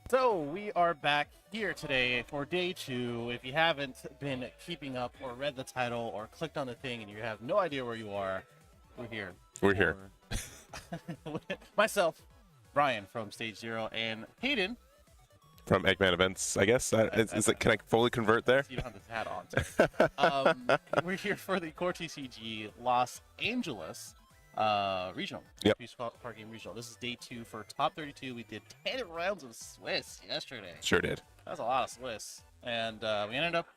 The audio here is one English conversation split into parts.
So we are back here today for day 2. If you haven't been keeping up or read the title or clicked on the thing and you have no idea where you are, we're here. We're here. Myself, Brian from Stage 0, and Hayden. From Eggman Events, I guess. Can I fully convert there? You don't have this hat on. We're here for the Core TCG Los Angeles regional. Yep. Peace Park Game Regional. This is day 2 for top 32. We did 10 rounds of Swiss yesterday. Sure did. That was a lot of Swiss. And we ended up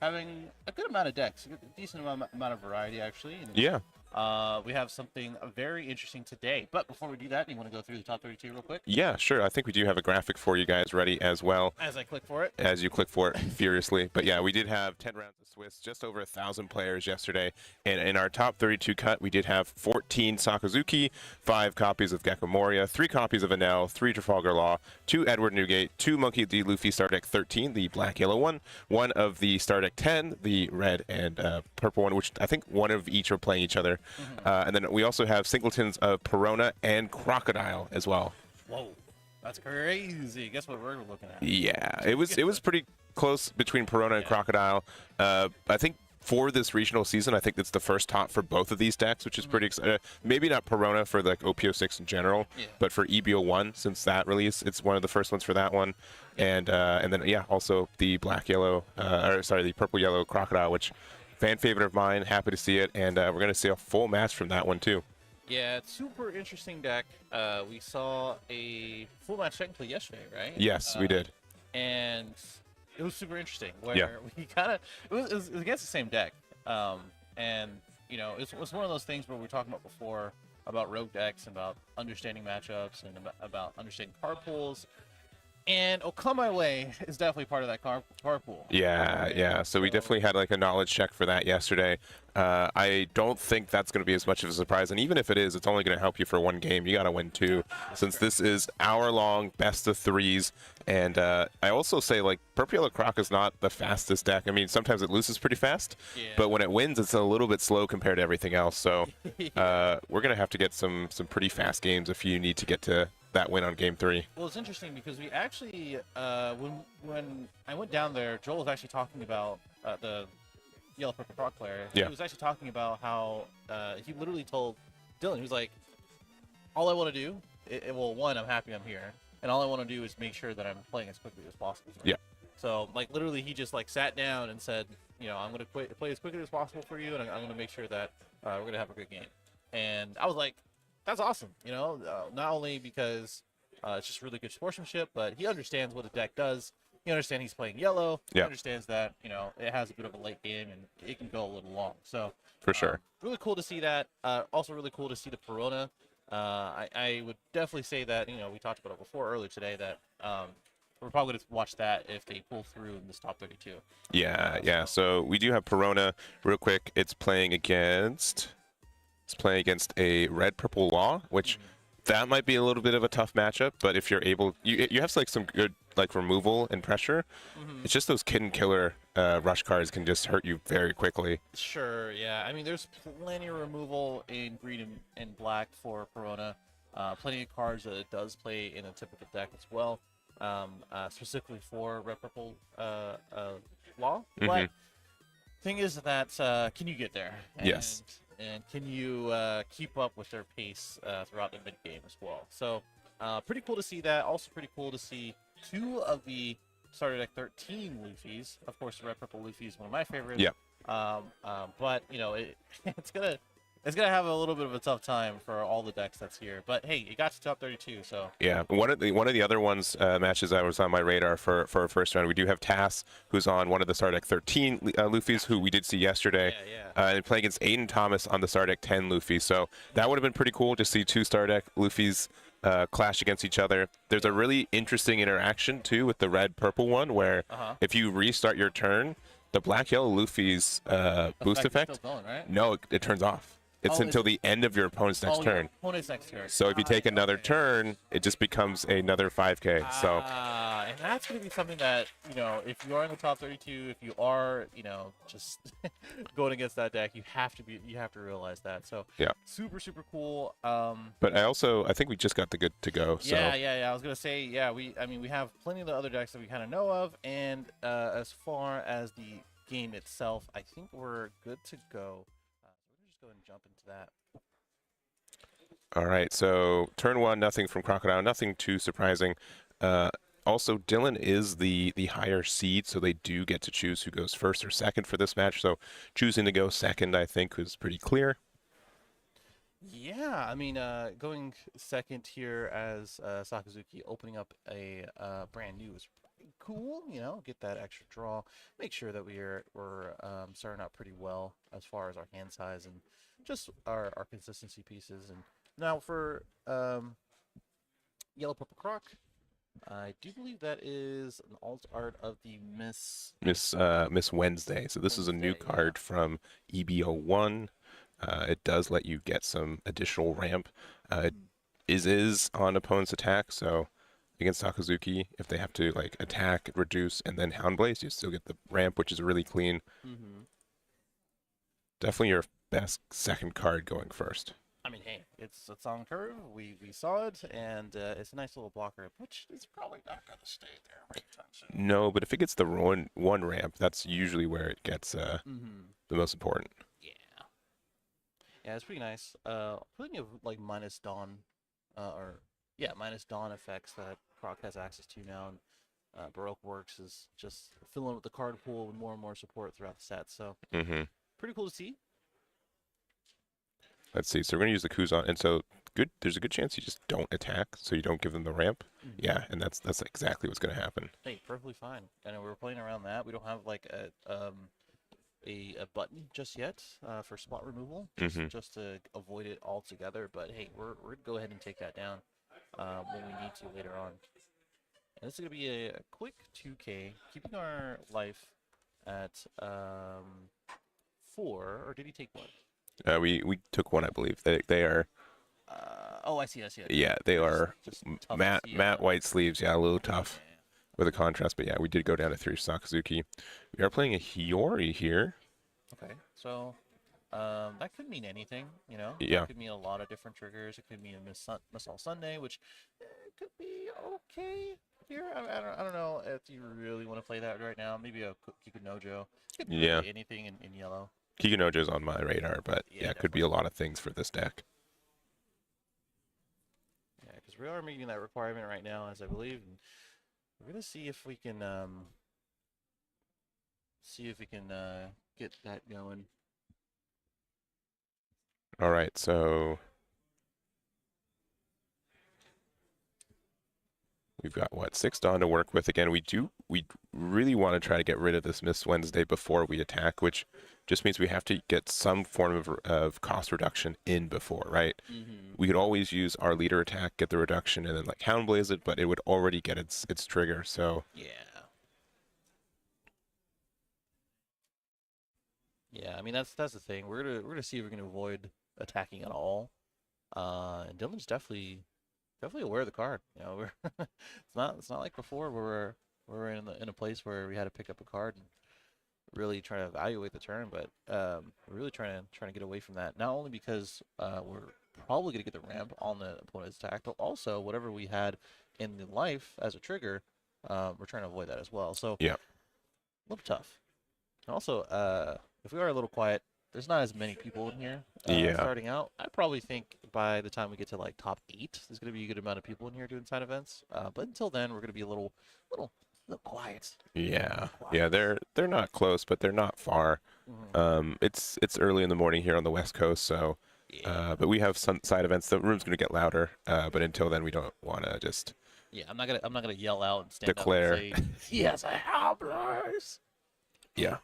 having a good amount of decks, a decent amount of variety, actually. And, Yeah. we have something very interesting today. But before we do that, you want to go through the top 32 real quick? Yeah, sure. I think we do have a graphic for you guys ready as well. As I click for it. As you click for it furiously. But yeah, we did have 10 rounds of Swiss, just over 1,000 players yesterday. And in our top 32 cut, we did have 14 Sakazuki, 5 copies of Gecko Moria, 3 copies of Enel, 3 Trafalgar Law, 2 Edward Newgate, 2 Monkey D. Luffy Star Deck 13, the black-yellow one, 1 of the Star Deck 10, the red and purple one, which I think one of each are playing each other. And then we also have singletons of Perona and Crocodile as well. Whoa, that's crazy. Guess what we're looking at? Yeah, it was pretty close between Perona and Crocodile. I think for this regional season, I think it's the first top for both of these decks, which is pretty exciting. Maybe not Perona for like OPO6 in general, but for EBO1, since that release, it's one of the first ones for that one. And then yeah, also the the purple-yellow Crocodile, which fan favorite of mine. Happy to see it, and we're gonna see a full match from that one too. Yeah, it's super interesting deck. We saw a full match technically yesterday, right? Yes, we did. And it was super interesting. Where we kind of it was against the same deck, and you know it was one of those things where we were talking about before about rogue decks and about understanding matchups and about understanding card pools. And Oh Come My Way is definitely part of that card pool. Yeah. So we definitely had like a knowledge check for that yesterday. I don't think that's going to be as much of a surprise. And even if it is, it's only going to help you for one game. You got to win 2, since this is hour-long best of 3s. And I also say, like, Purple Yellow Croc is not the fastest deck. I mean, sometimes it loses pretty fast, but when it wins, it's a little bit slow compared to everything else. So we're going to have to get some pretty fast games if you need to get to that win on game 3. Well, it's interesting because we actually, when I went down there, Joel was actually talking about the Yellow Purple Croc player. Yeah. He was actually talking about how he literally told Dylan, he was like, all I want to do, well, one, I'm happy I'm here, and all I want to do is make sure that I'm playing as quickly as possible. Yeah. So, like, literally, he just, like, sat down and said, you know, I'm going to play as quickly as possible for you, and I'm going to make sure that we're going to have a good game. And I was like, that's awesome, you know, not only because it's just really good sportsmanship, but he understands what the deck does. He understands he's playing yellow. He understands that, you know, it has a bit of a late game and it can go a little long. So for sure. Really cool to see that. Also really cool to see the Perona. I would definitely say that, you know, we talked about it before earlier today that we're probably going to watch that if they pull through in this top 32. Yeah. So we do have Perona real quick. It's playing against a red purple Law, which that might be a little bit of a tough matchup, but if you're able, you have like some good like removal and pressure. It's just those Kid and Killer rush cards can just hurt you very quickly. Sure, yeah. I mean, there's plenty of removal in green and black for Perona. Plenty of cards that it does play in a typical deck as well, specifically for red purple Law. But thing is that can you get there? Yes. And can you keep up with their pace throughout the mid-game as well? So pretty cool to see that. Also pretty cool to see 2 of the starter deck 13 Luffys. Of course, the Red Purple Luffy is one of my favorites. Yeah. But, you know, it's gonna have a little bit of a tough time for all the decks that's here. But, hey, it got to top 32, so. Yeah, one of the other ones matches that was on my radar for our first round. We do have Tass, who's on one of the Star Deck 13 Luffys, who we did see yesterday, and playing against Aiden Thomas on the Star Deck 10 Luffy. So that would have been pretty cool to see 2 Star Deck Luffys clash against each other. There's a really interesting interaction too with the red-purple one, where if you restart your turn, the black-yellow Luffy's boost effect, still going, right? no, it turns off. It's Oh, until the end of your opponent's next turn. Opponent's next turn. So if you take another turn, it just becomes another 5K. So And that's going to be something that, if you are in the top 32, if you are, just going against that deck, you have to realize that. So yeah, super, super cool. But I think we just got the good to go. So. Yeah. I was going to say, we have plenty of the other decks that we kind of know of. And as far as the game itself, I think we're good to go. We're just going to jump into that. All right, so turn 1, nothing from Crocodile, nothing too surprising. Also, Dylan is the higher seed, so they do get to choose who goes first or second for this match. So choosing to go second, I think, was pretty clear. Yeah, going second here as Sakazuki, opening up a brand new is pretty cool. Get that extra draw, make sure that we're starting out pretty well as far as our hand size and just our consistency pieces. And now for Yellow Purple Croc, I do believe that is an alt art of the Miss Wednesday. So this is a new card from EBO1. It does let you get some additional ramp. It is on opponent's attack, so against Sakazuki, if they have to like attack, reduce, and then Hound Blaze, you still get the ramp, which is really clean. Definitely your best second card going first. Hey, it's on curve. We saw it, and it's a nice little blocker, which is probably not going to stay there anytime soon. No, but if it gets the one ramp, that's usually where it gets the most important. Yeah, it's pretty nice. Plenty of like minus dawn effects that Croc has access to now, and Baroque Works is just filling with the card pool with more and more support throughout the set. So pretty cool to see. Let's see. So we're gonna use the Kuzan, and so there's a good chance you just don't attack, so you don't give them the ramp. Yeah, and that's exactly what's gonna happen. Hey, perfectly fine. I know we're playing around that. We don't have like a button just yet for spot removal, just to avoid it altogether. But hey, we're gonna go ahead and take that down when we need to later on. And this is gonna be a quick 2K, keeping our life at 4. Or did he take 1? We took 1, I believe. They are. I see. Yeah, they are just matte white sleeves. Yeah, a little tough with a contrast, but yeah, we did go down to 3 Sakazuki. We are playing a Hiyori here. Okay, so that could mean anything, Yeah. It could mean a lot of different triggers. It could mean a Miss All Sunday, which could be okay here. I don't know if you really want to play that right now. Maybe a Kikunojo. Could be anything in yellow. Kikunojo's on my radar, but yeah, it could be a lot of things for this deck. Yeah, because we are meeting that requirement right now, as I believe, and we're gonna see if we can get that going. All right, so we've got, 6 Dawn to work with. Again, we really want to try to get rid of this Miss Wednesday before we attack, which just means we have to get some form of cost reduction in before, right? We could always use our leader attack, get the reduction, and then like Hound Blaze it, but it would already get its trigger, so... Yeah, that's the thing. We're gonna see if we can avoid attacking at all. And Dylan's definitely aware of the card. We're it's not like before where we're in a place where we had to pick up a card and really try to evaluate the turn, but we're really trying to get away from that. Not only because we're probably gonna get the ramp on the opponent's attack, but also whatever we had in the life as a trigger, we're trying to avoid that as well. So yeah, a little tough. And also, if we are a little quiet, there's not as many people in here starting out. I probably think by the time we get to like top 8, there's going to be a good amount of people in here doing side events. But until then, we're going to be a little quiet. Yeah, yeah, they're not close, but they're not far. It's early in the morning here on the West Coast, so but we have some side events. The room's going to get louder, but until then, we don't want to just. Yeah, I'm not gonna yell out and stand declare. up and say, "Yes, I have yours." Yeah.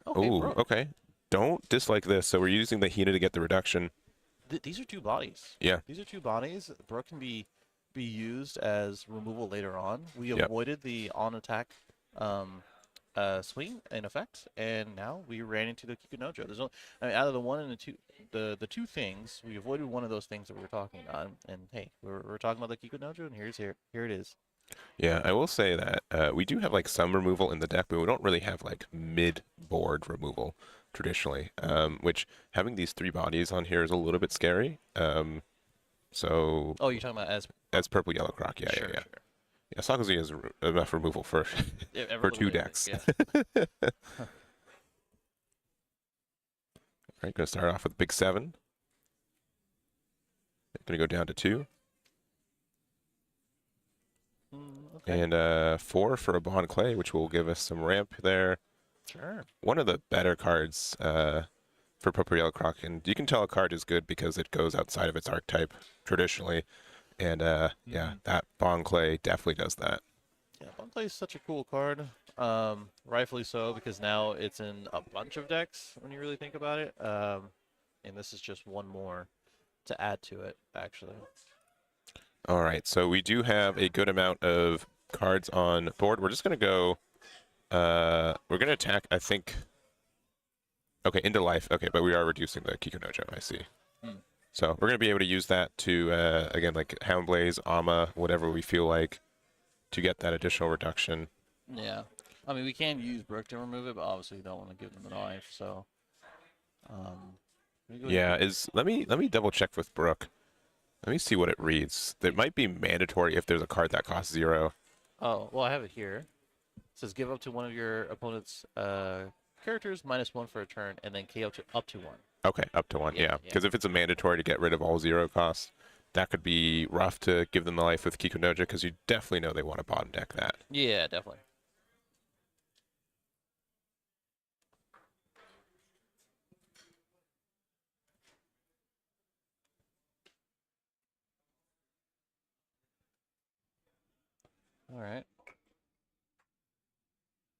Okay, oh, okay. Don't dislike this. So we're using the Hina to get the reduction. These are 2 bodies. Yeah. These are 2 bodies. Brook can be used as removal later on. We avoided the on attack swing in effect, and now we ran into the Kikunojo. There's only, I mean, out of the one and the two, the two things, we avoided one of those things that we were talking about. And hey, we're talking about the Kikunojo, and here it is. Yeah, I will say that we do have like some removal in the deck, but we don't really have like mid-board removal traditionally. Which having these three bodies on here is a little bit scary. So Oh, you're talking about as purple yellow croc, yeah, sure, yeah, yeah. sure. Yeah, Sakazuki has enough removal for for two decks. Yeah. All right, gonna start off with big 7. Gonna go down to 2. Okay. And 4 for a Bond Clay, which will give us some ramp there. Sure. One of the better cards for Purple Yellow Croc, and you can tell a card is good because it goes outside of its archetype traditionally. And yeah, that Bond Clay definitely does that. Yeah, Bond Clay is such a cool card. Rightfully so, because now it's in a bunch of decks when you really think about it. And this is just one more to add to it, actually. All right, so we do have a good amount of cards on board. We're just gonna go. We're gonna attack, I think. Okay, into life. Okay, but we are reducing the Kikunojo. I see. So we're gonna be able to use that to again, like Houndblaze, Ama, whatever we feel like, to get that additional reduction. Yeah. I mean, we can use Brook to remove it, but obviously we don't want to give them the knife, so. Yeah, let me double check with Brook. Let me see what it reads. It might be mandatory if there's a card that costs 0. Oh, well, I have it here. It says give up to one of your opponent's characters -1 for a turn, and then KO up to 1. Okay, up to 1, yeah. Because if it's a mandatory to get rid of all 0 costs, that could be rough to give them the life with Kikunojo, because you definitely know they want to bottom deck that. Yeah, definitely. All right.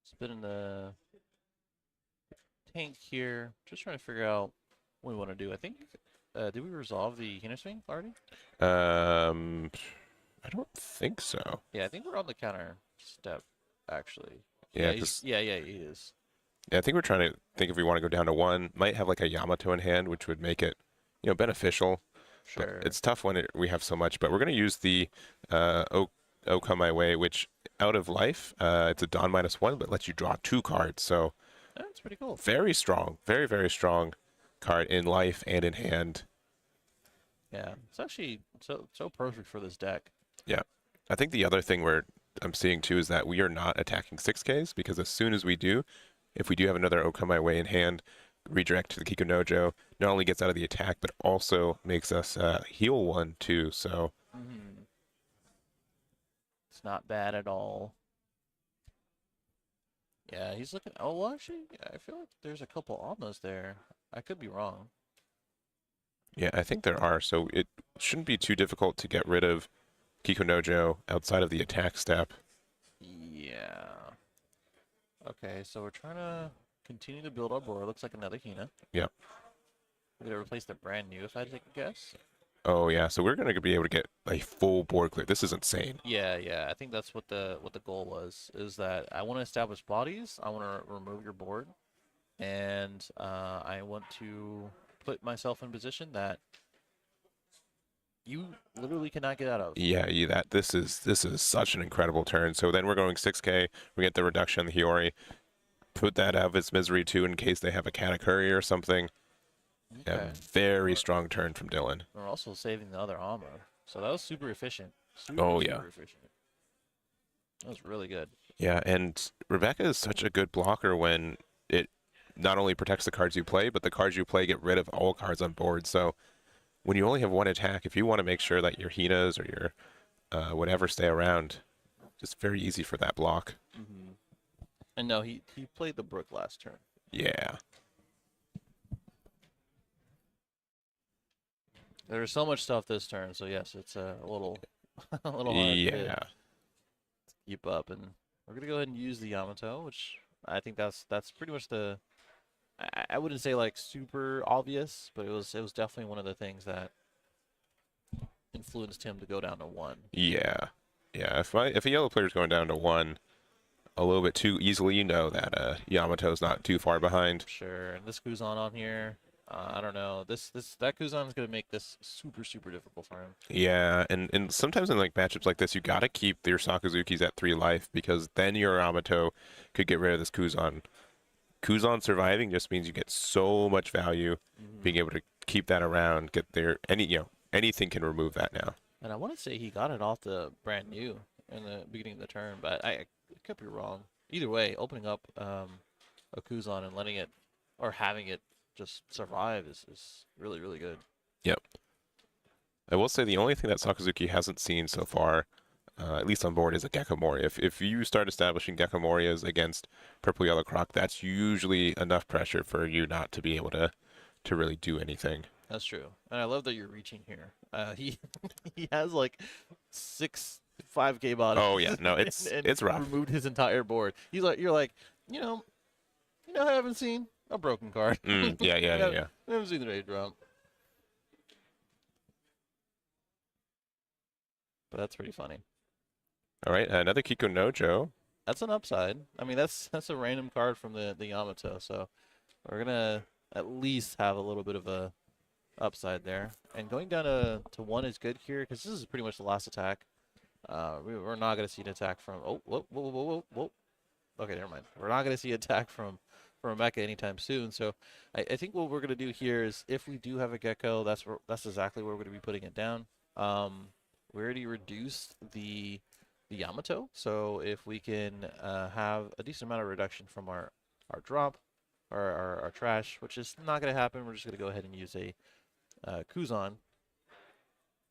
Spinning the tank here. Just trying to figure out what we want to do. I think, did we resolve the Hina swing already? I don't think so. Yeah, I think we're on the counter step, actually. Yeah, he is. Yeah, I think we're trying to think if we want to go down to 1. Might have like a Yamato in hand, which would make it, beneficial. Sure. But it's tough when we have so much. But we're going to use the Oh Come My Way, which out of life, it's a Dawn -1, but lets you draw 2 cards. So That's pretty cool. very strong, very, very strong card in life and in hand. Yeah, it's actually so perfect for this deck. Yeah. I think the other thing I'm seeing too is that we are not attacking 6Ks, because as soon as we do, if we do have another Oh Come My Way in hand, redirect to the Kikunojo, not only gets out of the attack, but also makes us heal 1 too. So it's not bad at all. Yeah, he's looking. Oh, well, actually, I feel like there's a couple Amas there. I could be wrong. yeah, I think there are. So it shouldn't be too difficult to get rid of Kikunojo outside of the attack step. Yeah. Okay, so we're trying to continue to build our board. Looks like another Hina. Yep. We're gonna replace the brand new, if I take a guess. Oh yeah, so we're gonna be able to get a full board clear. This is insane. Yeah. I think that's what the goal was. Is that I want to establish bodies. I want to remove your board, and I want to put myself in position that you literally cannot get out of. Yeah, this is such an incredible turn. So then we're going 6K. We get the reduction on the Hiyori. Put that out of its misery too, in case they have a Katakuri or something. Okay. Yeah, very strong turn from Dylan. We're also saving the other Ama, so that was super efficient. Oh, yeah. Super efficient. That was really good. Yeah, and Rebecca is such a good blocker when it not only protects the cards you play, but the cards you play get rid of all cards on board. So when you only have 1 attack, if you want to make sure that your Hinas or your whatever stay around, just very easy for that block. And no, he played the Brook last turn. Yeah. There was so much stuff this turn, so yes, it's a little a little hard to keep up. And we're gonna go ahead and use the Yamato, which I think that's pretty much the. I wouldn't say like super obvious, but it was definitely one of the things that influenced him to go down to 1. Yeah. If a yellow player's going down to 1, a little bit too easily, you know that Yamato's not too far behind. Sure. And this Kuzan on here, I don't know. That Kuzan is gonna make this super difficult for him. Yeah, and sometimes in like matchups like this, you gotta keep your Sakazukis at 3 life because then your Yamato could get rid of this Kuzan. Kuzan surviving just means you get so much value. Being able to keep that around, get there, anything can remove that now. And I want to say he got it off the brand new in the beginning of the turn, but I could be wrong. Either way, opening up a Kuzan and letting it, or having it just survive is really good. Yep. I will say the only thing that Sakazuki hasn't seen so far, at least on board, is a Gecko Moria. If you start establishing Gecko Morias against Purple Yellow Croc, that's usually enough pressure for you not to be able to really do anything. That's true, and I love that you're reaching here. He he has like 5K bodies. Oh yeah, no, it's rough. Removed his entire board. He's like, you're like, I haven't seen a broken card. Yeah. I haven't seen the raid drop. But that's pretty funny. All right, another Kiko Nojo. That's an upside. I mean, that's a random card from the Yamato, so we're gonna at least have a little bit of a upside there. And going down to 1 is good here because this is pretty much the last attack. We're not gonna see an attack from. Oh, whoa. Okay, never mind. We're not gonna see an attack from a mecha anytime soon. So I think what we're gonna do here is if we do have a Gecko, that's exactly where we're gonna be putting it down. We already reduced the Yamato, so if we can have a decent amount of reduction from our drop, or our trash, which is not going to happen, we're just going to go ahead and use a Kuzan,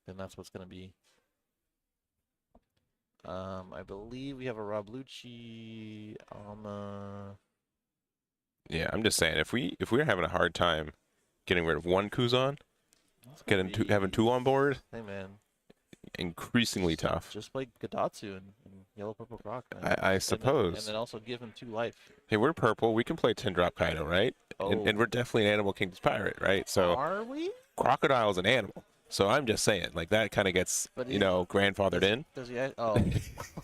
then that's what's going to be. I believe we have a Roblucci, Yeah, I'm just saying, if we're having a hard time getting rid of 1 Kuzan, having 2 on board, hey man, increasingly tough. Just play Gadatsu and Yellow Purple Croc. I suppose. And then also give him 2 life. Hey, we're purple. We can play 10-drop Kaido, right? Oh. And we're definitely an Animal Kingdom's pirate, right? So are we? Crocodile's an animal. So I'm just saying, like that kind of gets, grandfathered in. Does he? Oh,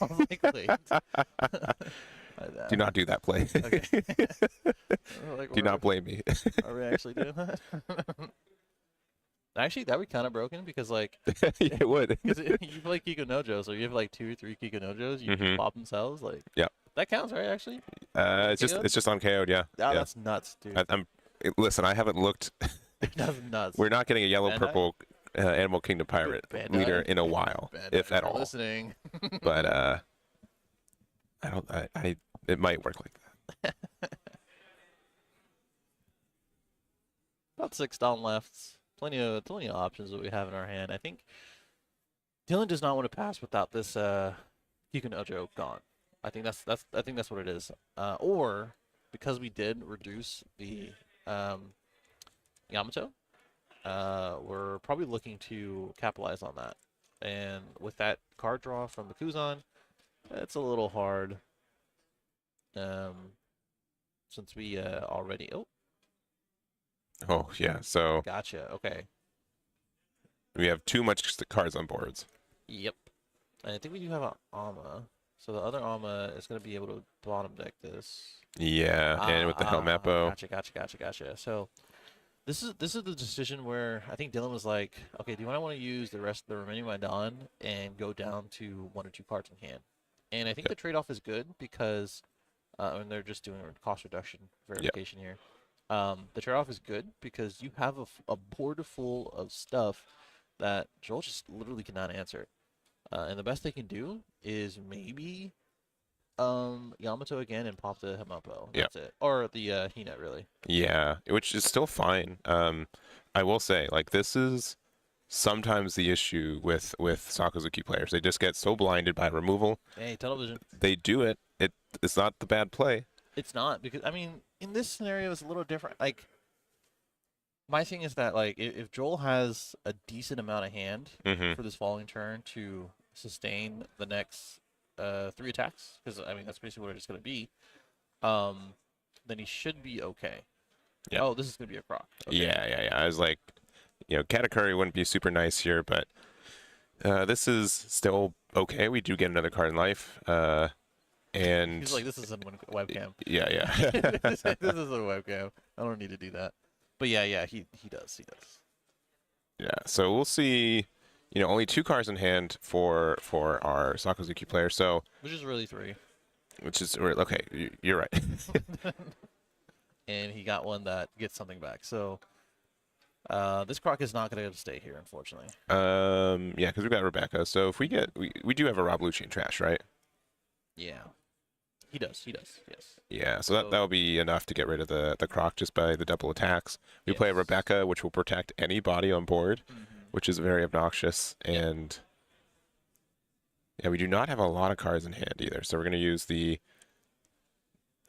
I was like, wait. Do not do that play. Okay. Do not blame me. Are we actually doing that? Actually, that would be kind of broken because, like, it would. Because you play Kiko Nojo, so you have like 2 or 3 Kiko Nojos, you just pop themselves, like. Yeah. That counts, right? Actually. It's just on KO'd, yeah. Oh, that's nuts, dude. Listen, I haven't looked. That's nuts. We're not getting a yellow purple Animal Kingdom pirate leader in a while, if at all. Listening. But it might work like that. About 6 down left. Plenty of options that we have in our hand. I think Dylan does not want to pass without this Kiko Nojo gone. I think that's what it is. Or because we did reduce the Yamato, we're probably looking to capitalize on that. And with that card draw from the Kuzan, it's a little hard. Since we already Oh yeah, so gotcha. Okay. we have too much cards on boards. Yep. And I think we do have an Ama. So the other Ama is going to be able to bottom deck this. Yeah, and with the Helmappo. Gotcha. So this is the decision where I think Dylan was like, okay, do I want to use the remaining of my Dawn and go down to 1 or 2 cards in hand? And I think the trade-off is good because, and they're just doing a cost reduction verification here. The trade-off is good because you have a board full of stuff that Joel just literally cannot answer. And the best they can do is maybe Yamato again and pop the Helmappo. That's it. Or the Hina, really. Yeah, which is still fine. I will say, like, this is sometimes the issue with Sakazuki players. They just get so blinded by removal. Hey, tunnel vision. They do it. It's not the bad play. It's not, because, I mean, in this scenario, it's a little different. Like, my thing is that, like, if Joel has a decent amount of hand for this following turn to sustain the next 3 attacks, because, I mean, that's basically what it's going to be, then he should be okay. Yeah. Oh, this is going to be a Croc. Okay. Yeah. I was like, Katakuri wouldn't be super nice here, but this is still okay. We do get another card in life. And He's like, this isn't a webcam. yeah, yeah. This isn't a webcam. I don't need to do that. But yeah, he does. He does. Yeah, so we'll see. Only 2 cards in hand for our Sakazuki player. So, Which is really 3. which is okay. You're right. And he got one that gets something back. So this Croc is not going to stay here, unfortunately. Yeah, because we got Rebecca. So if we do have a Rob Lucci in trash, right? Yeah. He does. Yes. Yeah, so that'll be enough to get rid of the Croc just by the double attacks. We play Yes. Rebecca, which will protect any body on board, which is very obnoxious. And yeah, we do not have a lot of cards in hand either. So we're going to use the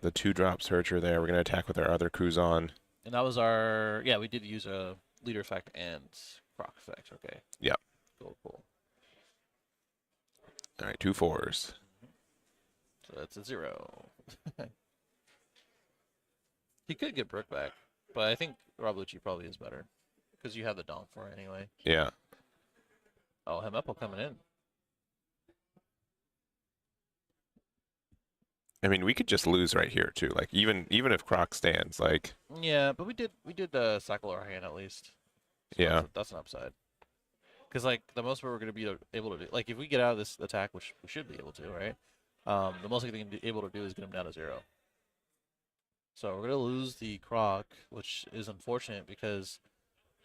2-drop searcher there. We're going to attack with our other Kuzan. And that was our... Yeah, we did use a leader effect and Croc effect. Okay. Yep. Cool. All right, 2 4s. So that's a 0. He could get Brook back, but I think Rob Lucci probably is better. Because you have the Donk for it anyway. Yeah. Oh, Hemepo coming in. I mean, we could just lose right here too. Like even if Croc stands, like Yeah, but we did cycle our hand at least. So yeah, that's an upside. Because like the most we're going to be able to do, like if we get out of this attack, which we should be able to, right? The most we can be able to do is get him down to 0. So we're going to lose the Croc, which is unfortunate because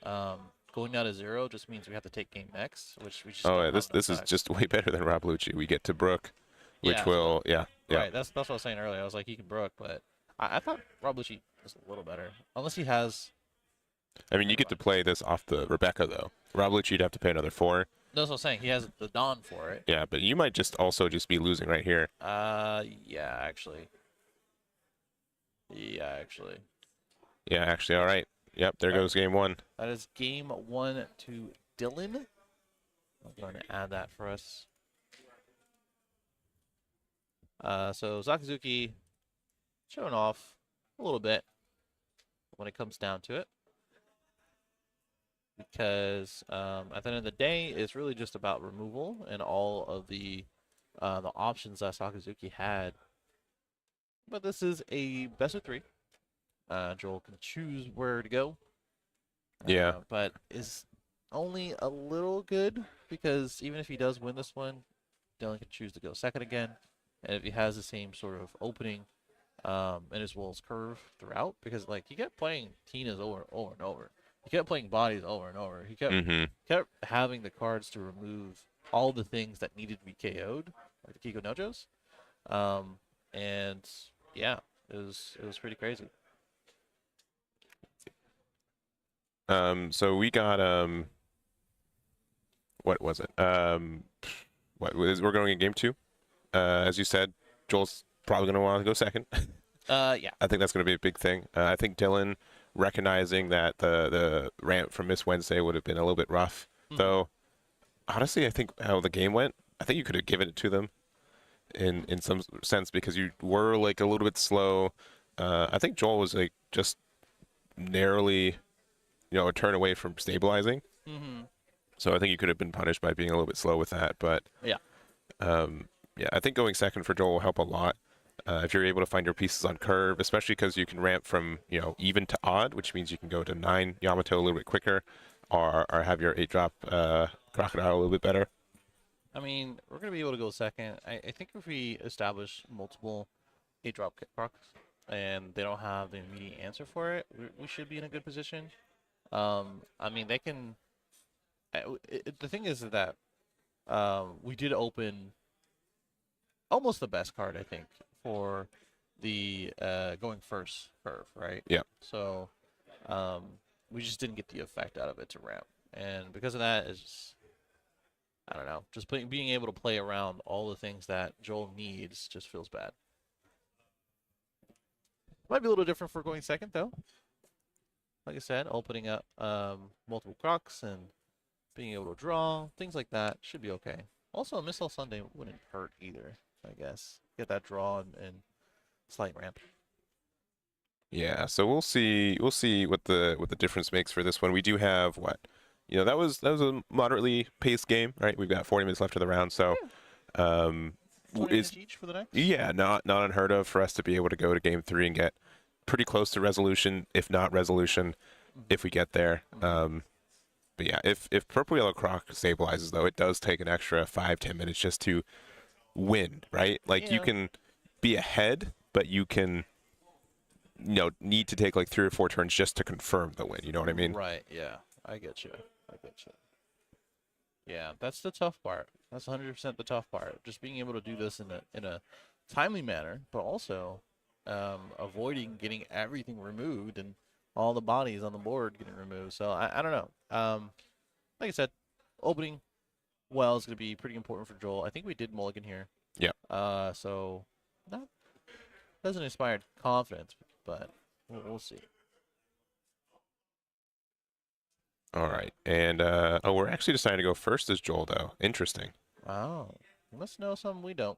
going down to 0 just means we have to take game next, which we just don't have this is enough just way better than Rob Lucci. We get to Brook, which Yeah, will yeah. Right, that's what I was saying earlier. I was like, he can Brook, but I thought Rob Lucci was a little better. Unless he has... I mean, you get to play this off the Rebecca though. Rob Lucci, you'd have to pay another 4. That's what I'm saying. He has the Dawn for it. Yeah, but you might just also just be losing right here. Yeah, actually. Yeah, actually. Yeah, actually, all right. Yep, there goes game 1. That is game 1 to Dylan. I'm going to add that for us. So Sakazuki showing off a little bit when it comes down to it. Because at the end of the day, it's really just about removal and all of the options that Sakazuki had. But this is a best of 3. Joel can choose where to go. Yeah. But is only a little good because even if he does win this one, Dylan can choose to go second again. And if he has the same sort of opening and as well as curve throughout, because like he kept playing Tina's over and over. He kept playing bodies over and over. He kept having the cards to remove all the things that needed to be KO'd, like the Kiko Nojos. And yeah, it was pretty crazy. So we got what was it? We're going in game 2. As you said, Joel's probably going to want to go second. Yeah. I think that's going to be a big thing. I think Dylan recognizing that the ramp from Miss Wednesday would have been a little bit rough, though. Honestly, I think how the game went, I think you could have given it to them in some sense because you were like a little bit slow. I think Joel was like just narrowly, a turn away from stabilizing. So I think you could have been punished by being a little bit slow with that. But yeah, I think going second for Joel will help a lot. If you're able to find your pieces on curve, especially because you can ramp from even to odd, which means you can go to 9 Yamato a little bit quicker, or have your 8-drop Crocodile a little bit better. I mean, we're going to be able to go second. I think if we establish multiple 8-drop Crocs and they don't have the immediate answer for it, we should be in a good position. I mean, they can... the thing is that we did open almost the best card, I think, for the going first curve, right? Yeah. So we just didn't get the effect out of it to ramp. And because of that, it's just, I don't know, just being able to play around all the things that Joel needs just feels bad. Might be a little different for going second, though. Like I said, opening up multiple Crocs and being able to draw, things like that should be okay. Also, a Missile Sunday wouldn't hurt either, I guess. Get that draw and slight ramp. Yeah, so we'll see what the difference makes for this one. We do have what? That was a moderately paced game, right? We've got 40 minutes left of the round, so 20 minutes each for the next? Yeah, not unheard of for us to be able to go to game 3 and get pretty close to resolution, if not resolution, if we get there. But yeah, if Purple Yellow Croc stabilizes though, it does take an extra 5-10 minutes just to win, right? Like you can be ahead, but you can need to take like 3 or 4 turns just to confirm the win. You know what I mean? Right. Yeah. I get you. Yeah, that's the tough part. That's 100% the tough part. Just being able to do this in a timely manner, but also avoiding getting everything removed and all the bodies on the board getting removed. So I don't know. Like I said, opening well is going to be pretty important for Joel. I think we did mulligan here. Yeah. So that doesn't inspire confidence, but we'll see. All right, and we're actually deciding to go first as Joel though. Interesting. Wow, you must know something we don't.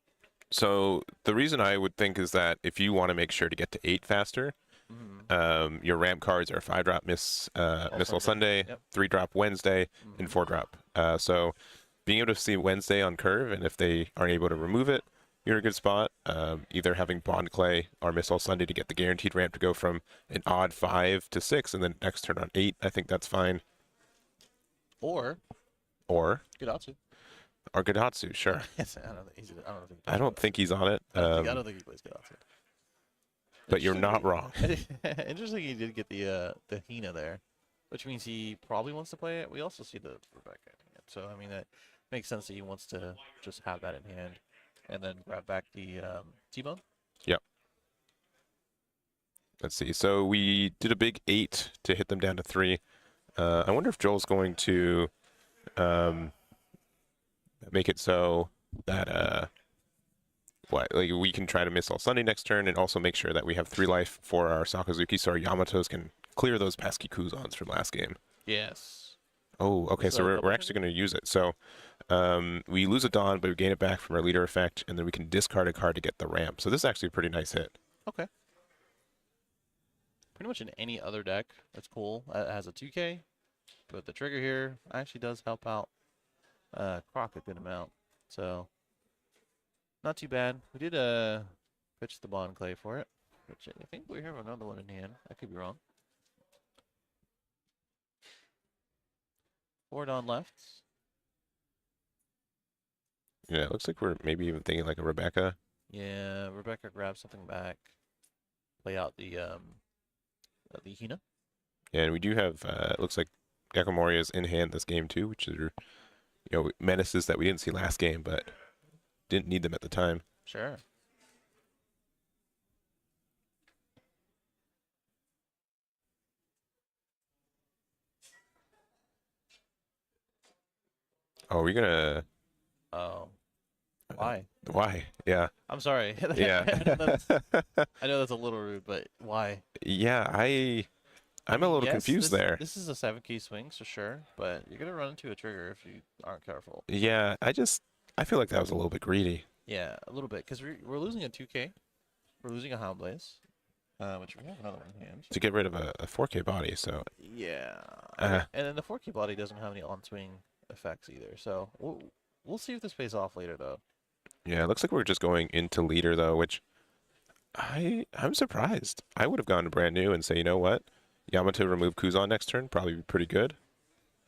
So the reason I would think is that if you want to make sure to get to 8 faster, your ramp cards are 5-drop Missile Sunday, Yep. 3-drop Wednesday, and 4-drop. So being able to see Wednesday on curve, and if they aren't able to remove it, you're in a good spot. Either having Bond Clay or Missile Sunday to get the guaranteed ramp to go from an odd 5 to 6, and then next turn on 8. I think that's fine. Or Gadatsu, sure. I don't think he's on it. I don't think he plays Gadatsu. But you're not wrong. Interesting, he did get the Hina there, which means he probably wants to play it. We also see the Rebecca in hand, so I mean that makes sense that he wants to just have that in hand, and then grab back the T-Bone. Yep. Let's see. So we did a big 8 to hit them down to 3. I wonder if Joel's going to make it so that we can try to miss all Sunday next turn, and also make sure that we have 3 life for our Sakazuki, so our Yamatos can clear those pesky Kuzans from last game. Yes. Oh, okay. So we're actually going to use it. So we lose a Dawn, but we gain it back from our leader effect, and then we can discard a card to get the ramp. So this is actually a pretty nice hit. Okay. Pretty much in any other deck, that's cool. It has a 2K, but the trigger here actually does help out Croc a good amount. So not too bad. We did pitch the Bond Clay for it, which I think we have another one in hand. I could be wrong. 4 Dawn left. Yeah, it looks like we're maybe even thinking like a Rebecca. Yeah, Rebecca grabs something back. Play out the Hina. Yeah, and we do have, it looks like Gecko Moria's in hand this game too, which are, menaces that we didn't see last game, but didn't need them at the time. Sure. Oh, are we gonna? Oh. Why? Why? Yeah. I'm sorry. Yeah. I know that's a little rude, but why? Yeah, I'm a little confused there. This is a 7-key swing, so sure, but you're gonna run into a trigger if you aren't careful. Yeah, I feel like that was a little bit greedy. Yeah, a little bit, because we're losing a 2K, we're losing a Hound Blaze, which we have another one in hand. To get rid of a 4K body, so. Yeah. And then the 4K body doesn't have any on-swing effects either, so we'll see if this pays off later, though. Yeah, it looks like we're just going into leader though, which I'm surprised. I would have gone to brand new and say, you know what, Yamato remove Kuzan next turn, probably be pretty good.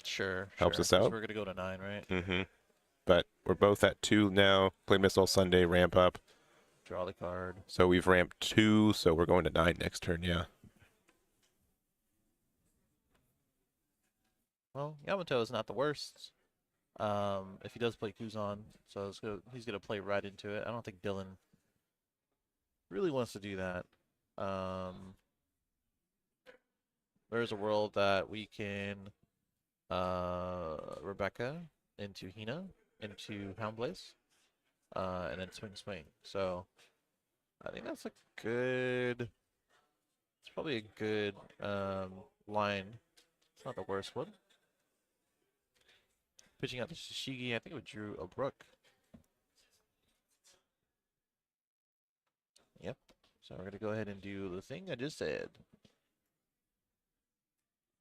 Sure. Helps us out. So we're gonna go to 9, right? Mm-hmm. But we're both at 2 now. Play Missile Sunday, ramp up. Draw the card. So we've ramped 2, so we're going to 9 next turn. Yeah. Well, Yamato is not the worst. If he does play Kuzan, so he's gonna play right into it. I don't think Dylan really wants to do that. There's a world that we can Rebecca into Hina, into Hound Blaze, and then swing. So I think that's a good. It's probably a good line. It's not the worst one. Pitching out the Shishigi, I think we drew a Brook. Yep. So we're gonna go ahead and do the thing I just said.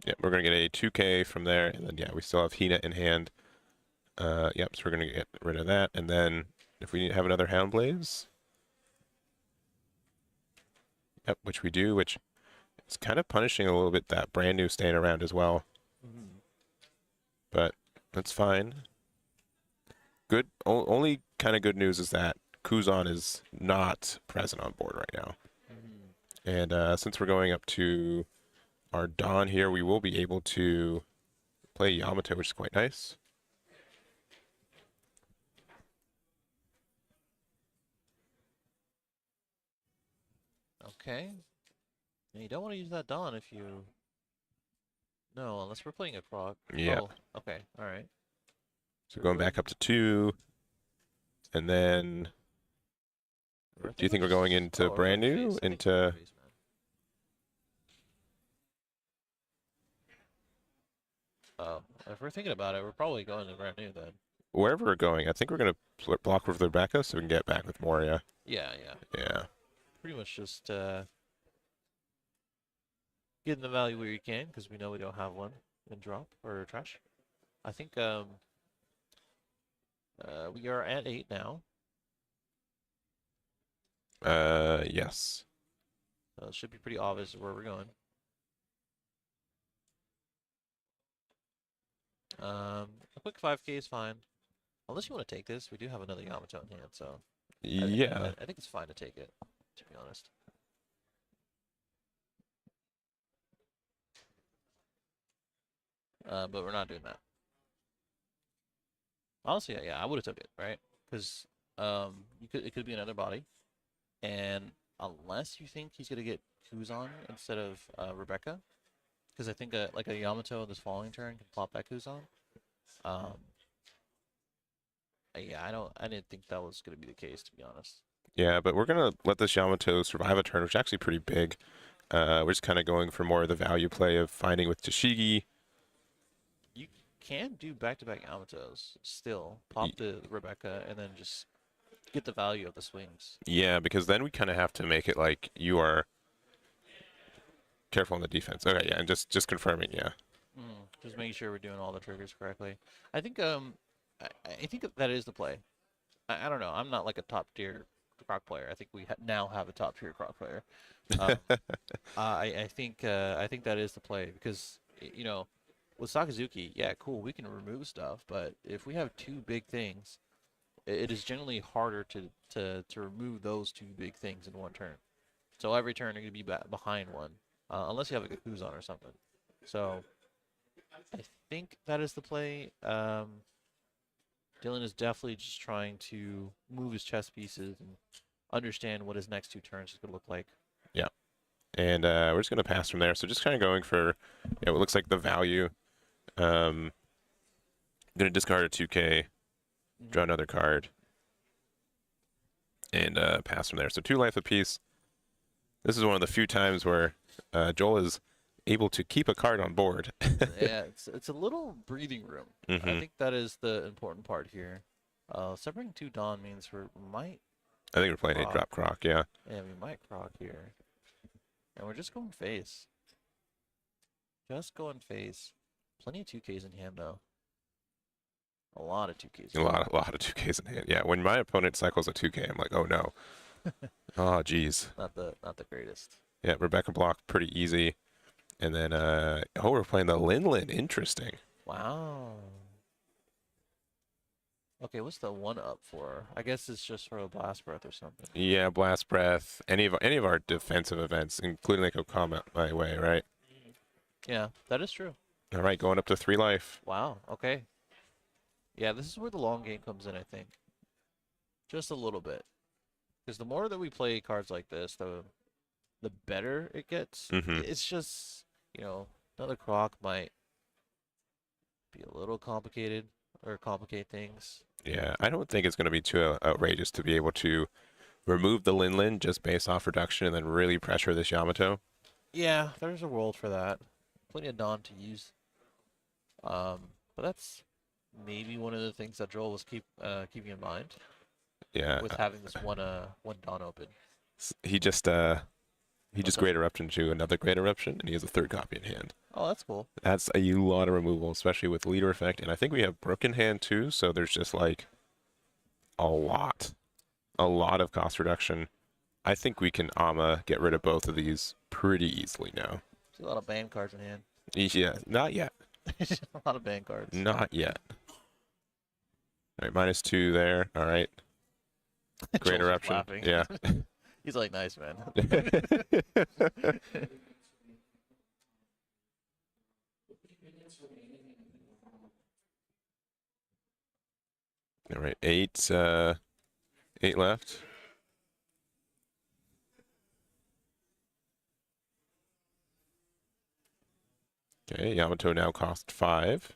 Yeah, we're gonna get a 2K from there, and then yeah, we still have Hina in hand. Yep, so we're gonna get rid of that, and then if we have another Houndblaze. Yep, which we do, which is kind of punishing a little bit that brand new staying around as well. But that's fine. Good. Only kind of good news is that Kuzan is not present on board right now. And since we're going up to our Dawn here, we will be able to play Yamato, which is quite nice. Okay. And you don't want to use that Dawn if you... No, unless we're playing a Croc. Yeah. Oh, okay. All right. So going back up to 2. And then... Do you think we're going into brand new? Into... Oh, if we're thinking about it, we're probably going to brand new then. Wherever we're going, I think we're going to block with Rebecca so we can get back with Moria. Yeah. Yeah. Pretty much just getting the value where you can, because we know we don't have one in drop or trash. I think we are at 8 now. Yes. So it should be pretty obvious where we're going. A quick 5K is fine. Unless you want to take this, we do have another Yamato in hand, so... Yeah. I think it's fine to take it, to be honest. But we're not doing that. Honestly, yeah, I would have took it, right? Because it could be another body, and unless you think he's gonna get Kuzan instead of Rebecca, because I think like a Yamato this following turn can plop back Kuzan. Yeah, I didn't think that was gonna be the case, to be honest. Yeah, but we're gonna let this Yamato survive a turn, which is actually pretty big. We're just kind of going for more of the value play of finding with Tashigi. You can do back-to-back Yamatos still. Pop the Rebecca and then just get the value of the swings. Yeah, because then we kind of have to make it like you are careful on the defense. Okay, yeah, and just confirming, yeah. Just making sure we're doing all the triggers correctly. I think I think that is the play. I don't know. I'm not like a top-tier Croc player. I think we now have a top-tier Croc player. I think that is the play because you know, with Sakazuki, yeah, cool, we can remove stuff, but if we have two big things, it is generally harder to remove those two big things in one turn. So every turn you're going to be behind one, unless you have like a Kuzan or something. So I think that is the play. Dylan is definitely just trying to move his chess pieces and understand what his next 2 turns is going to look like. Yeah. And we're just going to pass from there. So just kind of going for, what looks like the value. Going to discard a 2K, draw another card, and pass from there. So 2 life apiece. This is one of the few times where Joel is able to keep a card on board. Yeah, it's a little breathing room. I think that is the important part here. Separating 2 Dawn means we might... I think we're playing a drop Croc, yeah. Yeah, we might Croc here. And we're just going face. Just going face. Plenty of 2Ks in hand, though. A lot of 2Ks. A lot of 2Ks in hand. Yeah, when my opponent cycles a 2K, I'm like, oh no. Oh, geez. Not the greatest. Yeah, Rebecca blocked pretty easy. And then, we're playing the Lin. Interesting. Wow. Okay, what's the 1-up for? I guess it's just for a Blast Breath or something. Yeah, Blast Breath. Any of our defensive events, including like a comment my way, right? Yeah, that is true. All right, going up to 3 life. Wow, okay. Yeah, this is where the long game comes in, I think. Just a little bit. Because the more that we play cards like this, the better it gets. It's just, another Croc might be a little complicated or complicate things. Yeah, I don't think it's going to be too outrageous to be able to remove the Lin just based off reduction and then really pressure this Yamato. Yeah, there's a world for that. Plenty of Dawn to use. But that's maybe one of the things that Joel was keeping in mind. Yeah. With having this one Dawn open. He just Great Eruption to another Great Eruption, and he has a 3rd copy in hand. Oh, that's cool. That's a lot of removal, especially with leader effect, and I think we have Brook in hand too, so there's just like a lot of cost reduction. I think we can get rid of both of these pretty easily now. There's a lot of band cards in hand. Yeah, not yet. A lot of band cards. Not yet. All right, -2 there. All right. Great Joel's eruption. laughing. Yeah. He's like, nice, man. All right, 8 left. Okay, Yamato now cost 5.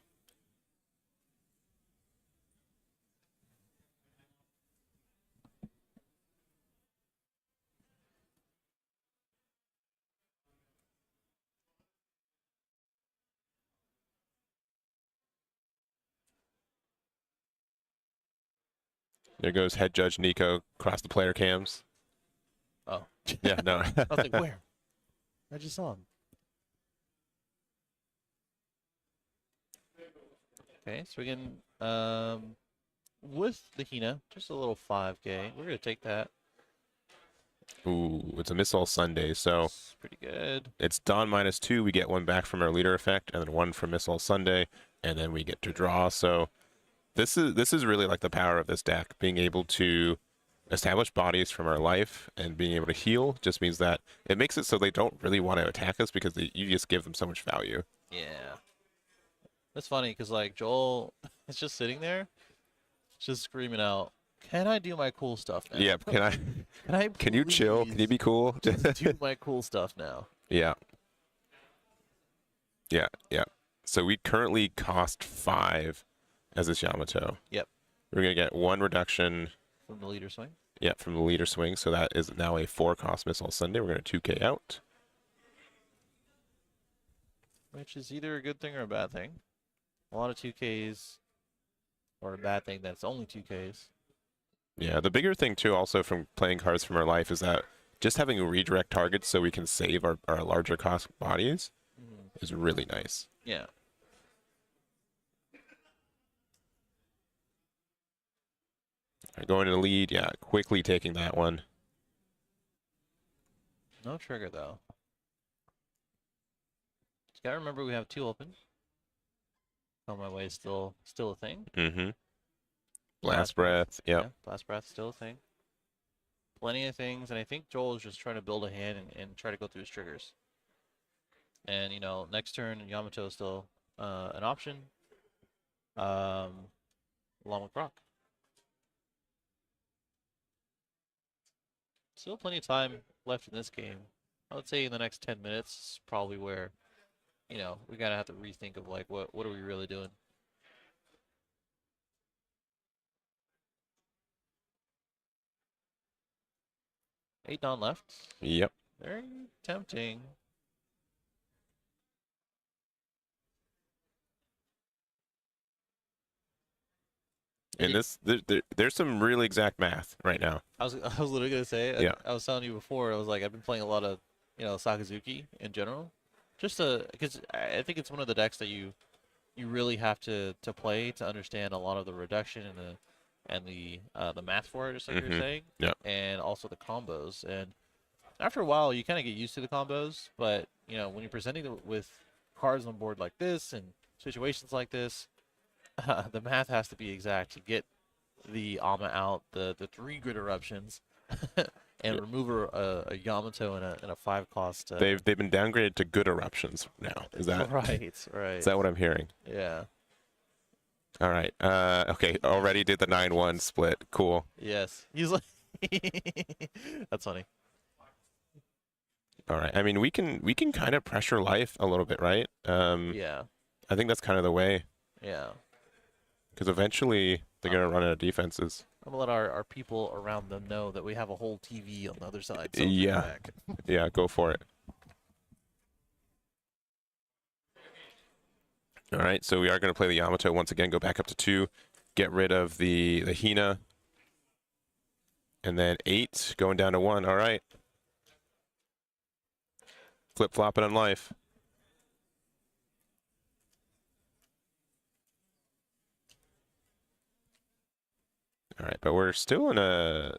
There goes head judge Nico across the player cams. Oh. Yeah, no. I was like, where? I just saw him. Okay, so we can, with the Hina, just a little 5K. We're going to take that. Ooh, it's a Missile Sunday, so It's pretty good. it's Dawn -2. We get 1 back from our leader effect, and then 1 from Missile Sunday, and then we get to draw. So this is really like the power of this deck, being able to establish bodies from our life and being able to heal. Just means that it makes it so they don't really want to attack us because you just give them so much value. Yeah. That's funny because, like, Joel is just sitting there, just screaming out, can I do my cool stuff now? Yeah, can you chill? Can you be cool? Just do my cool stuff now? Yeah. So we currently cost 5 as this Yamato. Yep. We're gonna get 1 reduction. From the leader swing? Yeah, from the leader swing. So that is now a 4 cost Missile Sunday. We're gonna 2K out. Which is either a good thing or a bad thing. A lot of 2Ks, or a bad thing that's only 2Ks. Yeah, the bigger thing too, also from playing cards from our life, is that just having a redirect target so we can save our larger cost bodies is really nice. Yeah. Going to the lead, yeah, quickly taking that one. No trigger, though. Just gotta remember we have 2 open. On my way is still a thing. Mm-hmm. Blast Breath, yep. Yeah, Blast Breath still a thing. Plenty of things, and I think Joel is just trying to build a hand and try to go through his triggers. And, you know, next turn, Yamato is still an option. Along with Croc. Still plenty of time left in this game. I would say in the next 10 minutes is probably where, you know, we gotta have to rethink of like what are we really doing. Eight Dawn left. Yep. Very tempting. And there's some really exact math right now. I was literally gonna say. Yeah. I was telling you before. I was like, I've been playing a lot of, you know, Sakazuki in general, just because I think it's one of the decks that you really have to play to understand a lot of the reduction and the math for it, just like you're saying. Yeah. And also the combos. And after a while, you kind of get used to the combos. But you know, when you're presenting with cards on board like this and situations like this, the math has to be exact to get the Ama out, the 3 grid eruptions, and remove a Yamato and a 5 cost. They've been downgraded to good eruptions now. Is that right? Right. Is that what I'm hearing? Yeah. All right. Okay. Already did the 9-1 split. Cool. Yes. He's like, that's funny. All right. I mean, we can kind of pressure life a little bit, right? Yeah. I think that's kind of the way. Yeah. Because eventually they're gonna run out of defenses. I'm gonna let our people around them know that we have a whole TV on the other side. So Yeah. back. Yeah. Go for it. All right. So we are gonna play the Yamato once again. Go back up to 2. Get rid of the Hina. And then 8 going down to 1. All right. Flip flopping on life. All right, but we're still in a,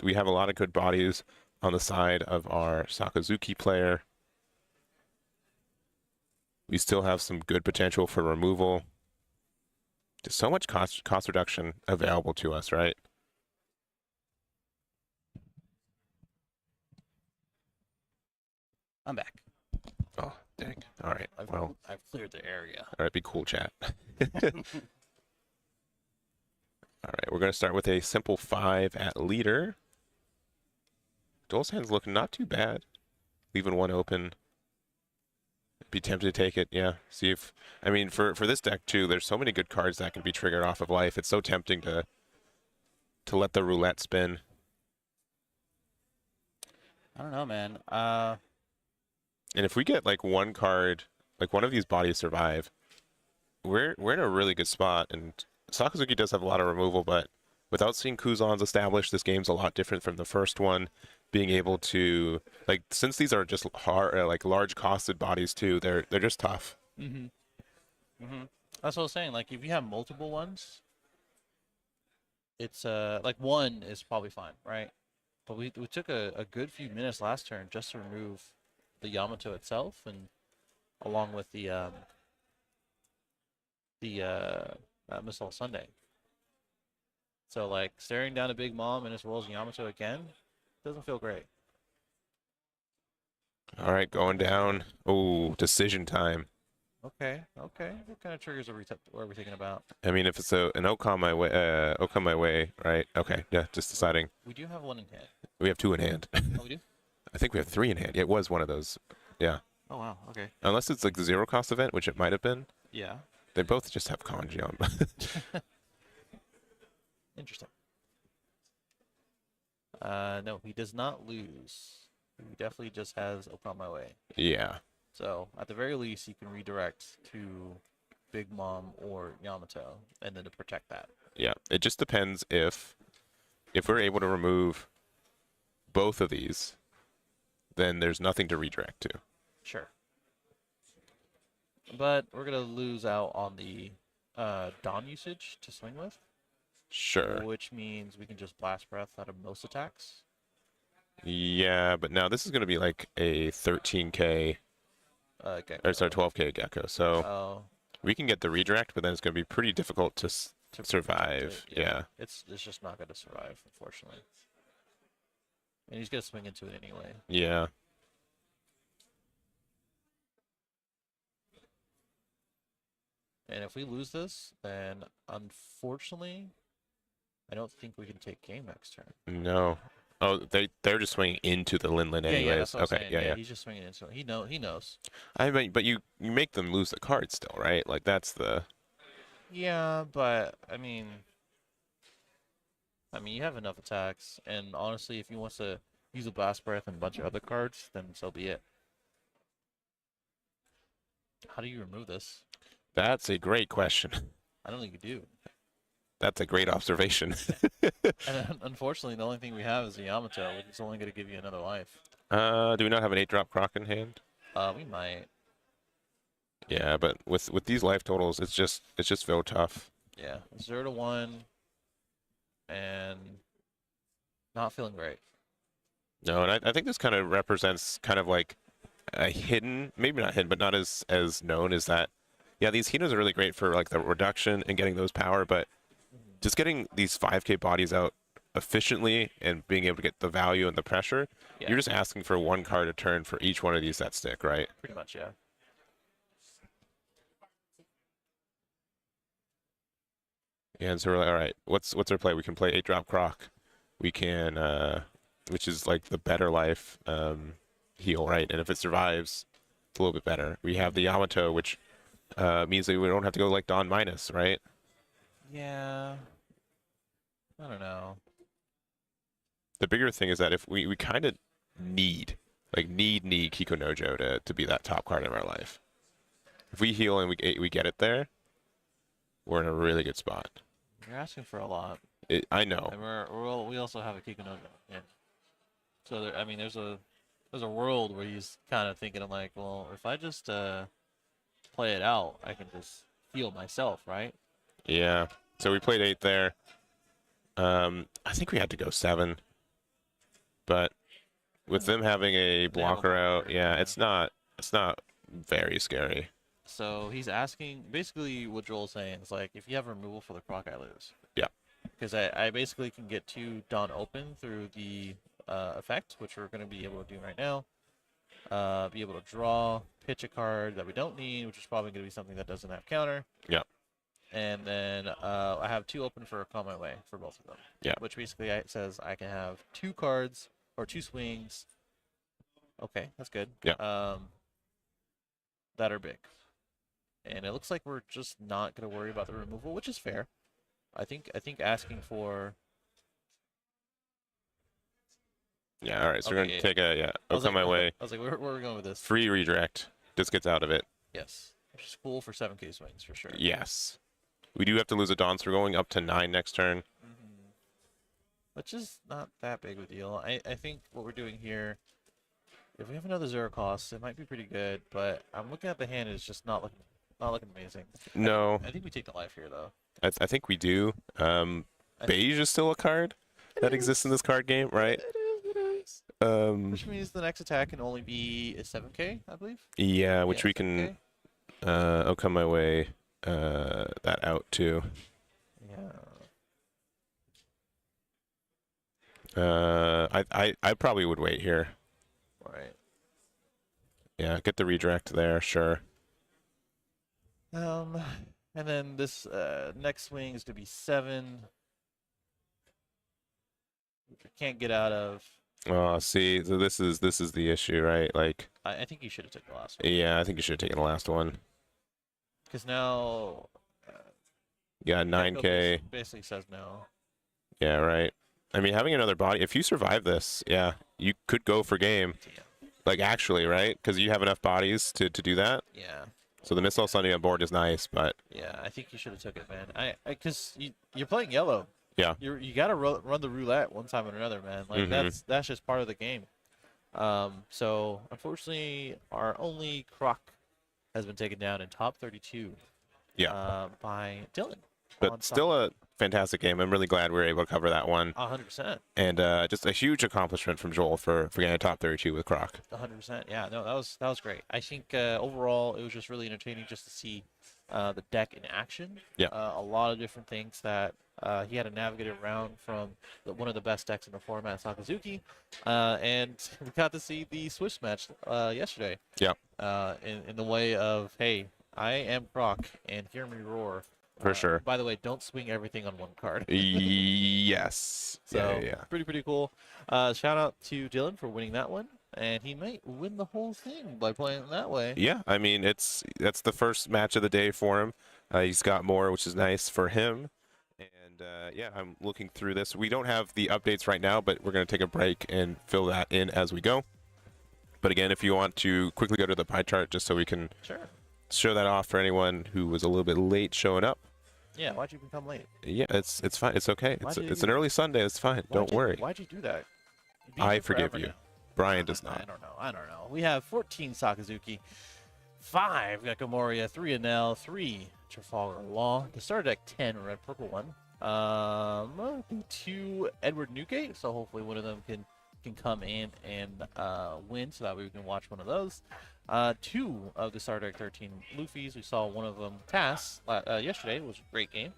we have a lot of good bodies on the side of our Sakazuki player. We still have some good potential for removal. Just so much cost reduction available to us, right? I'm back. Oh, dang. All right. Well, I've cleared the area. all right, be cool, chat. All right, we're going to start with a simple 5 at leader. Dual Hand's looking not too bad. Leaving one open. Be tempted to take it, yeah. See if, I mean, for this deck too, there's so many good cards that can be triggered off of life. It's so tempting to let the roulette spin. I don't know, man. And if we get like one card, like one of these bodies survive, we're in a really good spot. And Sakazuki does have a lot of removal, but without seeing Kuzans established, this game's a lot different from the first one. Being able to, like, since these are just hard, like large costed bodies too, they're just tough. That's what I was saying. Like, if you have multiple ones, it's like one is probably fine, right? But we took a good few minutes last turn just to remove the Yamato itself, and along with the Missile Sunday. So like staring down a Big Mom and as well as Yamato again doesn't feel great. All right, going down. Oh, decision time. Okay. What kind of triggers are we thinking about? I mean, if it's an Okam my way, right? Okay, yeah, just deciding. We do have one in hand. We have 2 in hand. Oh, we do? I think we have 3 in hand. Yeah, it was one of those. Yeah. Oh, wow. Okay. Unless it's like the 0 cost event, which it might have been. Yeah. They both just have kanji on. Interesting. No, he does not lose. He definitely just has Okam my way. Yeah. So, at the very least, he can redirect to Big Mom or Yamato, and then to protect that. Yeah. It just depends if we're able to remove both of these, then there's nothing to redirect to. Sure. But we're going to lose out on the Dawn usage to swing with. Sure. Which means we can just Blast Breath out of most attacks. Yeah, but now this is going to be like a 13k, Gecko. or sorry, 12k Gecko. So we can get the redirect, but then it's going to be pretty difficult to survive. Yeah. It's just not going to survive, unfortunately. And he's going to swing into it anyway. Yeah. And if we lose this, then unfortunately, I don't think we can take game next turn. No. Oh, they're just swinging into the Linlin anyways. Yeah, that's what okay, I'm saying. yeah. He's just swinging into it. He knows. I mean, but you make them lose the card still, right? Like that's the. Yeah, but I mean, you have enough attacks, and honestly, if he wants to use a Blast Breath and a bunch of other cards, then so be it. How do you remove this? That's a great question. I don't think you do. That's a great observation. And unfortunately, the only thing we have is the Yamato, which is only going to give you another life. Do we not have an 8-drop Croc in hand? We might. Yeah, but with these life totals, it's just so tough. Yeah, 0 to 1, and not feeling great. No, and I think this kind of represents kind of like a hidden, maybe not hidden, but not as known as that. Yeah, these heroes are really great for like the reduction and getting those power, but just getting these 5k bodies out efficiently and being able to get the value and the pressure, you're just asking for 1 card a turn for each one of these that stick, right? Pretty much, yeah. And so we're like, all right, what's our play? We can play 8-drop Croc. We can, which is like the better life heal, right? And if it survives, it's a little bit better. We have the Yamato, which means that we don't have to go like Dawn minus, right? Yeah. I don't know. The bigger thing is that if we kind of need Kiko Nojo to be that top card in our life. If we heal and we get it there, we're in a really good spot. You're asking for a lot. I know. And we also have a Kiko Nojo. Yeah. So there, there's a world where he's kind of thinking, I'm like, well, if I just play it out, I can just heal myself, right? Yeah. So we played 8 there. I think we had to go 7, but with them having a blocker out, yeah, it's not very scary. So he's asking, basically what Joel's saying is like, if you have removal for the Croc, I lose. Yeah. Because I basically can get 2 Dawn open through the effect, which we're going to be able to do right now. Be able to draw, pitch a card that we don't need, which is probably going to be something that doesn't have counter. Yeah. And then I have 2 open for Call My Way for both of them. Yeah. Which basically says I can have 2 cards or 2 swings. Okay, that's good. Yeah. That are big. And it looks like we're just not going to worry about the removal, which is fair. I think asking for. Yeah. All right. So we're gonna take a I'll come my way. I was like, where are we going with this? Free redirect. Just gets out of it. Yes, which is cool for 7K swings for sure. Yes. We do have to lose a Dawn, so we're going up to 9 next turn. Which is not that big of a deal. I think what we're doing here, if we have another 0 cost, it might be pretty good. But I'm looking at the hand, it's just not looking amazing. No. I think we take the life here though. I think we do. Beige is still a card that exists in this card game, right? It is. Which means the next attack can only be a 7K, I believe. Yeah, which we can. 7K. I'll come my way. That out too. Yeah. I probably would wait here. Right. Yeah, get the redirect there, sure. And then this next swing is to be 7. Which I can't get out of. Oh, see, so this is the issue, right? Like, I think you should have taken the last one. yeah, I think you should have taken the last one. Because now. Yeah, 9K. Basically says no. Yeah, right. I mean, having another body, if you survive this, yeah, you could go for game. Yeah. Like, actually, right? Because you have enough bodies to do that. Yeah. So the Missile Sunday on board is nice, but. Yeah, I think you should have took it, man. Because you're playing yellow. Yeah. You got to run the roulette one time or another, man. Like that's just part of the game. So unfortunately, our only Croc has been taken down in top 32. Yeah. By Dylan. But still a fantastic game. I'm really glad we were able to cover that one. 100%. And just a huge accomplishment from Joel for getting a top 32 with Croc. 100%. Yeah. No, that was great. I think overall it was just really entertaining just to see the deck in action. Yeah. A lot of different things that he had to navigate around from one of the best decks in the format, Sakazuki, and we got to see the Swiss match yesterday. Yeah. In the way of, hey, I am Croc, and hear me roar. For sure. By the way, don't swing everything on one card. Yes. So, yeah. pretty cool. Shout out to Dylan for winning that one. And he might win the whole thing by playing it that way. Yeah, I mean, that's the first match of the day for him. He's got more, which is nice for him. And, yeah, I'm looking through this. We don't have the updates right now, but we're going to take a break and fill that in as we go. But, again, if you want to quickly go to the pie chart just so we can show that off for anyone who was a little bit late showing up. Yeah, why'd you become late? Yeah, it's fine. It's okay. It's an early Sunday. It's fine. Don't worry. Why'd you do that? I forgive you. Now. Brian does not. I don't know. We have 14 Sakazuki, 5 Gekamoria, 3 Enel, 3 Trafalgar Law. The starter deck 10 red purple one. 2 Edward Newgate. So hopefully one of them can come in and win, so that way we can watch one of those. 2 of the starter deck 13 Luffys. We saw one of them Tass yesterday. It was a great game.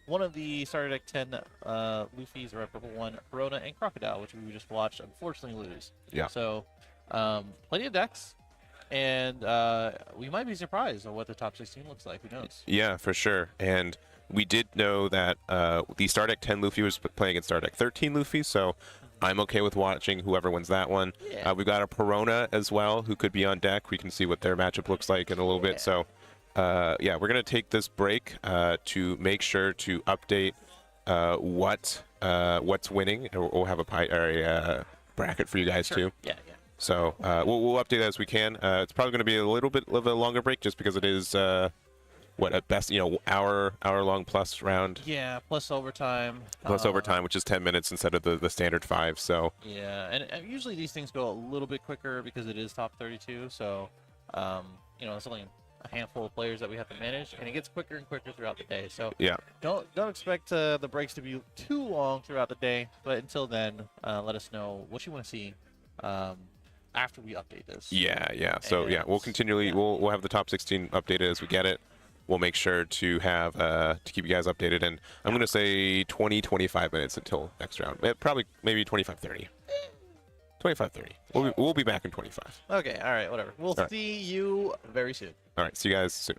One of the starter deck 10 Luffy's, the red purple one, Corona, and Crocodile, which we just watched unfortunately lose. Yeah. So, plenty of decks, and we might be surprised on what the top 16 looks like. Who knows? Yeah, for sure. And we did know that the Star Deck 10 Luffy was playing against Star Deck 13 Luffy, so I'm okay with watching whoever wins that one. Yeah. We've got a Perona as well who could be on deck. We can see what their matchup looks like in a little bit. So, yeah, we're going to take this break to make sure to update what's winning. We'll have a bracket for you guys too. Yeah. So we'll update as we can. It's probably going to be a little bit of a longer break just because it is at best hour long plus round. Yeah, plus overtime. Plus overtime, which is 10 minutes instead of the standard 5. So yeah, and usually these things go a little bit quicker because it is top 32. So it's only a handful of players that we have to manage, and it gets quicker and quicker throughout the day. So Yeah. don't expect the breaks to be too long throughout the day. But until then, let us know what you want to see after we update this. Yeah. So yeah, we'll continually we'll have the top 16 updated as we get it. We'll make sure to have to keep you guys updated, and I'm gonna say 20-25 minutes until next round. Probably maybe 25-30. 25-30. We'll be back in 25. Okay. All right. Whatever. We'll see you very soon. All right. See you guys soon.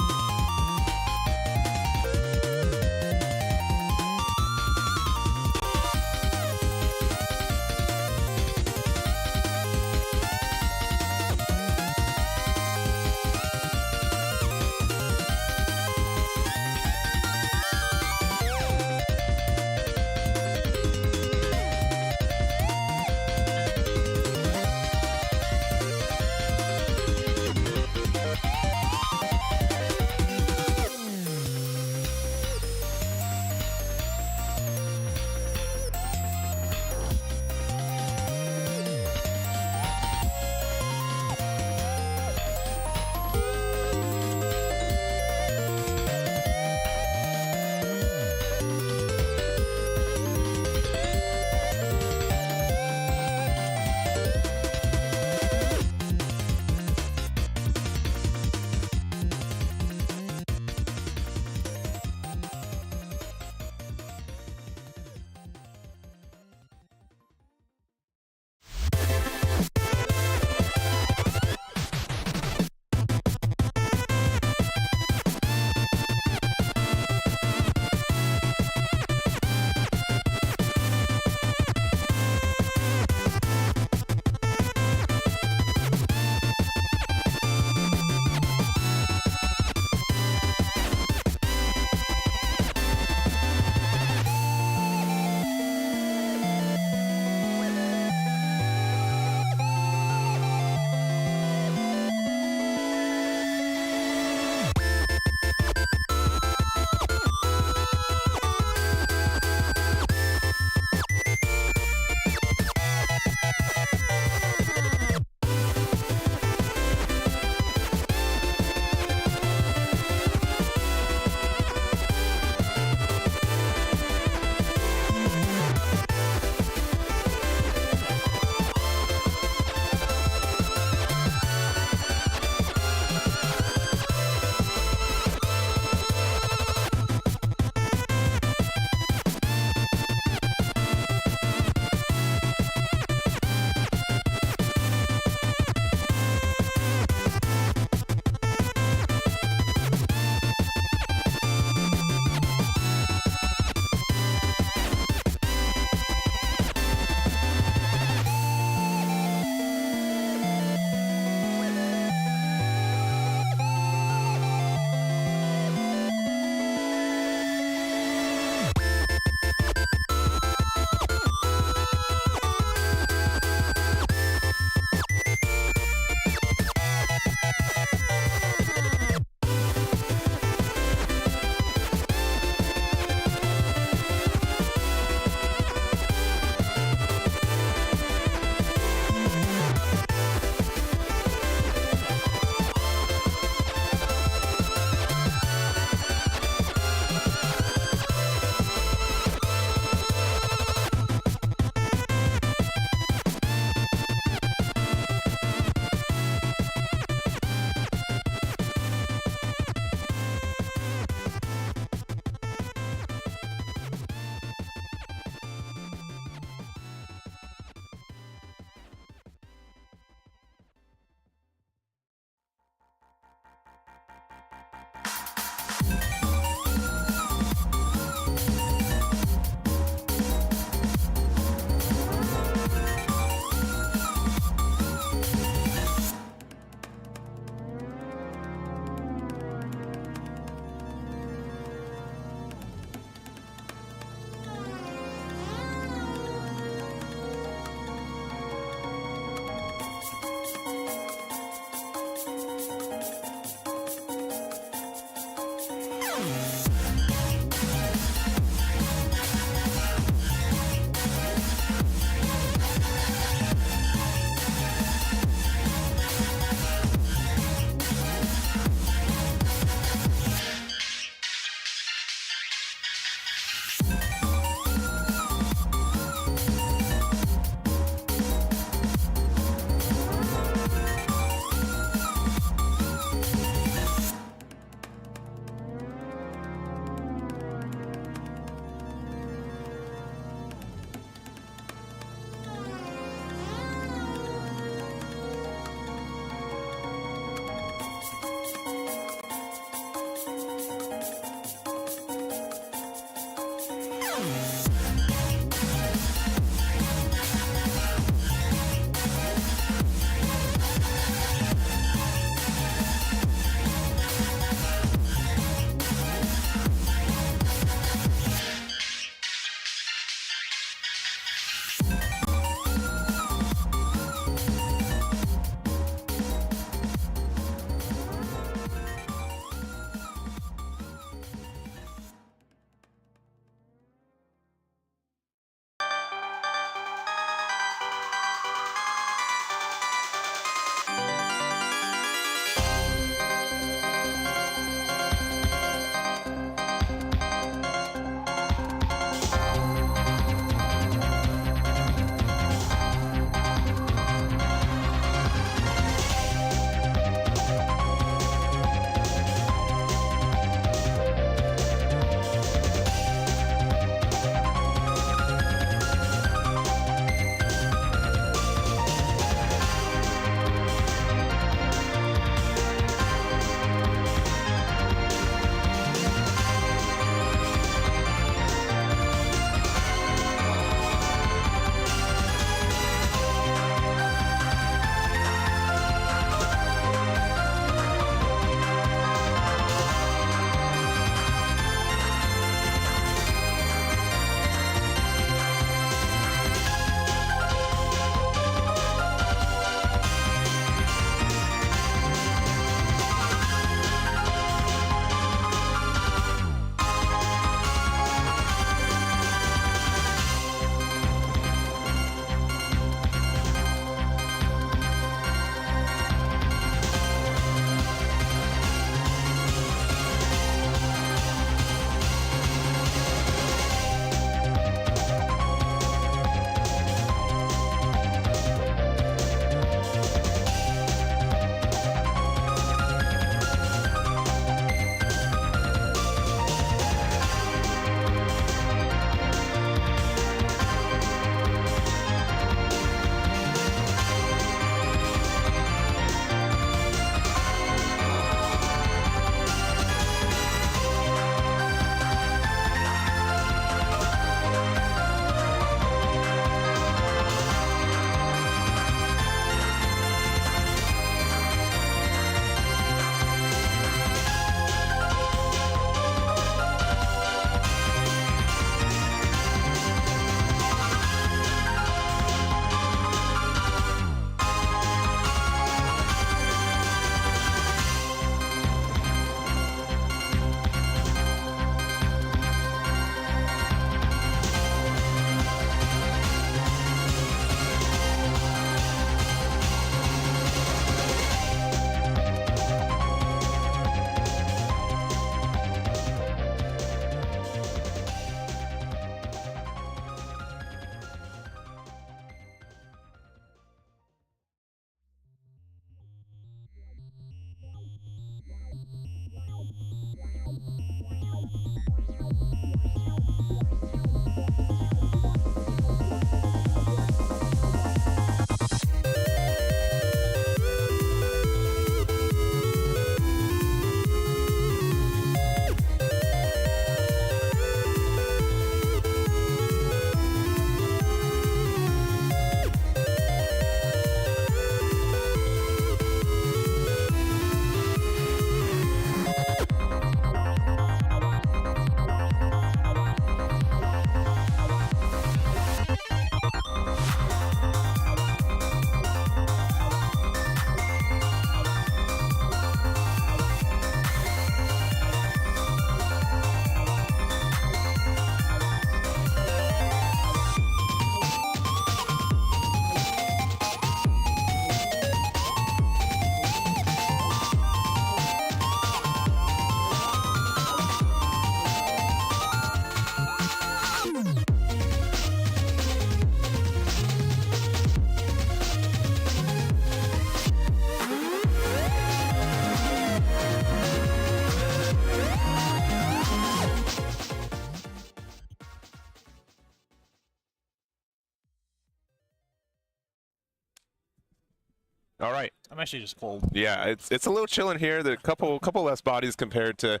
All right. I'm actually just cold. Yeah, it's a little chill in here. There are a couple less bodies compared to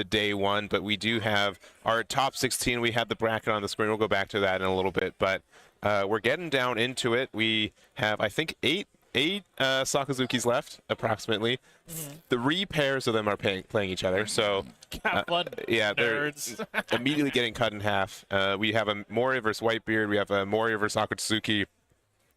day one, but we do have our top 16. We have the bracket on the screen. We'll go back to that in a little bit, but we're getting down into it. We have, I think, eight Sakazukis left, approximately. 3 pairs of them are playing each other. So Have fun, yeah, nerds. they're immediately getting cut in half. We have a Moria versus Whitebeard. We have a Moria versus Sakazuki.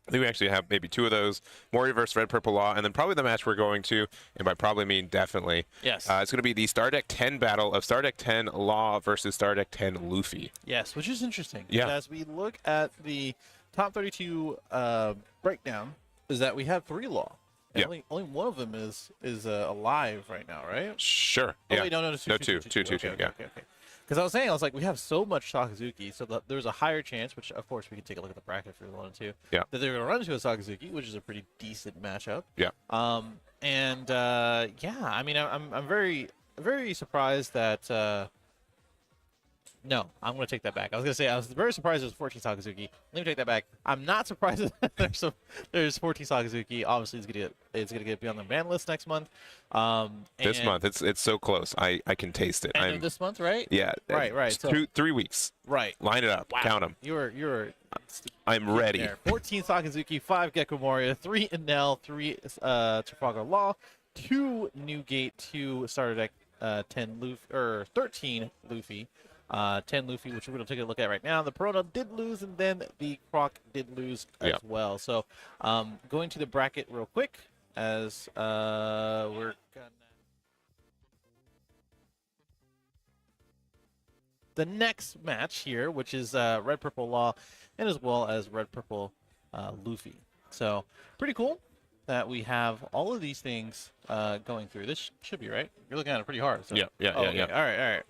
I think we actually have maybe 2 of those. Moria versus Red Purple Law, and then probably the match we're going to, and by probably mean definitely. Yes. It's going to be the Star Deck 10 battle of Star Deck 10 Law versus Star Deck 10 Luffy. Yes, which is interesting. Yeah. As we look at the top 32 breakdown, is that we have 3 Law. And only one of them is alive right now, right? Sure. Oh, Yeah. wait, no, two. Yeah. Okay. Because I was saying, I was like, we have so much Sakazuki, so there's a higher chance, which of course we can take a look at the bracket if we wanted to, Yeah. that they're going to run into a Sakazuki, which is a pretty decent matchup. Yeah. Yeah, I mean, I'm very, very surprised that. No, I'm going to take that back. I was going to say I was very surprised there's 14 Sakazuki. Let me take that back. I'm not surprised that there's 14 Sakazuki. Obviously, it's gonna be on the ban list next month. This month, it's so close. I can taste it. End of this month, right? Yeah. Right. It's 3 weeks. Right. Line it up. Wow. Count them. You're. I'm ready. There. 14 Sakazuki, 5 Gecko Moria, 3 Enel, 3 Trafalgar Law, 2 Newgate, 2 Starter Deck 10 Luffy, or 13 Luffy. 10 Luffy, which we're going to take a look at right now. The Perona did lose, and then the Croc did lose as well. So, going to the bracket real quick, as we're gonna. The next match here, which is Red Purple Law, and as well as Red Purple Luffy. So, pretty cool that we have all of these things going through. This should be right. You're looking at it pretty hard. So. Yeah. Okay. All right.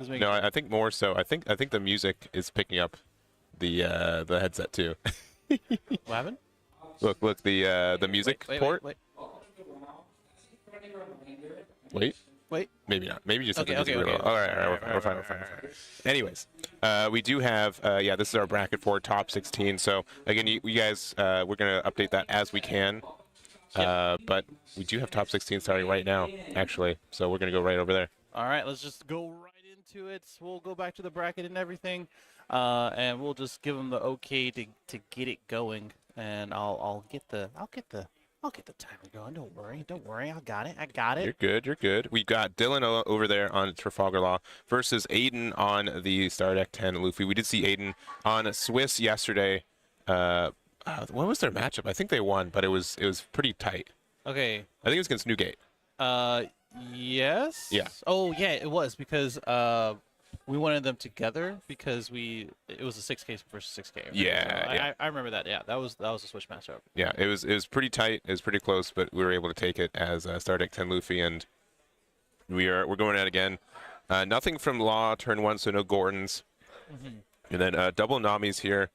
No, I think more so. I think the music is picking up the headset too. What happened? Look, the music port. Wait. Maybe not. Maybe just Okay. All right. We're fine. Anyways, we do have this is our bracket for top 16. So again, you guys, we're gonna update that as we can. But we do have top 16 starting right now, actually. So we're gonna go right over there. All right, let's just go right into it. We'll go back to the bracket and everything, and we'll just give them the okay to get it going. And I'll get the timer going. Don't worry. I got it. You're good. We've got Dylan over there on Trafalgar Law versus Aiden on the Star Deck 10 Luffy. We did see Aiden on Swiss yesterday. What was their matchup? I think they won, but it was pretty tight. Okay. I think it was against Newgate. Yes. Yeah. Oh yeah, it was because we wanted them together because it was a 6K versus 6K. Right? Yeah, so I remember that. Yeah, that was a switch matchup. Yeah, it was pretty tight. It was pretty close, but we were able to take it as Star Deck 10 Luffy, and we're going at it again. Nothing from Law turn 1, so no Gordons, and then double Nami's here,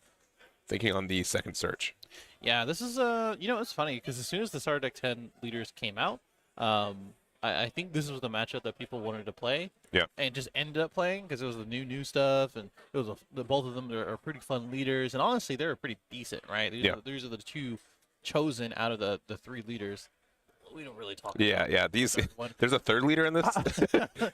thinking on the second search. Yeah, this is it's funny because as soon as the Star Deck 10 leaders came out, I think this was the matchup that people wanted to play. Yeah. And just ended up playing because it was the new stuff, and it was both of them are pretty fun leaders, and honestly, they're pretty decent, right? These are the 2 chosen out of the 3 leaders. We don't really talk. Yeah. There's a third leader in this.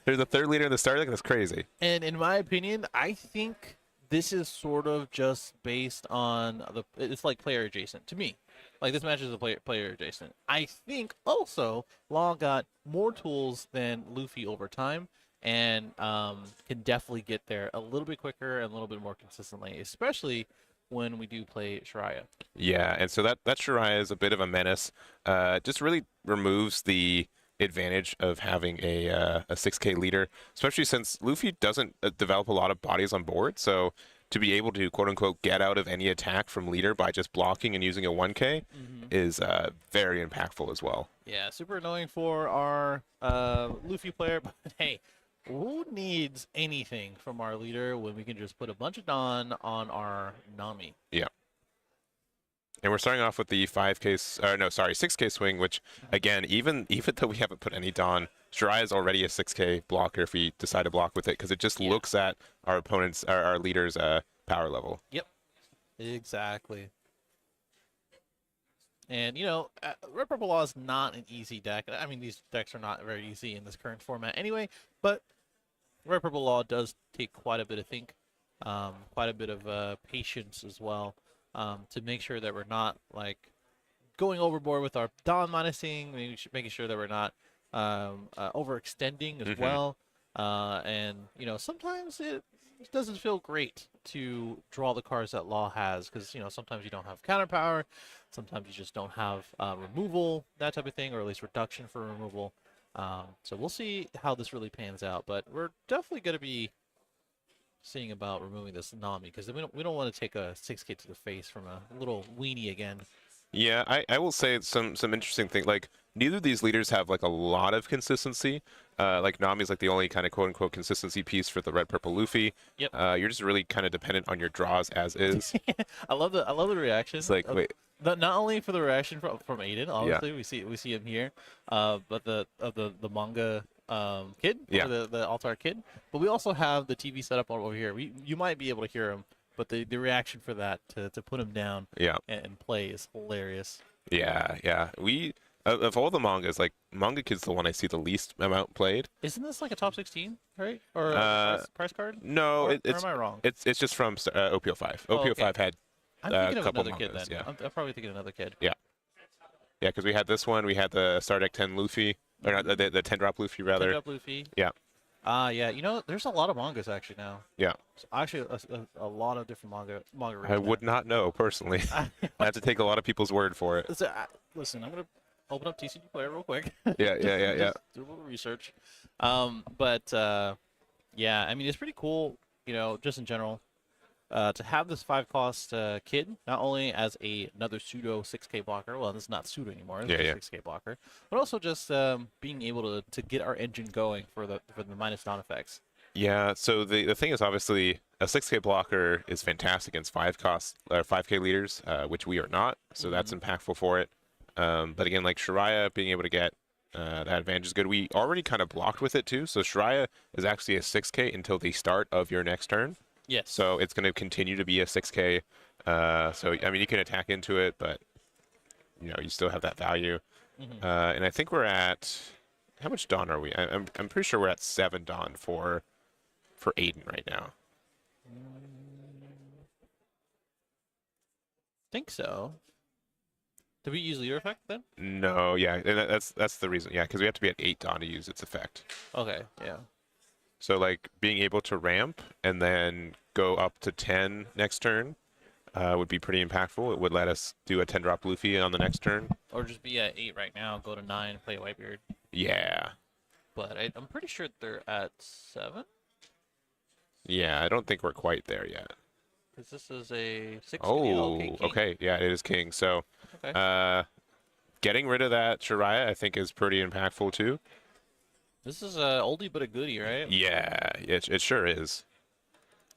There's a third leader in the Star Deck. That's crazy. And in my opinion, I think this is sort of just based on it's like player adjacent to me. Like, this match is a player adjacent. I think also Law got more tools than Luffy over time, and can definitely get there a little bit quicker and a little bit more consistently, especially when we do play Shiraya. Yeah, and so that Shiraya is a bit of a menace. Just really removes the advantage of having a 6K leader, especially since Luffy doesn't develop a lot of bodies on board. So to be able to quote unquote get out of any attack from leader by just blocking and using a 1K is very impactful as well. Yeah, super annoying for our Luffy player, but hey, who needs anything from our leader when we can just put a bunch of Dawn on our Nami? Yeah. And we're starting off with the 6K swing, which again, even though we haven't put any Dawn, Shiraya is already a 6K blocker if we decide to block with it, because it just looks at our opponent's, our leader's power level. Yep, exactly. And Red Purple Law is not an easy deck. I mean, these decks are not very easy in this current format anyway. But Red Purple Law does take quite a bit of quite a bit of patience as well, to make sure that we're not like going overboard with our Dawn minusing, making sure that we're not overextending as well. And sometimes it doesn't feel great to draw the cards that Law has, because sometimes you don't have counter power, sometimes you just don't have removal, that type of thing, or at least reduction for removal. So we'll see how this really pans out, but we're definitely going to be seeing about removing this Nami, because we don't want to take a 6K to the face from a little weenie again. Yeah, I will say some interesting thing. Like, neither of these leaders have like a lot of consistency. Like Nami's like the only kind of quote unquote consistency piece for the red purple Luffy. Yep. You're just really kind of dependent on your draws as is. I love the reaction. It's like, wait. Not only for the reaction from Aiden, obviously we see him here, but the manga kid, yeah, the Altar kid, but we also have the TV set up over here. You might be able to hear him, but the reaction for that to put him down, yeah, and play is hilarious. Yeah. We of all the mangas, like Manga Kid's the one I see the least amount played. Isn't this like a top 16, right? Or price card? No, or am I wrong? It's just from OPO5. OPO5 had I'm thinking of couple another kid mangas, then. yeah. I'm probably thinking of another kid. Yeah, because we had this one. We had the Star Deck 10 Luffy, or not, the 10 drop Luffy rather. 10 drop Luffy. Yeah. Yeah. There's a lot of mangas actually now. Yeah. So actually, a lot of different manga. I would not know personally. I have to take a lot of people's word for it. Listen, I'm gonna open up TCG Player real quick. Yeah. Do a little research. Yeah, I mean, it's pretty cool, just in general, to have this 5-cost kid, not only as another pseudo 6K blocker, well, this is not pseudo anymore, it's a 6K blocker, but also just being able to get our engine going for the minus non effects. Yeah, so the thing is, obviously, a 6K blocker is fantastic against 5K leaders, which we are not, so that's impactful for it. But again, like Shiraya being able to get that advantage is good. We already kind of blocked with it too, so Shiraya is actually a 6K until the start of your next turn. Yes. So it's going to continue to be a 6K. So I mean, you can attack into it, but you still have that value. And I think we're at, how much Dawn are we? I'm pretty sure we're at 7 Dawn for Aiden right now. Think so. Did we use leader effect then? No, yeah, and that's the reason. Yeah, because we have to be at 8 Dawn to use its effect. Okay, yeah. So like being able to ramp and then go up to 10 next turn would be pretty impactful. It would let us do a 10 drop Luffy on the next turn. Or just be at 8 right now, go to 9, play Whitebeard. Yeah. But I'm pretty sure they're at 7. Yeah, I don't think we're quite there yet. Because this is a 6. Oh, okay. Yeah, it is king. So getting rid of that Shiraya, I think, is pretty impactful too. This is a oldie but a goodie, right? Yeah, it sure is.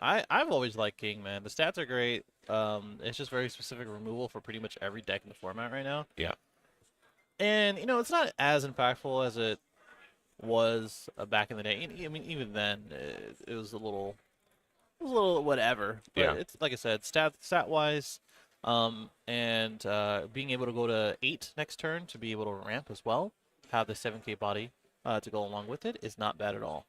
I've always liked King, man. The stats are great. It's just very specific removal for pretty much every deck in the format right now. Yeah. And it's not as impactful as it was back in the day. I mean, even then, it was a little whatever. But yeah. It's like I said, stat wise, and being able to go to 8 next turn to be able to ramp as well, have the 7K body to go along with it is not bad at all.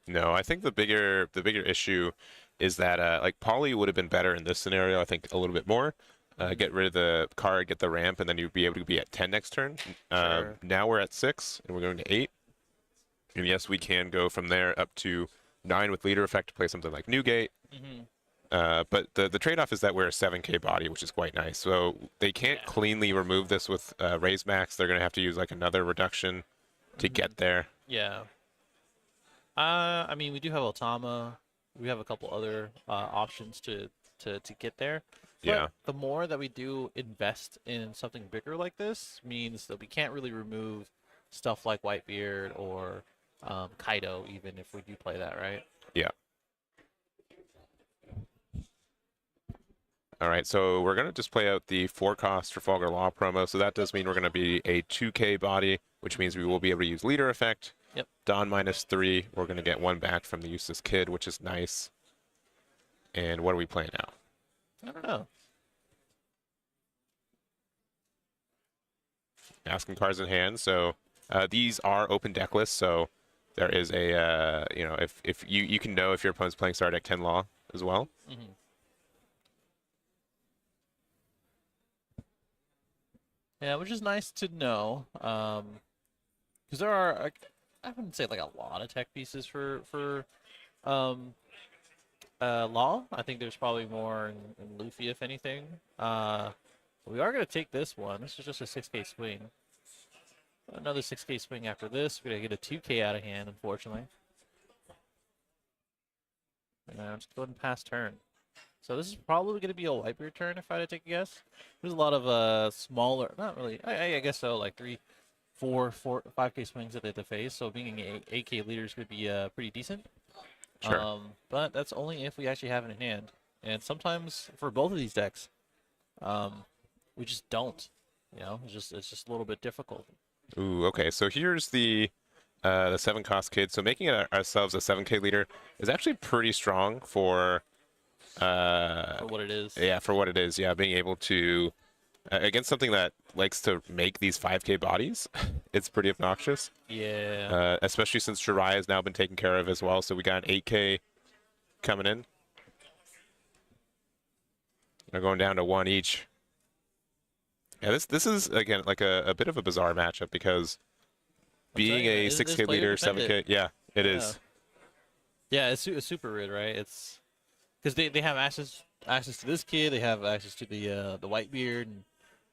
No, I think the bigger issue is that like Poly would have been better in this scenario. I think a little bit more. Get rid of the card, get the ramp, and then you'd be able to be at 10 next turn. Sure. Now we're at 6, and we're going to 8. And yes, we can go from there up to 9 with leader effect to play something like Newgate. But the trade-off is that we're a 7K body, which is quite nice. So they can't cleanly remove this with Raise Max. They're going to have to use like another reduction to get there. Yeah. I mean, we do have Otama. We have a couple other options to get there. But Yeah. the more that we do invest in something bigger like this means that we can't really remove stuff like Whitebeard or Kaido, even if we do play that, right? Yeah. All right, so we're going to just play out the 4-cost Trafalgar Law promo. So that does mean we're going to be a 2K body, which means we will be able to use leader effect. Yep. Dawn -3. We're going to get 1 back from the useless kid, which is nice. And what are we playing now? I don't know. asking cards in hand. So these are open deck lists. So there is a you know, if you can know if your opponent's playing Star Deck 10 Law as well. Mm-hmm. Yeah, which is nice to know. Because there are, I wouldn't say like a lot of tech pieces for um, Law. I think there's probably more in Luffy, if anything. We are going to take this one. This is just a 6K swing. Another 6K swing after this. We're going to get a 2K out of hand, unfortunately. And I'm just going to pass turn. So this is probably going to be a Whitebeard turn, if I had to take a guess. There's a lot of smaller, not really, I guess so, like 5K swings that they have to face. So being an 8K leaders could be pretty decent. Sure. But that's only if we actually have it in hand. And sometimes for both of these decks, we just don't. You know, it's just a little bit difficult. Ooh, okay. So here's the 7-cost kid. So making ourselves a 7K leader is actually pretty strong for what it is. Yeah, for what it is. Yeah, being able to against something that likes to make these 5K bodies, it's pretty obnoxious. Yeah. Especially since Shirai has now been taken care of as well. So we got an 8K coming in. They're going down to 1 each. Yeah, this is again like a bit of a bizarre matchup because being a 6K leader, 7K, yeah, it is. Yeah, it's super weird, right? It's because they have access to this kid, they have access to the Whitebeard, and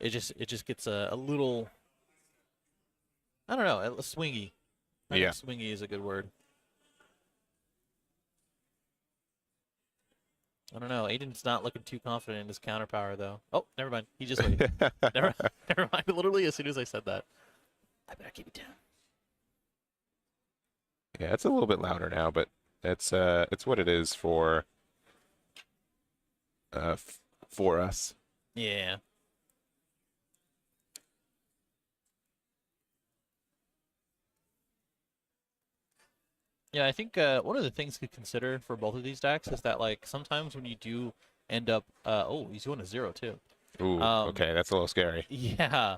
it just gets a little, I don't know, swingy. I think swingy is a good word. I don't know. Aiden's not looking too confident in his counter power, though. Oh, never mind. He just waited. never mind. Literally, as soon as I said that, I better keep it down. Yeah, it's a little bit louder now, but it's what it is for us. Yeah. Yeah, I think one of the things to consider for both of these decks is that like sometimes when you do end up, oh, he's going to 0 too. Ooh, okay, that's a little scary. Yeah,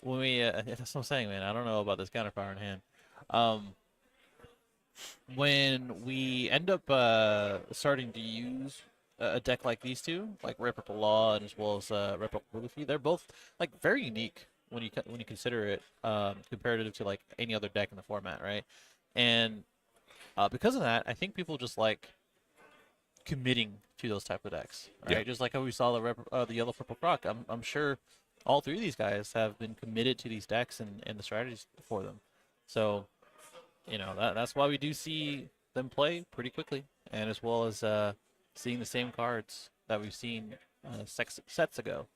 when we that's what I'm saying, man. I don't know about this counter power in hand. When we end up starting to use a deck like these two, like Red Purple Law and as well as Red Purple Luffy, they're both like very unique when you consider it comparative to like any other deck in the format, right? And because of that, I think people just like committing to those type of decks, right? Yeah. Just like how we saw the Yellow Purple Croc. I'm sure all three of these guys have been committed to these decks and the strategies for them. So, you know, that's why we do see them play pretty quickly, and as well as seeing the same cards that we've seen sets ago.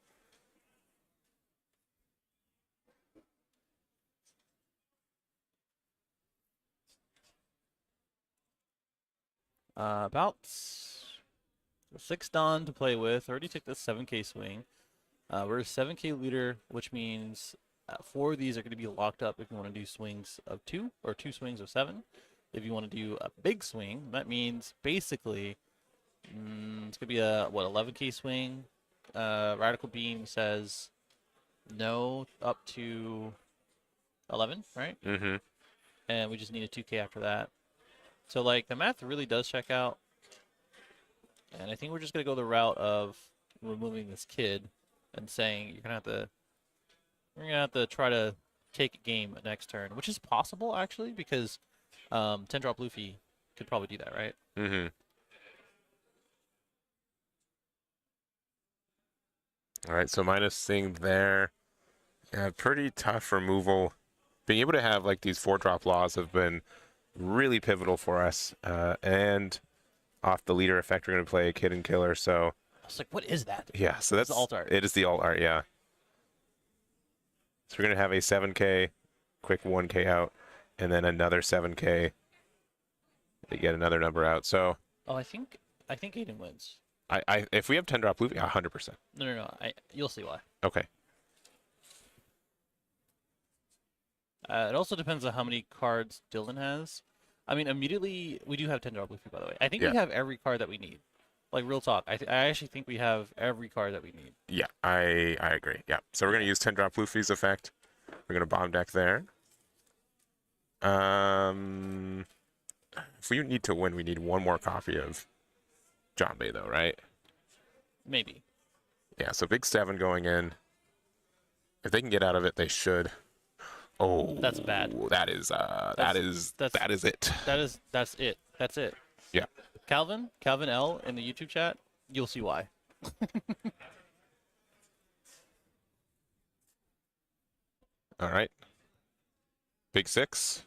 About 6 Dawn to play with. Already took the 7K swing. We're a 7K leader, which means 4 of these are going to be locked up if you want to do swings of 2 or 2 swings of 7. If you want to do a big swing, that means basically it's going to be a 11K swing. Radical Beam says no up to 11, right? Mm-hmm. And we just need a 2K after that. So, like, the math really does check out. And I think we're just going to go the route of removing this kid and saying you're going to have to try to take a game next turn, which is possible, actually, because 10-drop Luffy could probably do that, right? Mm-hmm. All right, so minus thing there. Yeah, pretty tough removal. Being able to have, like, these 4-drop laws have been really pivotal for us, and off the leader effect, we're going to play a Kid and Killer. So I was like, what is that? Yeah, so that's the alt art. It is the alt art, yeah. So we're going to have a 7K, quick 1K out, and then another 7K to get another number out. So I think Aiden wins. If we have 10-drop Luffy, 100%. No. You'll see why. Okay. It also depends on how many cards Dylan has. I mean, immediately, we do have 10-drop Luffy, by the way. I think we have every card that we need. Like, real talk. I actually think we have every card that we need. Yeah, I agree. Yeah. So we're going to use 10-drop Luffy's effect. We're gonna bomb deck there. If we need to win, we need one more copy of Jambé, though, right? Maybe. Yeah. So big 7 going in. If they can get out of it, they should. Oh, That's bad. That is it. That's it. Yeah. Calvin L in the YouTube chat, you'll see why. All right. Big 6.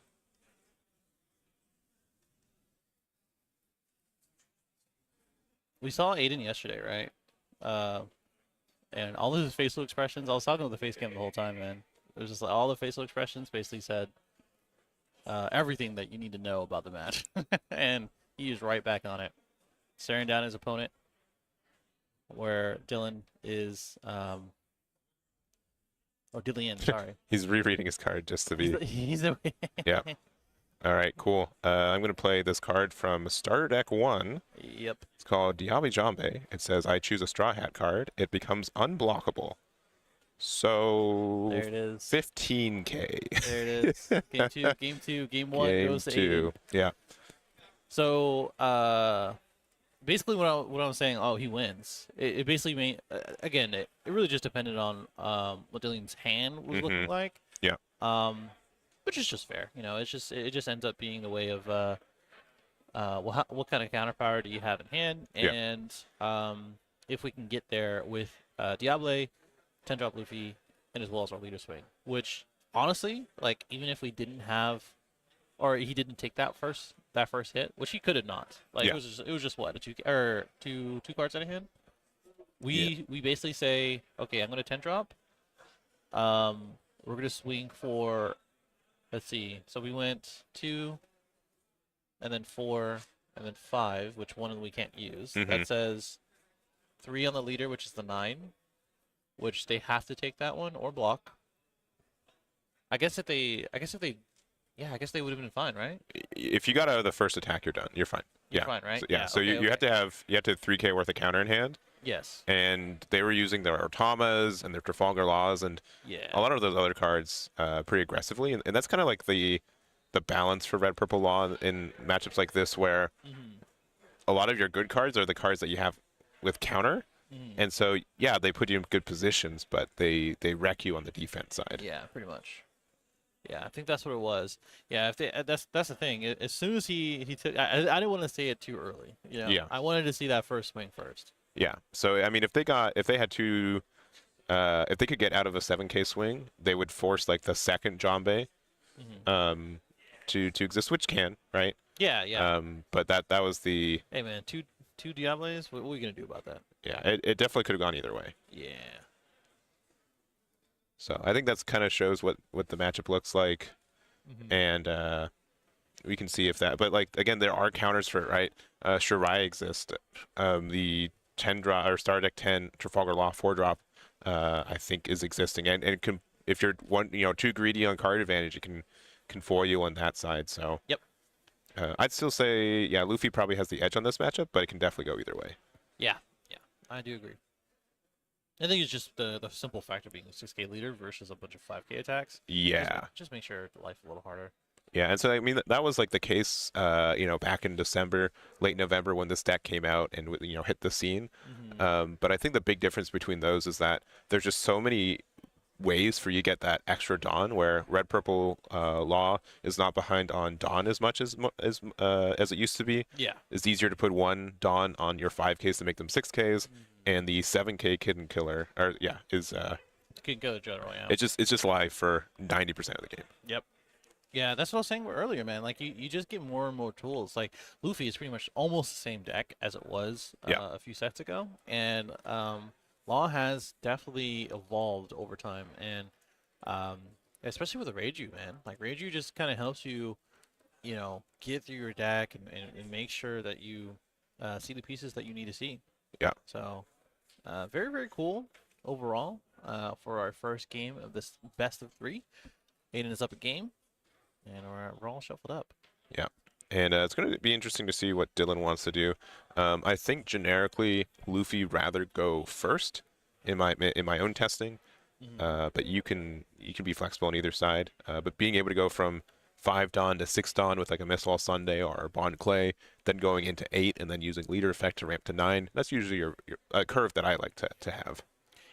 We saw Aiden yesterday, right? And all of his facial expressions. I was talking with the face cam the whole time, man. It was just like all the facial expressions basically said everything that you need to know about the match, and he is right back on it, staring down his opponent. Where Dylan is, or Dillian, sorry. He's rereading his card just to be. He's Yeah. All right, cool. I'm going to play this card from Starter Deck 1. Yep. It's called Diaby Jambé. It says, I choose a Straw Hat card. It becomes unblockable. So, There it is. 15K. There it is. Game two. Game 1 goes to Aiden. Yeah. So, basically what I'm saying, oh, he wins. It basically made, again, it really just depended on what Dillian's hand was looking like. Yeah. Which is just fair, you know. It just ends up being the way of what kind of counterpower do you have in hand, and if we can get there with Diable, 10-drop Luffy, and as well as our leader swing. Which honestly, like, even if we didn't have, or he didn't take that first hit, which he could have not. Like it was just what, two cards out of hand. We basically say, okay, I'm gonna 10-drop. We're gonna swing for. Let's see. So we went 2, and then 4, and then 5, which one we can't use. That says 3 on the leader, which is the 9, which they have to take that one or block. I guess if they would have been fine, right? If you got out of the first attack, you're done. You're fine. You're fine, right? So, So okay, you have to have 3K worth of counter in hand. Yes. And they were using their Otamas and their Trafalgar Laws and a lot of those other cards pretty aggressively. And that's kind of like the balance for Red Purple Law in matchups like this, where a lot of your good cards are the cards that you have with counter. And so, yeah, they put you in good positions, but they wreck you on the defense side. Yeah, pretty much. Yeah, I think that's what it was. Yeah, if they, that's the thing. As soon as he took, I didn't want to say it too early. You know? Yeah. I wanted to see that first swing first. Yeah. So I mean, if they could get out of a 7K swing, they would force like the second Jambé to exist, which can, right? Yeah, yeah. But that was the. Hey man, two Diables. What are you gonna do about that? Yeah, it definitely could have gone either way. Yeah. So I think that's kind of shows what the matchup looks like, and we can see if that. But like again, there are counters for it, right? Shirai exists. The 10-drop or Star Deck 10 Trafalgar Law 4-drop, I think is existing, and it can, if you're too greedy on card advantage, it can foil you on that side. So yep. I'd still say Luffy probably has the edge on this matchup, but it can definitely go either way. Yeah, I do agree. I think it's just the simple fact of being a 6K leader versus a bunch of 5K attacks. Yeah. Just make sure life a little harder. Yeah, and so I mean that was like the case, back in December, late November when this deck came out and hit the scene. But I think the big difference between those is that there's just so many ways for you to get that extra Dawn, where Red Purple Law is not behind on Dawn as much as it used to be. Yeah, it's easier to put one Dawn on your 5Ks to make them 6Ks, and the 7K Kid Killer is Kid Killer General. Yeah, it's just live for 90% of the game. Yep. Yeah, that's what I was saying earlier, man. Like, you just get more and more tools. Like, Luffy is pretty much almost the same deck as it was a few sets ago. And Law has definitely evolved over time. And especially with the Reiju, man. Like, Reiju just kind of helps you, get through your deck and make sure that you see the pieces that you need to see. Yeah. So, very, very cool overall for our first game of this best of 3. Aiden is up a game. And we're all shuffled up. Yeah, and it's going to be interesting to see what Dylan wants to do. I think generically Luffy rather go first in my own testing, but you can be flexible on either side. But being able to go from 5 Dawn to 6 Dawn with like a Missile Sunday or Bond Clay, then going into 8 and then using leader effect to ramp to 9. That's usually your curve that I like to have.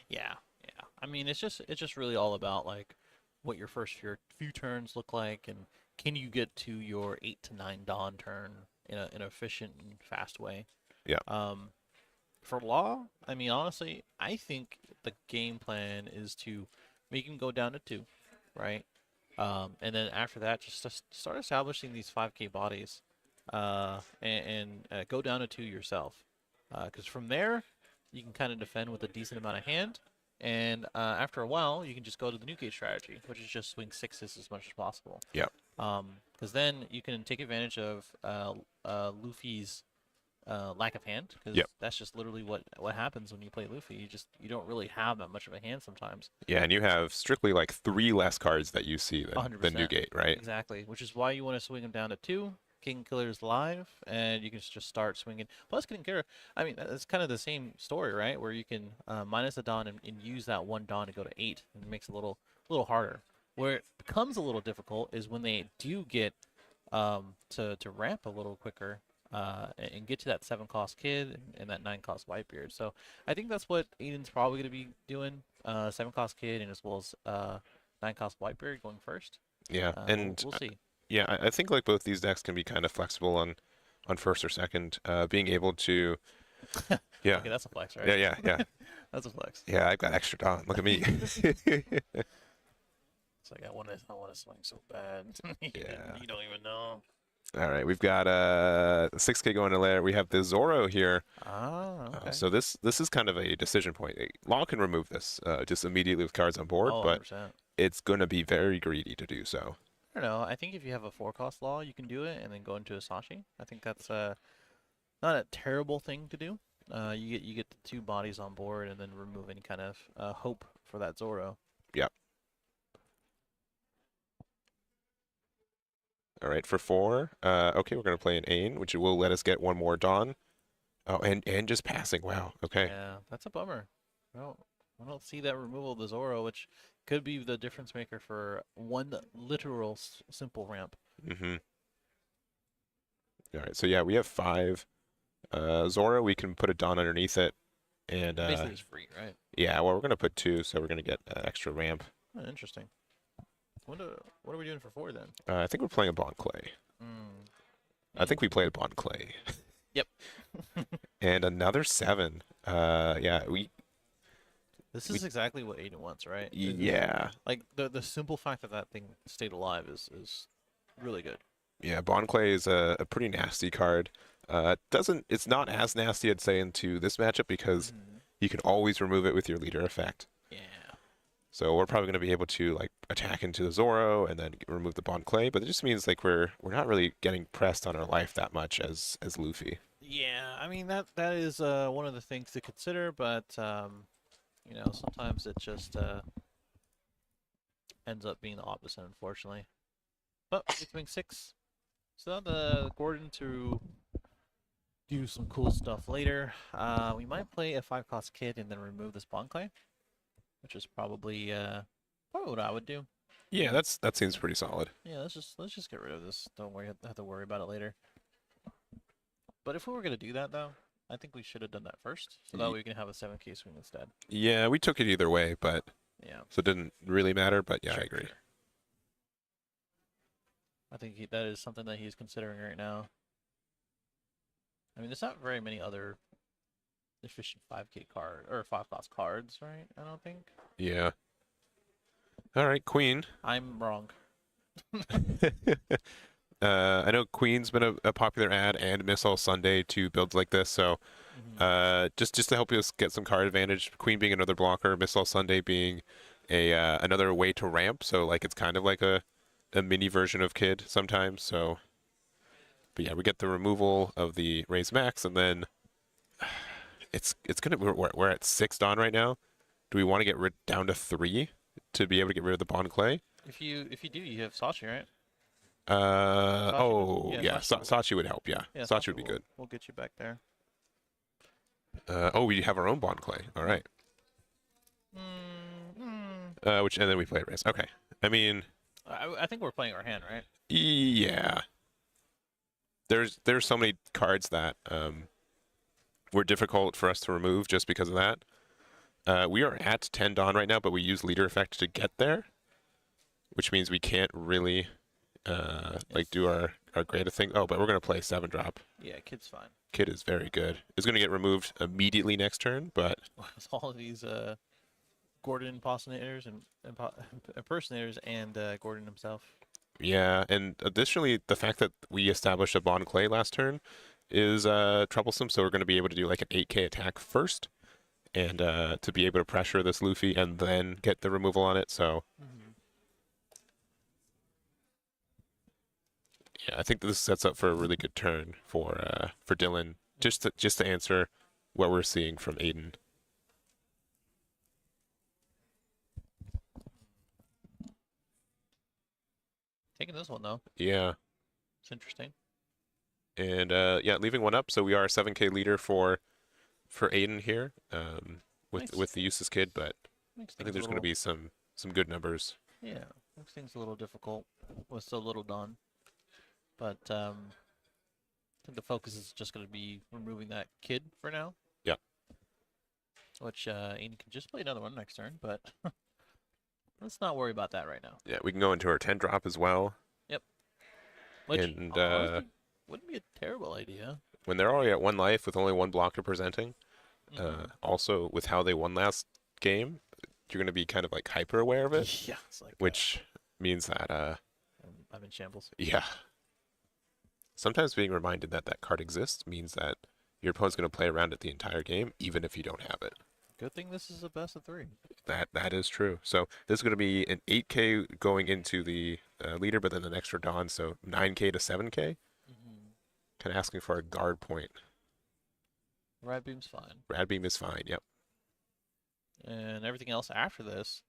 Yeah, yeah. I mean, it's just really all about like what your first few turns look like, and can you get to your 8 to 9 Dawn turn in an efficient and fast way. Yeah. For Law, I mean, honestly, I think the game plan is to make him go down to 2, right? And then after that, just to start establishing these 5K bodies, and go down to 2 yourself. Because from there, you can kind of defend with a decent amount of hand, and after a while, you can just go to the new gate strategy, which is just swing 6s as much as possible. Yep. Because then you can take advantage of Luffy's lack of hand, because that's just literally what happens when you play Luffy. You don't really have that much of a hand sometimes. Yeah, and you have strictly like 3 less cards that you see than Newgate, right? Exactly, which is why you want to swing him down to 2. King Killer's live, and you can just start swinging. Plus, King Killer, I mean, it's kind of the same story, right? Where you can minus a Dawn and use that 1 Dawn to go to 8, and it makes it a little harder. Where it becomes a little difficult is when they do get to ramp a little quicker. And get to that 7-cost kid and that 9-cost Whitebeard. So I think that's what Aiden's probably going to be doing. 7-cost kid and as well as 9-cost Whitebeard going first. Yeah, and we'll see. Yeah, I think like both these decks can be kind of flexible on first or second. Being able to, yeah. Okay, that's a flex, right? Yeah. That's a flex. Yeah, I've got extra Dawn. Look at me. It's like I want to swing so bad. Yeah. You don't even know. All right, we've got 6K going to layer. We have the Zoro here. Okay. So this is kind of a decision point. Law can remove this just immediately with cards on board, but 100%. it's going to be very greedy to do so. I don't know. I think if you have a 4-cost Law, you can do it and then go into a Sashi. I think that's not a terrible thing to do. You get the 2 bodies on board and then remove any kind of hope for that Zoro. Yep. All right, for 4. Okay, we're going to play an Ain, which will let us get 1 more Dawn. Oh, and just passing. Wow. Okay. Yeah, that's a bummer. Well, I don't see that removal of the Zoro, which could be the difference maker for 1 literal simple ramp. Mm-hmm. All right, so yeah, we have 5. Zoro, we can put a Dawn underneath it. And basically it's free, right? Yeah, well, we're going to put 2, so we're going to get extra ramp. Oh, interesting. What are we doing for 4 then? I think we're playing a Bond Clay. I think we played a Bond Clay. Yep. And another 7. Yeah, This is exactly what Aiden wants, right? Yeah. Like the simple fact that thing stayed alive is really good. Yeah, Bond Clay is a pretty nasty card. It's not as nasty, I'd say, into this matchup because you can always remove it with your leader effect. Yeah. So we're probably going to be able to like attack into the Zoro and then remove the Bond Clay, but it just means like we're not really getting pressed on our life that much as Luffy. Yeah, I mean that is one of the things to consider, but you know, sometimes it just ends up being the opposite, unfortunately. But we swing 6. So the Gordon to do some cool stuff later. We might play a 5-cost kid and then remove this Bond Clay, which is probably what I would do. Yeah, that seems pretty solid. Yeah, let's just get rid of this. Don't worry, have to worry about it later. But if we were gonna do that though, I think we should have done that first, so that way we can have a 7K swing instead. Yeah, we took it either way, but yeah, so it didn't really matter. But yeah, sure, I agree. Sure. I think that is something that he's considering right now. I mean, there's not very many other efficient 5K card or 5-cost cards, right? I don't think. Yeah. All right, Queen. I'm wrong. I know Queen's been a popular ad and Missile Sunday to builds like this, so just to help us get some card advantage, Queen being another blocker, Missile Sunday being another way to ramp, so like it's kind of like a mini version of Kid sometimes. So, but yeah, we get the removal of the Raise Max, and then we're at 6 Dawn right now. Do we want to get down to 3 to be able to get rid of the Bond Clay? If you do, you have Sachi, right? Sachi would help. Yeah, Sachi would be good. We'll get you back there. We have our own Bond Clay. All right. And then we play race. Okay. I mean, I think we're playing our hand, right? yeah. There's so many cards that were difficult for us to remove just because of that. We are at 10 Dawn right now, but we use leader effect to get there, which means we can't really like do our greatest thing. Oh, but we're gonna play 7-drop. Yeah, Kid's fine. Kid is very good. Is gonna get removed immediately next turn, but With all of these Gordon impersonators and impersonators and Gordon himself. yeah. And additionally, the fact that we established a Bond Clay last turn is troublesome. So we're gonna be able to do like an 8K attack first, and to be able to pressure this Luffy and then get the removal on it. So. Yeah, I think this sets up for a really good turn for Dylan. Just to answer what we're seeing from Aiden. Taking this one though. Yeah. It's interesting. And yeah, leaving one up, so we are a 7K leader for Aiden here, Nice. with the useless kid, but Makes I think things there's a going to little- be some good numbers. Yeah, makes things a little difficult with so little done. But I think the focus is just going to be removing that kid for now. Yeah. Which Aiden can just play another one next turn, but let's not worry about that right now. Yeah, we can go into our 10 drop as well. Which And, honestly wouldn't be a terrible idea. When they're already at 1 life with only 1 blocker presenting, Mhm. also with how they won last game, you're going to be kind of like hyper aware of it, Yeah, it's like which means that I'm in shambles. yeah. Sometimes being reminded that that card exists means that your opponent's going to play around it the entire game, even if you don't have it. Good thing this is a best of 3. That is true. So this is going to be an 8K going into the leader, but then an extra Dawn, so 9K to 7K. Kind of asking for a guard point. Rad Beam's fine. Rad Beam is fine, yep. And everything else after this,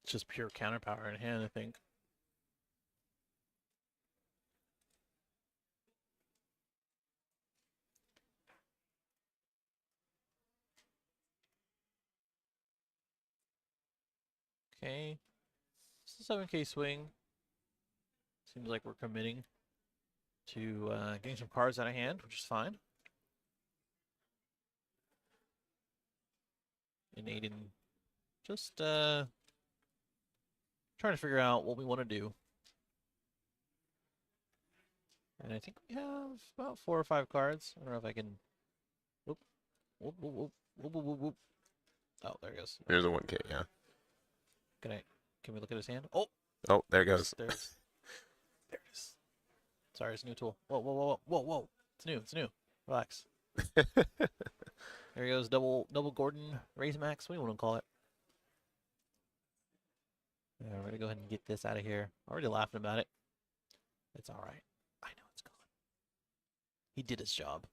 it's just pure counter power in hand, I think. Okay. It's a 7K swing. Seems like we're committing to getting some cards out of hand, which is fine. And Aiden just trying to figure out what we want to do. And I think we have about 4 or 5 cards. I don't know if I can. Whoop, whoop, whoop, whoop, whoop, whoop, whoop. Oh, there it goes. There's a 1K, yeah. Can we look at his hand? Oh, Oh, there it goes. there it is. Sorry, it's a new tool. Whoa, whoa, whoa, whoa, whoa. It's new. Relax. There he goes. Double Gordon Raise Max. What do you want to call it? Yeah, we're gonna go ahead and get this out of here. Already laughing about it. It's all right. I know it's gone. He did his job.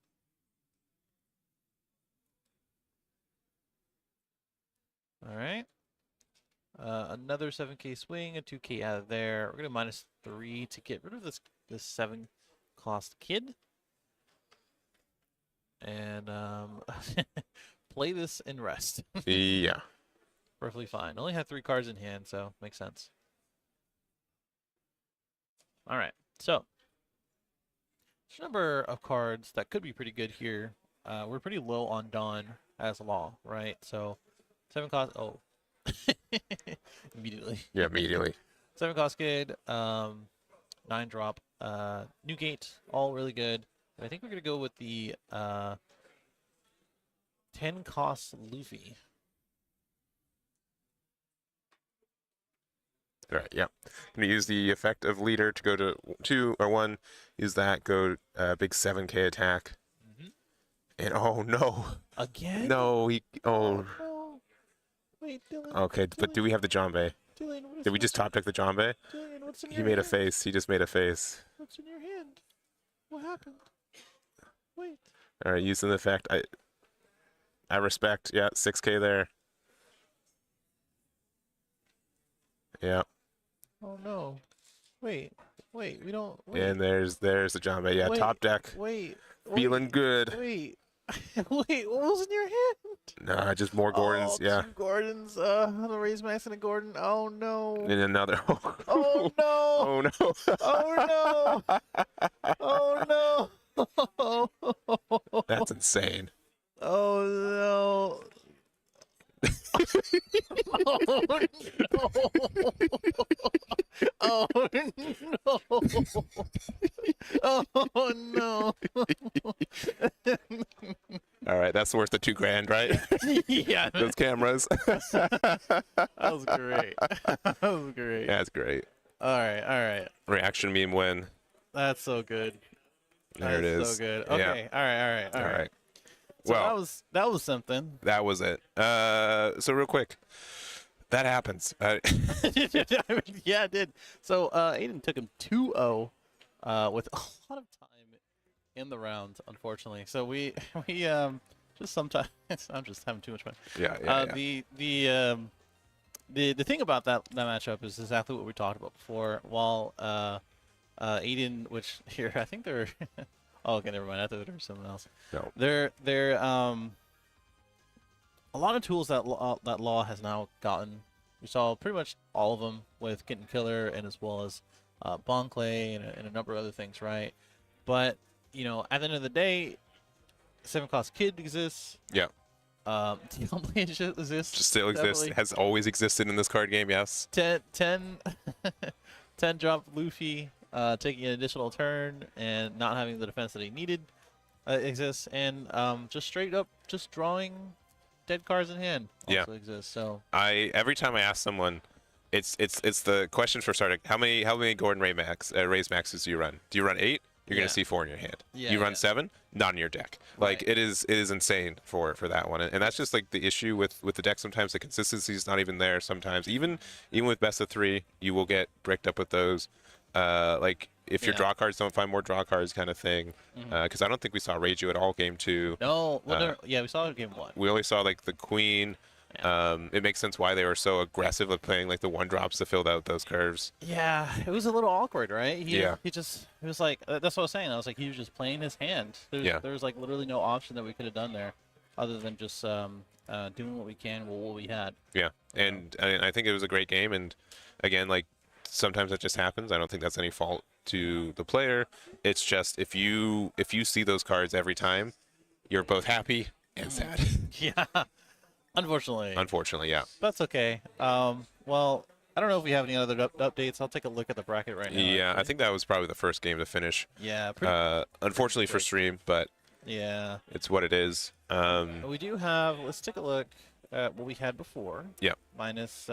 All right. Another 7K swing, a 2K out of there. We're gonna -3 to get rid of this 7 cost kid. And play this and rest. Yeah. Perfectly fine. Only had 3 cards in hand, so makes sense. All right, so there's a number of cards that could be pretty good here. We're pretty low on Dawn as law, right? So 7 cost. Oh, immediately. Yeah, immediately. 7 cost kid, 9 drop, Newgate, all really good. And I think we're gonna go with the 10 cost Luffy. All right, yeah. Gonna use the effect of leader to go to 2 or 1. Use that, go big 7K attack. And oh no. Again? No, he no. Wait, Dylan. Okay, but do we have the Jambe? Dylan, Did we just top deck the Jambe? Dylan, what's in He your made a hand? face. He just made a face. What's in your hand? What happened? Wait. All right, using the effect. I respect. Yeah, 6K there. Yeah. Oh no. Wait. We don't. Wait. And there's the Jambe. Yeah, Wait, top deck. Wait. Feeling good. Wait. Wait, what was in your hand? Nah, just more Gordons. Oh, Yeah. 2 Gordons. The Raise Max and a Gordon. Oh no. And another. Oh no. Oh no. Oh no. Oh no. That's insane. Oh no. Oh no. Oh no. Oh no. All right, that's worth the $2,000, right? Yeah. Those cameras. That was great. That was great. Yeah, that's great. All right. All right. Reaction meme win. That's so good. There it That's is. so good. Yeah. Okay. All right. All right. All right. So Well, that was something. that was it. So real quick, that happens. I mean, yeah, it did. So Aiden took him 2-0 with a lot of time in the round, unfortunately. So we just sometimes I'm just having too much fun. Yeah, The thing about that matchup is exactly what we talked about before. While Aiden, which here I think they're oh, okay, never mind. I thought there was something else. No. They're a lot of tools that Law has now gotten. We saw pretty much all of them with Kitten Killer and as well as Bonclay and a number of other things, right? But you know, at the end of the day, 7-Class Kid exists. Yeah. Diablo exists. Just still exists. definitely. Has always existed in this card game. Yes. 10 drop Luffy taking an additional turn and not having the defense that he needed exists, and just straight up just drawing dead cards in hand also exists. So Every time I ask someone, it's the question for starting. How many Gordon Raise Maxes do you run? Do you run 8? You're gonna see 4 in your hand. Yeah, you run 7, not in your deck. Like Right. it is insane for that one, and that's just like the issue with the deck. Sometimes the consistency is not even there. Sometimes even with best of 3, you will get bricked up with those. Like if your Yeah. draw cards don't find more draw cards, kind of thing. Because I don't think we saw Rage You at all game 2. no, well, no, yeah, we saw it in game 1. We only saw like the Queen. Yeah. It makes sense why they were so aggressive with playing like the 1-drops to fill out those curves. Yeah, it was a little awkward, right? He was like, that's what I was saying. I was like, he was just playing his hand. There was like literally no option that we could have done there, other than just doing what we can with what we had. Yeah, and I think it was a great game. And again, like sometimes that just happens. I don't think that's any fault to the player. It's just if you see those cards every time, you're both happy and sad. Yeah, unfortunately. Unfortunately, yeah. That's okay. Well, I don't know if we have any other updates. I'll take a look at the bracket right now. Yeah, I think that was probably the first game to finish. Yeah. Unfortunately for stream, but Yeah. it's what it is. We do have. Let's take a look at what we had before. Yeah. Minus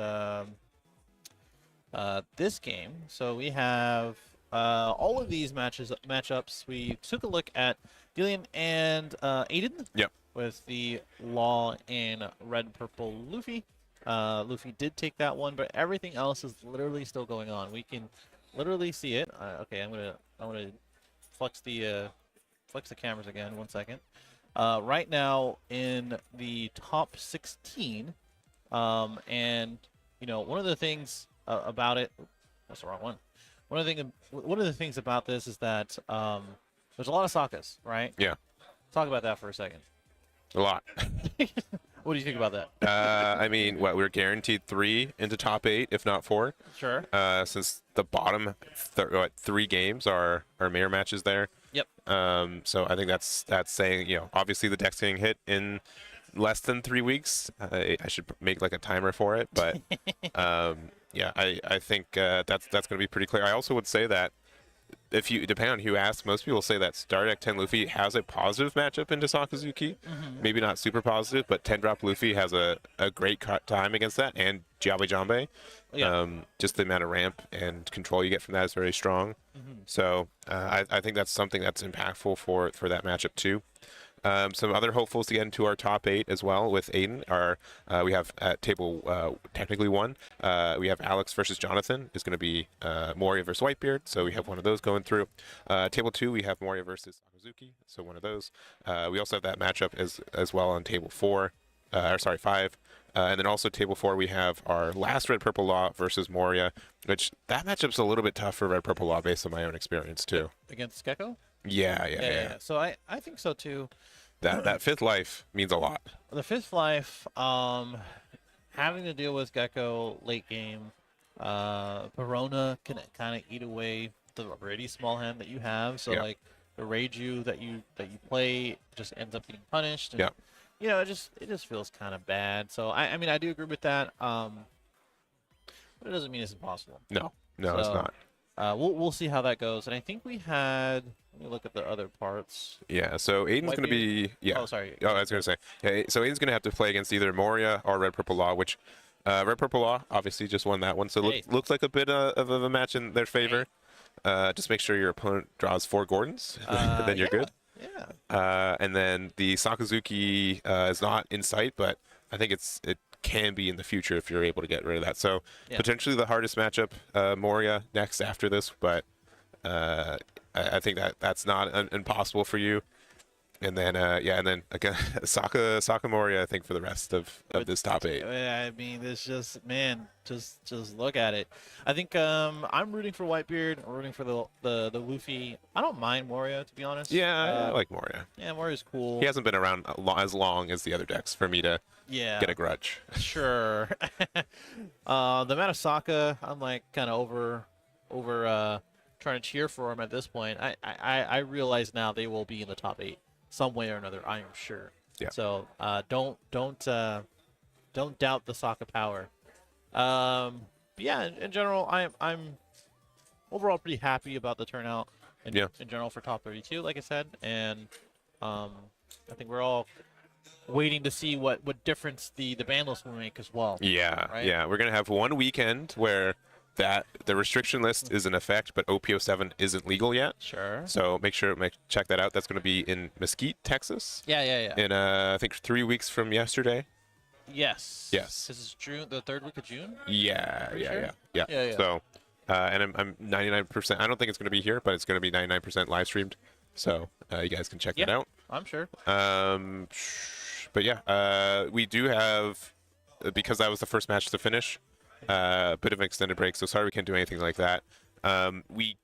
this game. So we have all of these matchups. We took a look at Dillian and Aiden. Yep. With the Law and red purple Luffy. Luffy did take that one, but everything else is literally still going on. We can literally see it. Okay, I'm gonna flex the cameras again. 1 second. Right now in the top 16, and you know, one of the things about it. That's the wrong one. One of the things about this is that there's a lot of Sakas, right? Yeah. Talk about that for a second. A lot. What do you think about that? I mean, we're guaranteed 3 into top 8, if not 4. Sure. Since the bottom 3 games are mirror matches there. Yep. So I think that's saying, you know, obviously the deck's getting hit in less than 3 weeks. I should make like a timer for it, but yeah, I think that's going to be pretty clear. I also would say that if you depend on who asks, most people say that Star Deck 10 Luffy has a positive matchup into Sakazuki. Maybe not super positive, but 10 drop Luffy has a great time against that, and Jiabe Jambe. Yeah. Just the amount of ramp and control you get from that is very strong. So I think that's something that's impactful for that matchup too. Some other hopefuls to get into our top 8 as well with Aiden are we have at table technically 1. We have Alex versus Jonathan is going to be Moria versus Whitebeard, so we have one of those going through. Table 2 we have Moria versus Sakazuki, so one of those. We also have that matchup as well on table 4, or sorry 5. And then also table 4 we have our last red purple Law versus Moria, which that matchup's a little bit tough for red purple Law based on my own experience too. Against Gecko? Yeah. So I think so too. that fifth life means a lot. The fifth life, having to deal with Gecko late game, Verona can kind of eat away the already small hand that you have. So Yeah. like the Reiju that you play just ends up getting punished. And, Yeah. You know, it just feels kind of bad. So I mean I do agree with that. But it doesn't mean it's impossible. No, it's So, not. We'll see how that goes. And I think we had. Let me look at the other parts. Yeah, so Aiden's going to be... Yeah. Oh, sorry. Oh, I was going to say. Yeah, so Aiden's going to have to play against either Moria or Red Purple Law, which Red Purple Law obviously just won that one. So Hey. looks like a bit of a match in their favor. Just make sure your opponent draws 4 Gordons, and then you're good. Yeah. And then the Sakazuki is not in sight, but I think it can be in the future if you're able to get rid of that. So Yeah. potentially the hardest matchup, Moria next after this, but I think that's not impossible for you. And then and then again Saka Moria, I think, for the rest of this top 8. I mean, it's just, man, just look at it. I think I'm rooting for Whitebeard. I'm rooting for the Luffy. I don't mind Moria, to be honest. Yeah, I like Moria. Yeah, Moria's cool. He hasn't been around as long as the other decks for me to get a grudge. Sure. The amount of Sokka, I'm like kind of over trying to cheer for him at this point. I realize now they will be in the top 8 some way or another. I am sure. Yeah. So don't doubt the Sokka power. But yeah, in general, I'm overall pretty happy about the turnout in general for top 32, like I said, and I think we're all waiting to see what difference the ban list will make as well. Yeah, right? yeah. We're gonna have one weekend where the restriction list is in effect, but OPO7 isn't legal yet. Sure. So check that out. That's going to be in Mesquite, Texas. Yeah. In I think 3 weeks from yesterday. Yes. Yes. This is June, the 3rd week of June. Yeah. Sure? Yeah. So, and I'm 99%. I don't think it's going to be here, but it's going to be 99% live streamed. So you guys can check that out. I'm sure. But yeah, we do have, because that was the first match to finish, a bit of an extended break, so sorry we can't do anything like that. We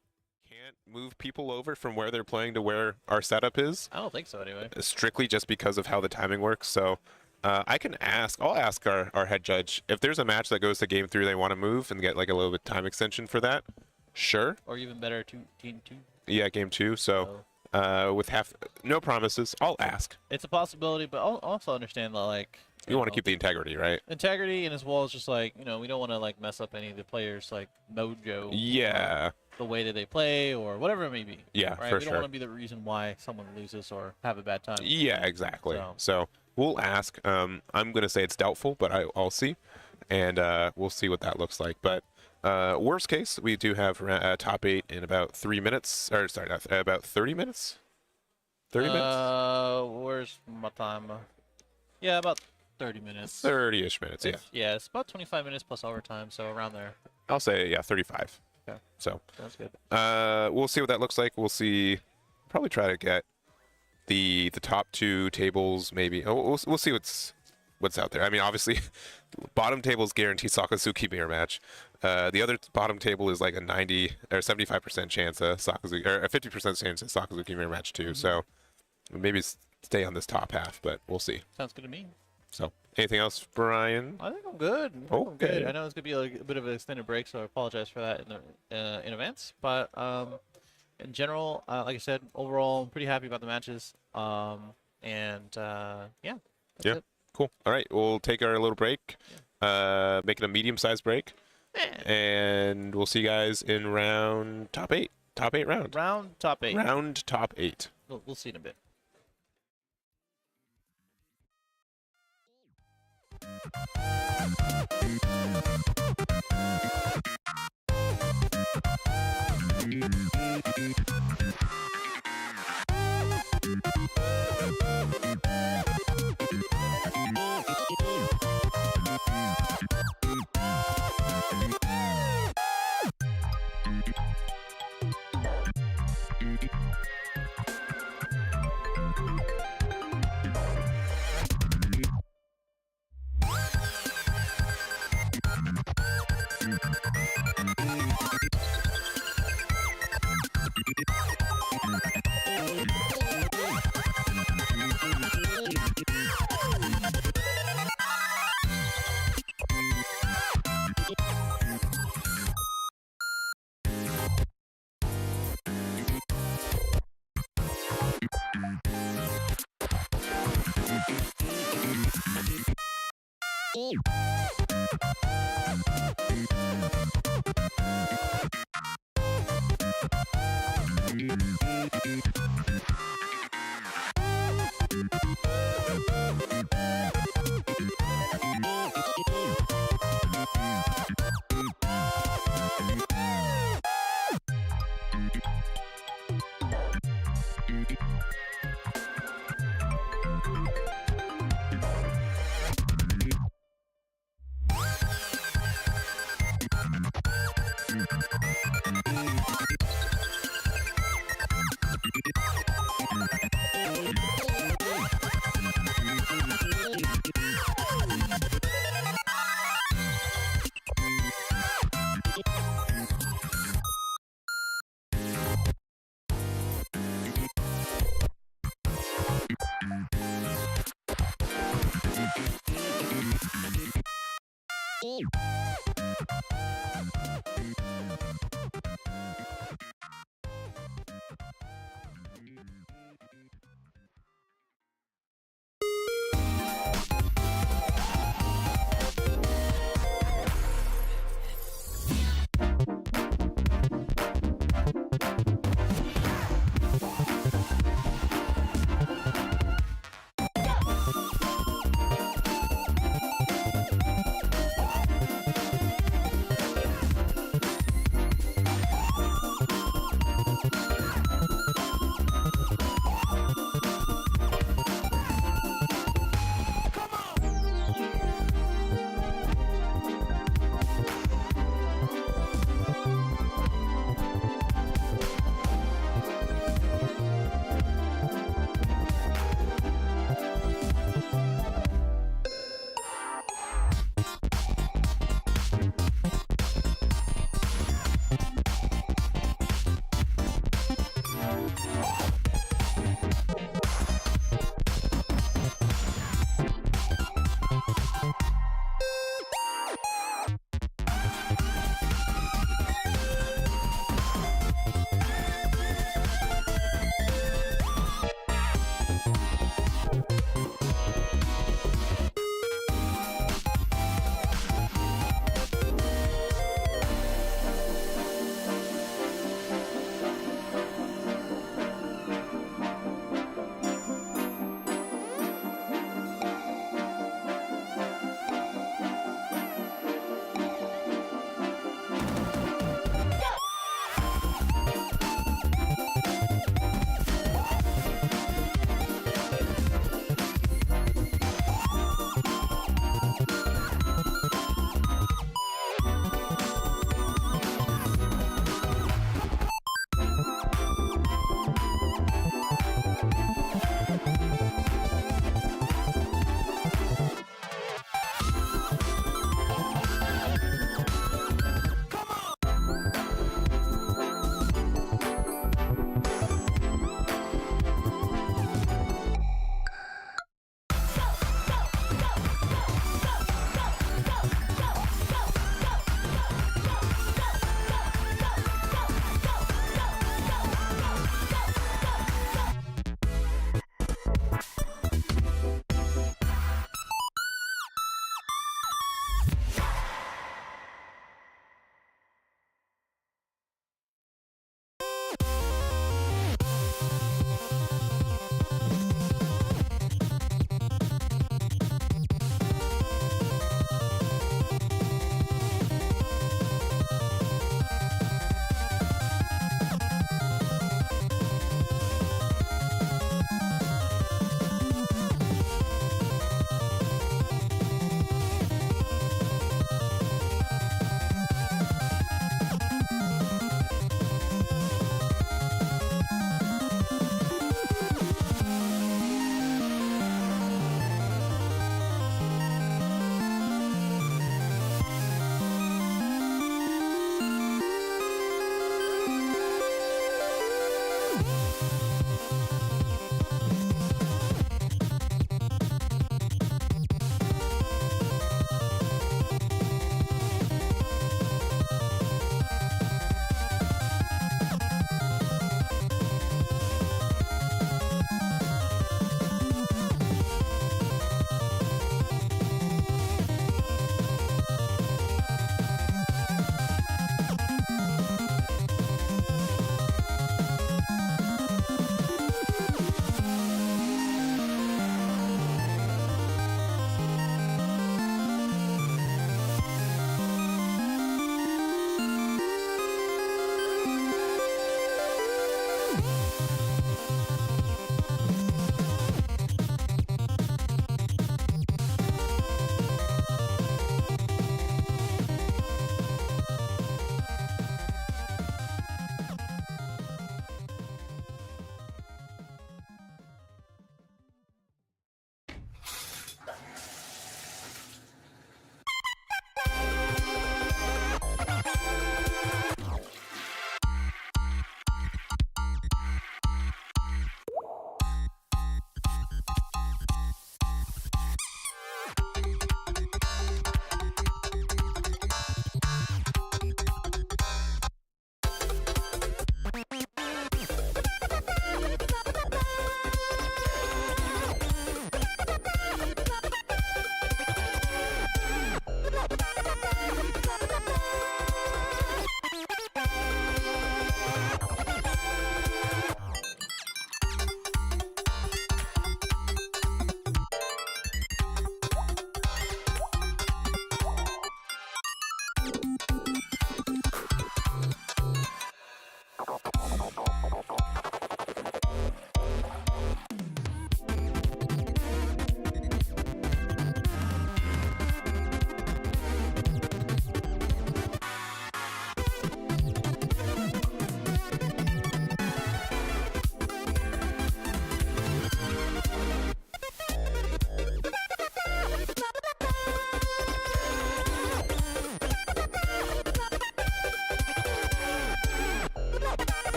can't move people over from where they're playing to where our setup is. I don't think so anyway. Strictly just because of how the timing works. So I'll ask our head judge if there's a match that goes to game 3 they want to move and get like a little bit time extension for that. Sure. Or even better, team 2. Yeah, game 2. So with no promises, I'll ask. It's a possibility, but I'll also understand that, like, you want to keep the integrity, right? Integrity, and as well as just like, we don't want to like mess up any of the players' like mojo. Yeah. The way that they play or whatever it may be. Yeah, right? for We sure. don't want to be the reason why someone loses or have a bad time. Yeah, exactly. So. So we'll ask. I'm gonna say it's doubtful, but I'll see, and we'll see what that looks like. But worst case, we do have top 8 in about 3 minutes. Or sorry, about 30 minutes. 30 minutes. Where's my time? Yeah, about 30 minutes. 30-ish minutes. Yeah. Yeah, it's about 25 minutes plus overtime, so around there. I'll say 35. Okay. So Sounds good. we'll see what that looks like. We'll see. Probably try to get the top 2 tables. Maybe we'll see what's out there. I mean, obviously, bottom table is guaranteed Sakazuki mirror match. The other bottom table is like a 90 or 75% chance of Sakazuki, or a 50% chance of Sakazuki mirror match too. So maybe stay on this top half, but we'll see. Sounds good to me. So anything else, Brian? I think I'm good. I'm good. I know it's gonna be a bit of an extended break, so I apologize for that in advance. But in general, like I said, overall, I'm pretty happy about the matches. Yeah, that's it. Cool. All right, we'll take our little break. Make it a medium-sized break, and we'll see you guys in round top 8. Top 8 round. Round top 8. Round top 8. We'll see in a bit.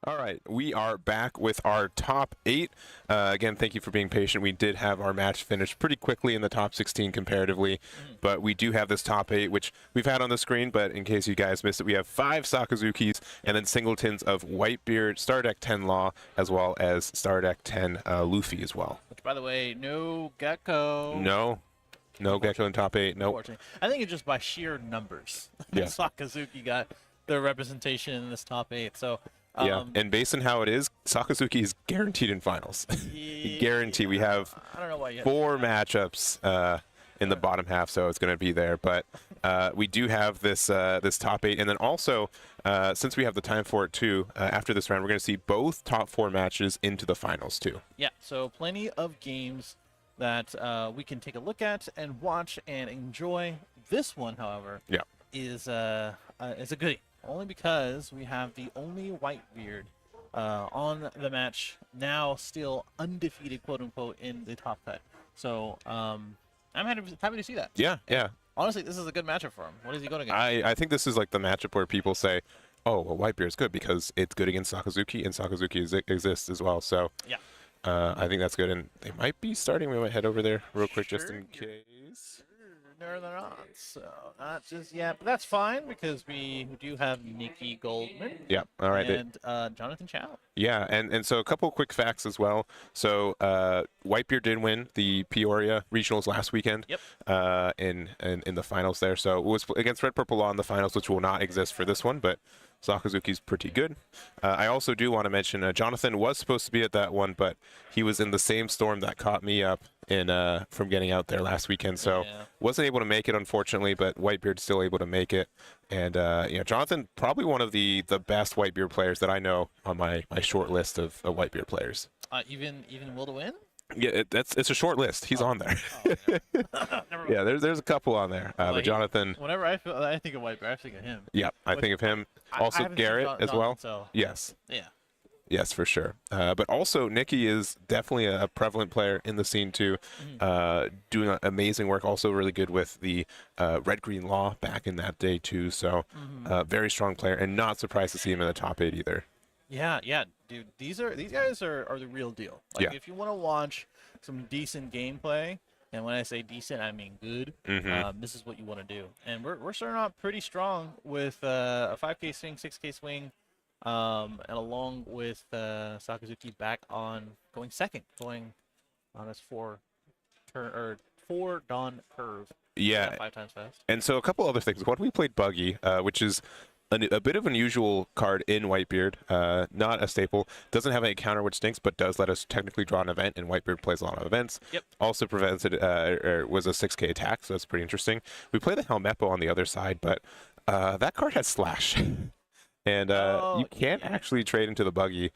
All right, we are back with our top 8. Again, thank you for being patient. We did have our match finished pretty quickly in the top 16 comparatively, but we do have this top 8, which we've had on the screen, but in case you guys missed it, we have 5 Sakazukis and then singletons of Whitebeard, Star Deck 10 Law, as well as Star Deck 10 Luffy as well. Which, by the way, no Gecko. No Gecko in top 8, nope. I think it's just by sheer numbers. Yeah. Sakazuki got the representation in this top 8, so... Yeah, and based on how it is, Sakazuki is guaranteed in finals. Guaranteed. We have I don't know why you 4 matchups in the bottom half, so it's going to be there. But we do have this this top 8, and then also since we have the time for it too, after this round, we're going to see both top 4 matches into the finals too. Yeah, so plenty of games that we can take a look at and watch and enjoy. This one, however, is a goodie. Only because we have the only Whitebeard on the match, now still undefeated, quote unquote, in the top cut. So I'm happy to see that. Yeah. Honestly, this is a good matchup for him. What is he going against? I think this is like the matchup where people say, oh, well, Whitebeard is good because it's good against Sakazuki, and Sakazuki exists as well. So yeah, I think that's good. And they might be starting. We might head over there real quick just in case. No, they're not. So not just yet, but that's fine because we do have Nikki Goldman. Yeah. All right. And Jonathan Chow. Yeah, and so a couple of quick facts as well. So Whitebeard did win the Peoria regionals last weekend. Yep. In the finals there. So it was against Red Purple Law in the finals, which will not exist for this one, but Sakazuki's pretty good. I also do want to mention Jonathan was supposed to be at that one, but he was in the same storm that caught me up in from getting out there last weekend, so wasn't able to make it, unfortunately. But Whitebeard's still able to make it, and Jonathan, probably one of the best Whitebeard players that I know on my short list of Whitebeard players. Even will to win. Yeah, it's a short list. He's on there. Never mind. Yeah, there's a couple on there. But Jonathan. Whenever I think of Whitebeard, I think of him. Yeah, I think of him. Also Garrett as well. So, yes. Yeah. Yes, for sure. But also, Nikki is definitely a prevalent player in the scene too, doing amazing work. Also, really good with the Red Green Law back in that day too. So, very strong player, and not surprised to see him in the top 8 either. Yeah, dude. These guys are the real deal. Like, if you want to watch some decent gameplay, and when I say decent, I mean good. This is what you want to do. And we're starting out pretty strong with a 5K swing, 6K swing. And along with Sakazuki back on going second, going on his 4 dawn curve. Yeah, 5 times fast. And so a couple other things. One, we played Buggy, which is a bit of an unusual card in Whitebeard. Not a staple. Doesn't have any counter, which stinks, but does let us technically draw an event. And Whitebeard plays a lot of events. Yep. Also prevents it. Or was a 6K attack, so that's pretty interesting. We play the Helmeppo on the other side, but that card has Slash. And you can't actually trade into the Buggy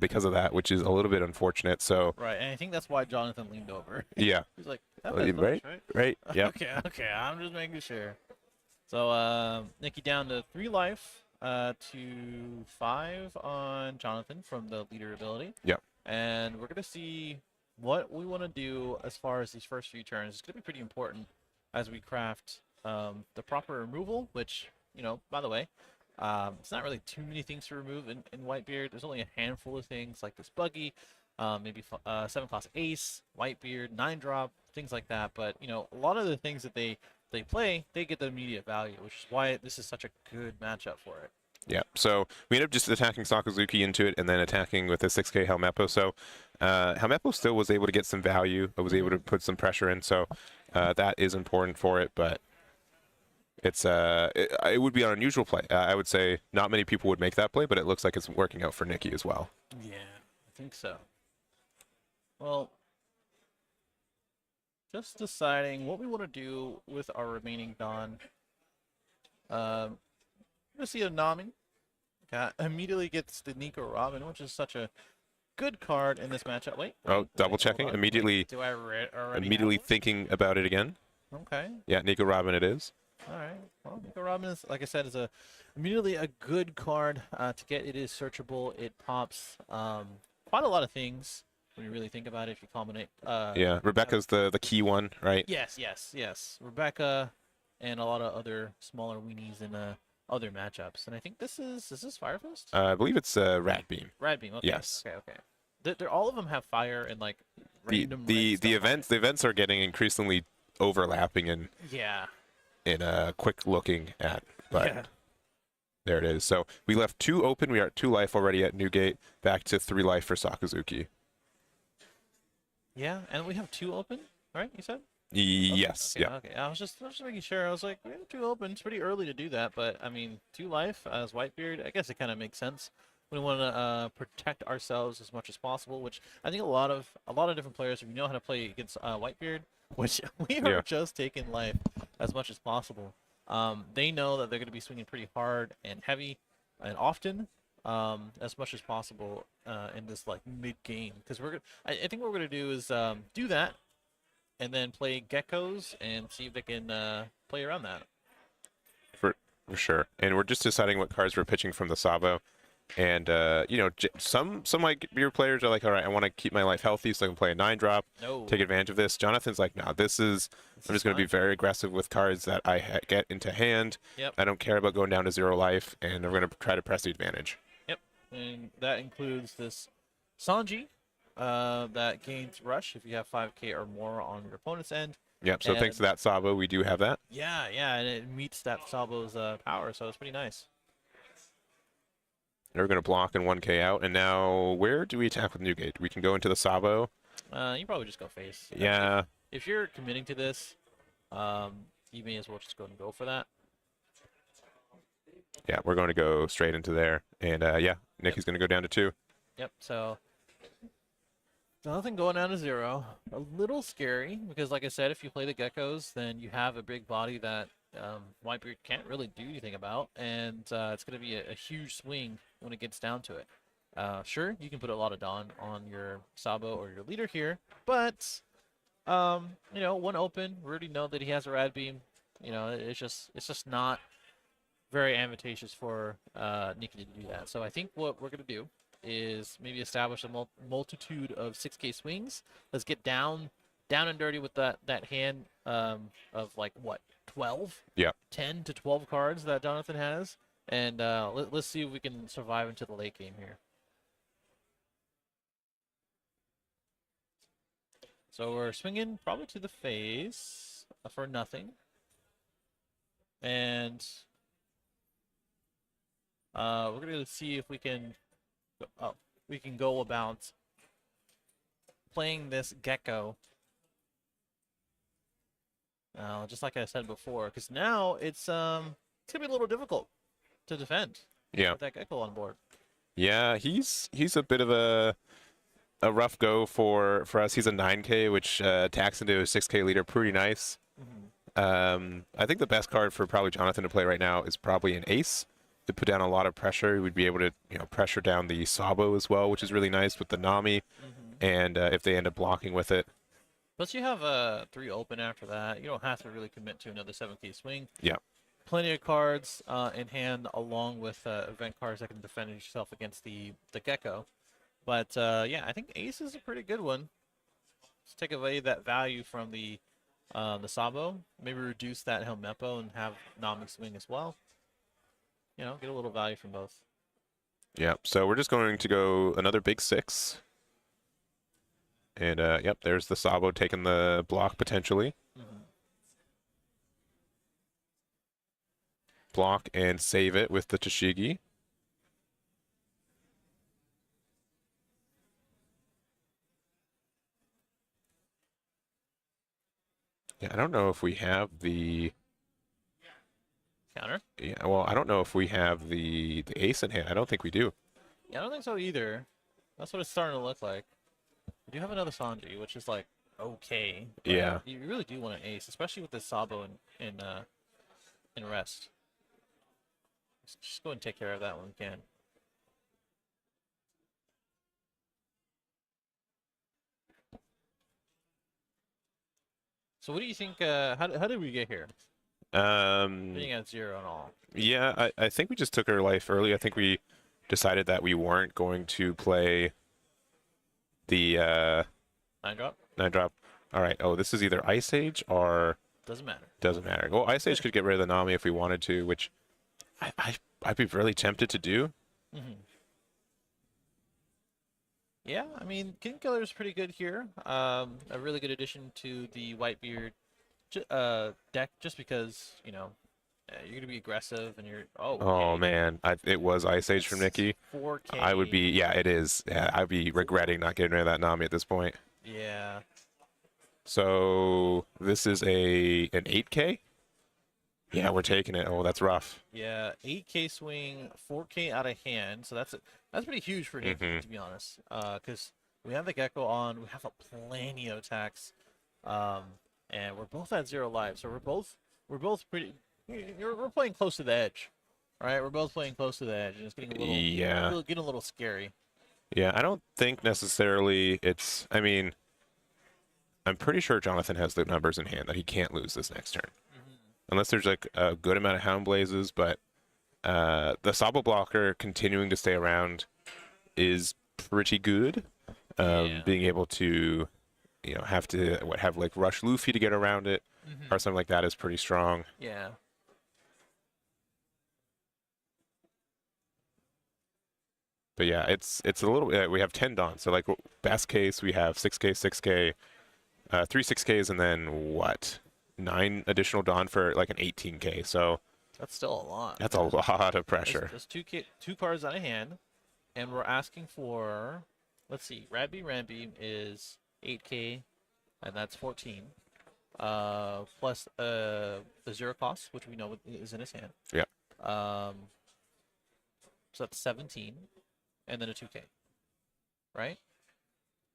because of that, which is a little bit unfortunate. So right, and I think that's why Jonathan leaned over. Yeah. He's like, right. Yeah. Okay. I'm just making sure. So Nikki down to 3 life, to 5 on Jonathan from the leader ability. Yep. And we're gonna see what we want to do as far as these first few turns. It's gonna be pretty important as we craft the proper removal, which, by the way. It's not really too many things to remove in Whitebeard. There's only a handful of things like this Buggy, maybe 7-class Ace, Whitebeard, 9-drop, things like that. But, a lot of the things that they play, they get the immediate value, which is why this is such a good matchup for it. Yeah, so we ended up just attacking Sakazuki into it and then attacking with a 6K Helmeppo. So Helmeppo still was able to get some value. I was able to put some pressure in, so that is important for it, but... it would be an unusual play. I would say not many people would make that play, but it looks like it's working out for Nikki as well. Yeah, I think so. Well, just deciding what we want to do with our remaining Dawn. We're gonna see a Nami. Immediately gets the Nico Robin, which is such a good card in this matchup. Wait. Oh, double checking. Immediately. Do I already immediately thinking about it again. Okay. Yeah, Nico Robin it is. All right. Well, Nico Robin is, like I said, is immediately a good card to get. It is searchable. It pops quite a lot of things when you really think about it. If you combine yeah, Rebecca's the key one, right? Yes. Rebecca and a lot of other smaller weenies in other matchups. And I think this is this Fire Fist? I believe it's Rat Beam. Rad Beam. Okay. Yes. Okay. Okay. They're all of them have fire and like The random the red the stuff on events the events are getting increasingly overlapping and it. Yeah. quick looking at, but Yeah. there it is. So we left 2 open. We are at 2 life already at Newgate. Back to 3 life for Sakazuki. Yeah. And we have 2 open, right? You said? Yes. Okay, Yeah. okay. I was just making sure. I was like, we have 2 open. It's pretty early to do that, but I mean, 2 life as Whitebeard. I guess it kind of makes sense. We want to protect ourselves as much as possible, which I think a lot of different players, if you know how to play against Whitebeard, which we are Yeah. just taking life as much as possible. They know that they're going to be swinging pretty hard and heavy and often, as much as possible in this like mid game. Because I think what we're gonna do is do that and then play geckos and see if they can play around that. For sure. And we're just deciding what cards we're pitching from the Sabo. And you know, some like your players are like, all right, I want to keep my life healthy, so I can play a 9-drop, No, take advantage of this. Jonathan's like, no, I'm just going to be very aggressive with cards that I get into hand. Yep. I don't care about going down to 0 life, and I'm going to try to press the advantage. Yep, and that includes this Sanji that gains rush if you have 5k or more on your opponent's end. Yep. So thanks to that Sabo, we do have that. Yeah, yeah, and it meets that Sabo's power, so it's pretty nice. And we're going to block and 1k out. And now, where do we attack with Newgate? We can go into the Sabo. You probably just go face. Yeah. If you're committing to this, you may as well just go and go for that. Yeah, we're going to go straight into there. And yeah, Nicky's going to go down to 2. Yep, so nothing going down to 0. A little scary because, like I said, if you play the geckos, then you have a big body that Whitebeard can't really do anything about, and it's going to be a huge swing when it gets down to it. Sure, you can put a lot of Dawn on your Sabo or your leader here, but you know, 1 open, we already know that he has a Rad Beam. You know, it's just not very advantageous for Nikki to do that. So I think what we're going to do is maybe establish a multitude of 6k swings. Let's get down and dirty with that hand of like what, 12? Yeah. 10 to 12 cards that Jonathan has, and let's see if we can survive into the late game here. So we're swinging probably to the face for nothing, and we're gonna see if we can. We can go about playing this gecko. Just like I said before, because now it's gonna be a little difficult to defend. Yeah. With that gecko on board. Yeah, he's a bit of a rough go for us. He's a 9k, which attacks into a 6k leader pretty nice. Mm-hmm. I think the best card for probably Jonathan to play right now is probably an ace. To put down a lot of pressure, we'd be able to, you know, pressure down the Sabo as well, which is really nice with the Nami. Mm-hmm. And if they end up blocking with it. Plus, you have 3 open after that. You don't have to really commit to another 7k swing. Yeah. Plenty of cards in hand, along with event cards that can defend yourself against the gecko. But yeah, I think ace is a pretty good one. Let's take away that value from the Sabo. Maybe reduce that Helmeppo and have Nami swing as well. You know, get a little value from both. Yeah, so we're just going to go another big 6. And yep, there's the Sabo taking the block potentially. Mm-hmm. Block and save it with the Tashigi. Yeah, I don't know if we have the Counter? Yeah, well, I don't know if we have the ace in hand. I don't think we do. Yeah, I don't think so either. That's what it's starting to look like. We do have another Sanji, which is like okay. Yeah. You really do want an ace, especially with this Sabo in rest. Just go and take care of that when we can. So what do you think? How did we get here? Being at 0 and all. Yeah, I think we just took our life early. I think we decided that we weren't going to play the 9-drop? 9-drop. All right. Oh, this is either Ice Age or Doesn't matter. doesn't matter. Well, Ice Age could get rid of the Nami if we wanted to, which I'd be really tempted to do. Hmm. Yeah, I mean, King Killer is pretty good here. A really good addition to the Whitebeard deck, just because you're gonna be aggressive and you're Oh hey, man, it was Ice Age from that's Nikki. I would 4K. be, yeah, it is. Yeah, I'd be regretting not getting rid of that Nami at this point. Yeah, So this is an 8K. Yeah, we're taking it. Oh, that's rough. yeah, 8K swing, 4K out of hand. So that's pretty huge for Nikki, Hmm. to be honest. Because we have the Gecko on, we have a plenty of attacks, um, and we're both at 0 lives. So we're both pretty. We're playing close to the edge, right? We're both playing close to the edge, and it's getting a little, Yeah, getting a little scary. yeah. I don't think necessarily it's. I mean, I'm pretty sure Jonathan has the numbers in hand that he can't lose this next turn, unless there's like a good amount of Hound Blazes. But the Sabo blocker continuing to stay around is pretty good. Yeah. Being able to, have like Rush Luffy to get around it or something like that is pretty strong. Yeah. But yeah, it's a little. We have 10 Dons, so like best case we have 6K, 6K, 3 6Ks, and then what? 9 additional Don for like an 18K. So That's still a lot. that's a lot of That's, pressure. that's two cards out of hand, and we're asking for, let's see, Ramby is 8K, and that's 14. Plus the 0 cost, which we know is in his hand. Yeah. So that's 17, and then a 2K, right?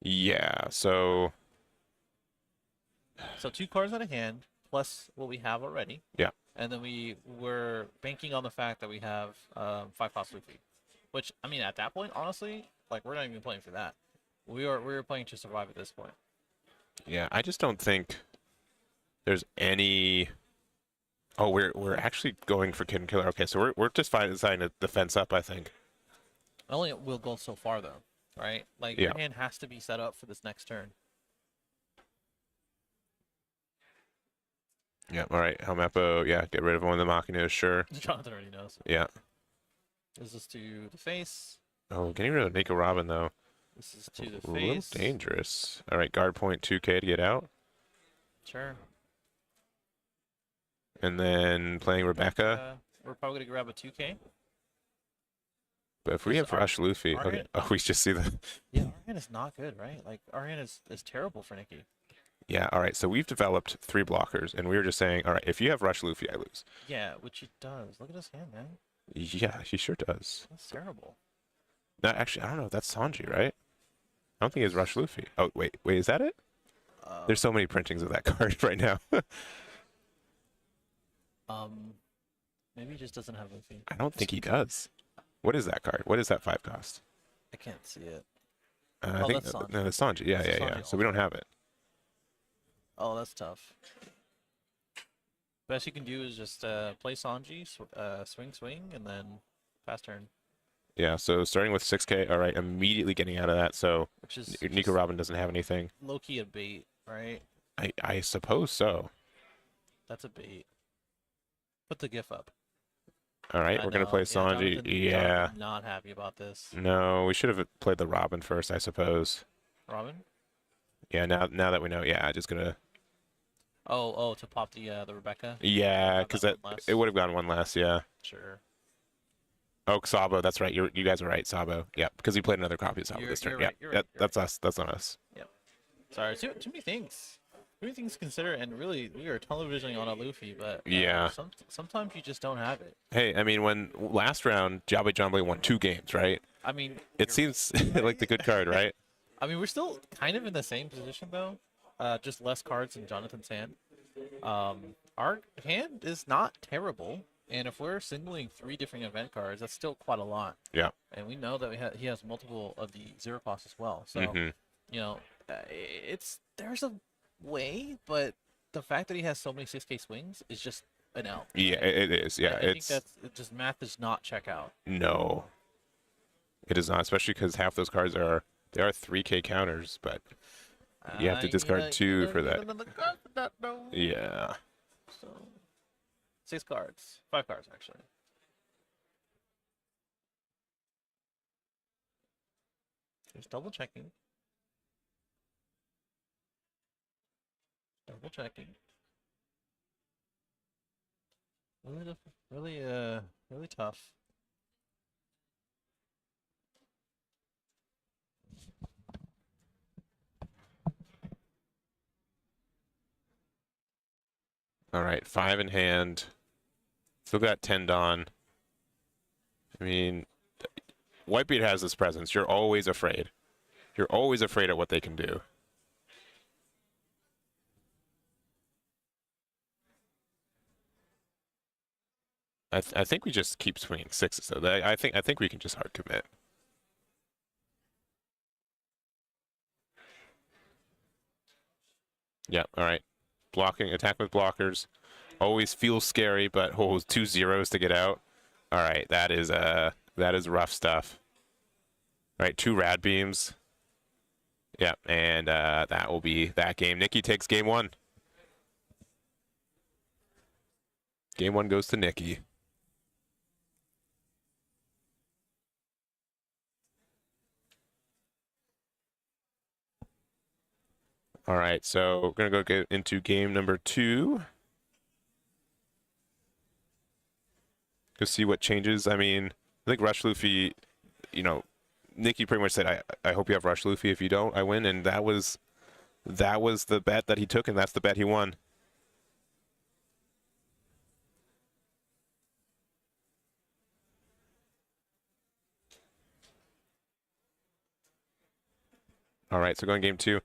Yeah. So So 2 cards out of hand, plus what we have already. yeah. And then we're banking on the fact that we have 5 cost Luffy, which I mean at that point, honestly, like we're not even playing for that. We were playing to survive at this point. Yeah. I just don't think there's any. Oh, we're actually going for Kid and Killer. Okay, so we're just fine deciding to defense up, I think. It only will go so far though, right? Like Yeah. your hand has to be set up for this next turn. Yeah. All right. Helmeppo. Yeah. Get rid of one of the Machinas. Sure. Jonathan already knows. Yeah. This is to the face. Oh, getting rid of Nico Robin though. This is to the A little face. dangerous. All right. Guard point 2K to get out, Sure. and then playing Rebecca. We're probably gonna grab a 2K. But if we have Rush Luffy, our okay. hand- Oh, we just see the. Yeah, our hand is not good, right? Like our hand is terrible for Nikki. Yeah. All right. So we've developed 3 blockers, and we were just saying, all right, if you have Rush Luffy, I lose. Yeah, which he does. Look at his hand, man. Yeah, he sure does. That's terrible. No, actually, I don't know. That's Sanji, right? I don't think it's Rush Luffy. Oh, wait, is that it? There's so many printings of that card right now. Maybe he just doesn't have Luffy. I don't think he does. What is that card? What is that 5 cost? I can't see it. I Oh, think that's Sanji. no, that's Sanji. Yeah, That's yeah, a yeah. Sanji So we don't also. have it. Oh, that's tough. Best you can do is just play Sanji, swing, and then pass turn, Yeah. So starting with 6K. All right, immediately getting out of that. So which is Nico Robin doesn't have anything. low key a bait, right? I suppose so. That's a bait. Put the GIF up. All right, I we're gonna know, play yeah, Sanji. Jonathan- Yeah. Jonathan's not happy about this. No, we should have played the Robin first, I suppose. Robin? Yeah. Now that we know, yeah, just gonna. Oh, to pop the Rebecca. Yeah, Got because that one less. it would have gone one less. Yeah. Sure. Oh, Sabo. That's right. You guys are right, Sabo. Yeah, because he played another copy of Sabo You're- this turn. you're Yeah, right, you're right, you're that's us. That's on us. Sorry, too many things. Too many things to consider, and really, we are televisioning on a Luffy, but Yeah. sometimes you just don't have it. Hey, I mean, when last round Jabba Jumbley won 2 games, right? I mean, It seems like the good card, right? I mean, we're still kind of in the same position though, just less cards in Jonathan's hand. Our hand is not terrible, and if we're singling 3 different event cards, that's still quite a lot. Yeah. And we know that he has multiple of the 0 cost as well. So, Mhm. there's a way, but the fact that he has so many 6K swings is just an L. Yeah, it is. Yeah, I think it's that's just math does not check out. no. It is not, especially because half those cards are 3K counters, but you have to discard need 2 for need that. another card for that, though. Yeah. So, 6 cards, 5 cards actually. Just double checking. Double checking. Really tough. All right, 5 in hand. Still got 10 on. I mean, Whitebeard has this presence. You're always afraid. You're always afraid of what they can do. I think we just keep swinging 6s, so I think we can just hard commit. Yeah, all right. Blocking, attack with blockers. Always feels scary, but 2 zeros to get out. All right, that is rough stuff. All right, 2 rad beams. Yeah, and that will be that game. Nikki takes game 1. Game 1 goes to Nikki. All right, so we're going to get into game number 2. Go see what changes. I mean, I think Rush Luffy, you know, Nikki pretty much said, I hope you have Rush Luffy. If you don't, I win. And that was the bet that he took, and that's the bet he won. All right, so going game 2.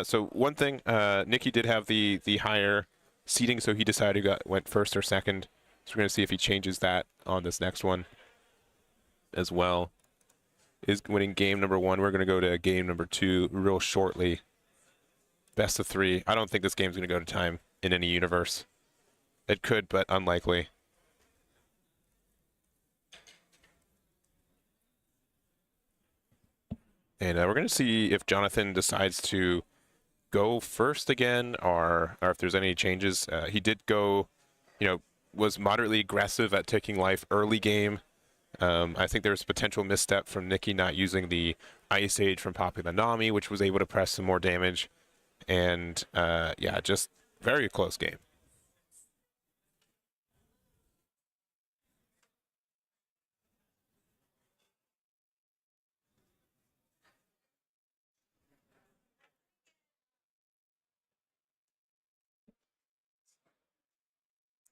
So one thing, Nikki did have the higher seating, so he decided went first or second. So we're going to see if he changes that on this next one as well. Is winning game number 1. We're going to go to game number 2 real shortly. Best of 3. I don't think this game's going to go to time in any universe. It could, but unlikely. And we're going to see if Jonathan decides to go first again, or if there's any changes. He did go, was moderately aggressive at taking life early game. I think there's a potential misstep from Nikki not using the Ice Age from popping the Nami, which was able to press some more damage. And yeah, just very close game.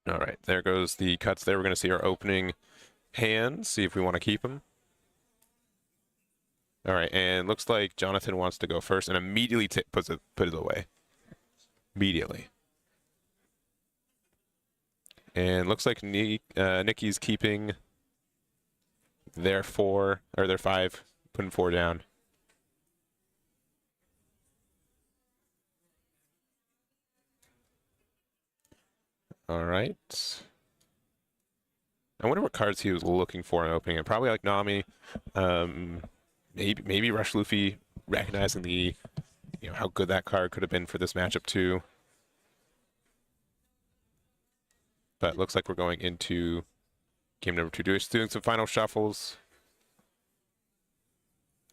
All right, there goes the cuts there. We're going to see our opening hands, see if we want to keep them. All right, and looks like Jonathan wants to go first and immediately put it away. Immediately. And looks like Nikki's keeping their 4, or their 5, putting 4 down. All right. I wonder what cards he was looking for in opening it. Probably like Nami. Maybe Rush Luffy, recognizing the, how good that card could have been for this matchup too. But looks like we're going into game number 2. Doing some final shuffles.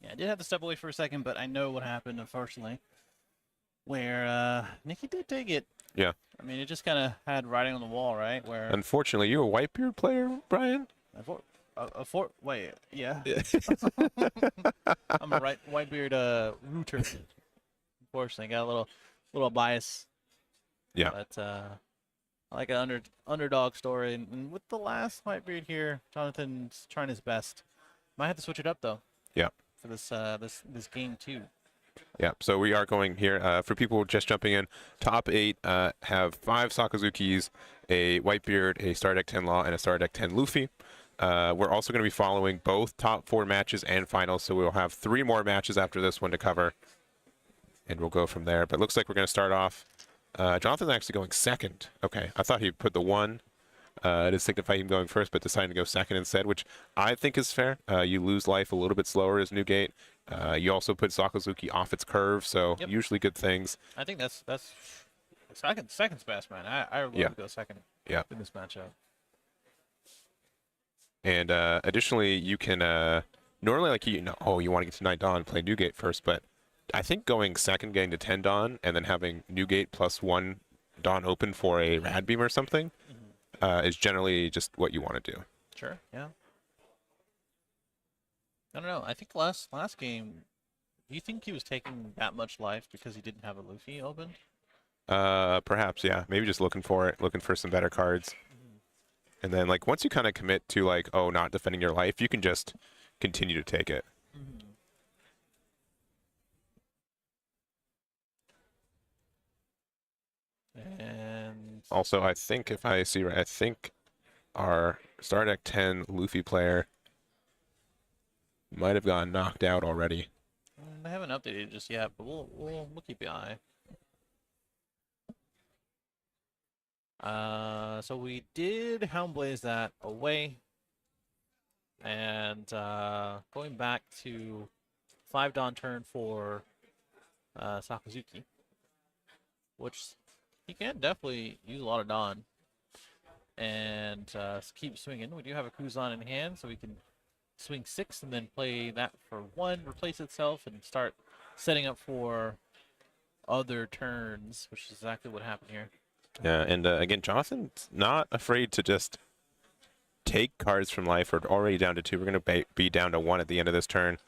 Yeah, I did have to step away for a second, but I know what happened, unfortunately. Where Nikki did take it. Yeah. I mean, it just kind of had writing on the wall, right? Where unfortunately, you a Whitebeard player, Brian? Wait, yeah. I'm a Whitebeard rooter. Unfortunately, got a little bias. Yeah. But I like an underdog story, and with the last Whitebeard here, Jonathan's trying his best. Might have to switch it up though. Yeah. For this this game too. Yeah, so we are going here. For people just jumping in, top 8 have 5 Sakazukis, a Whitebeard, a Star Deck 10 Law, and a Star Deck 10 Luffy. We're also going to be following both top 4 matches and finals, so we'll have 3 more matches after this one to cover, and we'll go from there. But looks like we're going to start off. Jonathan's actually going second. Okay, I thought he put the 1 to signify him going first, but decided to go second instead, which I think is fair. You lose life a little bit slower as Newgate. You also put Sakazuki off its curve, so usually good things. I think that's second's best, man. I would love to go second in this matchup. And additionally, you can normally like oh, you want to get to 9 Dawn, play Newgate first, but I think going second, getting to 10 Dawn, and then having Newgate plus 1 Dawn open for a Rad Beam or something is generally just what you want to do. Sure. Yeah. I don't know. I think last game, do you think he was taking that much life because he didn't have a Luffy open? Perhaps, yeah. Maybe just looking for it, looking for some better cards. And then, like, once you kind of commit to, like, oh, not defending your life, you can just continue to take it. And also, I think, if I see right, I think our Star Deck 10 Luffy player might have gotten knocked out already. I haven't updated just yet, but we'll keep an eye. So we did Houndblaze that away, and going back to 5 Dawn turn for Sakazuki, which he can definitely use a lot of Dawn and keep swinging. We do have a Kuzan in hand, so we can swing 6 and then play that for 1, replace itself, and start setting up for other turns, which is exactly what happened here. Yeah, and again, Jonathan's not afraid to just take cards from life. We're already down to 2. We're going to be down to 1 at the end of this turn.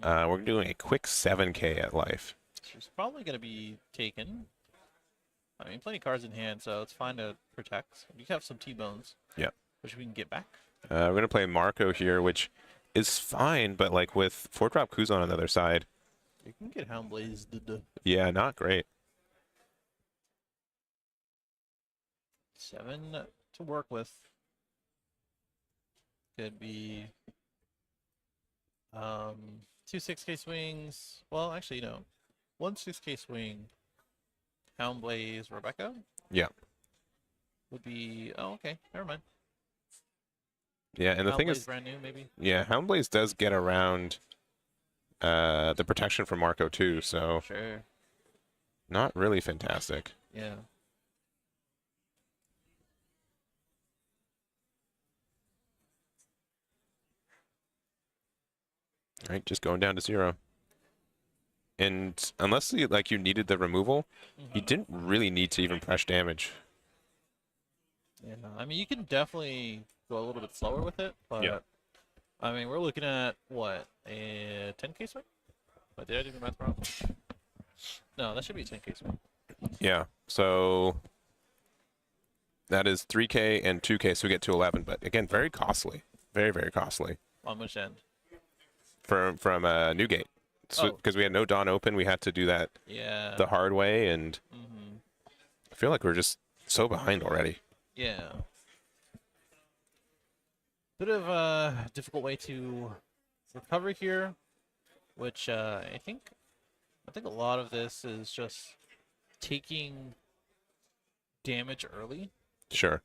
We're doing a quick 7K at life. She's probably going to be taken. I mean, plenty of cards in hand, so it's fine to protect. You have some T-bones. Yeah. Which we can get back. We're going to play Marco here, which is fine, but like with 4-drop Kuzan on the other side. You can get Houndblazed. Yeah, not great. 7 to work with. Could be 2 6K swings. Well, actually, no. 1 6K swing. Houndblaze Rebecca? Yeah. Would be... Oh, okay. Never mind. Yeah, and the thing is... brand new, maybe? Yeah, Houndblaze does get around the protection from Marco, too, so... Sure. Not really fantastic. Yeah. All right, just going down to 0. And unless you needed the removal, you didn't really need to even press damage. Yeah, I mean, you can definitely go a little bit slower with it, but yeah. I mean, we're looking at what, a 10K swing? But did I do the math wrong? No, that should be a 10K swing. Yeah, so that is 3K and 2K, so we get to 11. But again, very costly, very, very costly. On which end? From Newgate, because we had no Dawn open, we had to do that the hard way, and I feel like we're just so behind already. Yeah. Bit of a difficult way to recover here, which I think a lot of this is just taking damage early. Sure.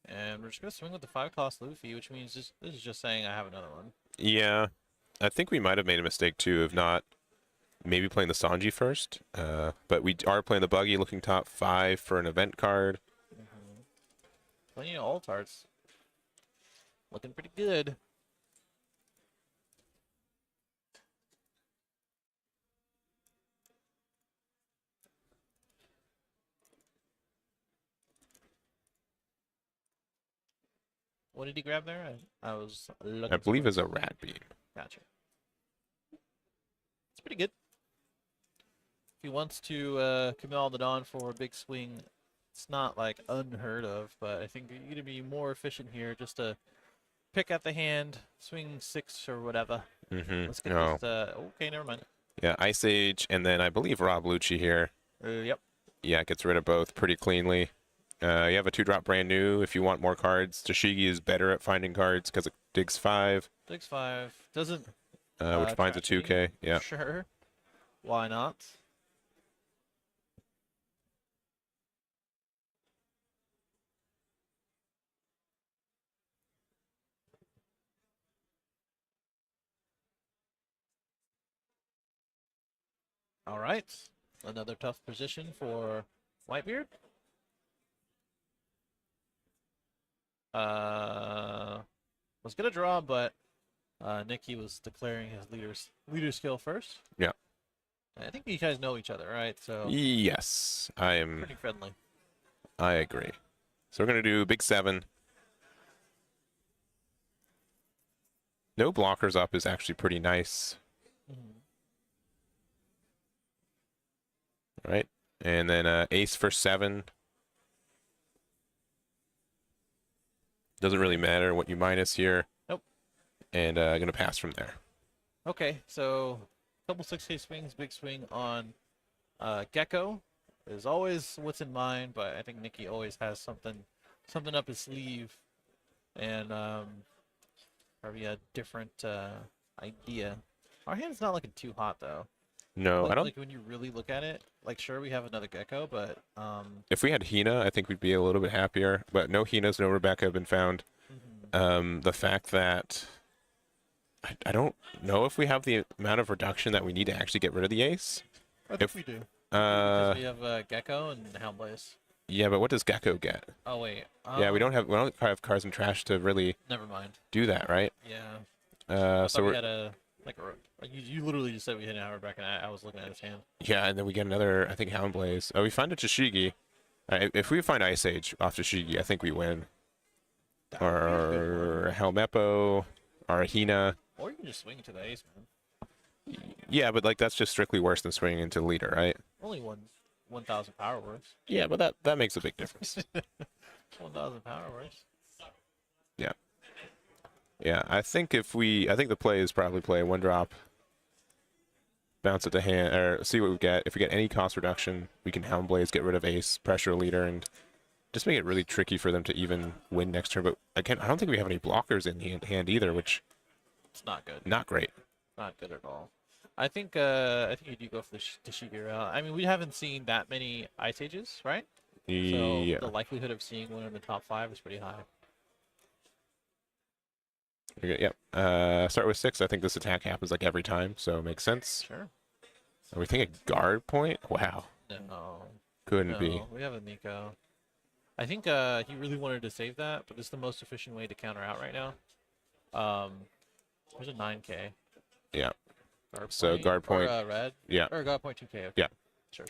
And we're just gonna swing with the 5-cost Luffy, which means this is just saying I have another one. Yeah, I think we might have made a mistake too of not maybe playing the Sanji first, but we are playing the Buggy, looking top 5 for an event card. Plenty of alt arts. Looking pretty good. What did he grab there? I was looking. I believe it's a Rat Beam. Gotcha. It's pretty good. If he wants to commit all the Dawn for a big swing, it's not like unheard of, but I think you're going to be more efficient here just to pick at the hand, swing 6 or whatever. Let's get this. Okay, never mind. Yeah, Ice Age, and then I believe Rob Lucci here. Yep. Yeah, gets rid of both pretty cleanly. You have a 2-drop brand new if you want more cards. Tashigi is better at finding cards because it digs 5. Digs 5. Doesn't. Which finds a 2K. Yeah. Sure. Why not? All right. Another tough position for Whitebeard. Was gonna draw, but Nikki was declaring his leader skill first. Yeah. I think you guys know each other, right? So Yes, I am. pretty friendly. I agree. So we're gonna do big 7. No blockers up is actually pretty nice. Mhm. All right, and then ace for 7. Doesn't really matter what you minus here. Nope. And gonna pass from there. Okay, so couple 6K swings, big swing on Gecko is always what's in mind, but I think Nikki always has something up his sleeve, and probably a different idea. Our hand's not looking too hot though. No, Like, I don't. like when you really look at it, like sure we have another Gecko, but If we had Hina, I think we'd be a little bit happier. But no Hinas, no Rebecca have been found. The fact that I don't know if we have the amount of reduction that we need to actually get rid of the ace. I think If we do. uh, Because we have Gecko and Houndblaze. yeah, but what does Gecko get? Oh wait. Yeah, we don't have cars and trash to really Never mind. do that, right? Yeah. I So thought we we're had you literally just said we hit an hour back, and I was looking at his hand. yeah, and then we get another. I think Houndblaze. Oh, we find a Tashigi. If we find Ice Age off Tashigi, I think we win. That would be a good one. Or Helmeppo, or a Hina. Or you can just swing it to the ace, man. Yeah, but like that's just strictly worse than swinging into leader, right? Only 1,000 power works. Yeah, but that makes a big difference. 1,000 power works. Yeah. Yeah, I think the play is probably play 1 drop, bounce it to hand, or see what we get. If we get any cost reduction, we can Houndblaze, get rid of ace, pressure leader, and just make it really tricky for them to even win next turn. But again, I don't think we have any blockers in hand either, which It's not good. not great. Not good at all. I think you do go for the Tashigi route. I mean, we haven't seen that many Ice Ages, right? So Yeah. the likelihood of seeing one in the top 5 is pretty high. Okay, yep. Start with 6. I think this attack happens like every time, so it makes sense. Sure. Are we thinking guard point? Wow. No. Couldn't be. We have a Nico. I think he really wanted to save that, but it's the most efficient way to counter out right now. There's a 9K. Yeah. Guard So point, guard point. Or, red. Yeah. Or guard point 2K. Okay. Yeah. Sure.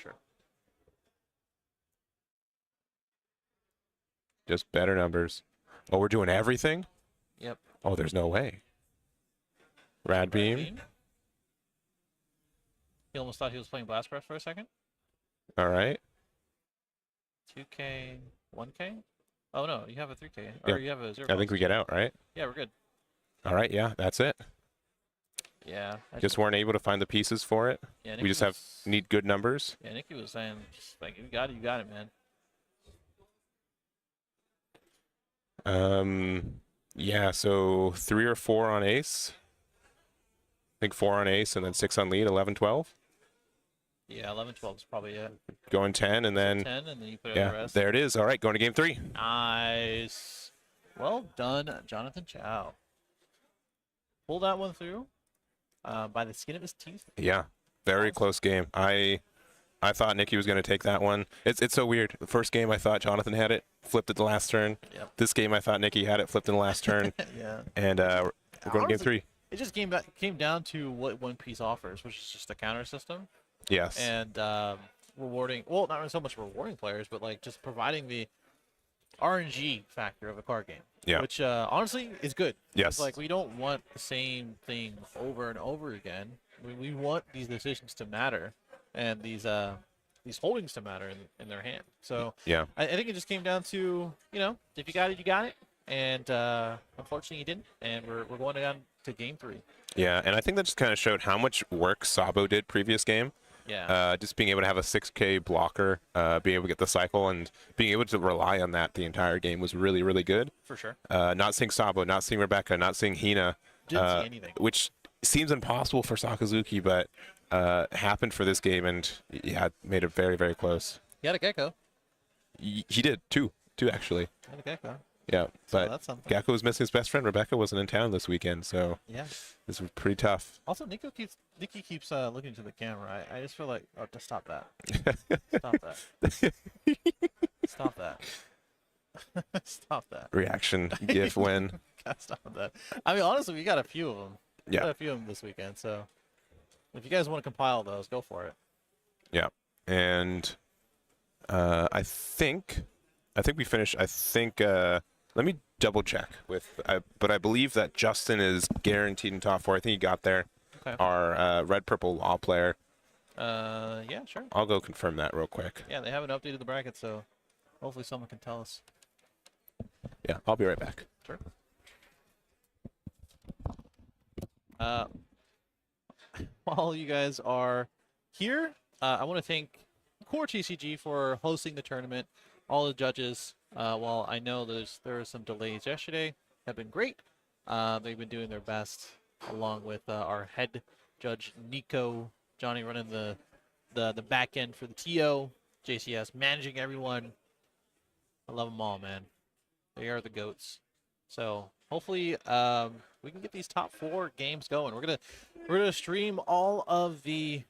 Just better numbers. Oh, we're doing everything? Yep. Oh, there's no way. Rad beam. He almost thought he was playing Blast Breath for a second. All right. 2K, 1K? Oh no, you have a 3K. Yeah. Or you have a 0. I think we get out, right? Yeah, we're good. All right, yeah, that's it. Yeah. Just weren't able to find the pieces for it. Yeah, We just need good numbers. Yeah, Nikki was saying, just like, you got it, man. Yeah, so 3 or 4 on ace. I think 4 on ace and then 6 on lead, 11, 12. Yeah, 11, 12 is probably it. Going 10 and then 10, and then you put it yeah, on the rest. there it is. All right, going to game 3. Nice. Well done, Jonathan Chow. Pull that one through by the skin of his teeth. Yeah, very Awesome. close game. I thought Nikki was going to take that one. It's so weird. The first game I thought Jonathan had it, flipped it the last turn. Yep. This game I thought Nikki had it, flipped in the last turn. Yeah. And we're going to game 3. It just came down to what One Piece offers, which is just a counter system Yes. and rewarding. Well, not really so much rewarding players, but like just providing the RNG factor of a card game. Yeah. Which honestly is good. Yes. It's like we don't want the same thing over and over again. We want these decisions to matter, and these holdings to matter in their hand. So Yeah. I think it just came down to, if you got it, you got it. And unfortunately, you didn't. And we're going down to game 3. Yeah, and I think that just kind of showed how much work Sabo did previous game. Yeah. Just being able to have a 6K blocker, being able to get the cycle, and being able to rely on that the entire game was really, really good. For sure. Not seeing Sabo, not seeing Rebecca, not seeing Hina, Didn't see anything. which seems impossible for Sakazuki, but happened for this game, and yeah, made it very, very close. He had a Gecko. He did, two actually. He had a Gecko. Yeah, So but that's something. Gecko was missing his best friend. Rebecca wasn't in town this weekend, so Yeah. this was pretty tough. Also, Nikki keeps looking to the camera. I just feel like, just stop that. Stop that. Stop that. Stop that. reaction GIF win. Gotta stop that. I mean, honestly, we got a few of them. Yeah. Got a few of them this weekend. So if you guys want to compile those, go for it. Yeah, and I think we finished. I think let me double check but I believe that Justin is guaranteed in top 4. I think he got there. Okay. Our red purple law player. Yeah, sure. I'll go confirm that real quick. Yeah, they haven't updated the bracket, so hopefully someone can tell us. Yeah, I'll be right back. Sure. While you guys are here, I want to thank Core TCG for hosting the tournament. All the judges, while I know there were some delays yesterday, have been great. They've been doing their best, along with our head judge Nico, Johnny running the back end for the TO, JCS managing everyone. I love them all, man. They are the goats. So hopefully we can get these top 4 games going. We're gonna stream all of the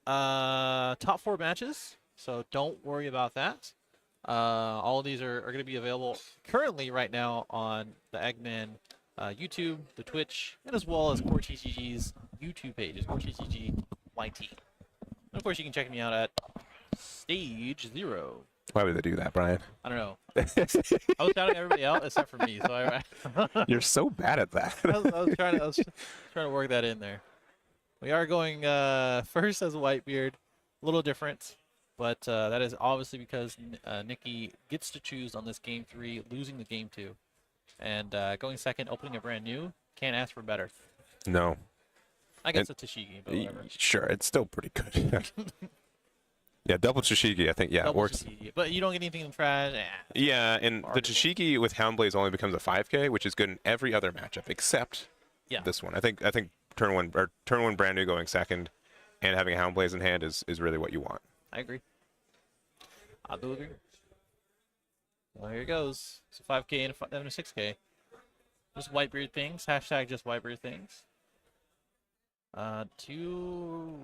top 4 matches, so don't worry about that. All of these are going to be available currently right now on the Eggman YouTube, the Twitch, and as well as Core TCG's YouTube pages, Core TCG YT. And of course, you can check me out at Stage 0. Why would they do that, Brian? I don't know. I was shouting everybody out except for me, so I You're so bad at that. I was trying to work that in there. We are going first as a Whitebeard, a little different, but that is obviously because Nikki gets to choose on this game 3, losing the game 2, and going second, opening a brand new. Can't ask for better. No. I guess it's Tashigi, but whatever. Sure, it's still pretty good. Yeah, double Tashigi, I think, yeah, Double works. Tashigi, but you don't get anything in trash. Yeah, and the arguable. Tashigi with Houndblaze only becomes a 5K, which is good in every other matchup except this one. I think turn one brand new going second and having a Houndblaze in hand is really what you want. I agree. I do agree. Well, here it goes. It's a 5K and a 6K. Just Whitebeard things. Hashtag just Whitebeard things. 2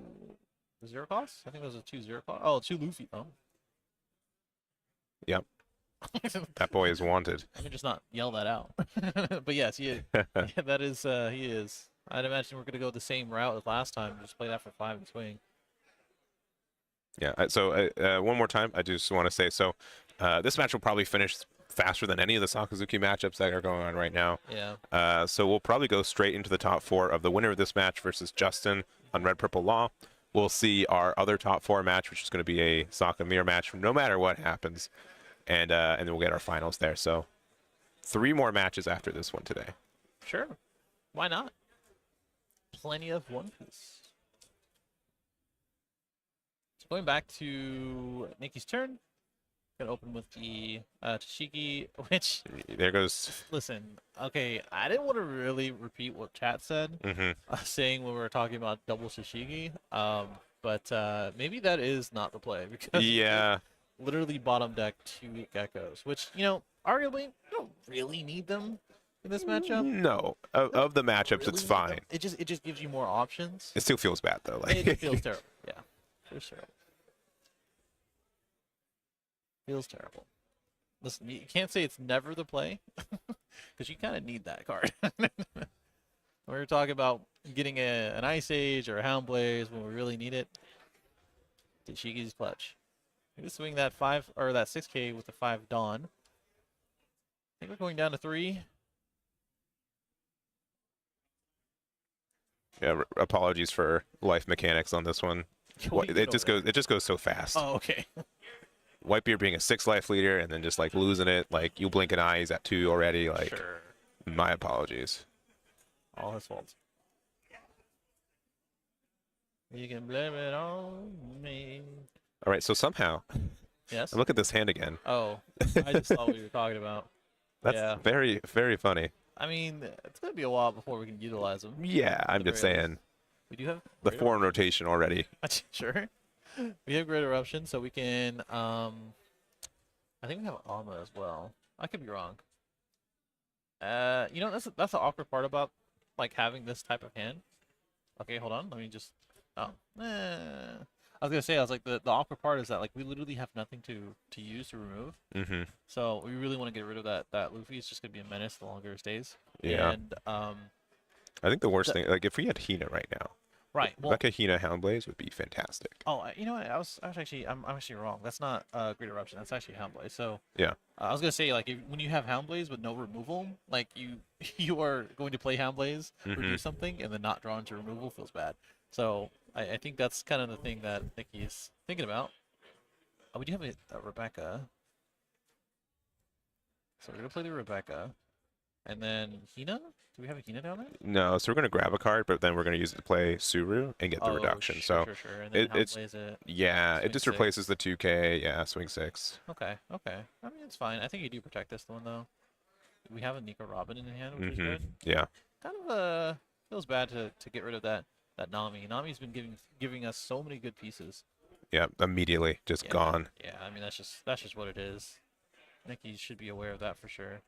0 costs? I think those are 2-0 costs. Oh, 2 Luffy. Oh. Yep. That boy is wanted. Let me just not yell that out. But yes, he is. Yeah, that is, he is. I'd imagine we're going to go the same route as last time. Just play that for 5 and swing. Yeah, so one more time, I just want to say, so this match will probably finish faster than any of the Sakazuki matchups that are going on right now. Yeah. So we'll probably go straight into the top 4 of the winner of this match versus Justin on Red Purple Law. We'll see our other top 4 match, which is going to be a Saka mirror match no matter what happens. And then we'll get our finals there. So 3 more matches after this one today. Sure. Why not? Plenty of One Piece. So going back to Nikki's turn. Gonna open with the Tashigi, which... There goes... Listen, okay, I didn't want to really repeat what chat said, saying when we were talking about double Tashigi, but maybe that is not the play, because yeah, literally bottom deck 2 Geckos, which, you know, arguably, you don't really need them in this matchup. No, of the matchups, Really it's need fine. them. It just gives you more options. It still feels bad, though. Like... It feels terrible, yeah, feels terrible. Feels terrible. Listen, you can't say it's never the play, because you kind of need that card. We were talking about getting an Ice Age or a Houndblaze when we really need it. Tashigi's clutch. Maybe swing that 5 or that 6K with the 5 Dawn. I think we're going down to 3. Yeah, apologies for life mechanics on this one. It just goes so fast. Oh, okay. Whitebeard being a 6 life leader and then just like losing it, like you blink an eye, he's at 2 already. Like, Sure. My apologies. All his fault. You can blame it on me. All right, so somehow, Yes. look at this hand again. Oh, I just saw what you were talking about. That's Yeah. very, very funny. I mean, it's gonna be a while before we can utilize them. Yeah, I'm just saying. We do have The Great 4 in rotation already. Sure. We have Great Eruption, so we can. I think we have Alma as well. I could be wrong. You know, that's the awkward part about like having this type of hand. Okay, hold on. Let me just. Oh. was gonna say, I was like, the awkward part is that like we literally have nothing to use to remove. Mm-hmm. So we really want to get rid of that Luffy. It's just gonna be a menace the longer it stays. Yeah. And I think the worst thing, like if we had Hina right now, right. Well, like a Hina Houndblaze would be fantastic. oh, you know what? I was actually I'm actually wrong. That's not Great Eruption. That's actually Houndblaze. So Yeah. I was gonna say like when you have Houndblaze with no removal, like you are going to play Houndblaze or do something and then not draw into removal feels bad. So I think that's kind of the thing that Nikki's thinking about. Oh, we do have a Rebecca. So we're gonna play the Rebecca, and then Hina. Do we have a Hina down there? No, so we're gonna grab a card, but then we're gonna use it to play Suru and get the reduction. Sure, So sure. And then it's Houndblaze it. yeah, Swing it just 6. replaces the 2K. Yeah, swing 6. Okay, okay. I mean, it's fine. I think you do protect this one though. We have a Nico Robin in hand, which is good. Yeah. Kind of feels bad to get rid of that Nami. Nami's been giving us so many good pieces. Yeah, immediately just gone. Yeah, I mean that's just what it is. Nikki should be aware of that for sure.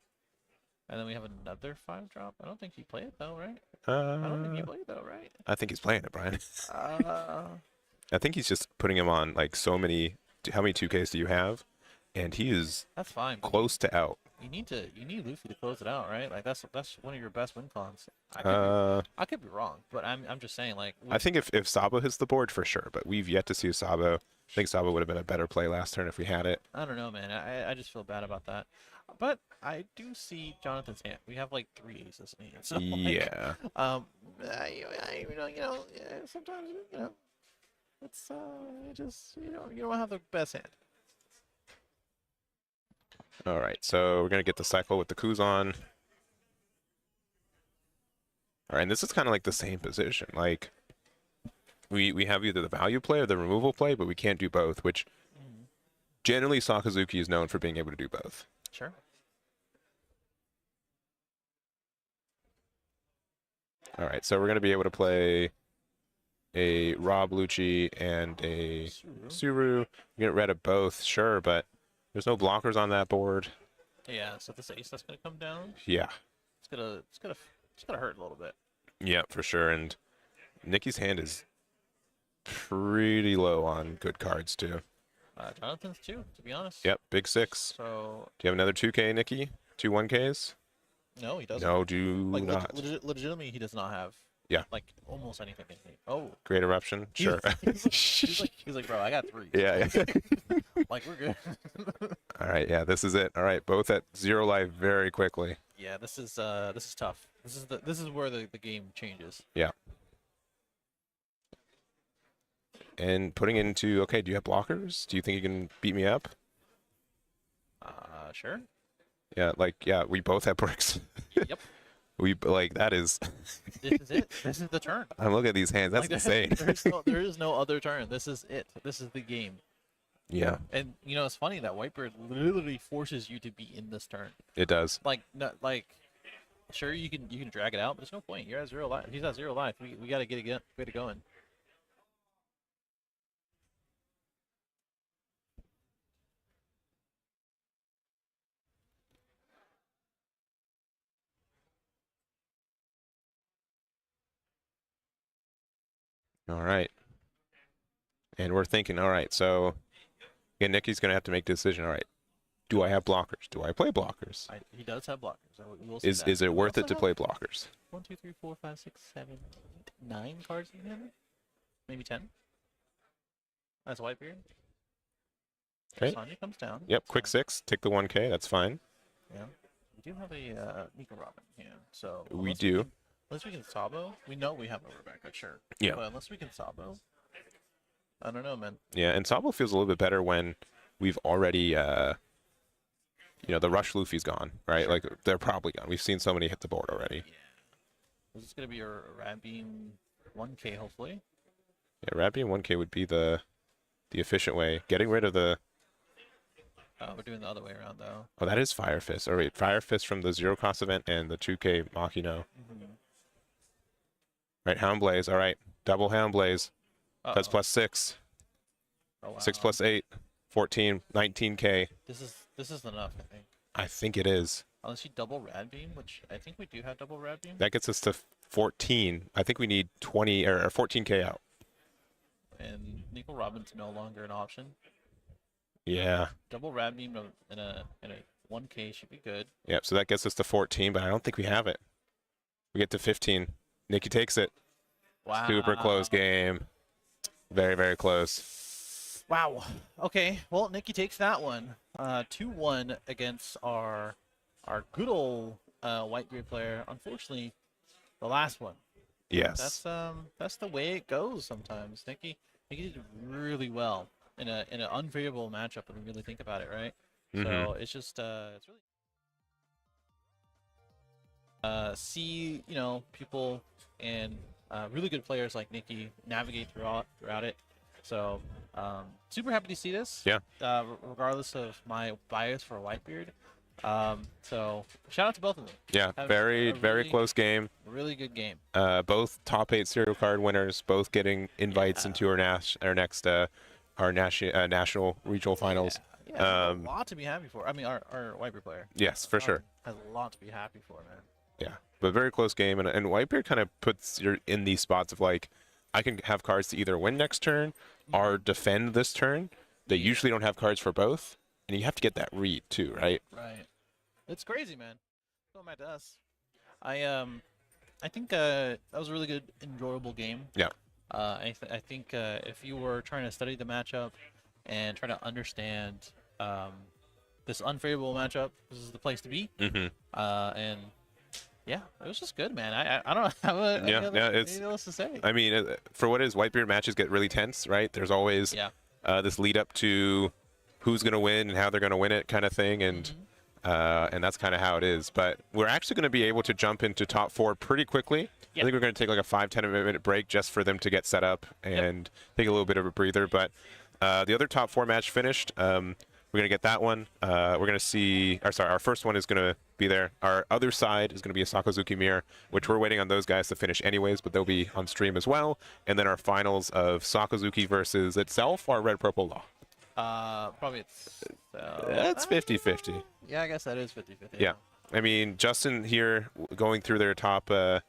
And then we have another 5-drop. I don't think you play it though, right? I don't think you play it though, right? I think he's playing it, Brian. Uh, I think he's just putting him on like so many. How many 2Ks do you have? And he is that's fine. close to out. You need Luffy to close it out, right? Like that's one of your best win cons. I I could be wrong, but I'm just saying like I think if Sabo hits the board for sure, but we've yet to see Sabo. I think Sabo would have been a better play last turn if we had it. I don't know, man. I just feel bad about that. But I do see Jonathan's hand. We have like 3 aces in hand. So, Yeah. sometimes it's just you don't have the best hand. All right, so we're gonna get the cycle with the Kuzan. All right, and this is kind of like the same position. Like we have either the value play or the removal play, but we can't do both. Which generally Sakazuki is known for being able to do both. Sure. All right, so we're gonna be able to play a Rob Lucci and a Suru. You get rid of both, sure, but there's no blockers on that board. Yeah, so this ace that's gonna come down. Yeah. It's gonna hurt a little bit. Yeah, for sure. And Nikki's hand is pretty low on good cards too. Jonathan's too, to be honest. Yep, big 6. So Do you have another 2K, Nikki? 2 1Ks? no, he doesn't. No, do like not. legitimately, he does not have. Yeah. Like almost anything in me. Oh. Great eruption? Sure. He's like, bro, I got 3. Yeah. Like we're good. All right, yeah, this is it. All right, both at 0 life very quickly. Yeah, this is tough. This is where the game changes. Yeah. And putting into, okay, do you have blockers? Do you think you can beat me up? Sure. Yeah, we both have bricks. Yep. That is. This is it. This is the turn. I'm looking at these hands. That's like, insane. There is no other turn. This is it. This is the game. Yeah. And it's funny that Whitebeard literally forces you to be in this turn. It does. Sure you can drag it out, but there's no point. You're at 0 life. He's at 0 life. We gotta get it going. All right. And we're thinking, all right, so again, Nikki's going to have to make a decision. All right, do I have blockers? Do I play blockers? He does have blockers. We'll see Is that. it worth We it to also play have blockers? 1, 2, 3, 4, 5, 6, 7, 8, 9 cards in hand? Maybe 10? That's Whitebeard. Okay. Sonya comes down. Yep, quick 6, take the 1K, that's fine. Yeah. We do have a Nico Robin here, so We do. Unless we can Sabo, we know we have a Rebecca, sure. Yeah. But unless we can Sabo, I don't know, man. Yeah, and Sabo feels a little bit better when we've already, the Rush Luffy's gone, right? Sure. Like, they're probably gone. We've seen so many hit the board already. Yeah. This is going to be a Rad Beam 1K, hopefully. Yeah, Rad Beam 1K would be the efficient way. Getting rid of the... We're doing the other way around, though. Oh, that is Fire Fist. All right, Fire Fist from the 0 cost event and the 2K Machino. Right, Hound Blaze. All right, double Hound Blaze. That's plus 6. Oh, wow. 6 plus 8. 14, 19K. This is enough, I think. I think it is. Unless you double Rad Beam, which I think we do have double Rad Beam. That gets us to 14. I think we need 20 or 14K out. And Nickel Robin's no longer an option. Yeah. Double Rad Beam in a 1K should be good. Yep. So that gets us to 14, but I don't think we have it. We get to 15. Nikki takes it. Wow. Super close game. Very, very close. Wow. Okay. Well, Nikki takes that one. 2-1 against our good old Whitebeard player. Unfortunately, the last one. Yes. That's the way it goes sometimes. Nikki did really well in an unfavorable matchup when we really think about it, right? So it's just it's really see people and really good players like Nikki navigate throughout it. So super happy to see this. Yeah. Regardless of my bias for Whitebeard. So shout out to both of them. Yeah. Very close game. Really good game. Both top 8 serial card winners. Both getting invites into our next national regional finals. Yeah, a lot to be happy for. I mean, our Whitebeard player. Yes, for sure. Has a lot to be happy for, man. Yeah, but very close game, and Whitebeard kind of puts you in these spots of like, I can have cards to either win next turn or defend this turn. They usually don't have cards for both, and you have to get that read too, right? Right. It's crazy, man. Going back to us, I think that was a really good, enjoyable game. Yeah. I think if you were trying to study the matchup and try to understand this unfavorable matchup, this is the place to be. And yeah, it was just good, man. I don't have anything else to say. I mean, for what it is, Whitebeard matches get really tense, right? There's always this lead up to who's going to win and how they're going to win it kind of thing, and that's kind of how it is. But we're actually going to be able to jump into top 4 pretty quickly. I think we're going to take like a 5-10 minute break just for them to get set up and take a little bit of a breather. But the other top 4 match finished. We're going to get that one. We're going to see, our first one is going to be there. Our other side is going to be a Sakazuki mirror, which we're waiting on those guys to finish anyways, but they'll be on stream as well. And then our finals of Sakazuki versus itself or Red Purple Law. Probably That's 50-50. Yeah, I guess that is 50-50. Yeah. I mean, Justin here going through their top, their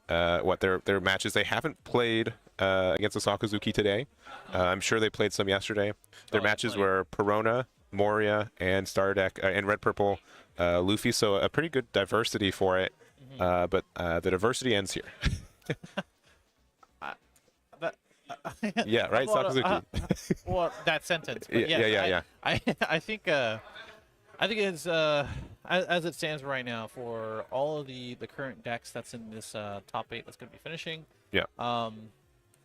matches. They haven't played against the Sakazuki today. I'm sure they played some yesterday. Their matches were Perona, Moria, and Star Deck, and Red Purple Luffy. So a pretty good diversity for it. But the diversity ends here. Yeah, right, Sakazuki. Well, that sentence. But yeah. I think it's as it stands right now for all of the current decks that's in this top 8 that's going to be finishing. Yeah.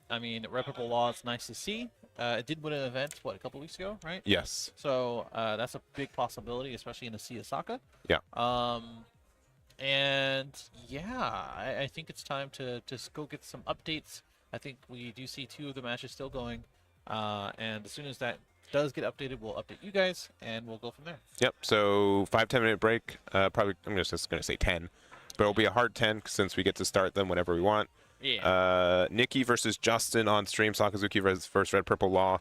I mean, Red Purple Law, it's nice to see. It did win an event, what, a couple weeks ago, right? Yes. So that's a big possibility, especially in the Sea of Saka. Yeah. And yeah, I think it's time to just go get some updates. I think we do see 2 of the matches still going. And as soon as that does get updated, we'll update you guys, and we'll go from there. Yep. So 5-10 minute break. Probably I'm just going to say 10, but it'll be a hard 10 since we get to start them whenever we want. Yeah. Nikki versus Justin on stream. Sakazuki versus Red Purple Law.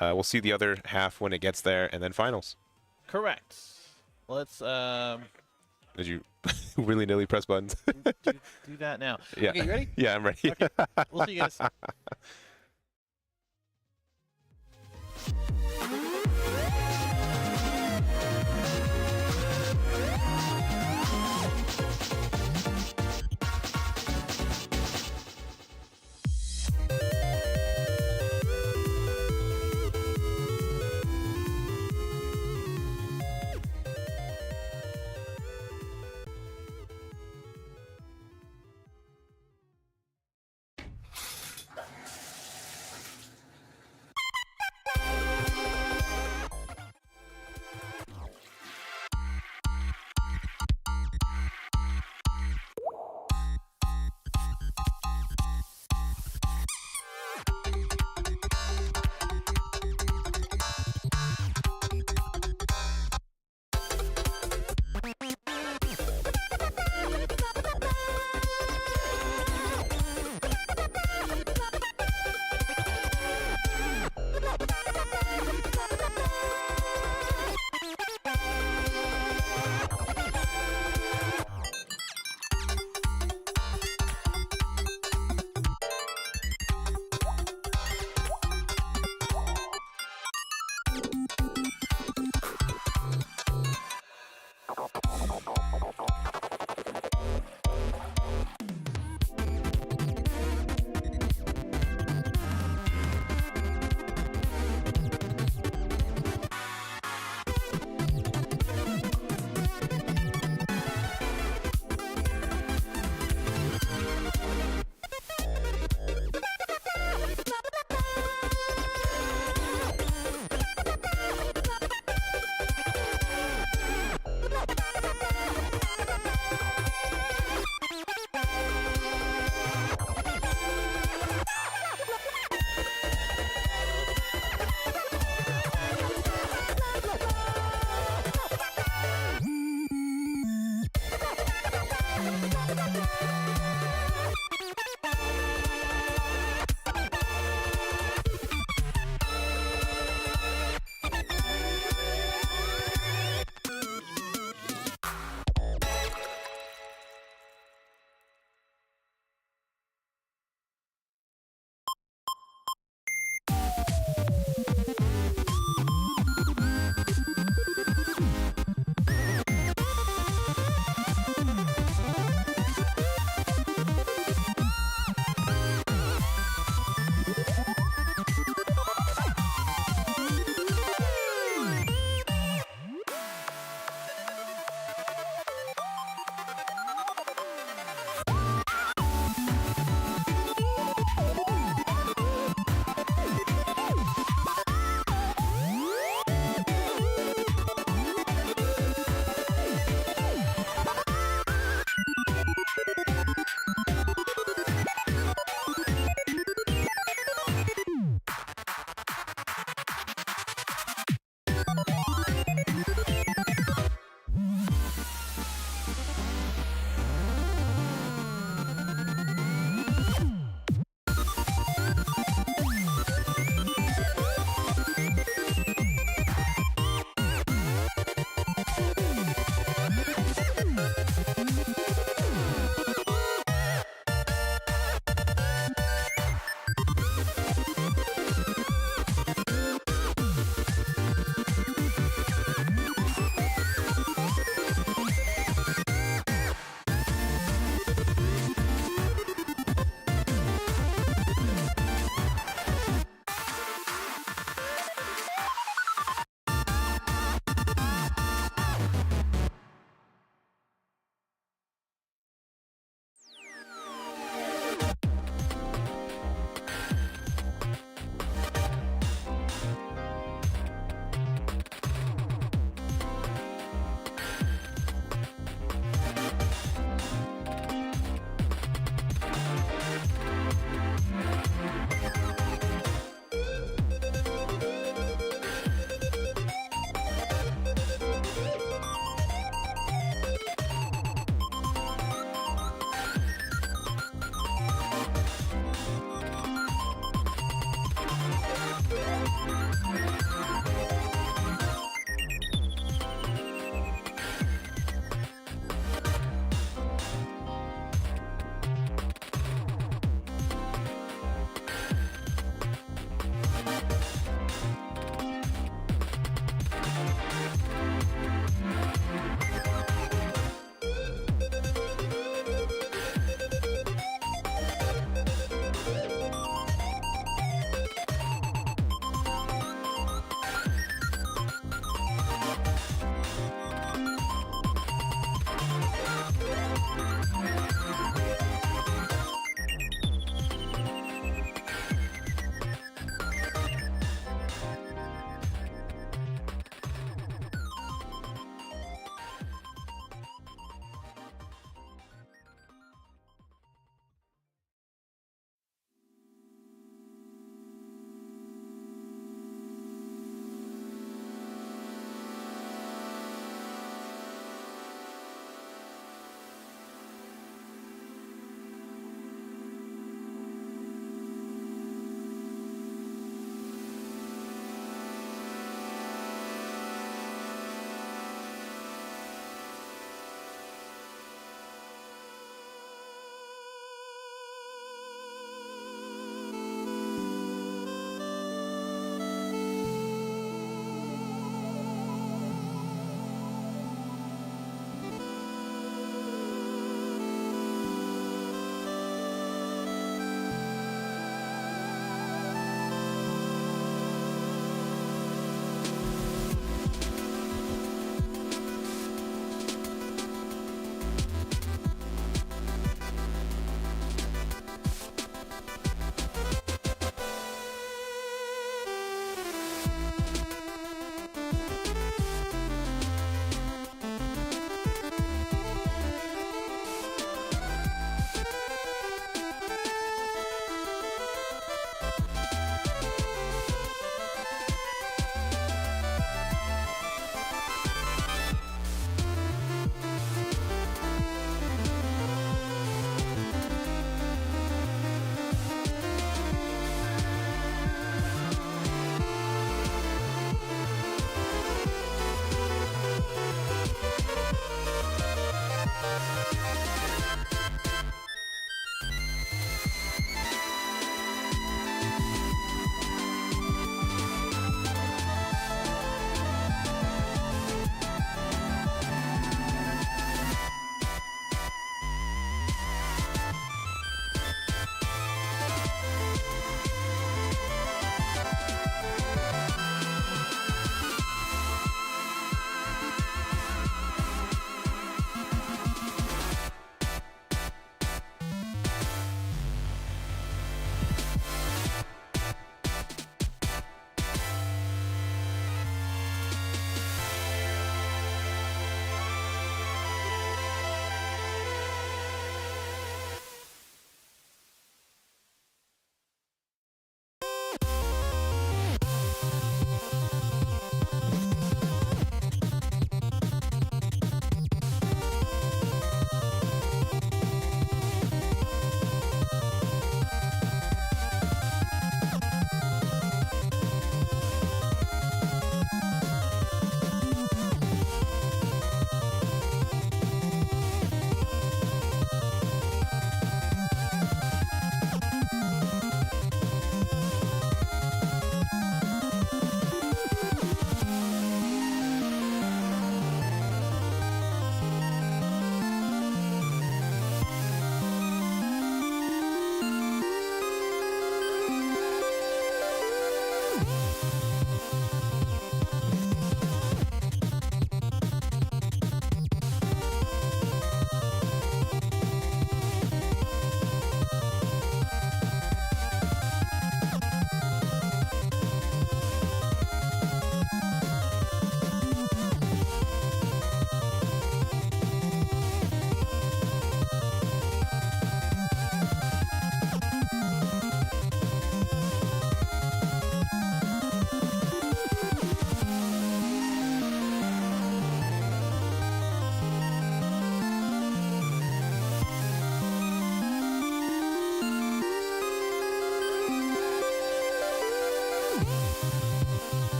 We'll see the other half when it gets there, and then finals. Correct. Let's. Did you willy-nilly press buttons? do that now. Yeah. Okay, you ready? Yeah, I'm ready. Okay. We'll see you guys.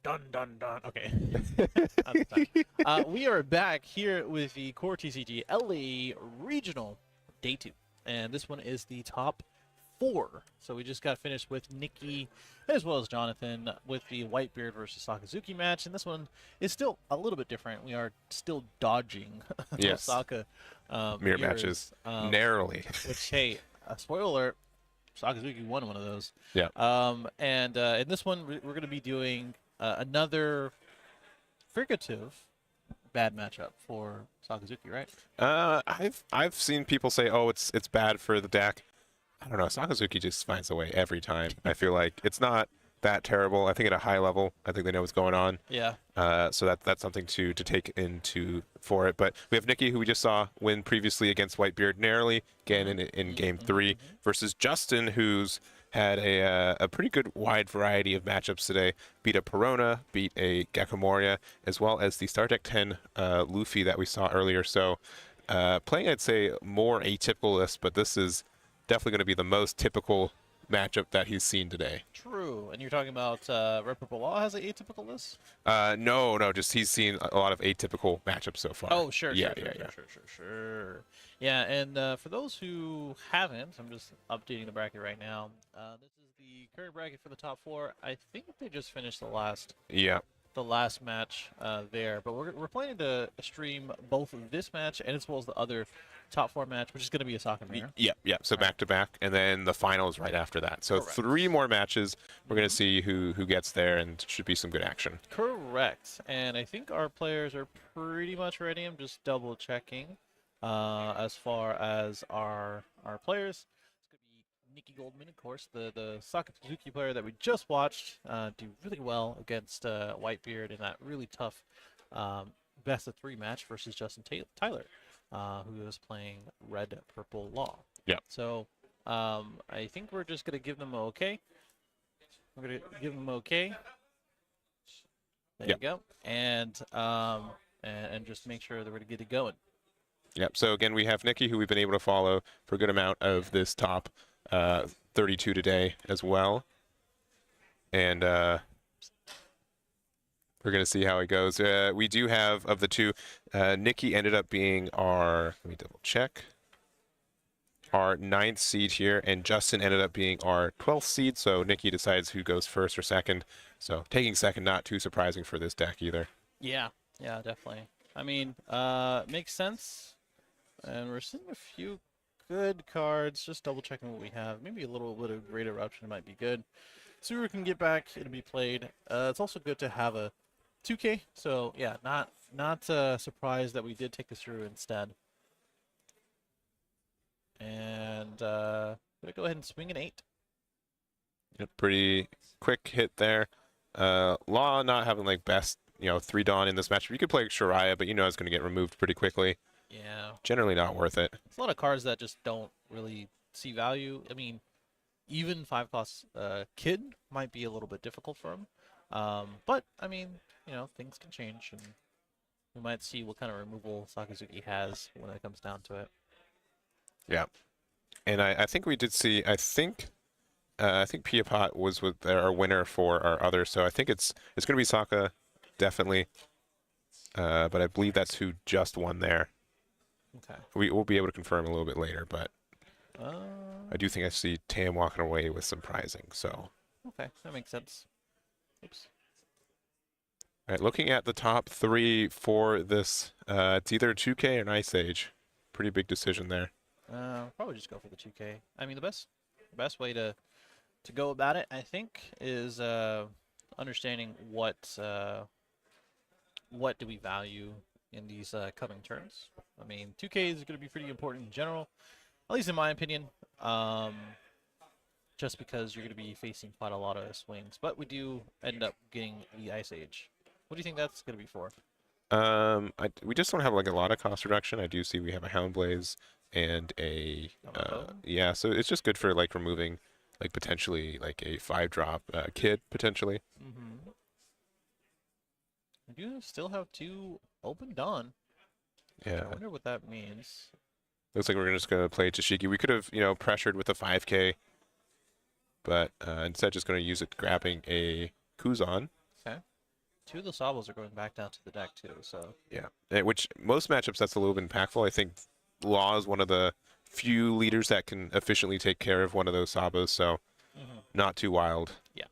Dun dun dun. Okay. We are back here with the Core TCG LA Regional Day 2. And this one is the top 4. So we just got finished with Nikki as well as Jonathan with the Whitebeard versus Sakazuki match. And this one is still a little bit different. We are still dodging Yes. Saka Mirror matches narrowly. Which, hey, spoiler alert, Sakazuki won one of those. Yeah. And in this one, we're going to be doing another frigative bad matchup for Sakazuki, right? I've seen people say, oh, it's bad for the deck. I don't know. Sakazuki just finds a way every time. I feel like it's not that terrible. I think at a high level, I think they know what's going on. Yeah. So that's something to take into for it. But we have Nikki, who we just saw win previously against Whitebeard narrowly, again in game 3, versus Justin, who's had a pretty good wide variety of matchups today. Beat a Perona, beat a Geckomoria, as well as the Star Deck 10 Luffy that we saw earlier. So playing, I'd say, more atypical list, but this is definitely going to be the most typical matchup that he's seen today. True. And you're talking about Red Purple Law has an atypical list? No, just he's seen a lot of atypical matchups so far. Oh, sure. Yeah. Yeah, and for those who haven't, I'm just updating the bracket right now. This is the current bracket for the top 4. I think they just finished the last match there, but we're planning to stream both of this match and as well as the other top 4 match, which is going to be a soccer mirror. Yeah. So back to back, and then the finals right after that. So Correct. 3 more matches. We're going to see who gets there, and should be some good action. Correct. And I think our players are pretty much ready. I'm just double checking as far as our players. It's going to be Nikki Goldman, of course, the Sakazuki player that we just watched do really well against Whitebeard in that really tough best of 3 match versus Justin Tyler, who is playing Red Purple Law. Yeah. So I think we're just going to give them okay. We're going to give them okay. There you go. And just make sure that we're good to go. Yep. So again, we have Nikki, who we've been able to follow for a good amount of this top 32 today as well. And we're going to see how it goes. We do have, of the 2, Nikki ended up being our, let me double check, our 9th seed here, and Justin ended up being our 12th seed. So Nikki decides who goes first or second. So taking second, not too surprising for this deck either. Yeah, definitely. I mean, makes sense. And we're seeing a few good cards. Just double checking what we have. Maybe a little bit of Great Eruption might be good. Sewer can get back. It'll be played. It's also good to have a 2K. So yeah, not surprised that we did take this through instead. And gonna go ahead and swing an 8. Yep, pretty quick hit there. Law not having like best 3 Dawn in this match. You could play Shariah, but it's going to get removed pretty quickly. Yeah. Generally not worth it. It's a lot of cards that just don't really see value. I mean, even 5-cost Kid might be a little bit difficult for him. But, I mean, things can change. And we might see what kind of removal Sakazuki has when it comes down to it. Yeah. And I think we did see. I think Piapot was with our winner for our other. So I think it's going to be Sokka, definitely. But I believe that's who just won there. Okay. We'll be able to confirm a little bit later, but I Uh, do think I see Tam walking away with some prizing. So, okay, that makes sense. Oops. all right, looking at the top 3 for this, it's either 2K or an Ice Age. Pretty big decision there. Probably just go for the 2K. I mean, the best way to go about it, I think, is understanding what do we value in these coming turns. I mean, 2K is going to be pretty important in general, at least in my opinion. Just because you're going to be facing quite a lot of swings, but we do end up getting the Ice Age. What do you think that's going to be for? We just don't have like a lot of cost reduction. I do see we have a Hound Blaze and a yeah, so it's just good for like removing like potentially like a 5-drop kid potentially. Mm-hmm. We do still have 2 open done. Yeah, I wonder what that means. looks like we're just gonna play Tashiki. We could have pressured with a 5K, but instead just gonna use it grabbing a Kuzan. Okay. 2 of the Sabos are going back down to the deck too, so. Yeah, which most matchups that's a little bit impactful. I think Law is one of the few leaders that can efficiently take care of one of those Sabos, so not too wild. Yeah,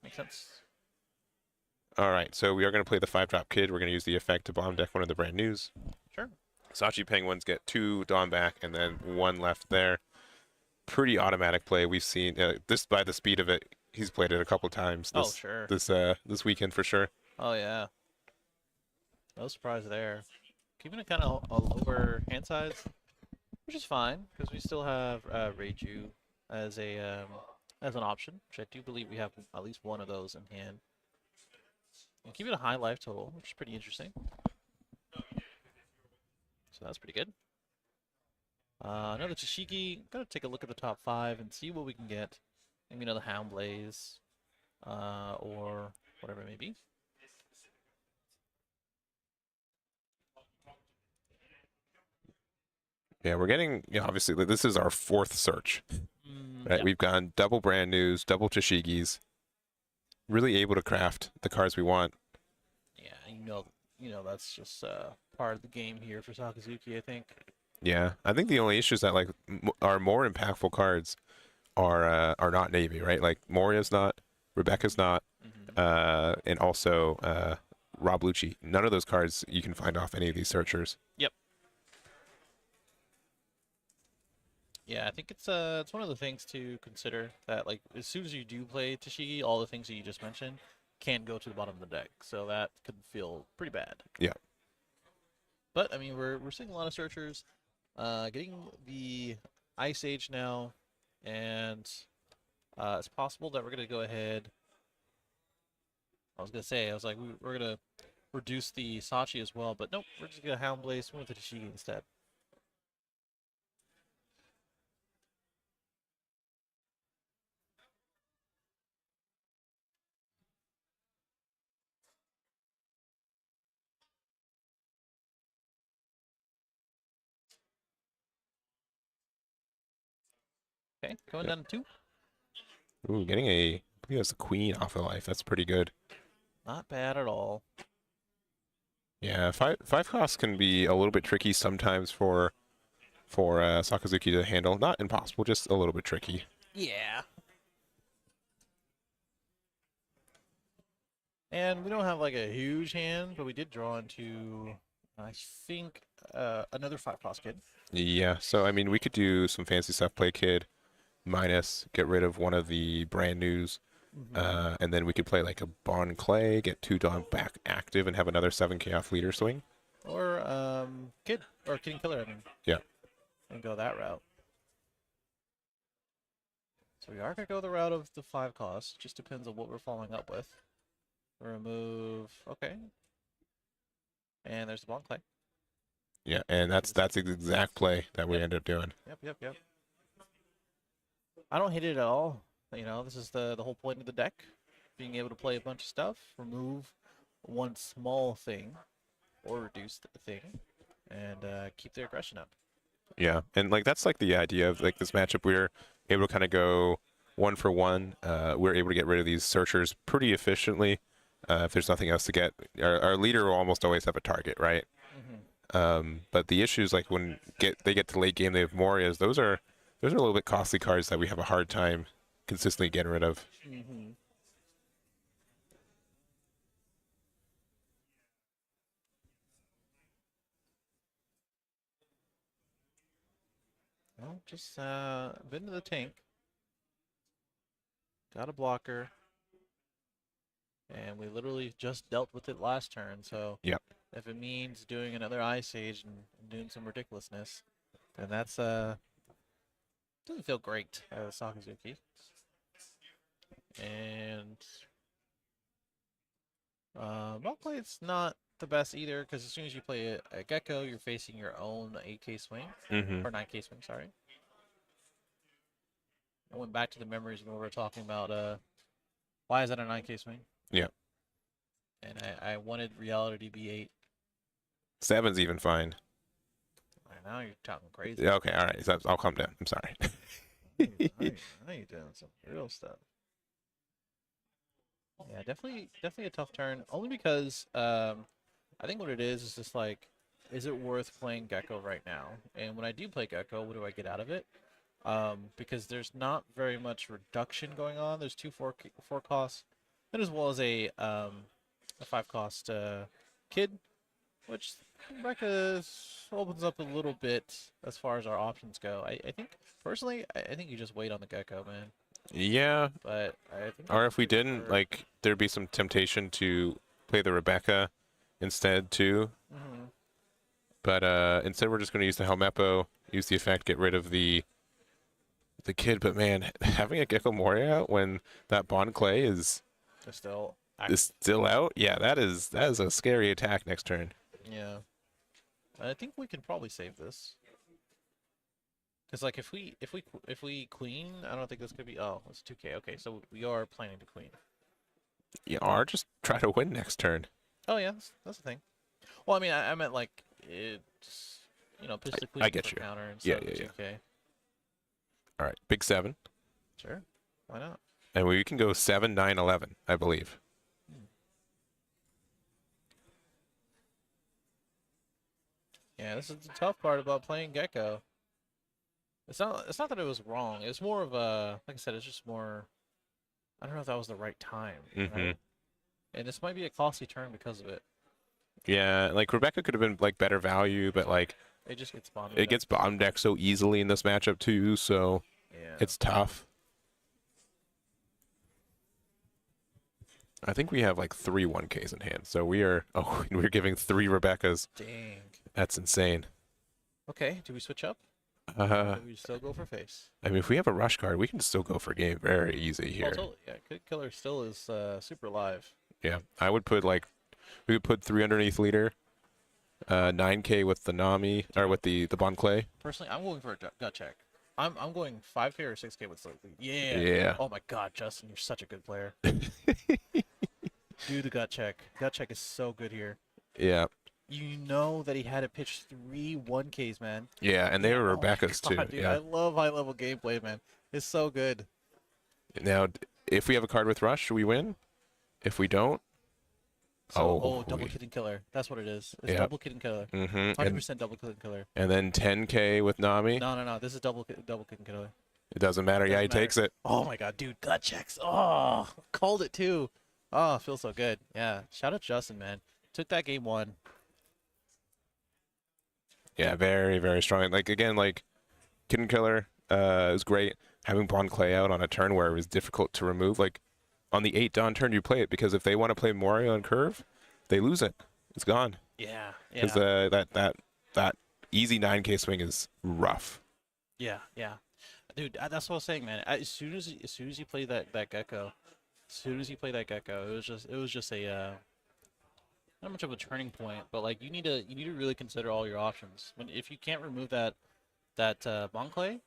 makes sense. All right, so we are going to play the 5-drop kid. We're going to use the effect to bomb deck one of the brand news. Sure. Sachi Penguins get 2 Dawn back and then 1 left there. Pretty automatic play. We've seen this by the speed of it. He's played it a couple times Oh, sure. this weekend for sure. Oh, yeah. No surprise there. Keeping it kind of a lower hand size, which is fine, because we still have Reiju as as an option, which I do believe we have at least one of those in hand. And keep it a high life total, which is pretty interesting. So that's pretty good. Another Tashiki. Gotta take a look at the top 5 and see what we can get. Maybe another Hound Blaze, or whatever it may be. Yeah, we're getting obviously this is our 4th search. Right, Yeah. we've gone double brand news, double Tashigis. Really able to craft the cards we want. Yeah, that's just part of the game here for Sakazuki, I think. Yeah, I think the only issues that like are more impactful cards are not Navy, right? Like Moria's not, Rebecca's not, and also Rob Lucci. None of those cards you can find off any of these searchers. Yep. Yeah, I think it's one of the things to consider that like as soon as you do play Tashigi, all the things that you just mentioned can go to the bottom of the deck. So that could feel pretty bad. Yeah. But I mean we're seeing a lot of searchers getting the Ice Age now, and it's possible that we're gonna go ahead. I was like we're gonna reduce the Sachi as well, but nope, we're just gonna Hound Blaze with the Tashigi instead. Okay, going down to 2. Ooh, getting I believe that's a queen off of life. That's pretty good. Not bad at all. Yeah, five costs can be a little bit tricky sometimes for Sakazuki to handle. Not impossible, just a little bit tricky. Yeah. And we don't have like a huge hand, but we did draw into, I think, another 5-cost kid. Yeah, so I mean, we could do some fancy stuff. Play kid, minus, get rid of one of the brand news, and then we could play like a Bon Clay, get 2 Dawn back active, and have another 7K off leader swing. Or Kid, or Kid and Killer, I mean. Yeah. And go that route. So we are going to go the route of the 5-cost. Just depends on what we're following up with. Remove, okay. And there's the Bon Clay. Yeah, and that's the exact play that we ended up doing. Yep. I don't hate it at all. You know, this is the whole point of the deck. Being able to play a bunch of stuff, remove one small thing, or reduce the thing, and keep their aggression up. Yeah, and like that's like the idea of like this matchup. We're able to kind of go one for one. We're able to get rid of these searchers pretty efficiently. If there's nothing else to get, our leader will almost always have a target, right? But the issues like when they get to late game, they have Morias. Those are a little bit costly cards that we have a hard time consistently getting rid of. Well, just been to the tank. Got a blocker. And we literally just dealt with it last turn, so Yep. if it means doing another Ice Age and doing some ridiculousness, then that's doesn't feel great as Sakazuki. And ball play it's not the best either, because as soon as you play a Gecko, you're facing your own 8K swing, or 9K swing, sorry. I went back to the memories when we were talking about why is that a 9K swing? Yeah. And I wanted reality to be 8. 7's even fine. Now you're talking crazy. Yeah, okay, all right. So I'll calm down. I'm sorry. Now you're doing some real stuff. Yeah, definitely a tough turn. Only because I think what it is just like, is it worth playing Gecko right now? And when I do play Gecko, what do I get out of it? Because there's not very much reduction going on. There's 2 4 costs, and as well as a 5 cost Kid, which Rebecca opens up a little bit as far as our options go. I think personally, I think you just wait on the Gecko, man. Yeah. But I think Or if we didn't, like, there'd be some temptation to play the Rebecca instead too. But instead, we're just going to use the Helmeppo, use the effect, get rid of the Kid. But man, having a Gecko Moria out when that Bond Clay is still out, yeah, that is a scary attack next turn. Yeah, I think we can probably save this. Because like if we queen, I don't think this could be. Oh, it's 2K. Okay, so we are planning to queen. Yeah, or just try to win next turn. Oh yeah, that's the thing. Well, I mean, I meant like it's pitch the queen I get for you. counter and Yeah, stuff. yeah. 2K. All right, big 7. Sure, why not? And we can go 7, 9, 11, I believe. Yeah, this is the tough part about playing Gecko. It's not that it was wrong. It's more of a, like I said, it's just more. I don't know if that was the right time. Right? And this might be a costly turn because of it. Yeah, like Rebecca could have been like better value, but like It just gets bombed. it gets bomb decked so easily in this matchup too, so yeah, it's tough. I think we have like 3 1Ks in hand, so we're giving 3 Rebeccas. Dang. That's insane. Okay, do we switch up? Or do we still go for face? I mean, if we have a rush card, we can still go for game very easy here. Oh, totally. Yeah, Good Killer still is super live. Yeah, I would put we would put 3 underneath leader, 9K with the Nami or with the Bon Clay. Personally, I'm going for a gut check. I'm going 5K or 6K with Slate. Yeah. Yeah. Oh my God, Justin, you're such a good player. Do the gut check. Gut check is so good here. Yeah. You know that he had to pitch 3 1Ks, man. Yeah, and they were Rebecca's too. Dude, Yeah. I love high level gameplay, man. It's so good. Now, if we have a card with rush, we win. If we don't, Double Kid and Killer. That's what it is. It's Yep. Double Kid and Killer. 100% Double Kid and Killer. And then 10K with Nami. No. This is Double Kid and Killer. It doesn't matter. Yeah, he takes it. Oh my God, dude, gut checks. Oh, called it too. Oh, feels so good. Yeah, shout out Justin, man. Took that game 1. Yeah, very, very strong. Like again, like Kid and Killer is great. Having Bon Clay out on a turn where it was difficult to remove, like on the 8 Dawn turn, you play it because if they want to play Moria on curve, they lose it. It's gone. Yeah. Because that easy 9K swing is rough. Yeah. Dude, that's what I was saying, man. As soon as you play that Gecko, it was just a not much of a turning point, but like you need to really consider all your options. If you can't remove that Bon Clay,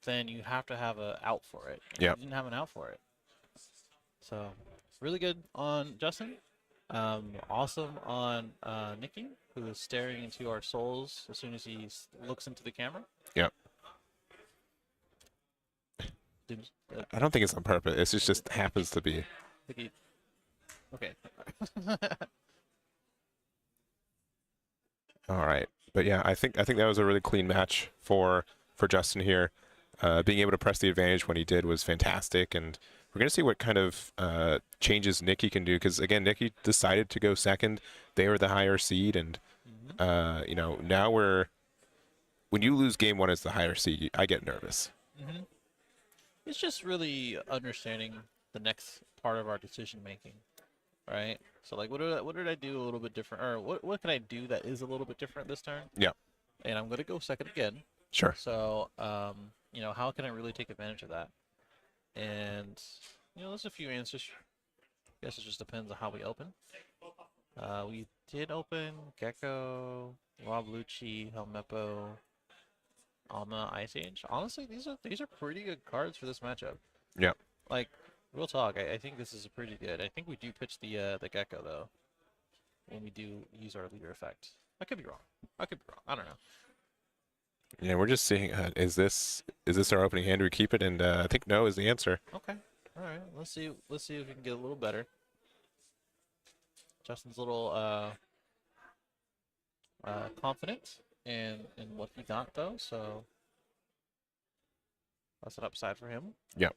then you have to have a out for it. Yeah. You didn't have an out for it. So really good on Justin. Awesome on Nikki, who is staring into our souls as soon as he looks into the camera. Yep. Did, uh, I don't think it's on purpose. It just happens to be. Nikki. Okay. All right. But yeah, I think that was a really clean match for Justin here. Being able to press the advantage when he did was fantastic, and we're gonna see what kind of changes Nikki can do. Because again, Nikki decided to go second. They were the higher seed, and you know, now when you lose game one as the higher seed, I get nervous. It's just really understanding the next part of our decision making, right? So like, what did I do a little bit different, or what can I do that is a little bit different this turn? Yeah. And I'm gonna go second again. Sure. So you know, how can I really take advantage of that? And you know, there's a few answers. I guess it just depends on how we open. We did open Gecko, Rob Lucci, Helmeppo, Alma, Ice Age. Honestly, these are pretty good cards for this matchup. Yeah. Like, real talk, I think this is pretty good. I think we do pitch the Gecko though when we do use our leader effect. I could be wrong. I could be wrong. I don't know. Yeah, we're just seeing. Is this our opening hand? Do we keep it? And I think no is the answer. Okay. All right. Let's see. Let's see if we can get a little better. Justin's a little confident in what he got though, so that's an upside for him. Yeah.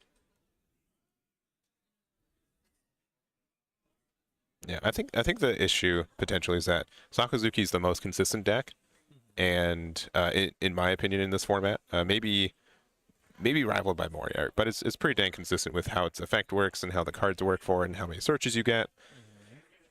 Yeah, I think the issue potentially is that Sakazuki is the most consistent deck, and in my opinion, in this format, maybe rivaled by Moria, but it's pretty dang consistent with how its effect works and how the cards work for it and how many searches you get.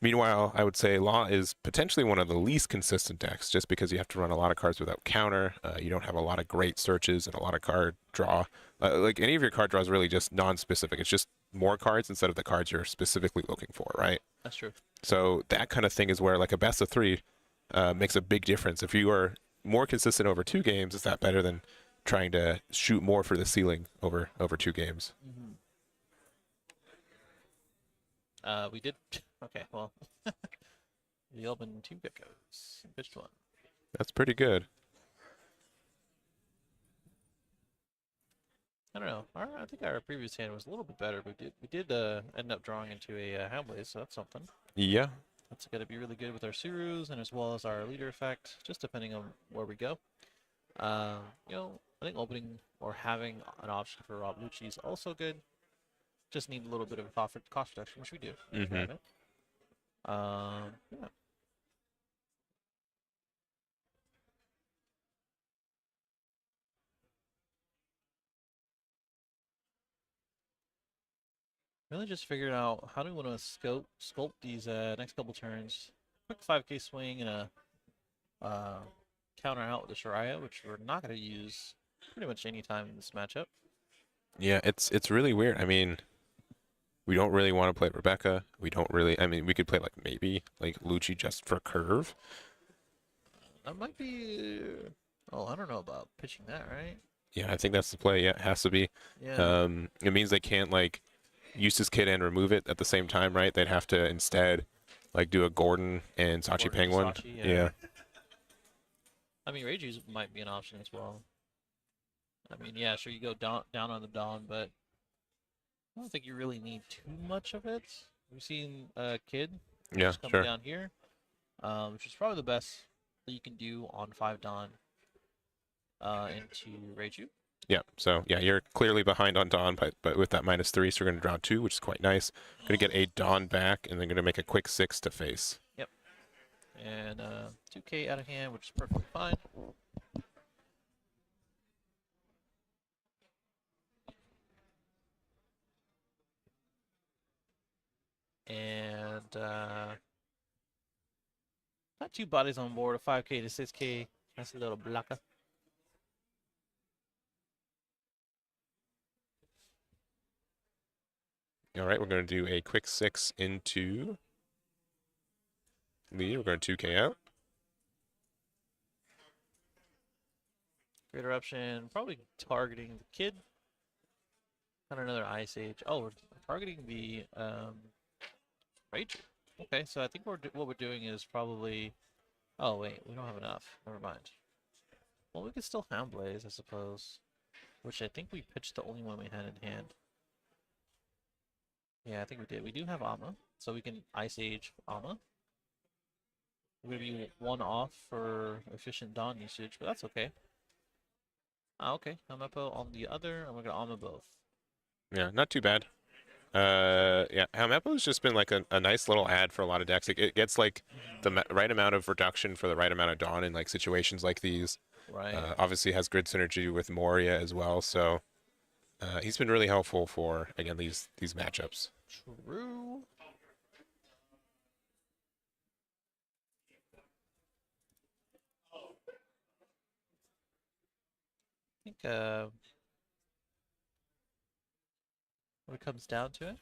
Meanwhile, I would say Law is potentially one of the least consistent decks, just because you have to run a lot of cards without counter. You don't have a lot of great searches and a lot of card draw. Like any of your card draws, really just non-specific. It's just more cards instead of the cards you're specifically looking for, right? That's true. So that kind of thing is where like a best of three makes a big difference. If you are more consistent over 2 games, is that better than trying to shoot more for the ceiling over 2 games? We did. Okay, well, we opened 2 Geckos. Pitched 1. That's pretty good. I don't know. I think our previous hand was a little bit better, but we did end up drawing into a Houndblaze, so that's something. Yeah. That's going to be really good with our Surus and as well as our leader effect, just depending on where we go. You know, I think opening or having an option for Rob Lucci is also good. Just need a little bit of cost reduction, which we do. Have it. Yeah. Really just figured out how do we want to sculpt these next couple turns. Quick 5k swing and a counter out with the Shariah, which we're not going to use pretty much any time in this matchup. Yeah, it's really weird. I mean, we don't really want to play Rebecca. We don't really. I mean, we could play like maybe like Lucci just for curve. That might be. Oh, I don't know about pitching that, right? Yeah, I think that's the play. Yeah, it has to be. Yeah. It means they can't like use this kit and remove it at the same time, right? They'd have to instead like do a Gordon and Sachi Gordon Penguin. Sachi, Yeah. I mean, Reju's might be an option as well. I mean, yeah, sure, you go down on the Dawn, but I don't think you really need too much of it. We've seen Kid Yeah, come sure. down here, which is probably the best that you can do on 5 Dawn into Reiju. Yeah. So yeah, you're clearly behind on Dawn, but with that -3, so we're gonna draw 2, which is quite nice. Gonna get a Dawn back, and then gonna make a quick 6 to face. Yep. And 2k out of hand, which is perfectly fine. And got 2 bodies on board, a 5k to 6k. Nice little blocker. All right, we're gonna do a quick 6 into Lee. We're going 2k out. Great Eruption, probably targeting the Kid. Got another Ice Age. Oh, we're targeting the Rage. Okay, so I think what we're doing is probably. Oh wait, we don't have enough. Never mind. Well, we could still Hound Blaze, I suppose. Which I think we pitched the only one we had in hand. Yeah, I think we did. We do have Amma, so we can Ice Age Amma. We're gonna be one off for efficient Dawn usage, but that's okay. Ah, okay. Helmeppo on the other, and we're gonna Amma both. Yeah, not too bad. Yeah, Helmeppo's just been like a nice little ad for a lot of decks. It gets like the right amount of reduction for the right amount of Dawn in like situations like these. Right. Obviously has grid synergy with Moria as well, so he's been really helpful for again these matchups. True. I think when it comes down to it,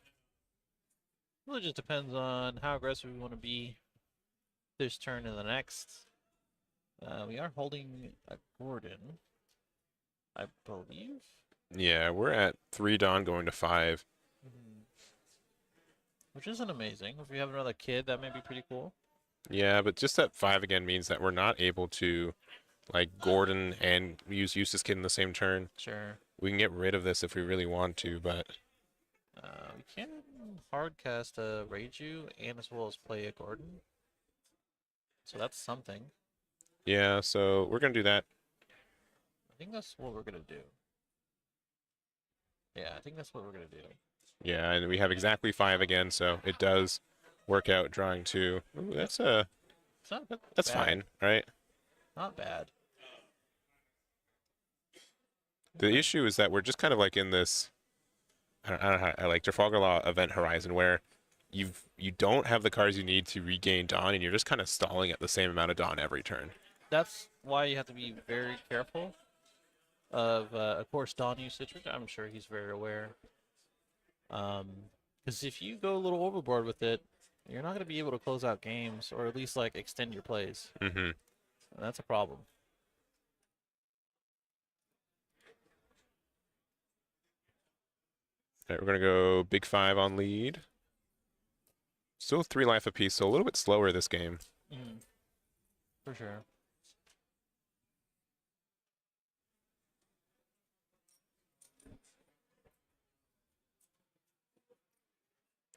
really just depends on how aggressive we want to be this turn and the next. We are holding a Gordon, I believe. Yeah, we're at 3 Dawn going to 5. Which isn't amazing. If we have another kid, that may be pretty cool. Yeah, but just that 5 again means that we're not able to like Gordon and use Eustace Kid in the same turn. Sure. We can get rid of this if we really want to, but We can hardcast a Reiju and as well as play a Gordon. So that's something. yeah, so we're gonna do that. I think that's what we're gonna do. Yeah, I think that's what we're gonna do. Yeah, and we have exactly 5 again, so it does work out drawing 2. Ooh, that's It's not that's bad. fine, right? Not bad. The issue is that we're just kind of like in this I don't know how, like Trafalgar Law event horizon where you don't have the cards you need to regain Dawn and you're just kind of stalling at the same amount of Dawn every turn. That's why you have to be very careful of course, Dawn usage, which I'm sure he's very aware. Because if you go a little overboard with it, you're not going to be able to close out games or at least like extend your plays. Mm-hmm. And that's a problem. All right, we're gonna go big 5 on lead. Still 3 life apiece, so a little bit slower this game. For sure.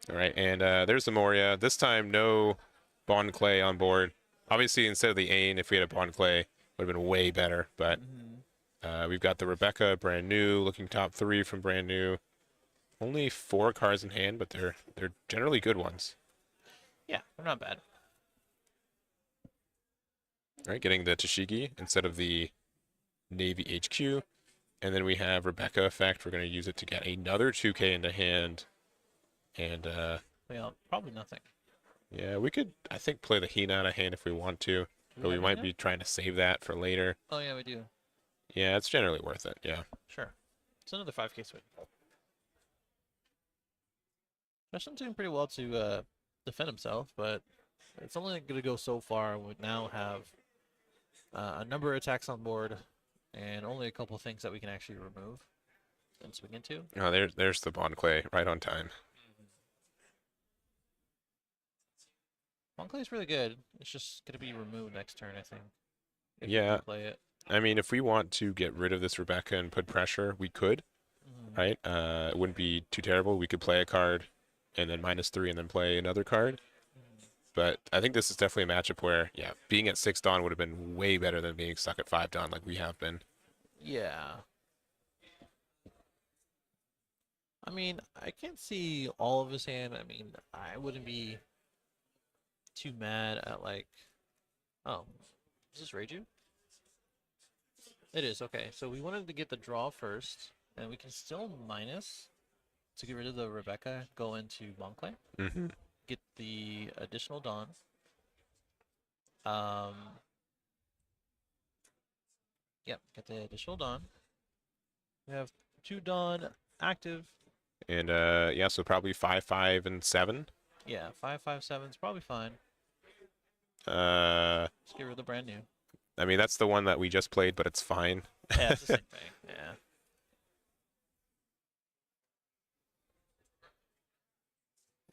All right, and there's the Moria. This time, no Bond Clay on board. Obviously, instead of the Ain, if we had a Bond Clay, would have been way better. But we've got the Rebecca, brand new, looking top 3 from brand new. Only 4 cards in hand, but they're generally good ones. Yeah, they're not bad. All right, getting the Tashigi instead of the Navy HQ. And then we have Rebecca effect. We're going to use it to get another 2K into hand. And Well, probably nothing. yeah, we could, I think, play the Hina out of hand if we want to. But we might be trying to save that for later. Oh, yeah, we do. Yeah, it's generally worth it, yeah. Sure. It's another 5K swing. Justin's doing pretty well to defend himself, but it's only going to go so far. We now have a number of attacks on board and only a couple things that we can actually remove and swing into. Oh, there's the Bond Clay right on time. Monclay's really good. It's just going to be removed next turn, I think. If Yeah. we play it. I mean, if we want to get rid of this Rebecca and put pressure, we could, right? It wouldn't be too terrible. We could play a card and then -3 and then play another card. But I think this is definitely a matchup where, yeah, being at 6 Dawn would have been way better than being stuck at 5 Dawn like we have been. Yeah. I mean, I can't see all of his hand. I mean, I wouldn't be too mad at like, oh, is this Reiju? It is, okay. So we wanted to get the draw first, and we can still minus to get rid of the Rebecca, go into Monclay, get the additional Dawn. Yep, get the additional Dawn. We have 2 Dawn active. And yeah, so probably 5, 5, and 7. Yeah, 5, 5, 7 is probably fine. Let's get rid of the brand new. I mean, that's the one that we just played, but it's fine. Yeah, it's the same thing. Yeah.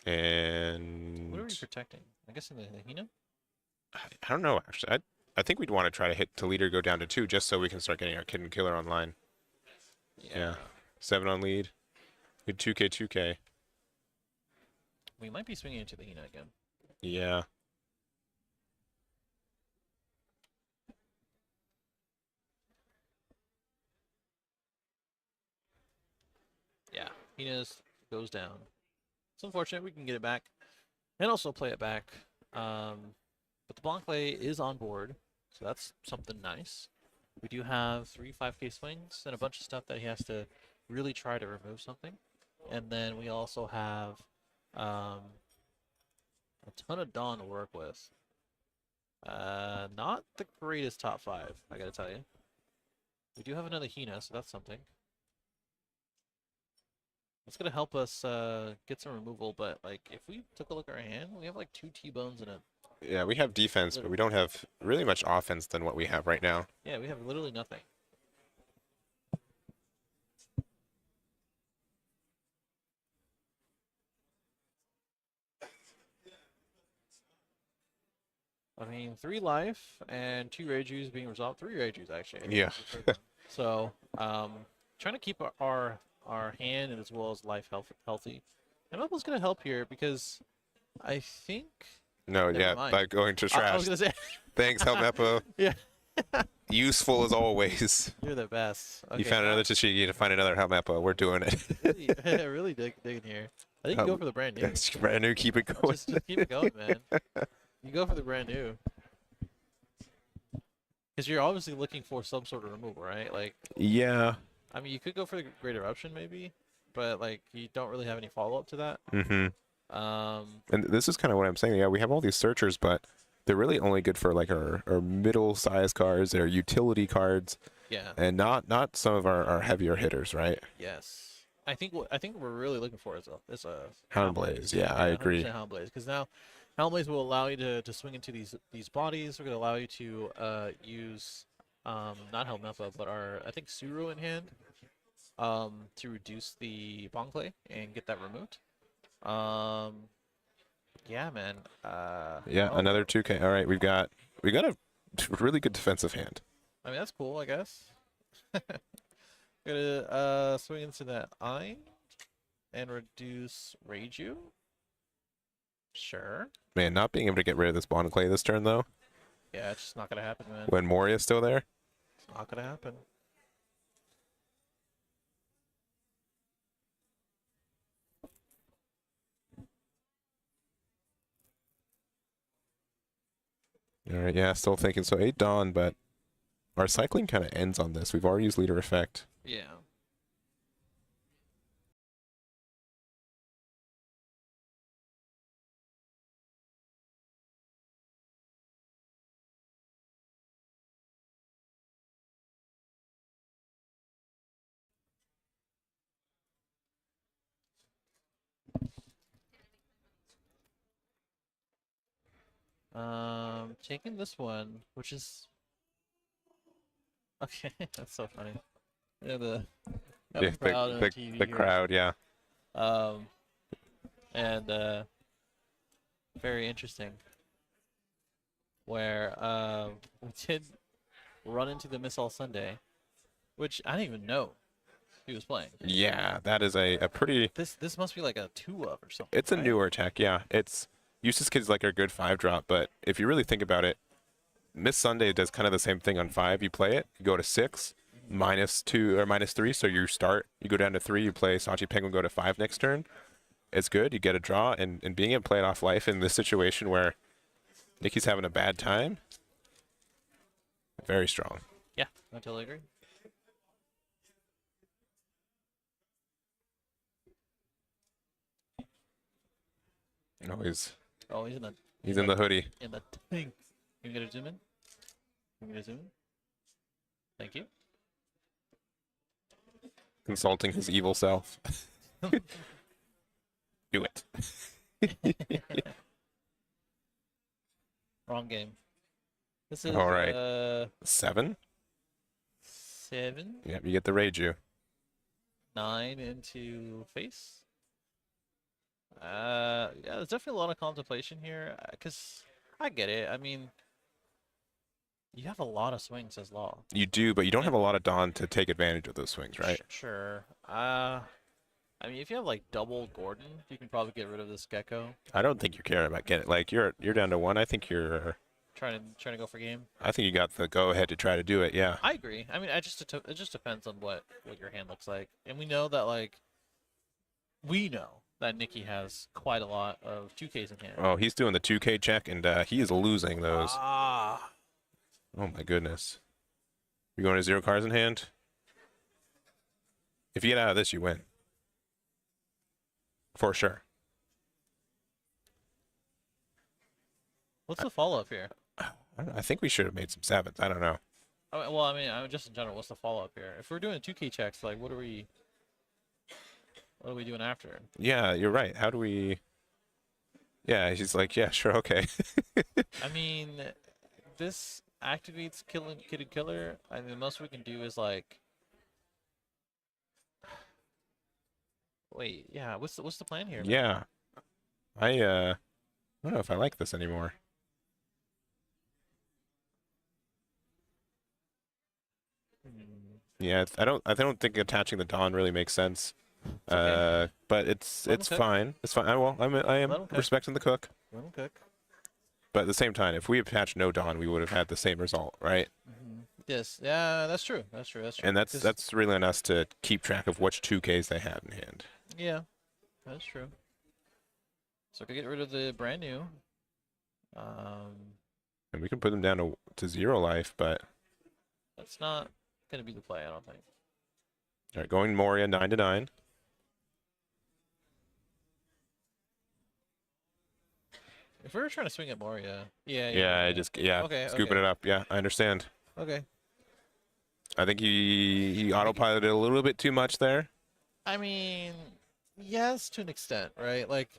And you protecting? I guess in the Hina? I don't know, actually. I think we'd want to try to hit to leader, go down to 2, just so we can start getting our Kid and Killer online. Yeah. 7 on lead. Good 2K, 2K. We might be swinging into the Hina again. Yeah. Yeah, Hina's goes down. It's unfortunate. We can get it back and also play it back. But the Blanclay is on board, so that's something nice. We do have 3 5K swings and a bunch of stuff that he has to really try to remove something. And then we also have a ton of Dawn to work with. Not the greatest top 5, I gotta tell you. We do have another Hina, so that's something. It's gonna help us get some removal, but like if we took a look at our hand, we have like 2 T-bones in it. Yeah, we have defense, but we don't have really much offense than what we have right now. Yeah, we have literally nothing. I mean, 3 life and 2 Reijus being resolved. 3 Reijus actually. Yeah. So, trying to keep our hand as well as life healthy. And Mepo's gonna help here because I think. No, yeah, mind. by going to trash. I was gonna say. Thanks, Helmepo. Yeah. Useful as always. You're the best. Okay, You found another Tashigi to find another Helmepo. We're doing it. really digging here. I think you go for the brand new. That's brand new. Keep it going. Just keep it going, man. You go for the brand new. Because you're obviously looking for some sort of removal, right? Like, Yeah. I mean, you could go for the Great Eruption maybe, but like you don't really have any follow-up to that. Mm-hmm. And this is kind of what I'm saying. Yeah, we have all these searchers, but they're really only good for like our middle-sized cards, our utility cards. Yeah. And not some of our heavier hitters, right? Yes. I think what we're really looking for is a Houndblaze. Yeah, I agree. Houndblaze, because now Houndblaze will allow you to swing into these bodies. We're going to allow you to use not Helmepa, but our I think Suro in hand to reduce the Bonclay and get that removed. Yeah, man. Yeah, another 2K. All right, we got a really good defensive hand. I mean, that's cool, I guess. Gonna swing into that Aandroidd and reduce Reiju. Sure. Man, not being able to get rid of this Bond Clay this turn though. Yeah, it's just not gonna happen, man. When Moria's still there. It's not gonna happen. All right, yeah, still thinking. So 8 Dawn, but our cycling kind of ends on this. We've already used leader effect. Yeah. Taking this one, which is okay. That's so funny. Yeah, the crowd on TV the here. crowd, yeah. And very interesting. Where we did run into the Miss All Sunday, which I didn't even know he was playing. Yeah, that is a pretty. This must be like a 2-of or something. It's a right? newer tech, yeah. It's Eustace Kid's like our good 5-drop, but if you really think about it, Miss Sunday does kind of the same thing on 5. You play it, you go to 6, -2 or -3, so you start, you go down to 3, you play Sachi Penguin, go to 5 next turn. It's good, you get a draw, and being able to play it off life in this situation where Nikki's having a bad time, very strong. Yeah, I totally agree. No, he's in the hoodie. In the thing. You gonna zoom in? You gonna zoom in? Thank you. Consulting his evil self. Do it. Wrong game. This is All right. 7? 7. Yep, you get the Reiju. 9 into face. Yeah, there's definitely a lot of contemplation here, cause I get it. I mean, you have a lot of swings as law. You do, but you don't have And a lot of Dawn to take advantage of those swings, right? sure. I mean, if you have like double Gordon, you can probably get rid of this Gecko. I don't think you care about getting like you're down to one. I think you're. Trying to go for game. I think you got the go ahead to try to do it. Yeah. I agree. I mean, it just depends on what your hand looks like, and we know that Nikki has quite a lot of 2Ks in hand. Oh, he's doing the 2K check, and he is losing those. Ah. Oh my goodness. You're going to 0 cards in hand. If you get out of this, you win. For sure. What's the follow up here? I think we should have made some 7s. I don't know. Well, I mean, just in general, what's the follow up here? If we're doing 2K checks, like, what are we doing after? Yeah, you're right. How do we? Yeah, he's like, yeah, sure, okay. I mean, this activates Kid Killer. I mean, the most we can do is like. Wait, yeah. What's the plan here? Man? Yeah, I don't know if I like this anymore. Yeah, I don't think attaching the Dawn really makes sense. Okay. But it's Let 'em cook. fine. It's fine. I am Let 'em cook. respecting the cook. Let him cook. But at the same time, if we attached no Dawn, we would have had the same result, right? Yes. Yeah, that's true. That's true. That's true. And 'Cause- that's really on us to keep track of which 2Ks they had in hand. Yeah, that's true. So I could get rid of the brand new. And we can put them down to 0 life, but That's not gonna be the play, I don't think. all right, going Moria 9 to 9. If we were trying to swing at Moria, Okay, scooping okay. it up. Yeah, I understand. Okay. I think he autopiloted a little bit too much there. I mean, yes, to an extent, right? Like,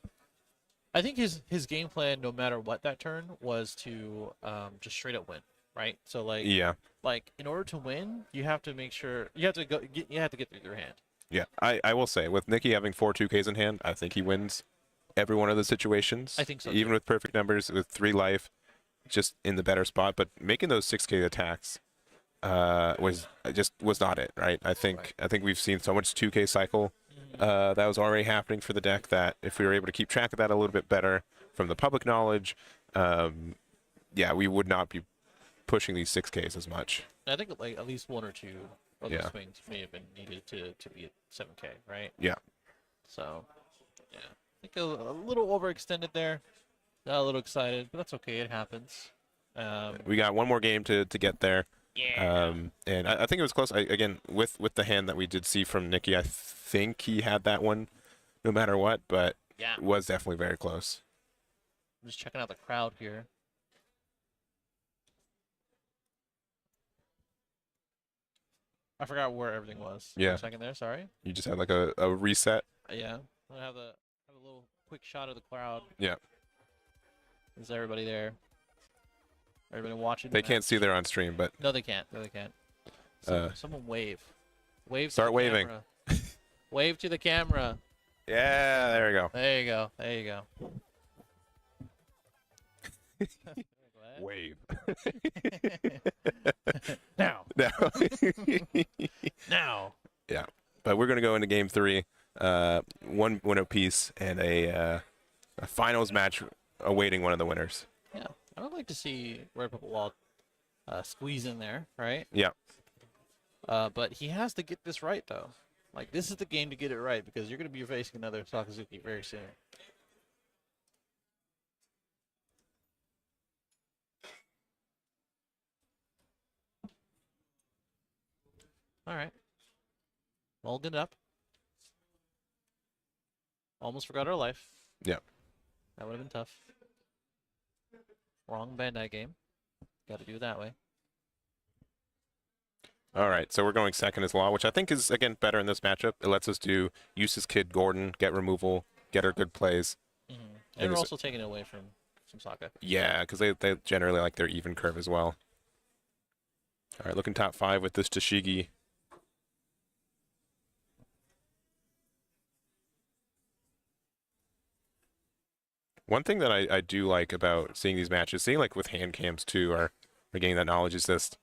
I think his game plan, no matter what that turn, was to just straight up win, right? So Yeah, like in order to win, you have to make sure you have to get through your hand. yeah. I will say, with Nikki having 4 2Ks in hand, I think he wins every one of the situations. I think so, Even too. with perfect numbers, with 3 life, just in the better spot. But making those 6K attacks was not it, right? I think we've seen so much 2K cycle that was already happening for the deck that if we were able to keep track of that a little bit better from the public knowledge, yeah, we would not be pushing these 6Ks as much. I think like at least one or two of the Yeah. swings may have been needed to be at 7K, right? Yeah. So, yeah, I think a little overextended there. Got a little excited, but that's okay. It happens. We got one more game to get there. Yeah. And I think it was close. Again, with the hand that we did see from Nikki, I think he had that one no matter what, but Yeah. it was definitely very close. I'm just checking out the crowd here. I forgot where everything was. Yeah. For a second there. Sorry. You just had like a reset. Yeah. I'm gonna have a little quick shot of the crowd. Yeah. Is everybody there? Everybody watching? They the can't match? see there on stream, but No, they can't. No, they can't. Someone wave. Wave. Start to the waving. camera. Wave to the camera. yeah, there we go. There you go. There you go. Wave. Now. No. Now. Yeah, but we're gonna go into game 3, one win apiece, and a finals match awaiting one of the winners. Yeah. I would like to see Red Purple Wall squeeze in there, right? Yeah. But he has to get this right, though. Like, this is the game to get it right, because you're going to be facing another Sakazuki very soon. All right. Mulligan up. Almost forgot our life. Yeah. That would have been tough. Wrong Bandai game. Got to do it that way. All right, so we're going second as law, which I think is, again, better in this matchup. It lets us do use his kid Gordon, get removal, get our good plays. And And we're is it- also taking it away from Saka. Yeah, because they generally like their even curve as well. All right, looking top 5 with this Tashigi. One thing that I do like about seeing these matches, seeing like with hand cams too, are getting that knowledge is just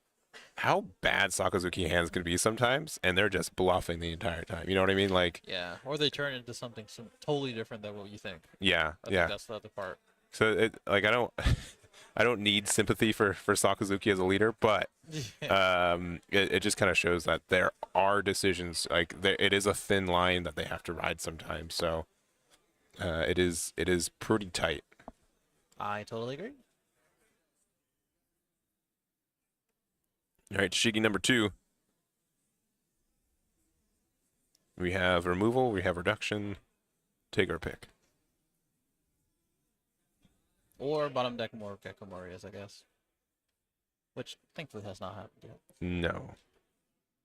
how bad Sakazuki hands can be sometimes, and they're just bluffing the entire time. You know what I mean? Like, Yeah, or they turn into something totally different than what you think. yeah, I think yeah. that's the other part. So like I don't I don't need sympathy for Sakazuki as a leader, but it just kind of shows that there are decisions like it is a thin line that they have to ride sometimes. So it is pretty tight. I totally agree. All right, Shigi number 2. We have removal, we have reduction. Take our pick. Or bottom deck more Gecko Morias, I guess. Which thankfully has not happened yet. No.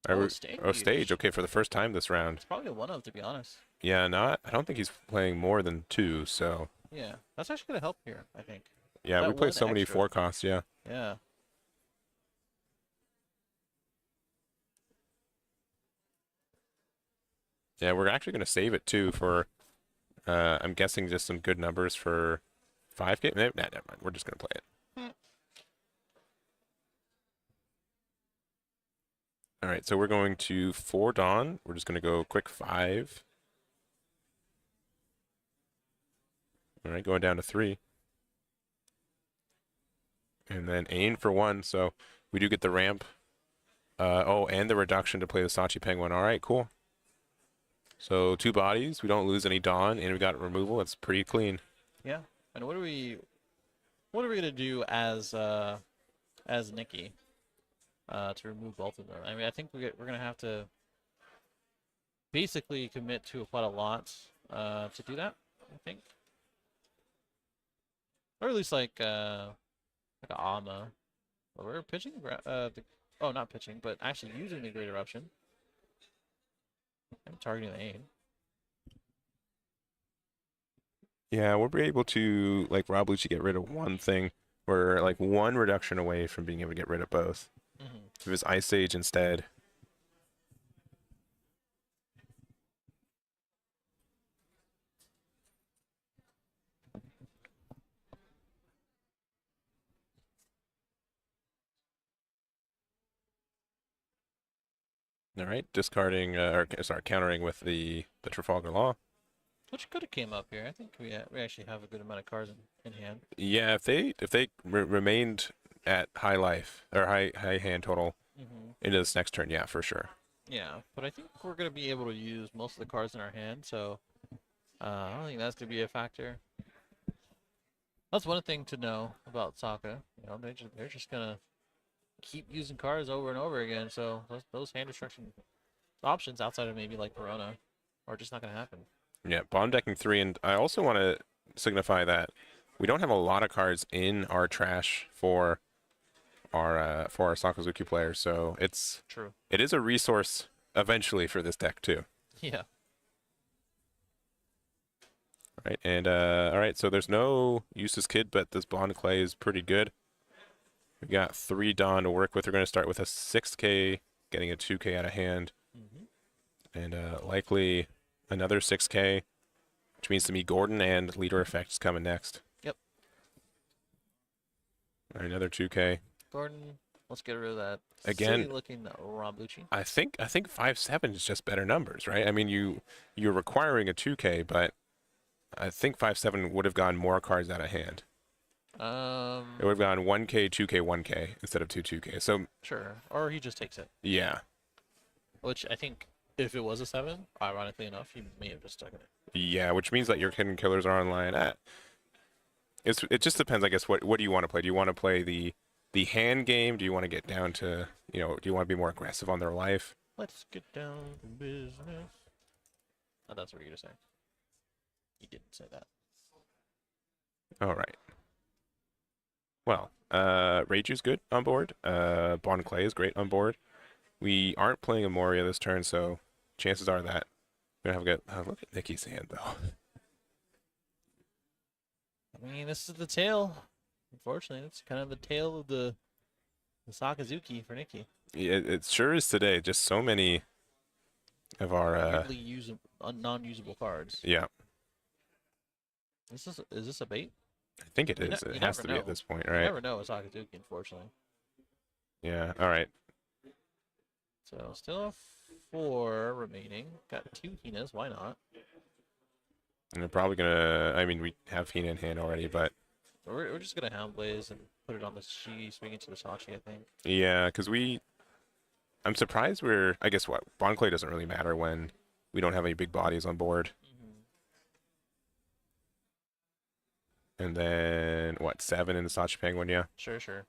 Oh, stage. Oh, stage. Okay, for the first time this round. It's probably a one of, to be honest. Yeah, not. I don't think he's playing more than 2, so. Yeah, that's actually gonna help here, I think. Yeah, That we play one so many extra. 4 costs, yeah. Yeah. Yeah, we're actually going to save it too for, I'm guessing just some good numbers for 5K. Nah, never mind. We're just going to play it. All right, so we're going to 4 Dawn. We're just going to go quick 5. All right, going down to 3. And then Ain for 1, so we do get the ramp. Oh, and the reduction to play the Sachi Penguin. All right, cool. So 2 bodies. We don't lose any Dawn, and we got removal. It's pretty clean. Yeah. And what are we gonna do as Nikki to remove both of them? I mean, I think we're gonna have to basically commit to quite a lot to do that. I think, or at least like a Ama. Or we're pitching oh, not pitching, but actually using the Great Eruption. I'm targeting the aim. Yeah, we'll be able to, like, Rob Lucci get rid of one thing. We're, like, 1 reduction away from being able to get rid of both. If it's Ice Age instead. All right, discarding, or sorry, countering with the Trafalgar Law. Which could have came up here. I think we actually have a good amount of cards in hand. Yeah, if they remained at high life or high hand total into this next turn, yeah, for sure. Yeah, but I think we're gonna be able to use most of the cards in our hand, so I don't think that's gonna be a factor. That's one thing to know about Sokka. You know, they're just gonna keep using cards over and over again. So those hand destruction options outside of maybe like Verona are just not gonna happen. Yeah, bomb decking 3, and I also want to signify that we don't have a lot of cards in our trash for our Sakazuki players, so True. it is a resource eventually for this deck too. Yeah. All right, and all right, so there's no useless kid, but this blonde clay is pretty good. We got 3 Dawn to work with. We're going to start with a 6K, getting a 2K out of hand, and likely another 6K, which means to me Gordon and Leader Effect is coming next. Yep. All right, another 2K. Gordon, let's get rid of that. Again, looking Rambuchi. I think 5/7 is just better numbers, right? I mean, you're requiring a 2K, but I think 5/7 would have gotten more cards out of hand. It would have gone 1K, 2K, 1K instead of 2K. So sure, or he just takes it. Yeah. Which I think if it was a 7, ironically enough, he may have just taken it. Yeah, which means that your hidden killers are online. It just depends, I guess. What do you want to play? Do you want to play the hand game? Do you want to get down to, do you want to be more aggressive on their life? Let's get down to business. Oh, that's what you're gonna say. He didn't say that. All right. Well, Reiju's good on board. Bon Clay is great on board. We aren't playing Amoria this turn, so chances are that we're gonna have a good. Look at Nikki's hand, though. I mean, this is the tail. Unfortunately, it's kind of the tail of the Sakazuki for Nikki. Yeah, it sure is today. Just so many of our non-usable cards. Yeah. Is this a bait? I think it You, is. you It has never to be know. at this point, You right? never know with Sakazuki, unfortunately. Yeah. All right. So still have 4 remaining. Got 2 Hinas. Why not? And they're probably gonna. I mean, we have Hina in hand already, but We're just gonna Hound Blaze and put it on the Shi, swing into the Sachi, I think. yeah, because we. I'm surprised we're. I guess what Bonclay doesn't really matter when we don't have any big bodies on board. And then what? 7 in the Sachi Penguin, yeah. Sure, sure.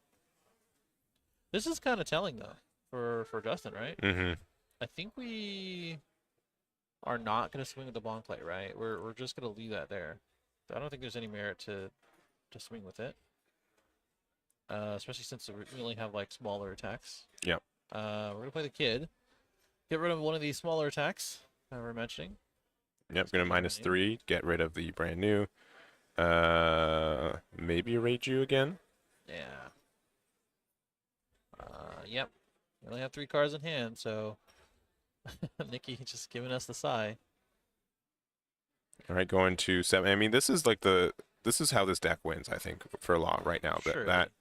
This is kind of telling though for Justin, right? Mm-hmm. I think we are not gonna swing with the Bonclay, right? We're just gonna leave that there. I don't think there's any merit to swing with it. Especially since we only have like smaller attacks. Yep. We're gonna play the kid. Get rid of one of these smaller attacks that we're mentioning. Yep. Gonna -3. Get rid of the brand new. Maybe Reiju again. Yeah. Yep. We only have 3 cards in hand, so Nikki just giving us the sigh. All right, going to 7. I mean, this is like this is how this deck wins, I think, for a lot right now. Surely. That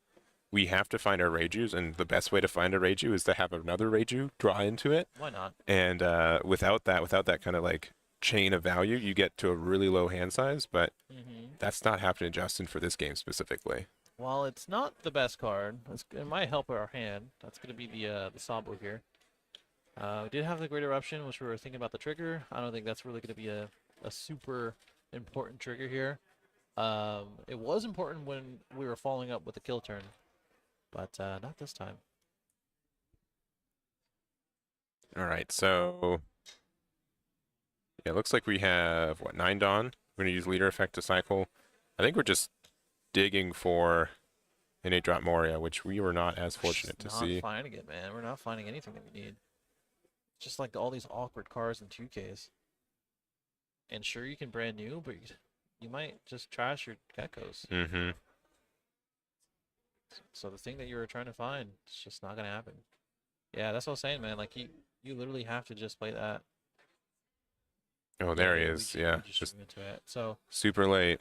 we have to find our Reijus, and the best way to find a Reiju is to have another Reiju draw into it. Why not? And without that kind of like chain of value, you get to a really low hand size. But that's not happening, Justin, for this game specifically. While it's not the best card, it might help our hand. That's going to be the Sabo here. We did have the Great Eruption, which we were thinking about the trigger. I don't think that's really going to be a super important trigger here. It was important when we were following up with the kill turn, but not this time. All right, so yeah, it looks like we have what 9 Dawn. We're gonna use leader effect to cycle. I think we're just digging for an 8-drop Moria, which we were not as fortunate to see. Not finding it, man. We're not finding anything that we need. Just like all these awkward cards in 2Ks. And sure, you can brand new, but you might just trash your geckos. Mm-hmm. So the thing that you were trying to find, it's just not gonna happen. Yeah, that's what I was saying, man. Like you literally have to just play that. Oh, there he is. Yeah, just into it. So super late.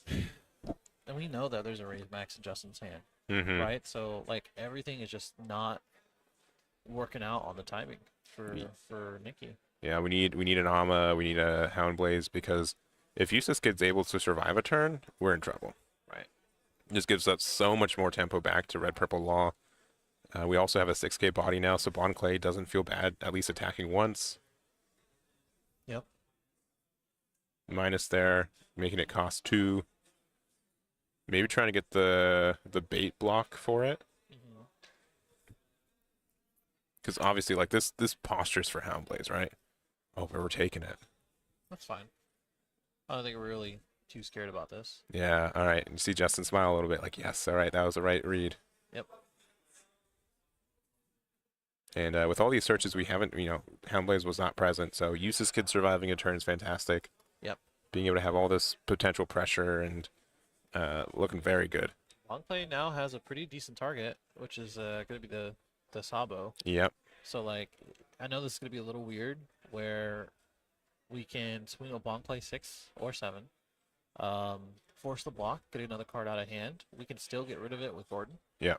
And we know that there's a raise max in Justin's hand, Mm-hmm. right? So like everything is just not working out on the timing for Nikki. Yeah, we need an Ama, we need a Hound Blaze, because if Eustace Kid's able to survive a turn, we're in trouble. Right. It just gives us so much more tempo back to Red Purple Law. We also have a 6K body now, so Bonclay doesn't feel bad at least attacking once. Yep. Minus there, making it cost 2. Maybe trying to get the bait block for it. Because obviously, like this posture's for Hound Blaze, right? Oh, but we're taking it. That's fine. I don't think we're really too scared about this. Yeah, all right. And you see Justin smile a little bit, like, yes, all right, that was the right read. Yep. And with all these searches, we haven't, Hound Blaze was not present, so Eustace Kid surviving a turn is fantastic. Yep. Being able to have all this potential pressure and looking very good. Bonclay now has a pretty decent target, which is going to be the Sabo. Yep. So like, I know this is going to be a little weird, where we can swing a Bonclay 6 or 7, force the block, get another card out of hand. We can still get rid of it with Gordon. Yeah.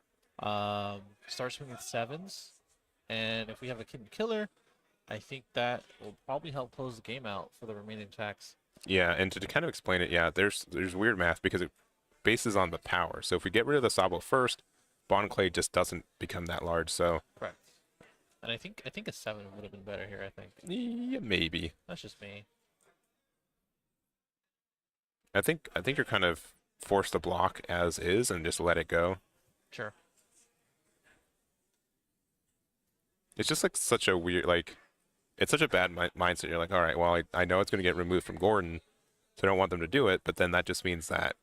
Start swinging 7s, and if we have a Kid Killer, I think that will probably help close the game out for the remaining attacks. Yeah, and to kind of explain it, yeah, there's weird math because it bases on the power. So if we get rid of the Sabo first, Bonclay just doesn't become that large. So correct. And I think a 7 would have been better here. I think. Yeah, maybe. That's just me. I think you're kind of forced to block as is and just let it go. Sure. It's just like such a weird, like, it's such a bad mindset. You're like, all right, well, I know it's going to get removed from Gordon, so I don't want them to do it. But then that just means that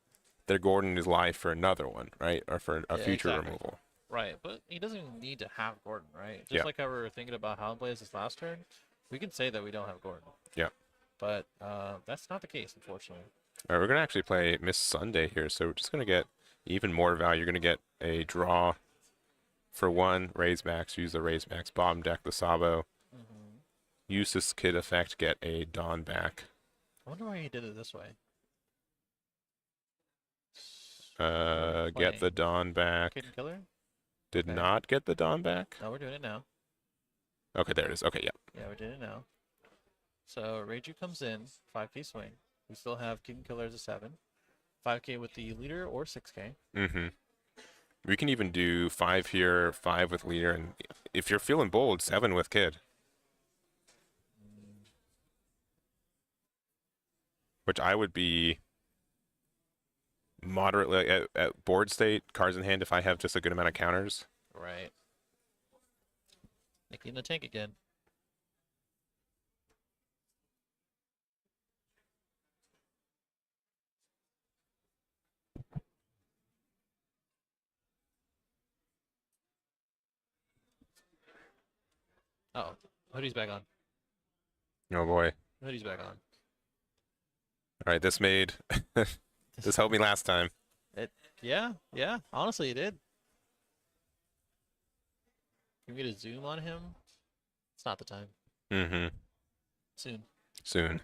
their Gordon is live for another one, right? Or for a future removal. Right, but he doesn't even need to have Gordon, right? Just like how we were thinking about Hound Blaze this last turn, we can say that we don't have Gordon. Yeah. But that's not the case, unfortunately. All right, we're going to actually play Miss Sunday here, so we're just going to get even more value. You're going to get a draw for 1, raise max, use the raise max, bottom deck the Sabo. Use this Kid effect, get a Dawn back. I wonder why he did it this way. Get the Dawn back. Kid and Killer? Did Okay. not get the Dawn back. No, we're doing it now. Okay, there it is. Okay, yeah. Yeah, we're doing it now. So Reiju comes in, 5k swing. We still have Kid and Killer as a 7. 5k with the leader or 6k. Mm-hmm. We can even do 5 here, 5 with leader, and if you're feeling bold, 7 with kid. Which I would be moderately at board state, cards in hand, if I have just a good amount of counters. Right. Nicky in the tank again. Oh, hoodie's back on. Oh boy. Hoodie's back on. All right, this made this helped me last time. Yeah. Honestly, it did. Can we get a zoom on him? It's not the time. Mm-hmm. Soon.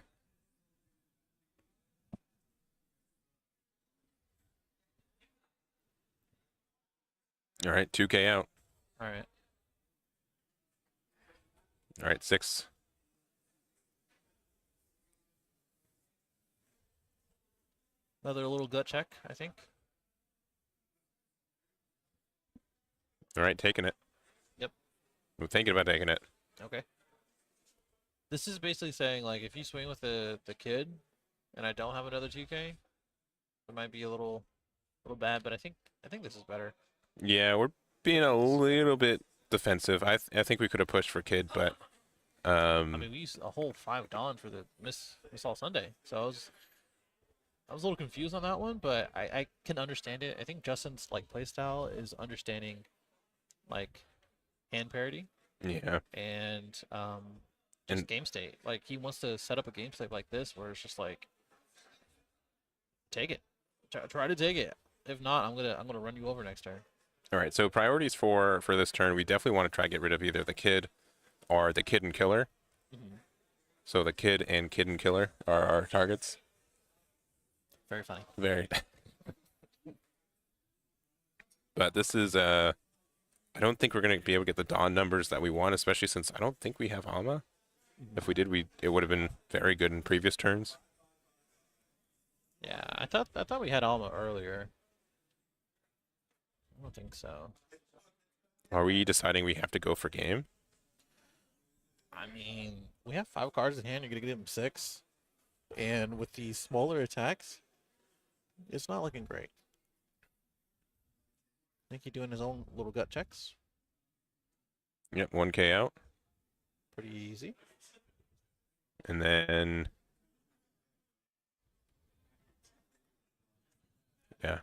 All right, 2K out. All right. All right, 6. Another little gut check, I think. All right, taking it. Yep. I'm thinking about taking it. Okay. This is basically saying, like, if you swing with the kid, and I don't have another 2k, it might be a little bad. But I think this is better. Yeah, we're being a little bit defensive. I think we could have pushed for kid, but I mean, we used a whole 5 Dawn for the Miss All Sunday, so I was a little confused on that one, but I can understand it. I think Justin's like playstyle is understanding like hand parity yeah. and just And- game state. Like he wants to set up a game state like this where it's just like take it, try to take it. If not, I'm gonna run you over next turn. All right, so priorities for this turn, we definitely want to try to get rid of either the kid or the kid and killer. Mm-hmm. So the kid and killer are our targets. Very funny. Very. But this is I don't think we're gonna be able to get the Dawn numbers that we want, especially since I don't think we have Alma. If we did, it would have been very good in previous turns. Yeah, I thought we had Alma earlier. I don't think so. Are we deciding we have to go for game? I mean, we have 5 cards in hand. You're gonna get him 6, and with these smaller attacks, it's not looking great. I think he's doing his own little gut checks. Yep, 1K out. Pretty easy. And then, yeah.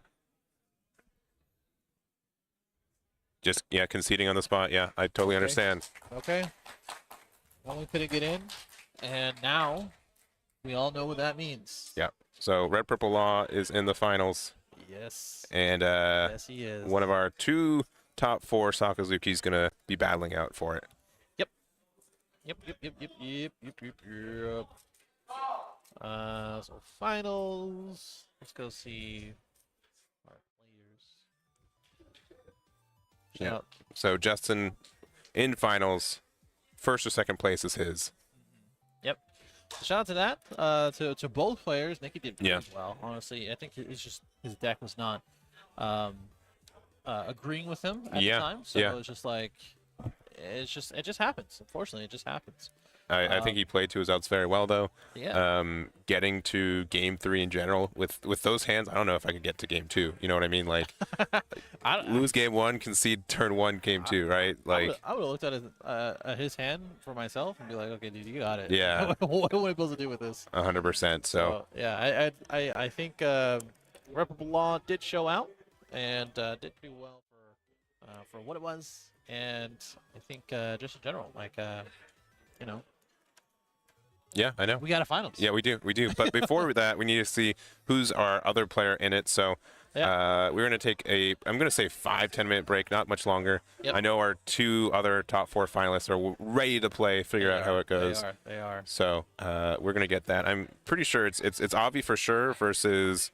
Just, yeah, conceding on the spot. Yeah, I totally Okay. understand. Okay. Well, we couldn't get in, and now we all know what that means. Yeah. So Red Purple Law is in the finals, Yes. and Yes, he is. one of our 2 top 4 Sakazuki's gonna be battling out for it. Yep. So finals. Let's go see our players. Yeah. Shout. So Justin in finals, first or second place is his. Shout out to that. To both players. Nicky did Yeah. very well. Honestly, I think it's just his deck was not agreeing with him at Yeah, the time. So yeah. it was just like it just happens. Unfortunately, it just happens. I think he played to his outs very well though. Yeah. Getting to game 3 in general with those hands, I don't know if I could get to game 2. You know what I mean? Like lose game 1, concede turn 1, game 2, right? Like I would have looked at his hand for myself and be like, okay, dude, you got it. Yeah. What am I supposed to do with this? 100%. So yeah, I think Reputable Law did show out and did pretty well for what it was, and I think just in general, like you know, yeah, I know. we got a finals. Yeah, we do. But before that, we need to see who's our other player in it. So we're going to take I'm going to say 5-10 minute break, not much longer. Yep. I know our 2 other top 4 finalists are ready to play, figure out how it goes. They are. So we're going to get that. I'm pretty sure it's Avi for sure versus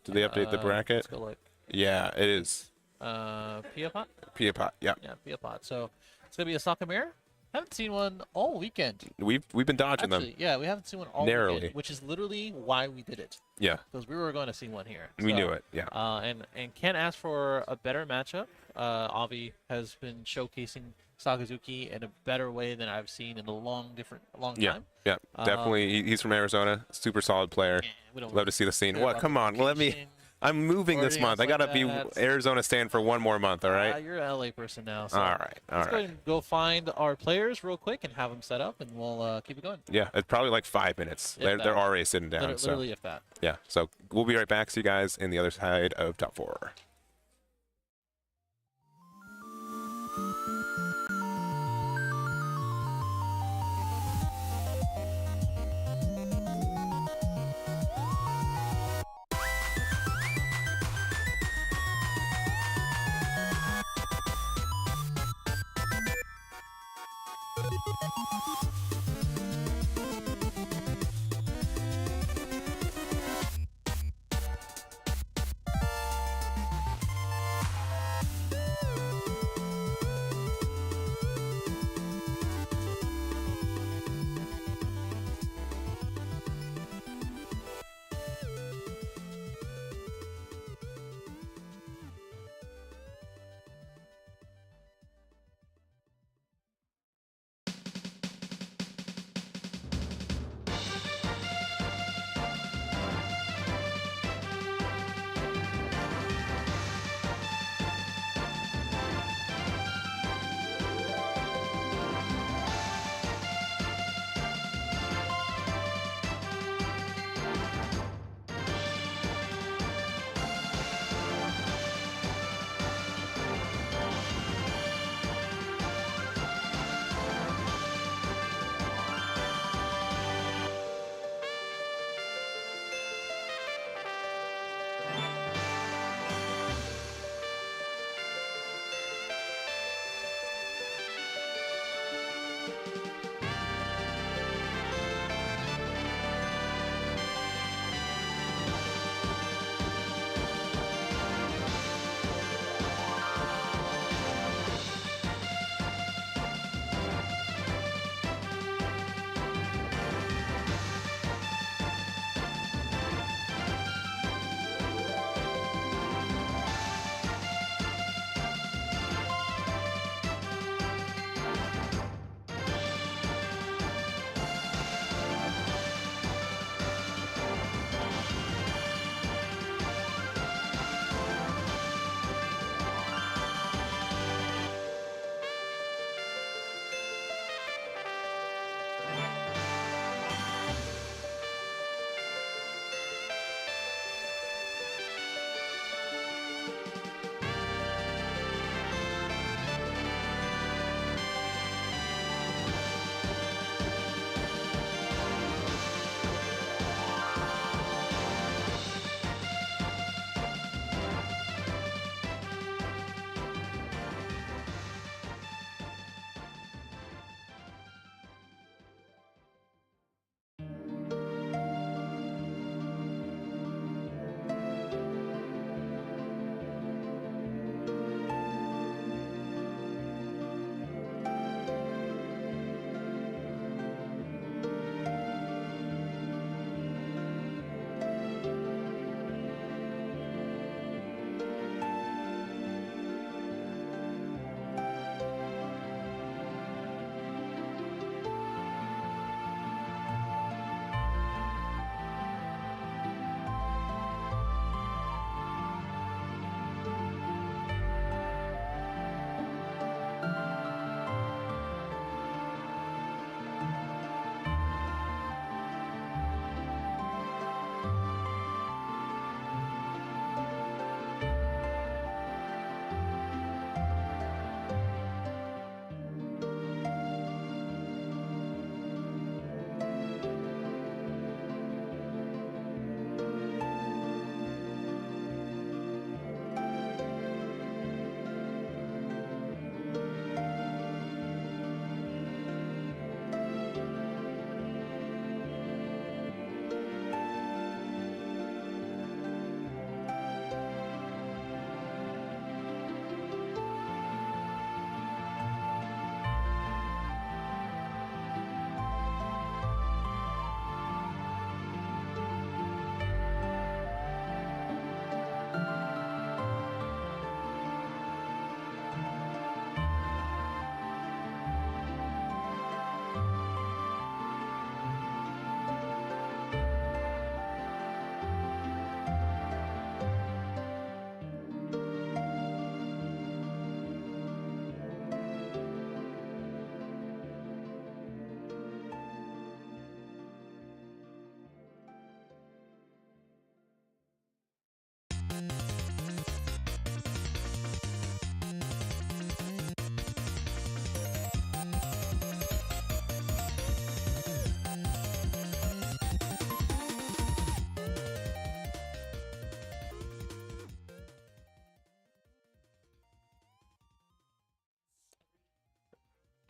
Did they update the bracket? Let's go look. Yeah, it is. Piapot? Piapot, yeah. Yeah, Piapot. So it's gonna be a Sakamir. Haven't seen one all weekend. We've been dodging Actually, them. yeah, we haven't seen one all Narrowly. weekend, which is literally why we did it. Yeah, Because we were going to see one here. we So, knew it. Yeah. And can't ask for a better matchup. Avi has been showcasing Sakazuki in a better way than I've seen in a long Yeah, time. yeah, definitely. He's from Arizona. Super solid player. Yeah, we don't Love to see the scene. care What? about Come on, let me. location I'm moving or this anything month. I else gotta be like that. Arizona stand for one more month. All right. You're a LA person now. So All right. All let's go right. ahead and go find our players real quick and have them set up, and we'll keep it going. Yeah, it's probably like 5 minutes. If They're that. already sitting down. Literally, if that. So yeah. So we'll be right back. See you guys in the other side of top 4.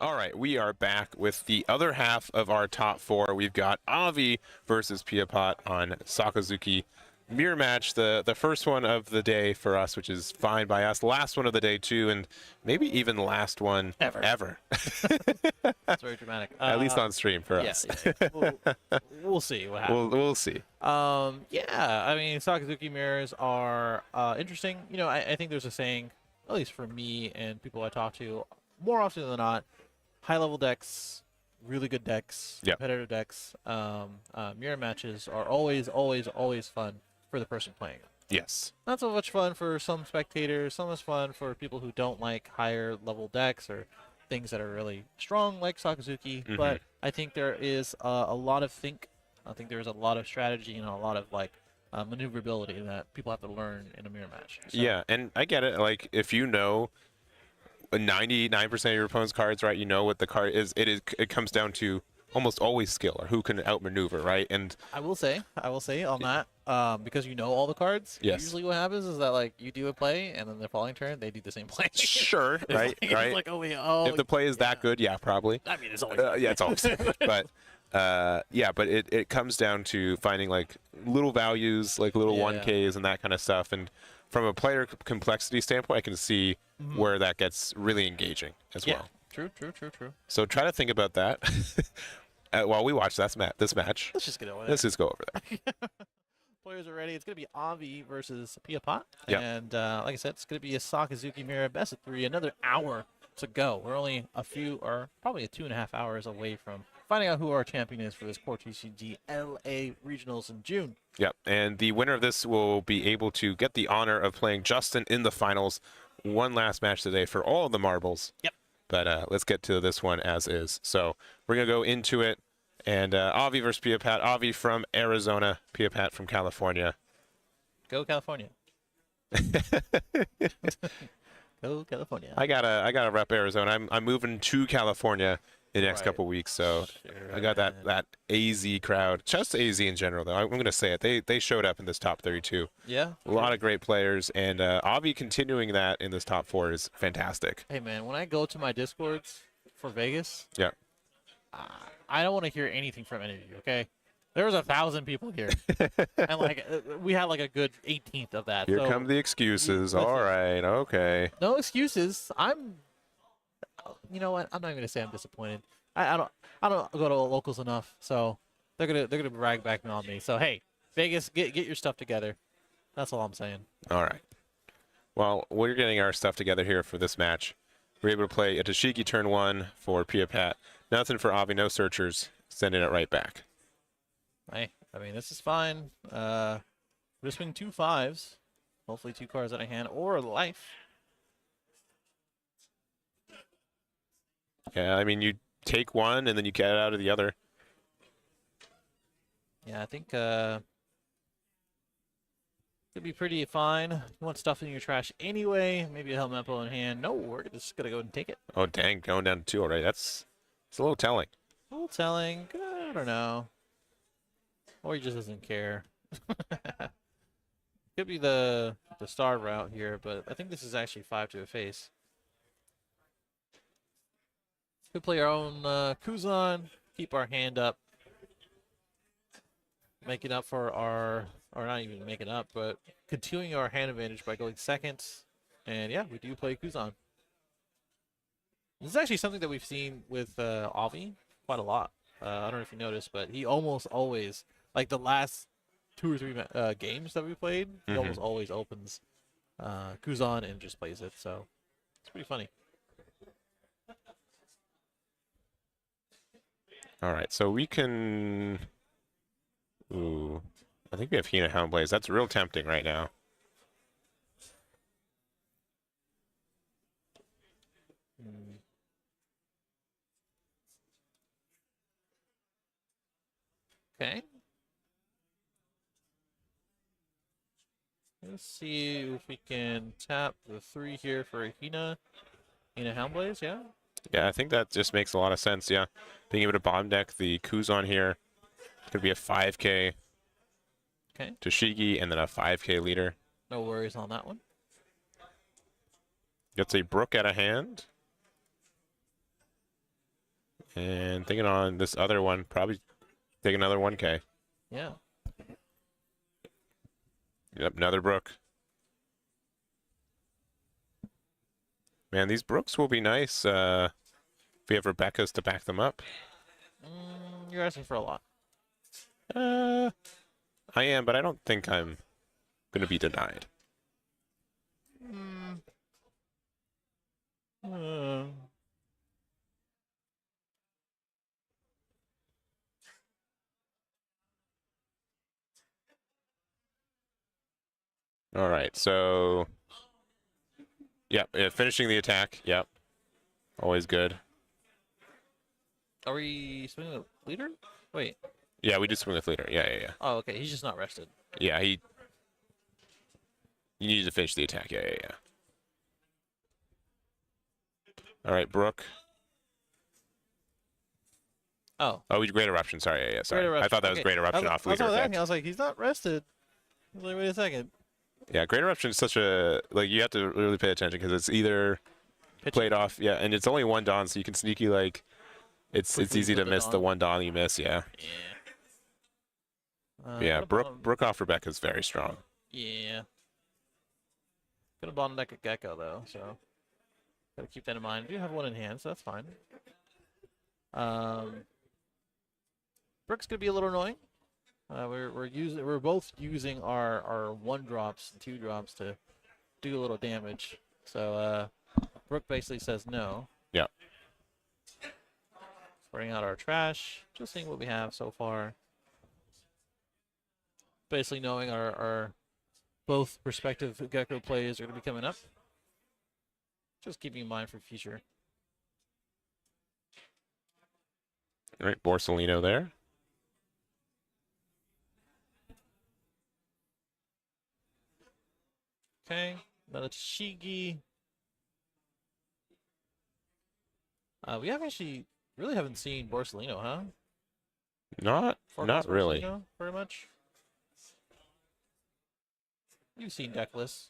All right, we are back with the other half of our top 4. We've got Avi versus Piapot on Sakazuki. Mirror match, the first one of the day for us, which is fine by us. Last one of the day, too, and maybe even the last one ever. That's very dramatic. At least on stream for us. We'll see what happens. We'll see. Yeah, I mean, Sakazuki mirrors are interesting. You know, I think there's a saying, at least for me and people I talk to, more often than not, high-level decks, really good decks, competitive decks, mirror matches are always, always, always fun for the person playing it. Yes. Not so much fun for some spectators, so much fun for people who don't like higher-level decks or things that are really strong like Sakazuki, but I think there is a lot of I think there's a lot of strategy and a lot of like maneuverability that people have to learn in a mirror match. So. Yeah, and I get it. Like, if you know 99% of your opponent's cards, right, you know what the card is. It comes down to almost always skill or who can outmaneuver, right? And I will say on that, because you know all the cards. Yes. Usually, what happens is that like you do a play, and then the following turn they do the same play. Sure, right, like, right. It's like, oh, if the play is that good, yeah, probably. I mean, it's always yeah, it's always. But yeah, but it comes down to finding like little values, like little 1Ks and that kind of stuff. And from a player complexity standpoint, I can see where that gets really engaging as well. True. So try to think about that while we watch this match. Let's just get over there. Let's just go over there. Players are ready. It's going to be Avi versus Piapot. Yep. And like I said, it's going to be a Sakazuki mirror best of 3. Another hour to go. We're only probably 2.5 hours away from finding out who our champion is for this Core TCG LA Regionals in June. Yep, and the winner of this will be able to get the honor of playing Justin in the finals. One last match today for all of the marbles. Yep. But let's get to this one as is. So we're going to go into it. And Avi versus Piapot. Avi from Arizona, Piapot from California. Go California. Go California. I gotta rep Arizona. I'm moving to California in the next couple weeks, so I got that AZ crowd. Just AZ in general, though. I'm gonna say it. They showed up in this top 32. Yeah. A lot of great players, and Avi continuing that in this top 4 is fantastic. Hey man, when I go to my Discords for Vegas, yeah, I don't want to hear anything from any of you. Okay. There was 1,000 people here, and like we had like a good 18th of that. Here come the excuses. All right, okay. No excuses. You know what? I'm not even gonna say I'm disappointed. I don't go to locals enough, so they're gonna brag back on me. So hey, Vegas, get your stuff together. That's all I'm saying. All right. Well, we're getting our stuff together here for this match. We're able to play a Tashiki turn 1 for Piapot. Nothing for Avi, no searchers. Sending it right back. Hey, I mean, this is fine. We're swing 2 5s. Hopefully 2 cards out of hand or life. Yeah, I mean, you take one and then you get it out of the other. Yeah, I think could be pretty fine. You want stuff in your trash anyway. Maybe a Helmeppo in hand. No, we're just going to go and take it. Oh, dang. Going down to 2 already. It's a little telling. A little telling. I don't know. Or he just doesn't care. Could be the star route here, but I think this is actually 5 to a face. Could play our own Kuzan, keep our hand up, make it up for our, or not even make it up, but continuing our hand advantage by going second. And yeah, we do play Kuzan. This is actually something that we've seen with Avi quite a lot. I don't know if you noticed, but he almost always, like the last 2 or 3 games that we played, he almost always opens Kuzan and just plays it. So it's pretty funny. All right, so we can... Ooh, I think we have Hina Houndblaze. That's real tempting right now. Okay. Let's see if we can tap the 3 here for a Hina Houndblaze, yeah? Yeah, I think that just makes a lot of sense, yeah. Being able to bomb deck the Kuzan here. It's going to be a 5K Tashigi and then a 5K leader. No worries on that one. Gets a Brook out of hand. And thinking on this other one, probably take another 1K. Yeah. Yep, another Brook. Man, these Brooks will be nice if we have Rebecca's to back them up. You're asking for a lot. I am, but I don't think I'm going to be denied. All right, so yeah, finishing the attack. Yep, always good. Are we swinging the leader? Wait. Yeah, we did swing with leader. Yeah. Oh, okay. He's just not rested. Yeah, you needed to finish the attack. Yeah. All right, Brook. Oh, we Great Eruption. Sorry, yeah. Sorry, I thought that was Great Eruption off leader effect. I was like, he's not rested. I was like, wait a second. Yeah, Great Eruption is such a you have to really pay attention because it's either played off, yeah, and it's only one Dawn, so you can sneaky it's easy to miss the one Dawn you miss, yeah. Yeah, Brook off Rebecca is very strong. Yeah. Gonna bond deck a Gecko though, so gotta keep that in mind. We do have one in hand, so that's fine. Brook's gonna be a little annoying. We're both using our 1-drops and 2-drops to do a little damage. So Brook basically says no. Yeah. Spreading out our trash, just seeing what we have so far. Basically knowing our both respective Gecko plays are going to be coming up. Just keeping in mind for future. All right, Borsalino there. Okay, another Shigi. We really haven't seen Borsalino, huh? Not really. Borsalino, very much. You've seen Deckless.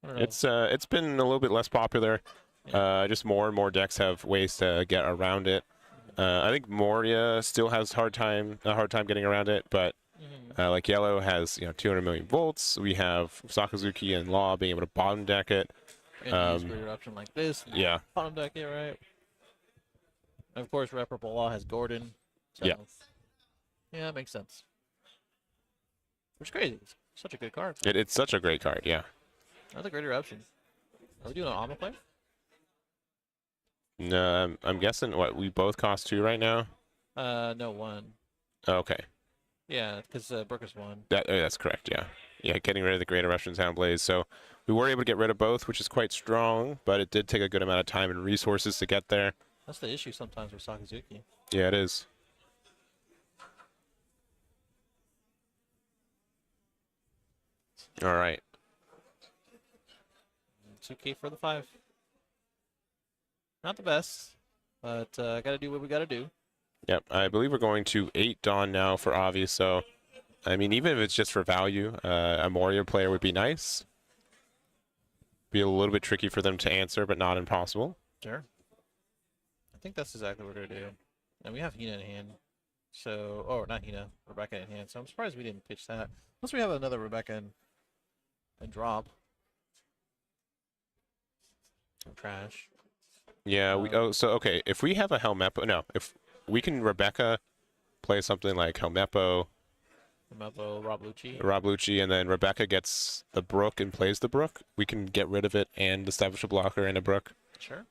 It's been a little bit less popular. Yeah. Just more and more decks have ways to get around it. I think Moria still has a hard time getting around it, but like Yellow has 200 million volts. We have Sakazuki and Law being able to bottom deck it. And use weird option like this. Yeah. Bottom deck it, right? And of course, Reparable Law has Gordon. So yeah, that makes sense. Which is crazy. It's such a good card. It's such a great card, yeah. That's a great eruption. Are we doing an Alma play? No, I'm guessing what we both cost 2 right now. No, 1. Okay. Yeah, because Brook is 1. That's correct. Yeah. Getting rid of the Great Eruption Sound Blaze. So we were able to get rid of both, which is quite strong, but it did take a good amount of time and resources to get there. That's the issue sometimes with Sakazuki. Yeah, it is. All right. 2K for the 5. Not the best, but gotta do what we gotta do. Yep, I believe we're going to 8 Dawn now for Avi, so I mean, even if it's just for value, a Moria player would be nice. Be a little bit tricky for them to answer, but not impossible. Sure. I think that's exactly what we're gonna do. And we have Hina in hand. So, not Hina, Rebecca in hand. So I'm surprised we didn't pitch that. Unless we have another Rebecca and drop. Trash. Yeah, okay, if we have a Helmeppo, if we can Rebecca play something like Helmeppo, Rob Lucci, and then Rebecca gets the Brook and plays the Brook, we can get rid of it and establish a blocker and a Brook. Sure.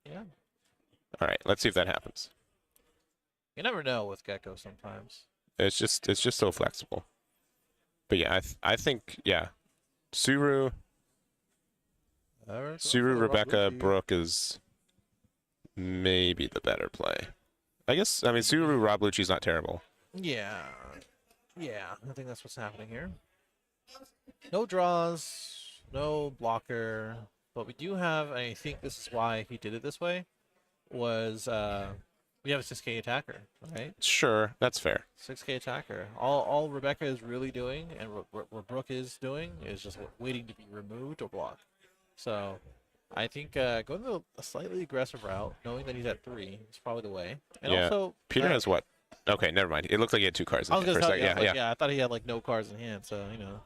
Yeah. All right, let's see if that happens. You never know with Gecko sometimes. It's just so flexible. But yeah, I think Suru, Rebecca, Brook is maybe the better play. I guess, I mean, Suru, Rob Lucci's not terrible. Yeah. I think that's what's happening here. No draws, no blocker, but we do have, and I think this is why he did it this way, was we have a 6K attacker, right? Sure, that's fair. 6K attacker. All Rebecca is really doing, and what Brook is doing, is just waiting to be removed or blocked. So I think going a slightly aggressive route, knowing that he's at 3, is probably the way. And Yeah. also, Peter has what? Okay, never mind. It looked like he had 2 cards in I was hand gonna for a tell second. you, I was Yeah, like, yeah. yeah, I thought he had like no cards in hand, so you know.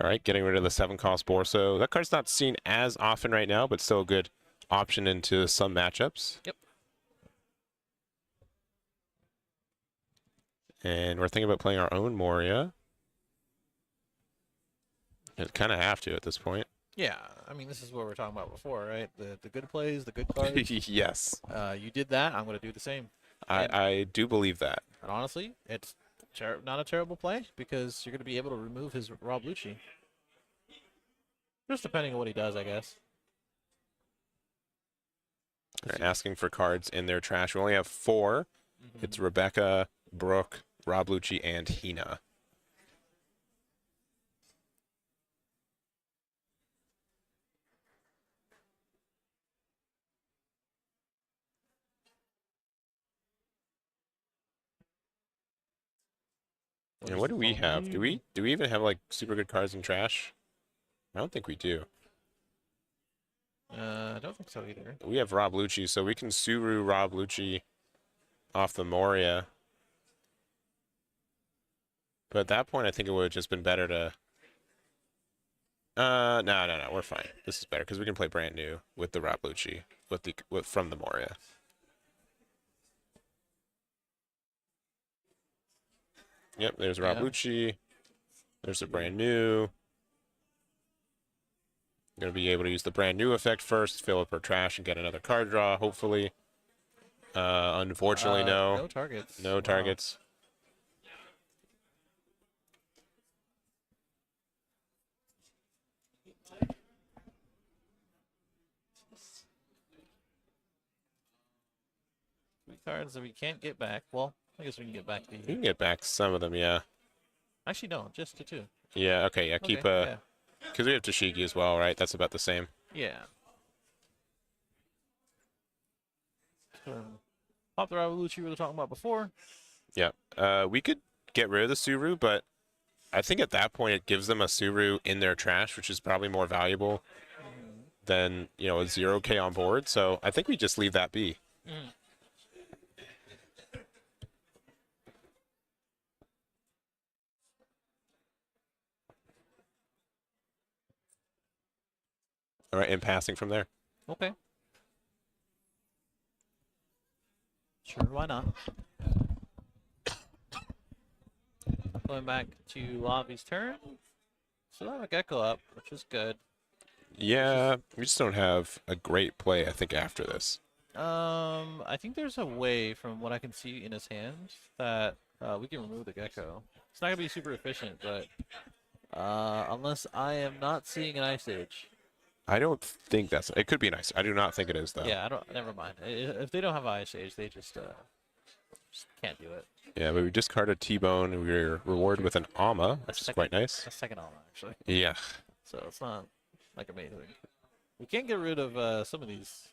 All right, getting rid of the 7-cost Borso. That card's not seen as often right now, but still a good option into some matchups. Yep. And we're thinking about playing our own Moria. Kind of have to at this point. Yeah, I mean, this is what we were talking about before, right? The good plays, the good cards. Yes. You did that. I'm gonna do the same. I do believe that. And honestly, it's not a terrible play because you're gonna be able to remove his Rob Lucci. Just depending on what he does, I guess. They're asking for cards in their trash. We only have 4. It's Rebecca, Brooke, Rob Lucci, and Hina. And what do we have? Do we even have like super good cards in trash? I don't think we do. I don't think so either. We have Rob Lucci, so we can Suru Rob Lucci off the Moria. But at that point, I think it would have just been better to... No, we're fine. This is better because we can play brand new with the Rob Lucci from the Moria. Yep, there's Rob Lucci. There's the brand new. Gonna be able to use the brand new effect first, fill up our trash, and get another card draw, hopefully. Unfortunately, no. No targets. No targets. Cards that we can't get back. Well, I guess we can get back the... We can get back some of them, yeah. Actually, no, just the 2. Yeah, okay, yeah, keep yeah. Because we have Tashigi as well, right? That's about the same. Yeah. Pop the Ravolucci we were talking about before. Yeah. We could get rid of the Suru, but I think at that point it gives them a Suru in their trash, which is probably more valuable than, you know, a 0K on board. So I think we just leave that be. All right, and passing from there. Okay. Sure, why not? Going back to Lobby's turn. Still have a Gecko up, which is good. Yeah, we just don't have a great play, I think, after this. I think there's a way from what I can see in his hand that we can remove the Gecko. It's not going to be super efficient, but unless I am not seeing an Ice Age. I don't think that's... It could be nice. I do not think it is, though. Yeah, never mind. If they don't have Ice Age, they just can't do it. Yeah, but we discarded T-Bone, and we were rewarded with an Ama, which is quite nice. A second Alma, actually. Yeah. So it's not, like, amazing. We can't get rid of some of these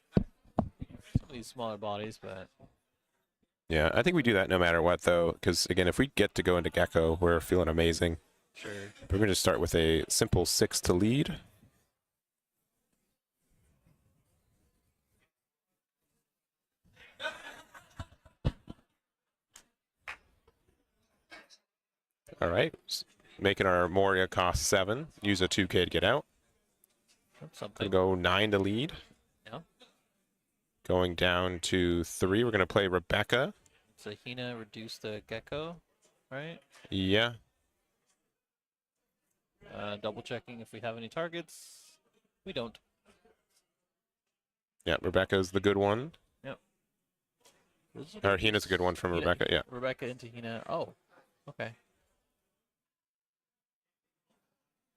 smaller bodies, but... Yeah, I think we do that no matter what, though, because, again, if we get to go into Gecko, we're feeling amazing. Sure. We're going to start with a simple 6 to lead. All right, making our Moria cost 7. Use a 2K to get out. That's something. Go 9 to lead. Yeah. Going down to 3, we're going to play Rebecca. So Hina reduce the Gecko, right? Yeah. Double checking if we have any targets. We don't. Yeah, Rebecca's the good one. Yep. Or Hina's a good one from Rebecca, yeah. Rebecca into Hina. Oh, okay.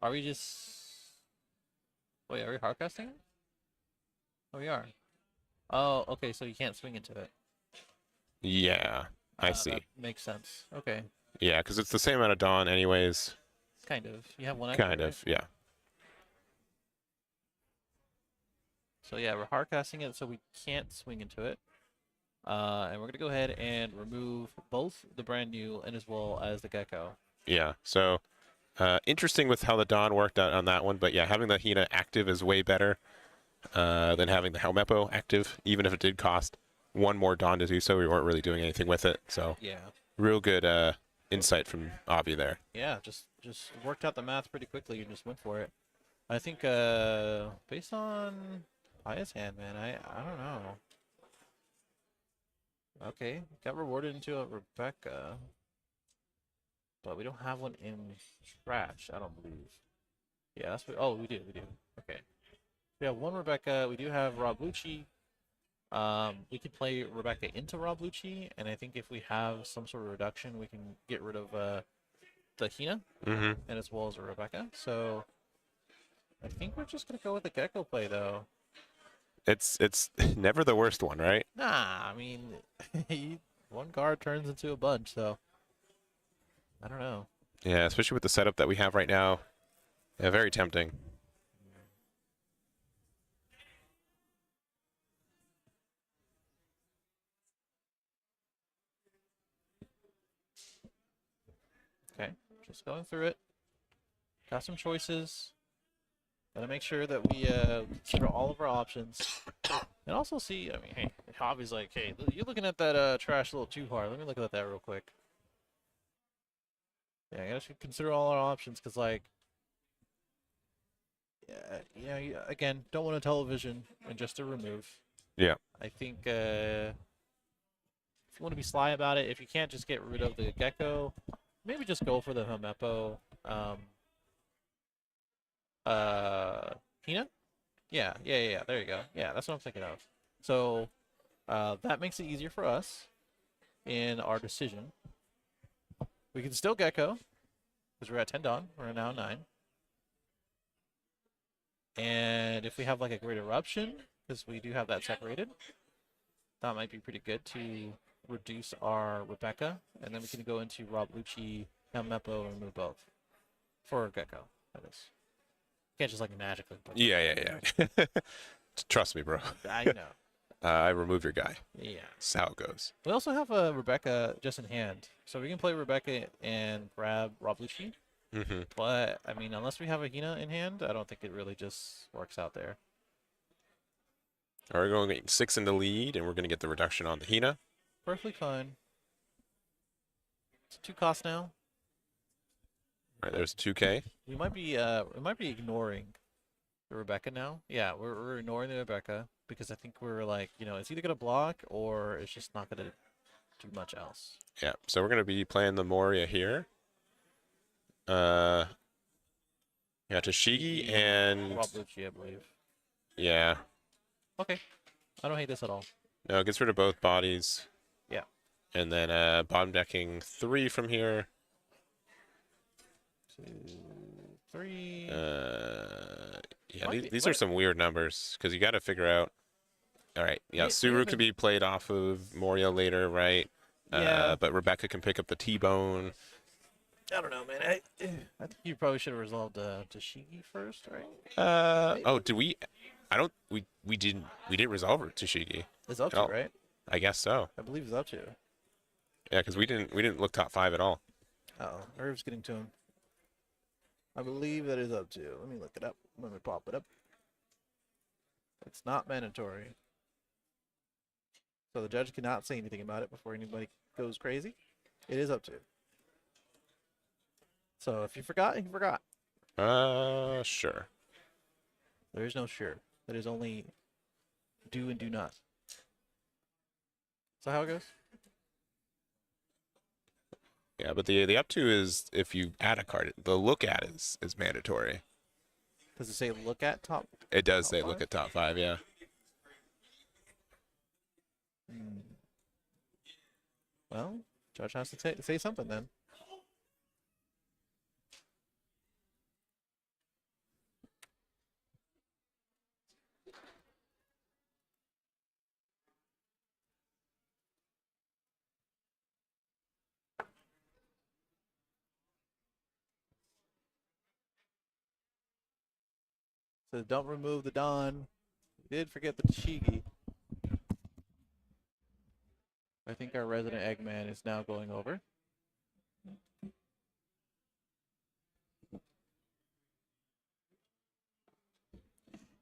Are we just... Wait, are we hardcasting? Oh, we are. Oh, okay, so you can't swing into it. Yeah, I see. That makes sense. Okay. Yeah, because it's the same amount of Dawn anyways. Kind of. You have one extra, Kind of, yeah. So yeah, we're hardcasting it so we can't swing into it. And we're going to go ahead and remove both the brand new and as well as the Gecko. Yeah, so Interesting with how the Dawn worked out on that one, but yeah, having the Hina active is way better than having the Helmeppo active, even if it did cost one more Dawn to do so. We weren't really doing anything with it, so Yeah. real good insight from Avi there. Yeah, just worked out the math pretty quickly and just went for it. I think based on Aya's hand, man, I don't know. Okay, got rewarded into a Rebecca, but we don't have one in trash, I don't believe. Yeah, that's what. Oh, we do. Okay, we have one Rebecca. We do have Rob Lucci. We could play Rebecca into Rob Lucci, and I think if we have some sort of reduction, we can get rid of the Hina, and as well as a Rebecca. So I think we're just gonna go with the Gecko play, though. It's never the worst one, right? Nah, I mean, one card turns into a bunch, so I don't know. Yeah, especially with the setup that we have right now. Yeah, very tempting. Okay, just going through it. Got some choices. Gotta make sure that we consider all of our options. And also see, I mean, hey, Hobby's like, hey, you're looking at that trash a little too hard. Let me look at that real quick. Yeah, I gotta consider all our options, because, like, yeah, again, don't want a television and just to remove. Yeah. I think if you want to be sly about it, if you can't just get rid of the Gecko, maybe just go for the Helmeppo. Peanut? Yeah. There you go. Yeah, that's what I'm thinking of. So that makes it easier for us in our decision. We can still Gecko because we're at 10 Dawn. We're now 9. And if we have like a Great Eruption, because we do have that separated, that might be pretty good to reduce our Rebecca. And then we can go into Rob Lucci, Helmeppo, and remove both for Gecko. That is. Can't just like magically. Yeah. Trust me, bro. I know. I removed your guy. Yeah. That's how it goes. We also have a Rebecca just in hand, so we can play Rebecca and grab Rob Lucci. But I mean, unless we have a Hina in hand, I don't think it really just works out there. All right, we're going 6 in the lead, and we're going to get the reduction on the Hina. Perfectly fine. It's 2 costs now. All right, there's 2K. We might be ignoring the Rebecca now. Yeah, we're ignoring the Rebecca because I think we're like, it's either gonna block or it's just not gonna do much else. Yeah, so we're going to be playing the Moria here. Yeah, Tashigi and Rob Lucci, I believe. Yeah. Okay, I don't hate this at all. No, it gets rid of both bodies. Yeah. And then bottom decking 3 from here. 2, 3. Yeah, these are some weird numbers because you got to figure out. All right, yeah, Suru could be played off of Moria later, right? Yeah. But Rebecca can pick up the T-bone. I don't know, man. I think you probably should have resolved Tashigi first, right? Oh, did we? I don't. We didn't resolve her Tashigi. It's up to, right? I guess so. I believe it's up to. Yeah, because we didn't look top 5 at all. Uh-oh, nerves getting to him. I believe that is up to. Let me look it up. Let me pop it up. It's not mandatory. So the judge cannot say anything about it before anybody goes crazy. It is up to. So if you forgot, you forgot. Sure. There is no sure. That is only do and do not. So how it goes? Yeah, but the up to is if you add a card. The look at is mandatory. Does it say look at top? It does top say 5? look at top 5, yeah. Well, judge has to say something then. So don't remove the Don. We did forget the Tashigi. I think our resident Eggman is now going over.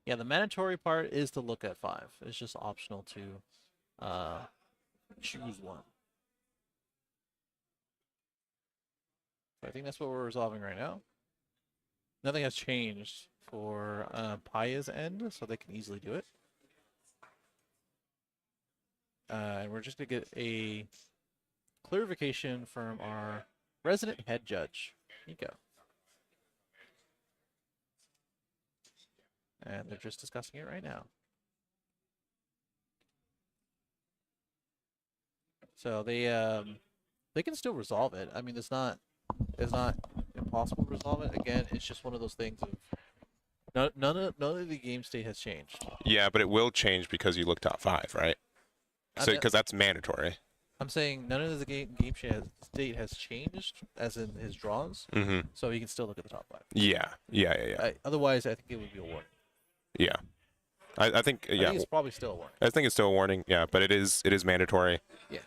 Yeah, the mandatory part is to look at 5. It's just optional to choose one. So I think that's what we're resolving right now. Nothing has changed for Paya's end, so they can easily do it. And we're just going to get a clarification from our resident head judge, Nico. And they're just discussing it right now. So they can still resolve it. I mean, it's not impossible to resolve it. Again, it's just one of those things of none of the game state has changed. Yeah, but it will change because you look top 5, right? So because that's mandatory. I'm saying none of the game state has changed, as in his draws. Mm-hmm. So he can still look at the top 5. Yeah. Otherwise, I think it would be a warning. Yeah. I think I think it's probably still a warning. I think it's still a warning. Yeah, but it is mandatory. Yeah.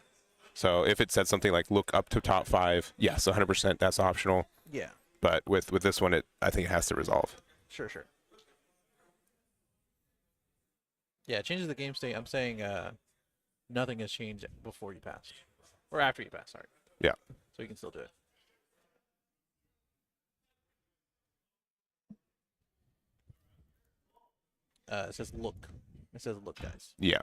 So if it said something like look up to top 5, yes, 100% that's optional. Yeah. But with this one, I think it has to resolve. Sure. Yeah, it changes the game state. I'm saying nothing has changed before you passed. Or after you passed, sorry. Yeah. So you can still do it. It says look. It says look, guys. Yeah.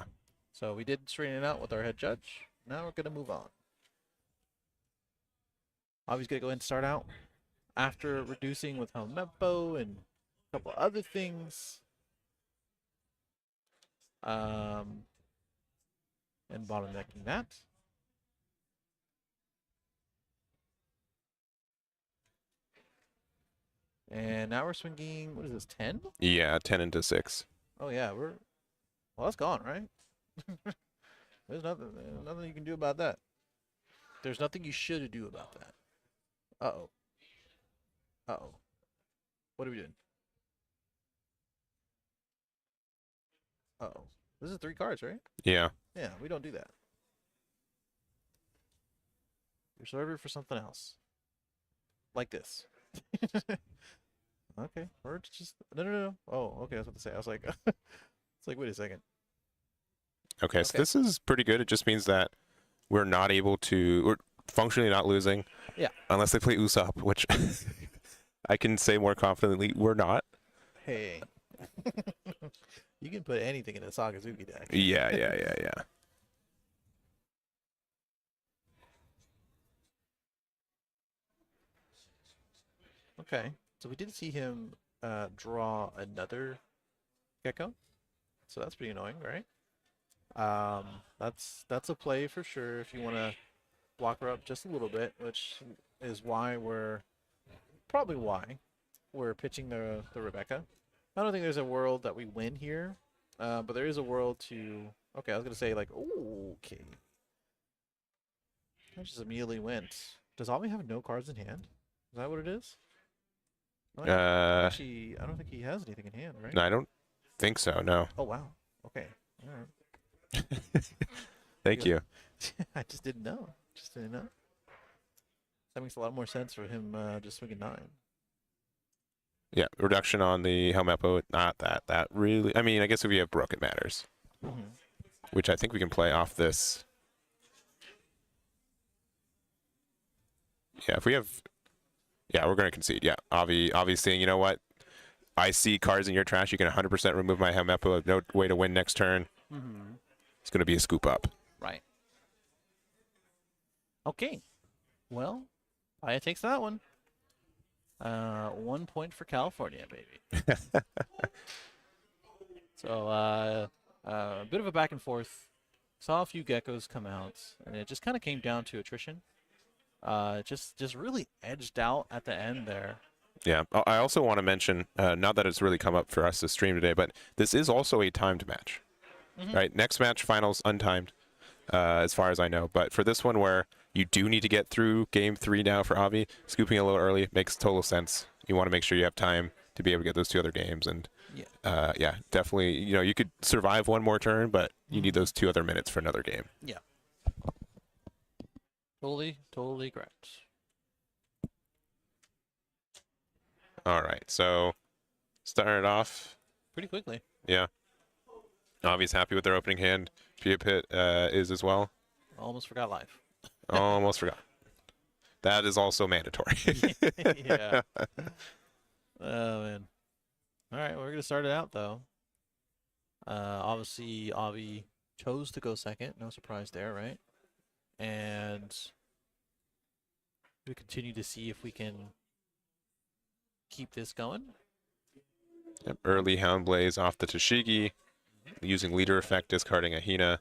So we did straighten it out with our head judge. Now we're going to move on. Obviously, going to go ahead and start out. After reducing with Helmeppo and a couple other things. And bottlenecking that. And now we're swinging, what is this, 10? Yeah, 10 into 6. Oh, yeah, well, that's gone, right? There's nothing you can do about that. There's nothing you should do about that. Uh-oh. Uh-oh. What are we doing? Uh-oh. This is 3 cards, right? Yeah. Yeah, we don't do that. You're serving for something else. Like this. Okay. Or just... No. Oh, okay, I was about to say. I was like... it's like, wait a second. Okay, so this is pretty good. It just means that we're not able to... We're functionally not losing. Yeah. Unless they play Usopp, which I can say more confidently we're not. Hey. You can put anything in a Sakazuki deck. Yeah. Okay. So we did see him draw another Gecko. So that's pretty annoying, right? That's a play for sure if you want to block her up just a little bit, which is why we're pitching the Rebecca. I don't think there's a world that we win here, but there is a world to. Okay, I was gonna say like, okay. I just immediately went. Does Ami have no cards in hand? Is that what it is? Actually, I don't think he has anything in hand, right? No, I don't think so. No. Oh wow. Okay. All right. Thank you. I just didn't know. That makes a lot more sense for him just swinging 9. Yeah, reduction on the Helmeppo. Not that really. I mean, I guess if we have Brook, it matters. Mm-hmm. Which I think we can play off this. Yeah, if we have. Yeah, we're going to concede. Yeah, Avi's saying, you know what? I see cards in your trash. You can 100% remove my Helmeppo. No way to win next turn. Mm-hmm. It's going to be a scoop up. Right. Okay. Well, Aya takes that one. 1 point for California, baby. So, a bit of a back and forth. Saw a few geckos come out, and it just kind of came down to attrition. Just really edged out at the end there. Yeah, I also want to mention, not that it's really come up for us to stream today, but this is also a timed match. Mm-hmm. Right? Next match, finals, untimed, as far as I know. But for this one where you do need to get through game 3 now for Avi, scooping a little early makes total sense. You want to make sure you have time to be able to get those 2 other games. And yeah, definitely, you could survive one more turn, but you need those 2 other minutes for another game. Yeah. Totally correct. All right, so started off pretty quickly. Yeah. Avi's happy with their opening hand. Pia Pit is as well. Almost forgot life. Almost forgot. That is also mandatory. Yeah. Oh man. All right, we're gonna start it out though. Obviously, Avi chose to go second. No surprise there, right? And we continue to see if we can keep this going. Yep, early Hound Blaze off the Tashigi, using leader effect, discarding a Hina.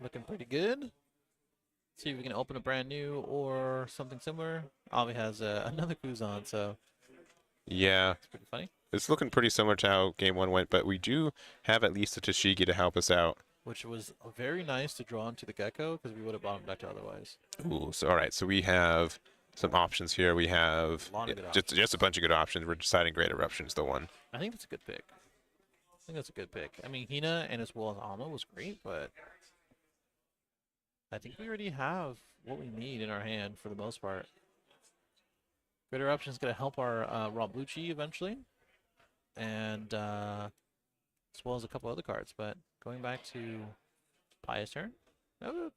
Looking pretty good. See if we can open a brand new or something similar. Avi has another Kuzan, so Yeah, it's pretty funny. it's looking pretty similar to how game one went, but we do have at least a Tashigi to help us out. Which was very nice to draw into the Gecko because we would have bottomed decked otherwise. Ooh, so all right, so we have some options here. We have A lot of good just a bunch of good options. We're deciding Great Eruption's the one. I think that's a good pick. I think that's a good pick. I mean, Hina and as well as Alma was great, but I think we already have what we need in our hand for the most part. Great Eruption is going to help our Rob Lucci eventually, and as well as a couple other cards. But going back to Paya's turn, that was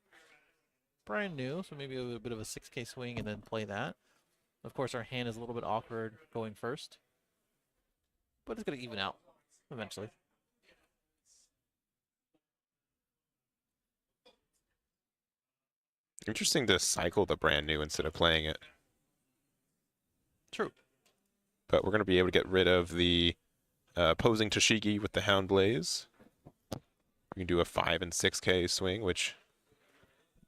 brand new, so maybe a bit of a 6K swing and then play that. Of course, our hand is a little bit awkward going first, but it's going to even out eventually. Interesting to cycle the brand new instead of playing it. True. But we're going to be able to get rid of the opposing Tashigi with the Hound Blaze. We can do a 5 and 6K swing, which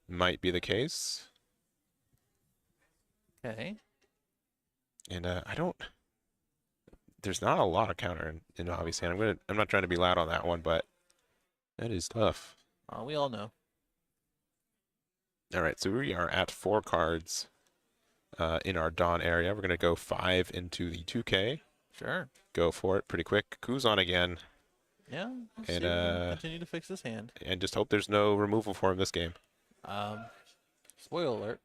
might be the case. Okay. And I don't. There's not a lot of counter in Avi's hand. I'm not trying to be loud on that one, but that is tough. We all know. All right, so we are at 4 cards in our Dawn area. We're going to go 5 into the 2K. Sure. Go for it pretty quick. Kuzan again. Yeah. Let's And see if we can continue to fix this hand. And just hope there's no removal for him this game. Spoiler alert.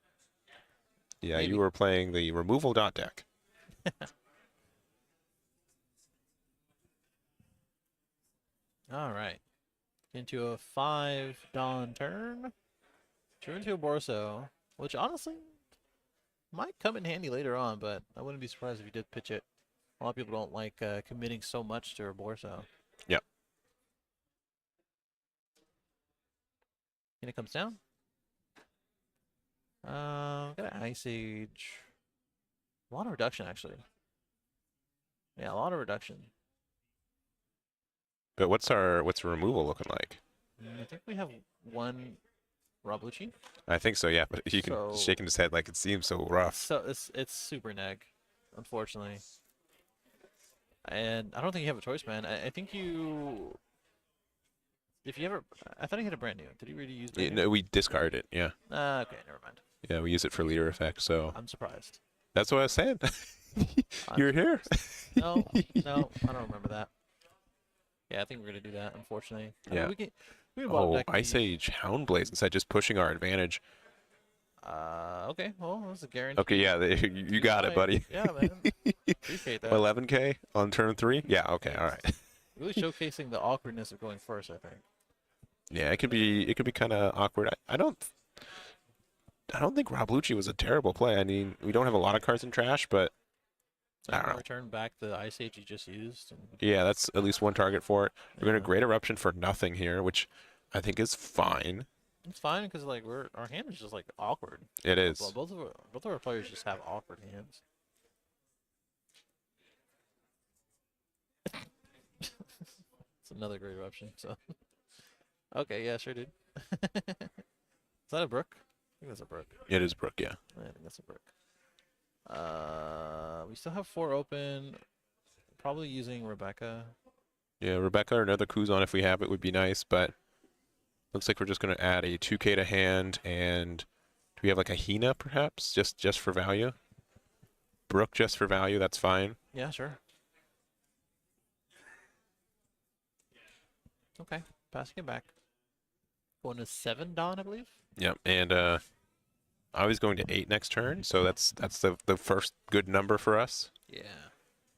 Yeah, Maybe. you were playing the removal dot deck. All right. Into a 5 Dawn turn. Drew into a Borso, which honestly might come in handy later on, but I wouldn't be surprised if you did pitch it. A lot of people don't like committing so much to a Borso. Yep. And it comes down. Got an Ice Age. A lot of reduction, actually. Yeah, a lot of reduction. But what's removal looking like? I think we have one Rob Lucci. I think so, yeah. But he can So- shaking his head like it seems so rough. So it's super neg, unfortunately. And I don't think you have a choice, man. I think you. If you ever, I thought he had a brand new. Did he really use? Brand new? No, we discard it. Yeah. Okay, never mind. Yeah, we use it for leader effect. So I'm surprised. that's what I was saying. You're here. No, I don't remember that. Yeah, I think we're gonna do that. Unfortunately. I mean, Yeah. we can bottom Oh, deck Ice the- Age Houndblaze instead, just pushing our advantage. Okay. Well, that's a guarantee. Okay, yeah, you got it, Right. buddy. Yeah, man. Appreciate that. 11K on turn 3. Yeah. Okay. All right. Really showcasing the awkwardness of going first, I think. Yeah, it could be kind of awkward. I don't think Rob Lucci was a terrible play. I mean, we don't have a lot of cards in trash, but So I I'm don't gonna know. return back the Ice Age you just used. And, yeah, that's at least one target for it. We're going yeah. to Great Eruption for nothing here, which I think is fine. It's fine because like our hand is just like awkward. It is. Well, both of our players just have awkward hands. It's another great eruption. So, okay, yeah, sure, dude. Is that a brook? I think that's a brook. It is Brook, yeah. I think that's a brook. We still have 4 open. Probably using Rebecca. Yeah, Rebecca or another Kuzan if we have it would be nice, but looks like we're just going to add a 2K to hand, and do we have like a Hina perhaps, just for value? Brook just for value, that's fine. Yeah, sure. Okay, passing it back. Going to 7 Dawn, I believe. Yep, and I was going to 8 next turn, so that's the first good number for us. Yeah.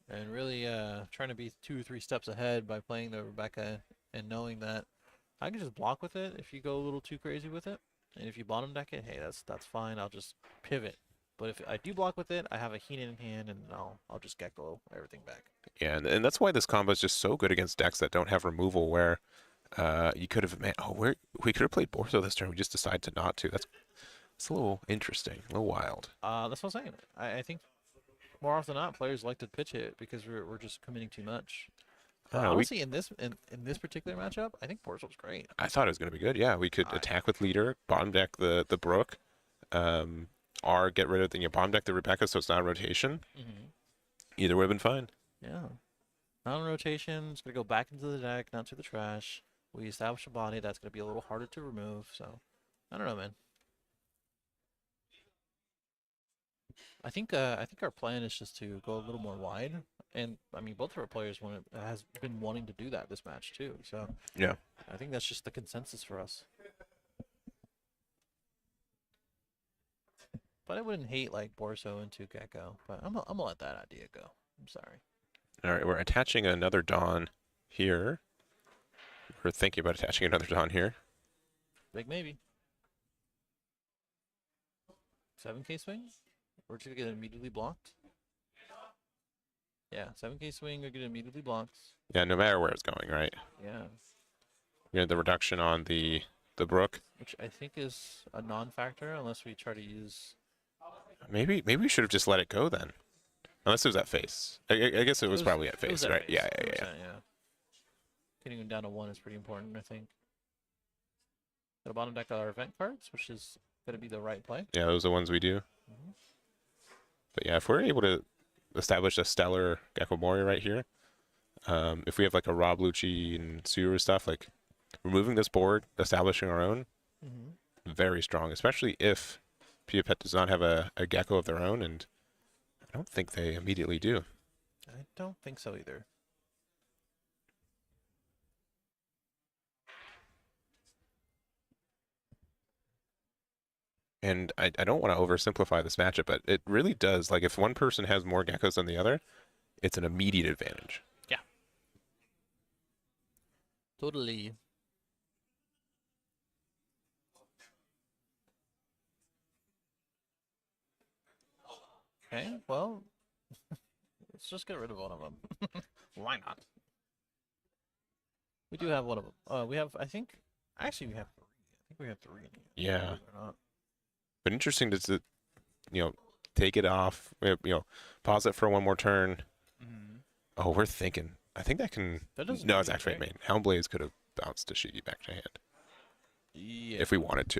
and really trying to be 2 or 3 steps ahead by playing the Rebecca and knowing that I can just block with it if you go a little too crazy with it. And if you bottom deck it, hey, that's fine. I'll just pivot. But if I do block with it, I have a Heenan in hand, and I'll just Gecko everything back. Yeah, and that's why this combo is just so good against decks that don't have removal, where you could have, we could have played Borso this turn. We just decided to not to. It's a little interesting, a little wild. That's what I'm saying. I think more often than not, players like to pitch it because we're just committing too much. Honestly, in this particular matchup, I think Borso's great. I thought it was going to be good. Yeah, we could attack with leader, bottom deck the Brook, or get rid of the bottom deck the Rebecca, so it's not a rotation. Either would have been fine. Yeah, not a rotation. It's gonna go back into the deck, not to the trash. We establish a body that's gonna be a little harder to remove. So, I don't know, man. I think our plan is just to go a little more wide, and I mean both of our players has been wanting to do that this match too. So yeah, I think that's just the consensus for us. But I wouldn't hate like Borso into Gecko, but I'm gonna let that idea go. I'm sorry. All right, we're attaching another Dawn here. We're thinking about attaching another Dawn here. Big maybe. 7K swing. We're just gonna get immediately blocked. Yeah, 7K swing, we're gonna immediately blocked. Yeah, no matter where it's going, right? Yeah. We had the reduction on the Brook, which I think is a non-factor unless we try to use. Maybe we should have just let it go then, unless it was at face. I guess it was probably at face, right? Face. Yeah. Getting them down to 1 is pretty important, I think. Got a bottom deck our event cards, which is gonna be the right play. Yeah, those are the ones we do. But yeah, if we're able to establish a stellar Gecko Moria right here, if we have like a Rob Lucci and Suru stuff, like removing this board, establishing our own, very strong, especially if Pia Pet does not have a Gecko of their own, and I don't think they immediately do. I don't think so either. And I don't want to oversimplify this matchup, but it really does. Like, if one person has more Geckos than the other, it's an immediate advantage. Yeah. Totally. Okay, well, let's just get rid of one of them. Why not? We do have one of them. We have, I think, actually we have 3. I think we have 3 in here. Yeah. But interesting to, take it off, pause it for one more turn. Oh, we're thinking. I think that can. No, it's activate main. Helmblaze could have bounced Shigi back to hand. Yeah. If we wanted to.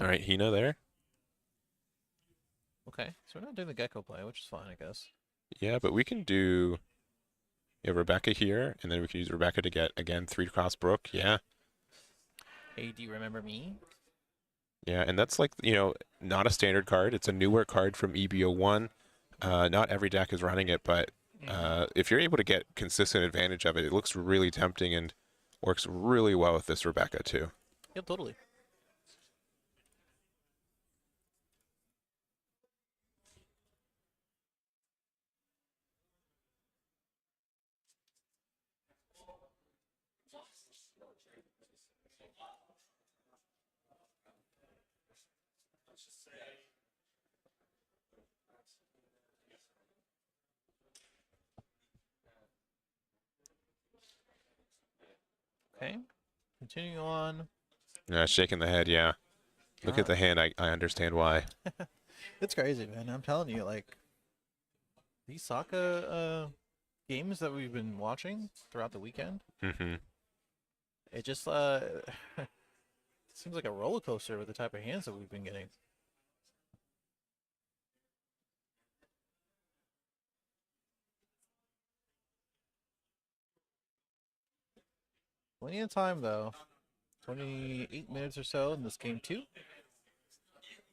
All right, Hina there. Okay, so we're not doing the Gecko play, which is fine, I guess. Yeah, but we can do Rebecca here, and then we can use Rebecca to get, again, 3 cross Brook. Yeah. Hey, do you remember me? Yeah, and that's like, not a standard card. It's a newer card from EBO1. Not every deck is running it, but if you're able to get consistent advantage of it, it looks really tempting and works really well with this Rebecca, too. Yeah, totally. Okay, continuing on. Yeah, shaking the head, yeah. Look at the hand, I understand why. It's crazy, man. I'm telling you, like, these Saka games that we've been watching throughout the weekend, it just seems like a roller coaster with the type of hands that we've been getting. Plenty of time, though. 28 minutes or so in this game, too.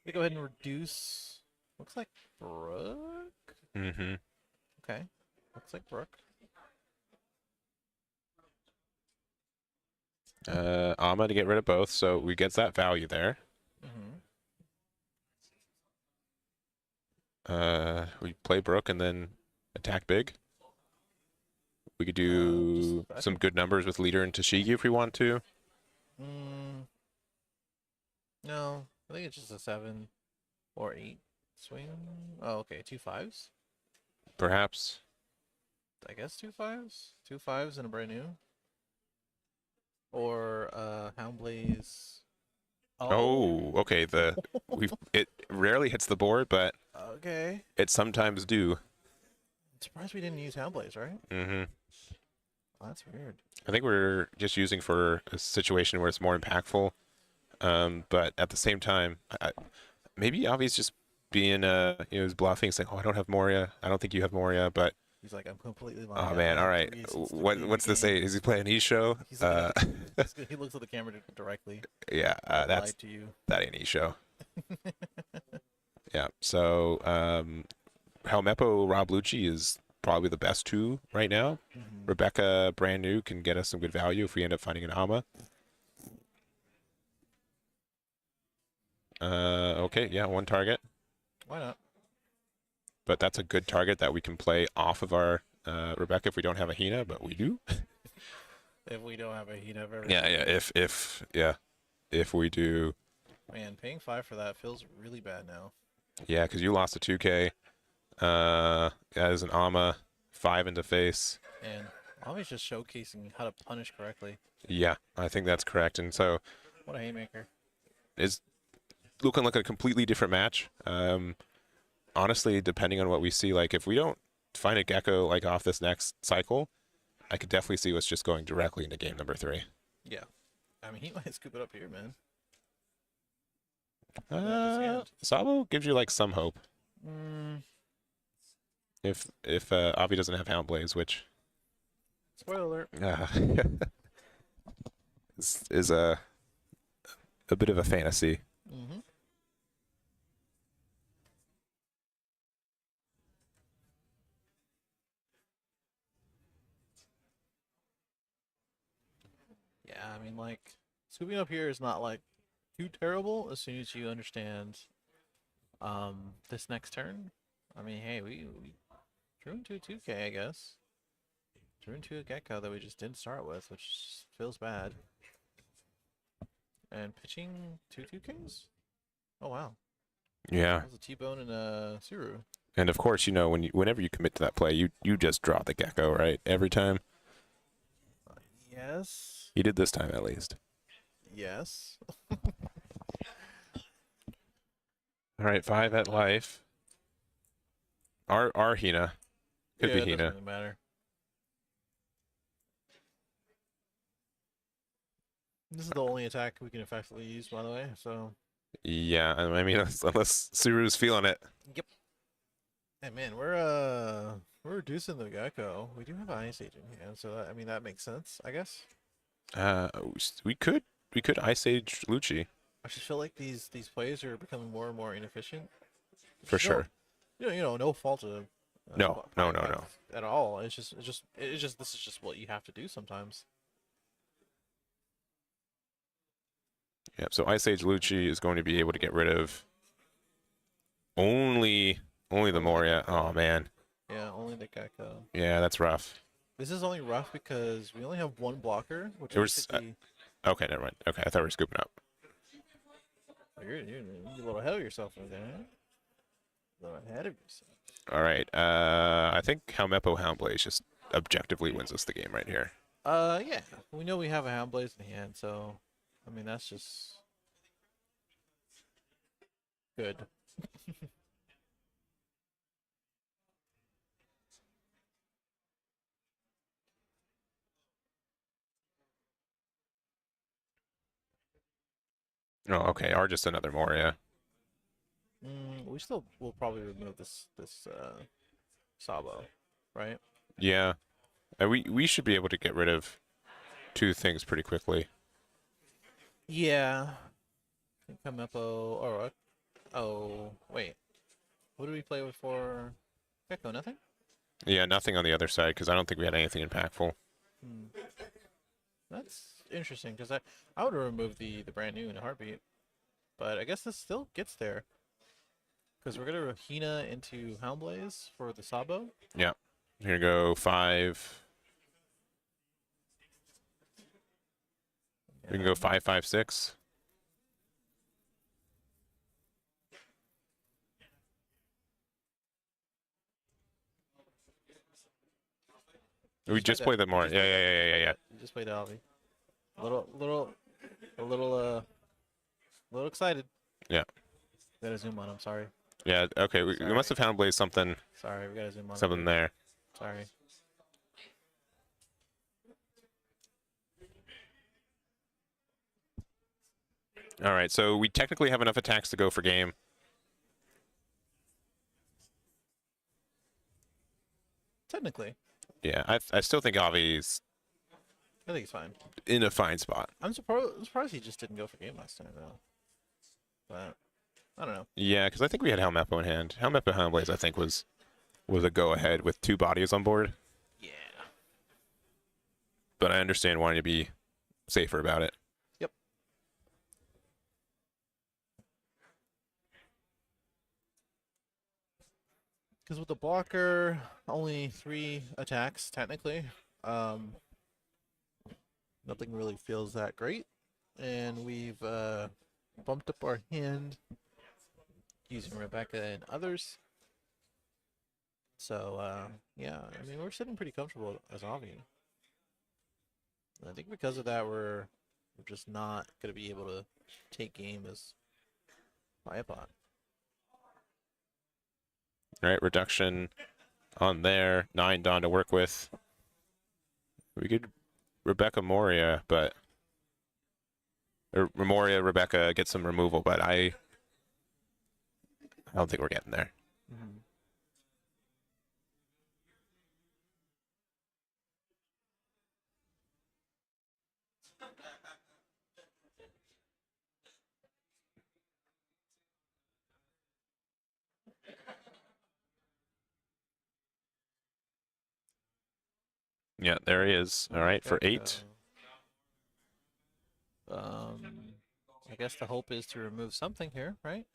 We go ahead and reduce. Looks like Brook. Okay. Looks like Brook. Ama to get rid of both, so we get that value there. We play Brook and then attack big. We could do I some think. good numbers with leader and Tashigi if we want to. Mm, no, I think it's just a 7 or 8 swing. Oh, okay, 2 5s. Perhaps. I guess 2 5s. 2 5s and a brand new. Or Houndblaze. Oh, okay. It rarely hits the board, but Okay. it sometimes do. I'm surprised we didn't use Houndblaze, right? Hmm Oh, that's weird. I think we're just using for a situation where it's more impactful. But at the same time, maybe Avi's just being he's bluffing, saying, "Oh, I don't have Moria. I don't think you have Moria." But He's like, I'm completely lying. oh I man, only all have right. 3 aces to What's the this say? game. Is he playing Isho? He's looking he looks at the camera directly. Yeah, I that's lied to you. that ain't Isho. Yeah. So Helmeppo Rob Lucci is probably the best two right now. Mhm. Rebecca, brand new, can get us some good value if we end up finding an Ama. Okay, yeah, one target. Why not? But that's a good target that we can play off of our Rebecca if we don't have a Hina, but we do. If we don't have a he never. Yeah, if we do. Man, paying 5 for that feels really bad now. Yeah, because you lost a 2K. That is an Ama, 5 into face. And always just showcasing how to punish correctly. Yeah, I think that's correct. And so What a haymaker. it's looking like a completely different match. Honestly, depending on what we see, like if we don't find a Gecko like off this next cycle, I could definitely see us just going directly into game number 3. Yeah. I mean, he might scoop it up here, man. hand. Sabo gives you like some hope Mm, if Avi doesn't have Houndblaze, which spoiler alert. is a bit of a fantasy. Mm-hmm. Yeah, I mean, like, scooping up here is not, like, too terrible as soon as you understand this next turn. I mean, hey, we drew into a 2K, I guess. Drew into a Gecko that we just didn't start with, which feels bad. And pitching 2 2Ks? Oh, wow. Yeah, That was a T-Bone and a Suru. and of course, you know whenever you commit to that play, you just draw the Gecko, right? Every time. Yes. You did this time at least. Yes. All right, 5 at life. Our Hina. Could Yeah, be it doesn't Hina. really matter. This is the only attack we can effectively use, by the way, so... Yeah, I mean, unless Suru's feeling it. Yep. Hey, man, we're reducing the Gecko. We do have an Ice Agent here, so that, I mean, that makes sense, I guess. We could Ice Age Lucci I just feel like these plays are becoming more and more inefficient. for sure. No fault of No. at all. It's just this is just what you have to do sometimes. Yeah, so Ice Age Lucci is going to be able to get rid of only the Moria. Oh man. Yeah, only the Gecko. Yeah, that's rough. This is only rough because we only have one blocker, which There makes was, it Okay, never mind. Okay, I thought we were scooping up. you're a little ahead of yourself over there. A little ahead of yourself. All right. I think Helmeppo Houndblaze just objectively wins us the game right here. Yeah. We know we have a Houndblaze in hand, so I mean that's just good. Oh, okay. Or just another Moria. We still will probably remove this Sabo, right? Yeah. And we should be able to get rid of 2 things pretty quickly. Yeah. I think Kamepo or oh wait. What did we play with for Gecko? Nothing? Yeah, nothing on the other side because I don't think we had anything impactful. Hmm. That's interesting because I would have removed the brand new in a heartbeat. But I guess this still gets there. Because we're gonna Hina into Houndblaze for the Sabo. Yeah. Here we go 5. We can go 5, 5, 6. We just played them more. Yeah. We just played Alvi. A little excited. Yeah. Gotta zoom on. I'm sorry. Yeah. Okay. We must have Houndblaze something. Sorry, we gotta zoom on. Something there. Sorry. All right. So we technically have enough attacks to go for game. Technically. Yeah. I still think Avi's I think he's fine. in a fine spot. I'm surprised he just didn't go for game last time though. But I don't know. Yeah, because I think we had Helmeppo in hand. Helmeppo Houndblaze, I think, was a go-ahead with 2 bodies on board. Yeah. But I understand wanting to be safer about it. Yep. Because with the blocker, only 3 attacks technically. Nothing really feels that great, and we've bumped up our hand using Rebecca and others. So yeah, I mean we're sitting pretty comfortable as Avi. And I think because of that, we're just not gonna be able to take game as Biopod. All right, reduction on there. 9 Dawn to work with. We could Rebecca Moria, but or Moria Rebecca get some removal, but I don't think we're getting there. Mm-hmm. Yeah, there he is. All right, for 8. I guess the hope is to remove something here, right?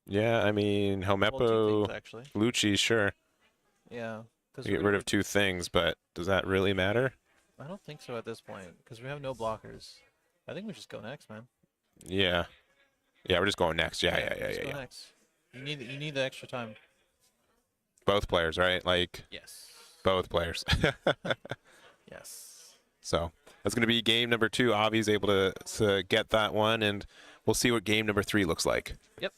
Yeah, I mean, Well, 2 Helmeppo, things, actually. Lucci, sure. Yeah. We get rid of 2 things, but does that really matter? I don't think so at this point, because we have no blockers. I think we just go next, man. Yeah. Yeah, we're just going next. Just Yeah. go next. You need the extra time. Both players, right? Like, Yes. both players. Yes. So that's going to be game number 2. Avi's able to get that one, and we'll see what game number 3 looks like. Yep.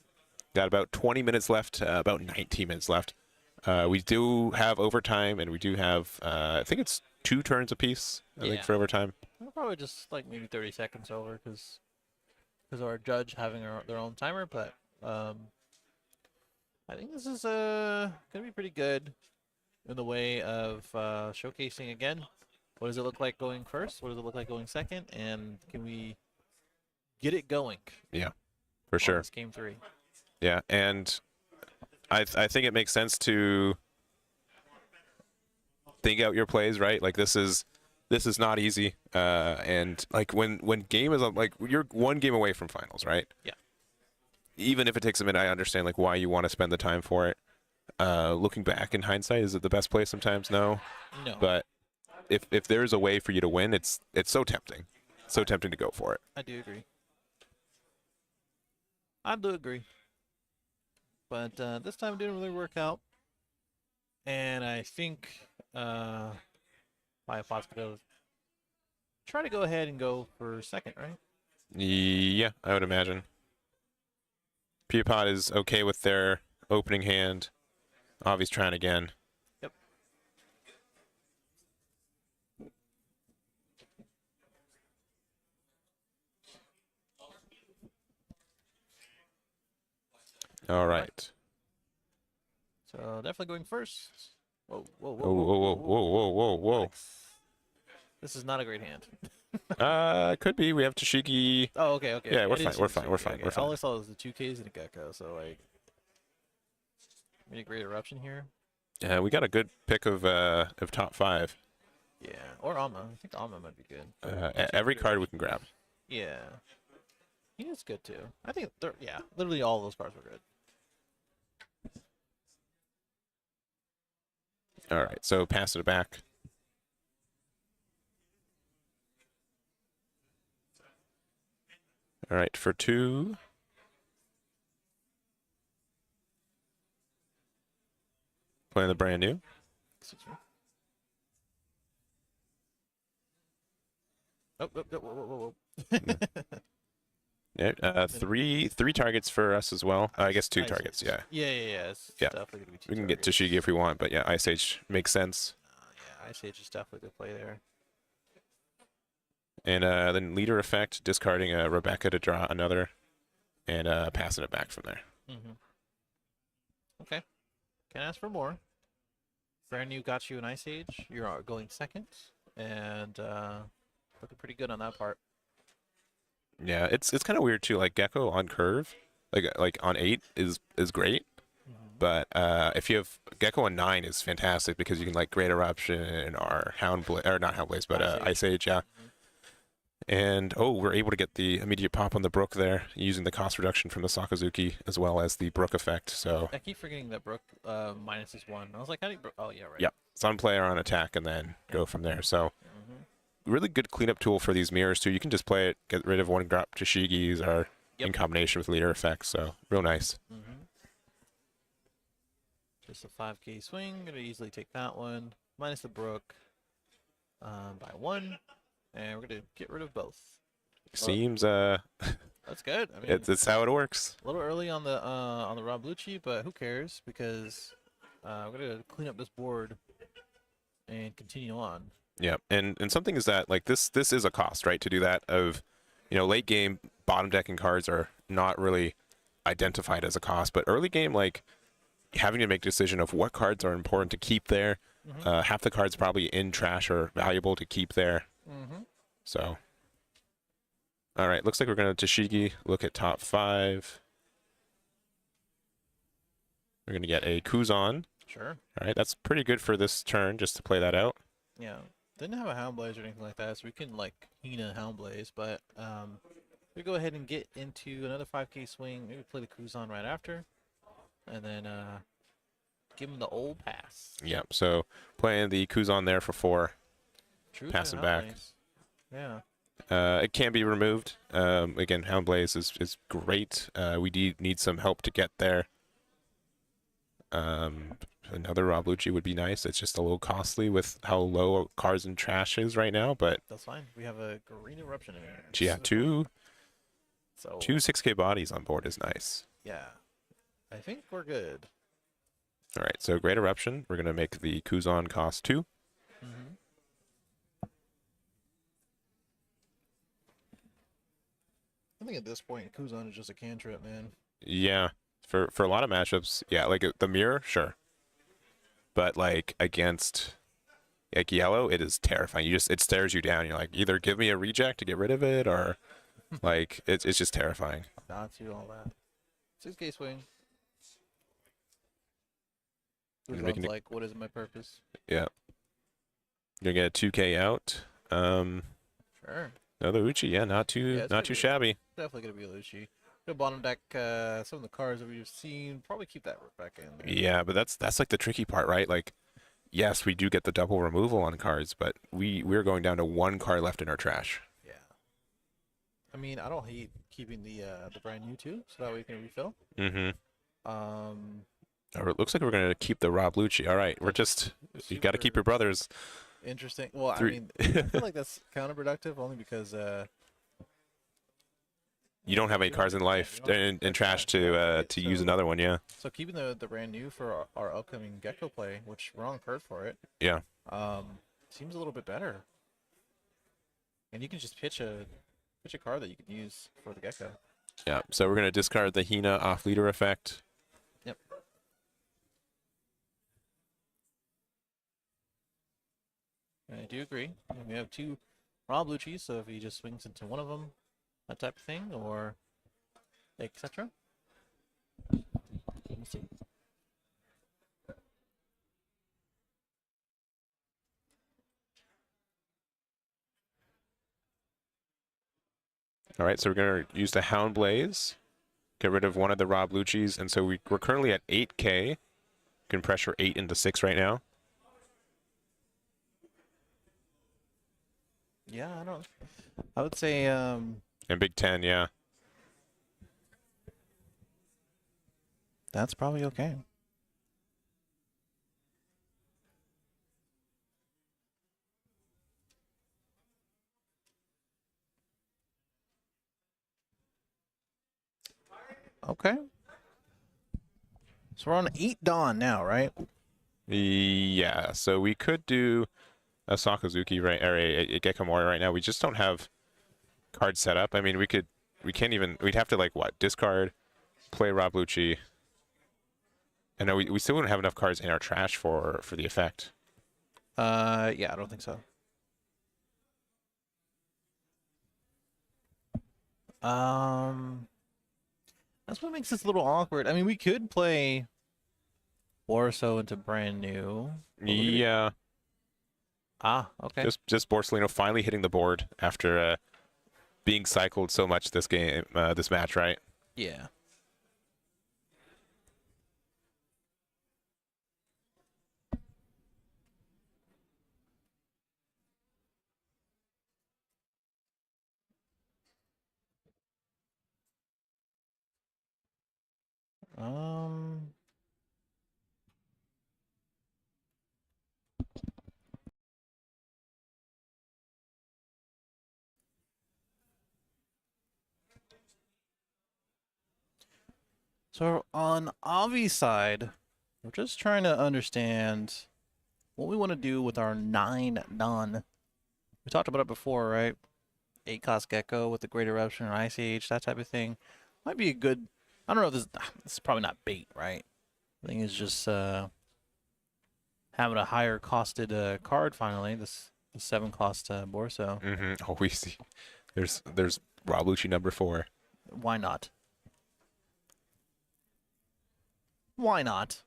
Got about 20 minutes left, about 19 minutes left. We do have overtime, and we do have, I think it's 2 turns apiece, I think, for overtime. We'll probably just like maybe 30 seconds over because of our judge having their own timer, but I think this is going to be pretty good in the way of showcasing again. What does it look like going first? What does it look like going second? And can we get it going? Yeah, for sure. This game 3. Yeah, and I think it makes sense to think out your plays, right? Like this is not easy, and like when game is like you're 1 game away from finals, right? Yeah. Even if it takes a minute, I understand like why you want to spend the time for it. Looking back in hindsight, is it the best play? Sometimes no. No. But if there's a way for you to win, it's so tempting, so tempting to go for it. I do agree. I do agree. But this time it didn't really work out. And I think Biopod's going to try to go ahead and go for second, right? Yeah, I would imagine. Peapod is okay with their opening hand. Avi's trying again. Yep. All right. So definitely going first. Whoa. Whoa. This is not a great hand. Could be. We have Tashiki. Oh, okay. Yeah, we're It fine. is We're Tashiki, fine. We're fine. okay. We're fine. All I saw was the 2Ks and a Gecko, so like, maybe a great eruption here. Yeah, we got a good pick of top 5. Yeah, or Amma. I think Amma might be good. Every card we can grab. Yeah. He is good too. I think, literally all of those cards were good. All right, so pass it back. All right, for 2. Playing the brand new. Excuse me. Oh, whoa. Yeah, three targets for us as well. I guess 2 Ice targets. Age. Yeah. Yeah. It's Yeah. definitely gonna be 2 We can get targets. Tashigi if we want, but yeah, Ice Age makes sense. Yeah, Ice Age is definitely good play there. And then leader effect, discarding Rebecca to draw another, and passing it back from there. Okay. Can't ask for more. Brand new got you an Ice Age. You're going second, and looking pretty good on that part. Yeah, it's kind of weird too. Like Gecko on curve, like on 8 is great, but if you have Gecko on 9 is fantastic because you can like Great Eruption or or not Houndblaze, but Ice Age, yeah. And we're able to get the immediate pop on the Brook there using the cost reduction from the Sakazuki as well as the Brook effect. So I keep forgetting that Brook minus is 1. I was like, how do you? Oh yeah, right. yeah, Sun player on attack and then go from there. So really good cleanup tool for these mirrors too. You can just play it, get rid of 1 drop Tashigis or in combination with leader effects. So real nice. Just a 5k swing. Gonna easily take that one. Minus the Brook by 1, and we're gonna get rid of both. Seems That's good. I mean, it's how it works. a little early on the Rob Lucci, but who cares? Because we're gonna clean up this board and continue on. Yeah, and something is that like this is a cost, right? To do that of, late game bottom decking cards are not really identified as a cost, but early game like having to make a decision of what cards are important to keep there. Half the cards probably in trash are valuable to keep there. So, all right, looks like we're gonna Tashigi look at top 5. We're gonna get a Kuzan. Sure. All right, that's pretty good for this turn, just to play that out. Yeah. Didn't have a Houndblaze or anything like that, so we can like Hina Houndblaze, but we go ahead and get into another 5k swing. Maybe play the Kuzan right after, and then give him the old pass. Yep. So playing the Kuzan there for 4. True. Pass him back. Yeah. It can be removed. Again, Houndblaze is great. We need some help to get there. Another Rob Lucci would be nice. It's just a little costly with how low cards and trash is right now, but that's fine. We have a Green Eruption in here. Yeah, two So 6K bodies on board is nice. yeah, I think we're good. All right, so Great Eruption. We're gonna make the Kuzan cost 2. I think at this point, Kuzan is just a cantrip, man. Yeah, for a lot of matchups, yeah, like the mirror, sure. But like against like yellow, it is terrifying. It stares you down. You're like, either give me a reject to get rid of it, or like it's just terrifying. Not to all that. 6k swing. Kuzan's like, what is my purpose? Yeah. You're gonna get a 2K out. Sure. Another Uchi, yeah, not too shabby. Definitely gonna be a Lucci. Good bottom deck. Some of the cards that we've seen, probably keep that back in there. Yeah, but that's like the tricky part, right? Like, yes, we do get the double removal on cards, but we're going down to 1 card left in our trash. Yeah. I mean, I don't hate keeping the brand new too, so that way we can refill. Or it looks like we're gonna keep the Rob Lucci. All right, you got to keep your brothers. Interesting. Well, I mean, I feel like that's counterproductive only because you don't have any cards in life and trash to use another one. Yeah. So keeping the brand new for our upcoming Gecko play, which we're on curve for it. Yeah. Seems a little bit better. And you can just pitch a card that you can use for the Gecko. Yeah. So we're gonna discard the Hina off leader effect. Yep. I do agree. We have 2 Rob Luccis, so if he just swings into one of them, that type of thing, or etc. Let me see. All right, so we're gonna use the Houndblaze, get rid of one of the Rob Luccis, and so we're currently at 8K. Can pressure 8 into 6 right now. Yeah, I don't. I would say In Big Ten, yeah. that's probably okay. Okay. So we're on 8 Dawn now, right? Yeah, so we could do a Sakazuki right or a Gekomori right now. We just don't have cards set up. I mean, we can't even. We'd have to like what discard, play Rob Lucci. And no, we still wouldn't have enough cards in our trash for the effect. Yeah, I don't think so. Um, that's what makes this a little awkward. I mean, we could play Orso into brand new. Yeah, Ah, okay. just Borsalino finally hitting the board after being cycled so much this game, this match, right? Yeah. Um, so on Avi's side, we're just trying to understand what we want to do with our 9 Dawn. We talked about it before, right? 8 cost Gecko with the Great Eruption or Ice Age, that type of thing. Might be a good. I don't know if this is probably not bait, right? I think it's just having a higher costed card finally. This the 7 cost Borso. Oh, we see. There's Rob Lucci #4. Why not? Why not?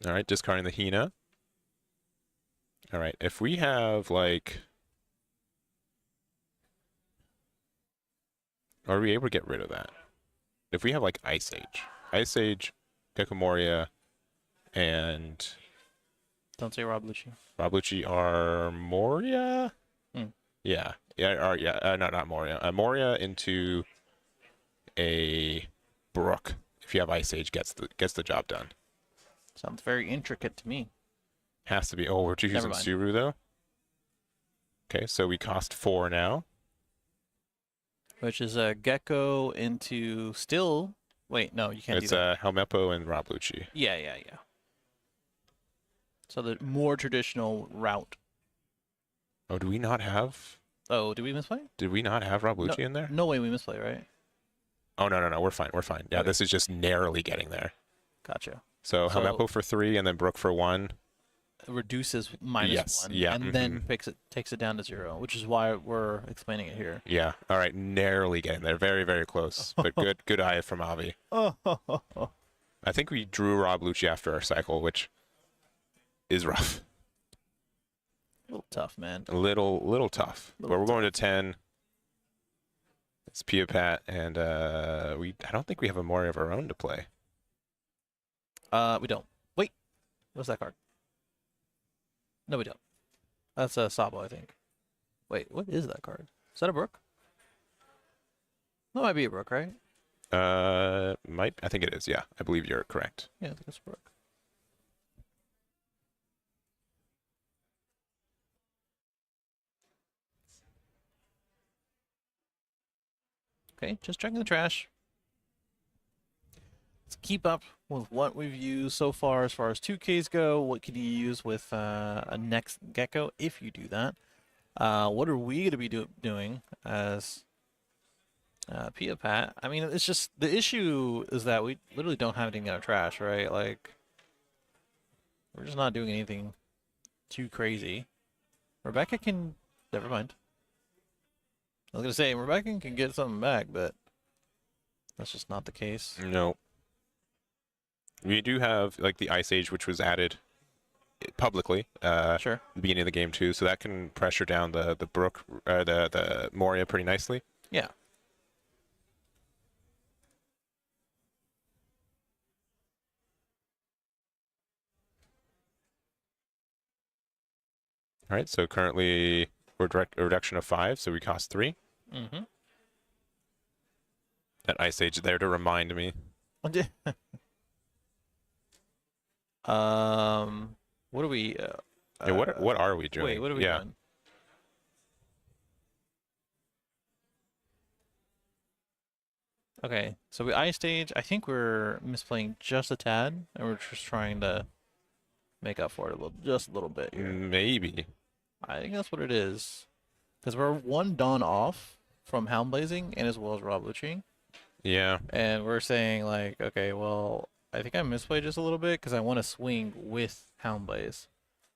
All right, discarding the Hina. All right, if we have like, are we able to get rid of that? If we have like Ice Age, Gekomoria, and Don't say Rob Lucci. Rob Lucci are Moria. Hmm. Yeah, no, not Moria. Moria into a Brook. If you have Ice Age, gets the job done. Sounds very intricate to me. Has to be. Oh, we're just Never using mind. Suru though. Okay, so we cost 4 now. Which is a Gecko into still. Wait, no, you can't It's do that. Helmeppo and Rob Lucci. Yeah. So the more traditional route. Oh, do we not have? Oh, did we misplay? Did we not have Rob Lucci in there? No way we misplay, right? Oh no, we're fine. Yeah, Okay. this is just narrowly getting there. Gotcha. So So- Helmeppo for 3 and then Brook for 1. It reduces -1, Yeah, and then takes it down to 0, which is why we're explaining it here. Yeah. All right, narrowly getting there. Very, very close. But good eye from Avi. Oh, I think we drew Rob Lucci after our cycle, which is rough. a little tough, man. A little tough. Little But we're going to 10. It's Pia Pat, and I don't think we have a Moria of our own to play. We don't. Wait, what's that card? No, we don't. That's a Sabo, I think. Wait, what is that card? Is that a Brook? That might be a Brook, right? I think it is. Yeah, I believe you're correct. Yeah, I think it's a Brook. Okay, just checking the trash. Let's keep up with what we've used so far as 2Ks go. What could you use with a next Gecko if you do that? What are we going to be doing as Pia Pat? I mean, it's just the issue is that we literally don't have anything in our trash, right? Like, we're just not doing anything too crazy. Rebecca can. Never mind. I was going to say, Rebecca can get something back, but that's just not the case. No. We do have like the Ice Age, which was added publicly Sure. at the beginning of the game too, so that can pressure down the Brook, the Moria pretty nicely. Yeah. All right, so currently for a reduction of 5, so we cost 3. Mm-hmm. That Ice Age there to remind me. What are we? Yeah, what are we doing? Wait, what are we doing? Okay, so we ice stage. I think we're misplaying just a tad, and we're just trying to make up for it just a little bit here. Maybe. I think that's what it is, because we're one dawn off from Hound Blazing and as well as Rob Lucci. Yeah. And we're saying like, okay, well, I think I misplayed just a little bit because I want to swing with Hound Blaze.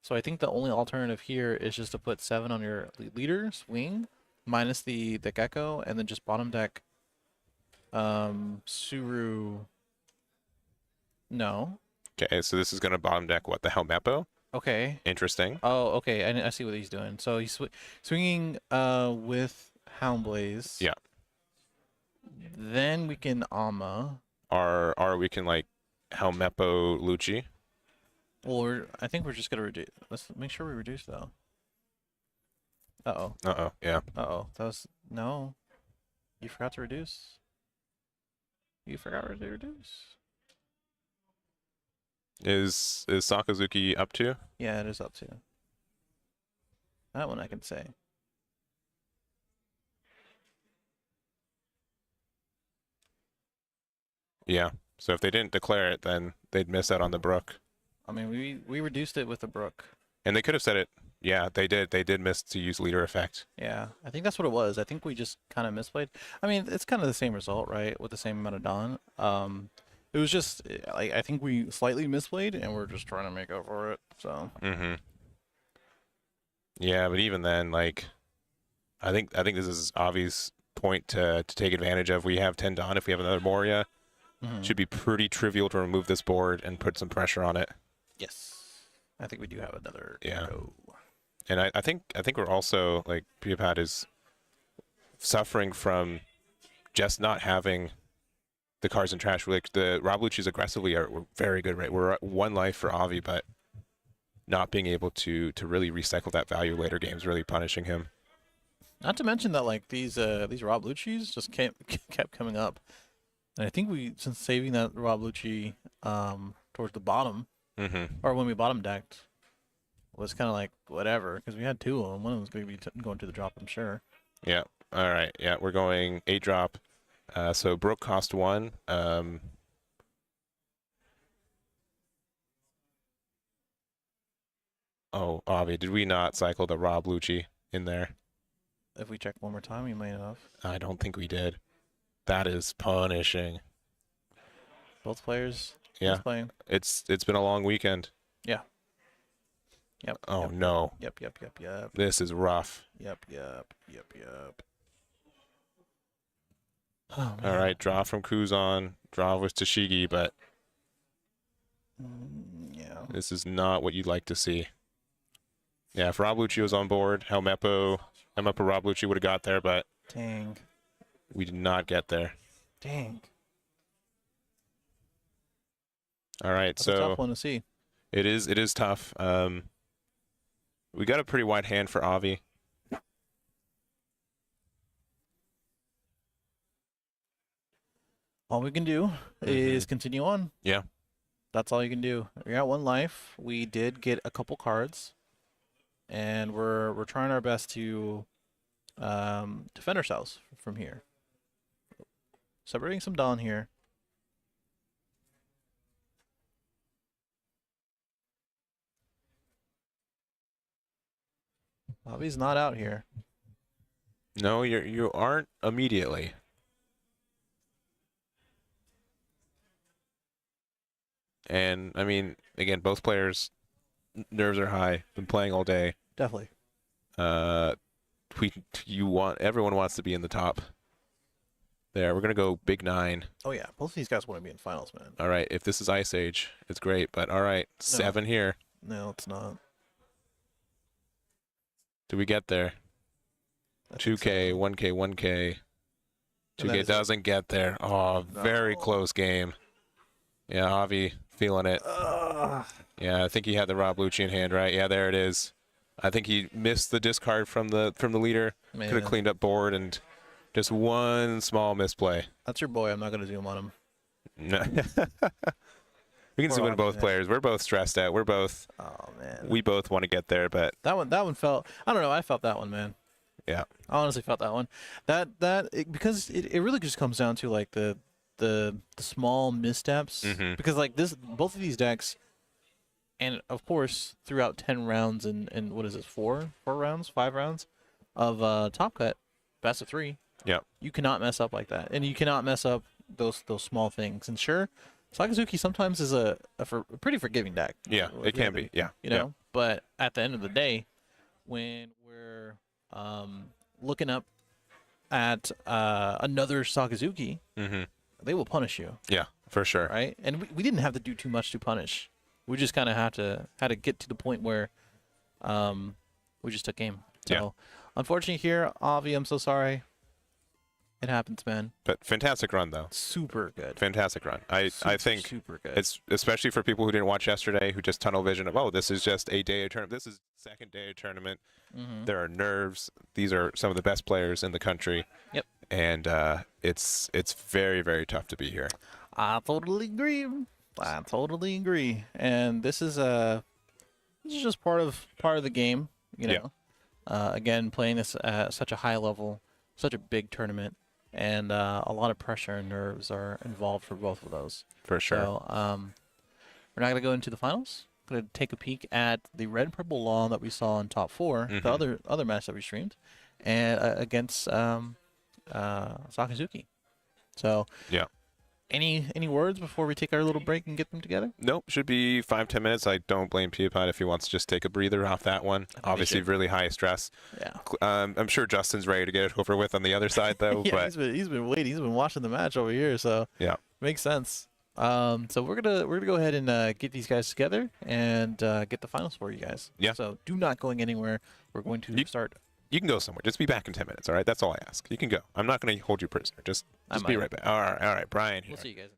So I think the only alternative here is just to put 7 on your leader, swing, minus the Gecko, and then just bottom deck Suru. No. Okay, so this is going to bottom deck what? The Helmeppo? Okay. Interesting. Oh, okay. I see what he's doing. So he's swinging with Hound Blaze. Yeah. Then we can Ama. Or we can like Helmeppo Lucci. Well, I think we're just gonna reduce. Let's make sure we reduce though. Uh-oh. Uh-oh, yeah. Uh-oh. That was no. You forgot to reduce. You forgot to reduce. Is Sakazuki up to? Yeah, it is up to. That one I can say. Yeah. So if they didn't declare it, then they'd miss out on the Brook. I mean, we reduced it with the Brook. And they could have said it. Yeah, they did. They did miss to use leader effect. Yeah, I think that's what it was. I think we just kind of misplayed. I mean, it's kind of the same result, right? With the same amount of Dawn. It was just, like, I think we slightly misplayed, and we're just trying to make up for it. So. Mm-hmm. Yeah, but even then, like, I think this is Avi's point to take advantage of. We have 10 Dawn. If we have another Moria, should be pretty trivial to remove this board and put some pressure on it. Yes, I think we do have another. Yeah. Go. And I think we're also, like, Piapad is suffering from just not having the cards in trash. Like, the Rob Lucci's aggressively we're very good, right? We're at 1 life for Avi, but not being able to really recycle that value later games really punishing him. Not to mention that, like, these Rob Lucci's just kept coming up. And I think since saving that Rob Lucci towards the bottom, or when we bottom decked, was kind of like whatever, because we had 2 of them. One of them was going to be going to the drop, I'm sure. Yeah. All right. Yeah, we're going 8 drop. So Brook cost 1. Oh, Avi, did we not cycle the Rob Lucci in there? If we check one more time, we might have. I don't think we did. That is punishing. Both players. Yeah. Playing. It's been a long weekend. Yeah. Yep. Oh yep. no. Yep. This is rough. Yep. Oh, all right, draw from Kuzan, draw with Tashigi, but yeah, this is not what you'd like to see. Yeah, if Rob Lucci was on board, Helmeppo Rob Lucci would have got there, but dang, we did not get there. Dang. All right, That's so a tough one to see. It is tough. We got a pretty wide hand for Avi. All we can do is continue on. Yeah. That's all you can do. You're at 1 life. We did get a couple cards, and we're trying our best to defend ourselves from here. Separating some Dawn here. Bobby's not out here. No, you aren't immediately. And I mean, again, both players' nerves are high. Been playing all day. Definitely. Everyone wants to be in the top. There, we're gonna go big 9. Oh yeah, both of these guys want to be in finals, man. All right, if this is Ice Age, it's great. But all right, 7 here. No, it's not. Do we get there? 2K, 1K, 1K. 2K doesn't get there. Oh, very close game. Yeah, Avi feeling it. Yeah, I think he had the Rob Lucci in hand, right? Yeah, there it is. I think he missed the discard from the leader. Man. Could have cleaned up board and just one small misplay. That's your boy. I'm not gonna zoom on him. No. We can zoom in both players. We're both stressed out. We're both. Oh man. We both want to get there, but that one felt. I don't know. I felt that one, man. yeah. I honestly felt that one. Because it really just comes down to like the small missteps. Mhm. Because like both of these decks, and of course throughout 10 rounds and what is this 5 rounds of Top Cut, best of 3. Yeah. You cannot mess up like that, and you cannot mess up those small things. And sure, Sakazuki sometimes is a pretty forgiving deck. Yeah, it can be. Yeah. You know, but at the end of the day, when we're looking up at another Sakazuki, they will punish you. Yeah, for sure. Right? And we didn't have to do too much to punish. We just kind of had to get to the point where we just took game. So, unfortunately here, Avi, I'm so sorry. It happens, man. But fantastic run, though. Super good. Fantastic run. I think super good. it's especially for people who didn't watch yesterday, who just tunnel vision of, oh, this is just a day of tournament. This is second day of tournament. There are nerves. These are some of the best players in the country. Yep. And it's very, very tough to be here. I totally agree. And this is just part of the game, you know. Again, playing this at such a high level, such a big tournament, and a lot of pressure and nerves are involved for both of those. For sure. So we're not gonna go into the finals. We're gonna take a peek at the red and purple law that we saw in top 4, the other match that we streamed, and against Sakazuki. So yeah. Any words before we take our little break and get them together? Nope, should be 5-10 minutes. I don't blame PewPod if he wants to just take a breather off that one. Obviously, really high stress. Yeah. I'm sure Justin's ready to get it over with on the other side, though. Yeah, but he's been waiting. He's been watching the match over here, so yeah, makes sense. So we're gonna go ahead and get these guys together and get the finals for you guys. Yeah. So do not going anywhere. We're going to start. You can go somewhere. Just be back in 10 minutes, all right? That's all I ask. You can go. I'm not going to hold you prisoner. Just be right back. All right, Brian here. We'll see you guys.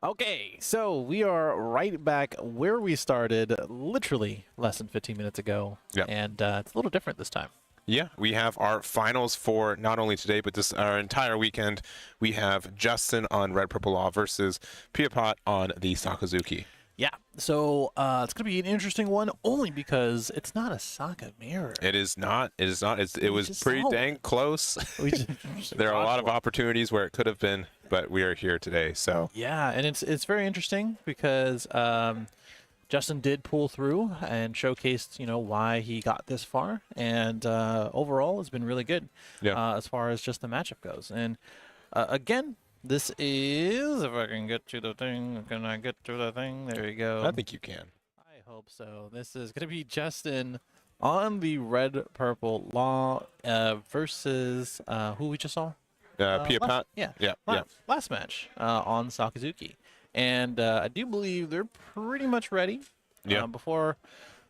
Okay, so we are right back where we started, literally less than 15 minutes ago. Yep. And it's a little different this time. Yeah, we have our finals for not only today, but this our entire weekend. We have Justin on Red Purple Law versus Piapot on the Sakazuki. Yeah, so it's going to be an interesting one only because it's not a Saka mirror. It is not. It is not. It was just pretty saw it. dang close. There are a lot of opportunities where it could have been, but we are here today. So Yeah, and it's very interesting because Justin did pull through and showcased, why he got this far, and overall it's been really good. Yeah. As far as just the matchup goes. And again, this is, if I can get to the thing, can I get to the thing? There you go. I think you can. I hope so. This is going to be Justin on the Red Purple Law versus who we just saw? Piapot. Yeah. Yeah. Last match on Sakazuki. And I do believe they're pretty much ready. Yeah. Before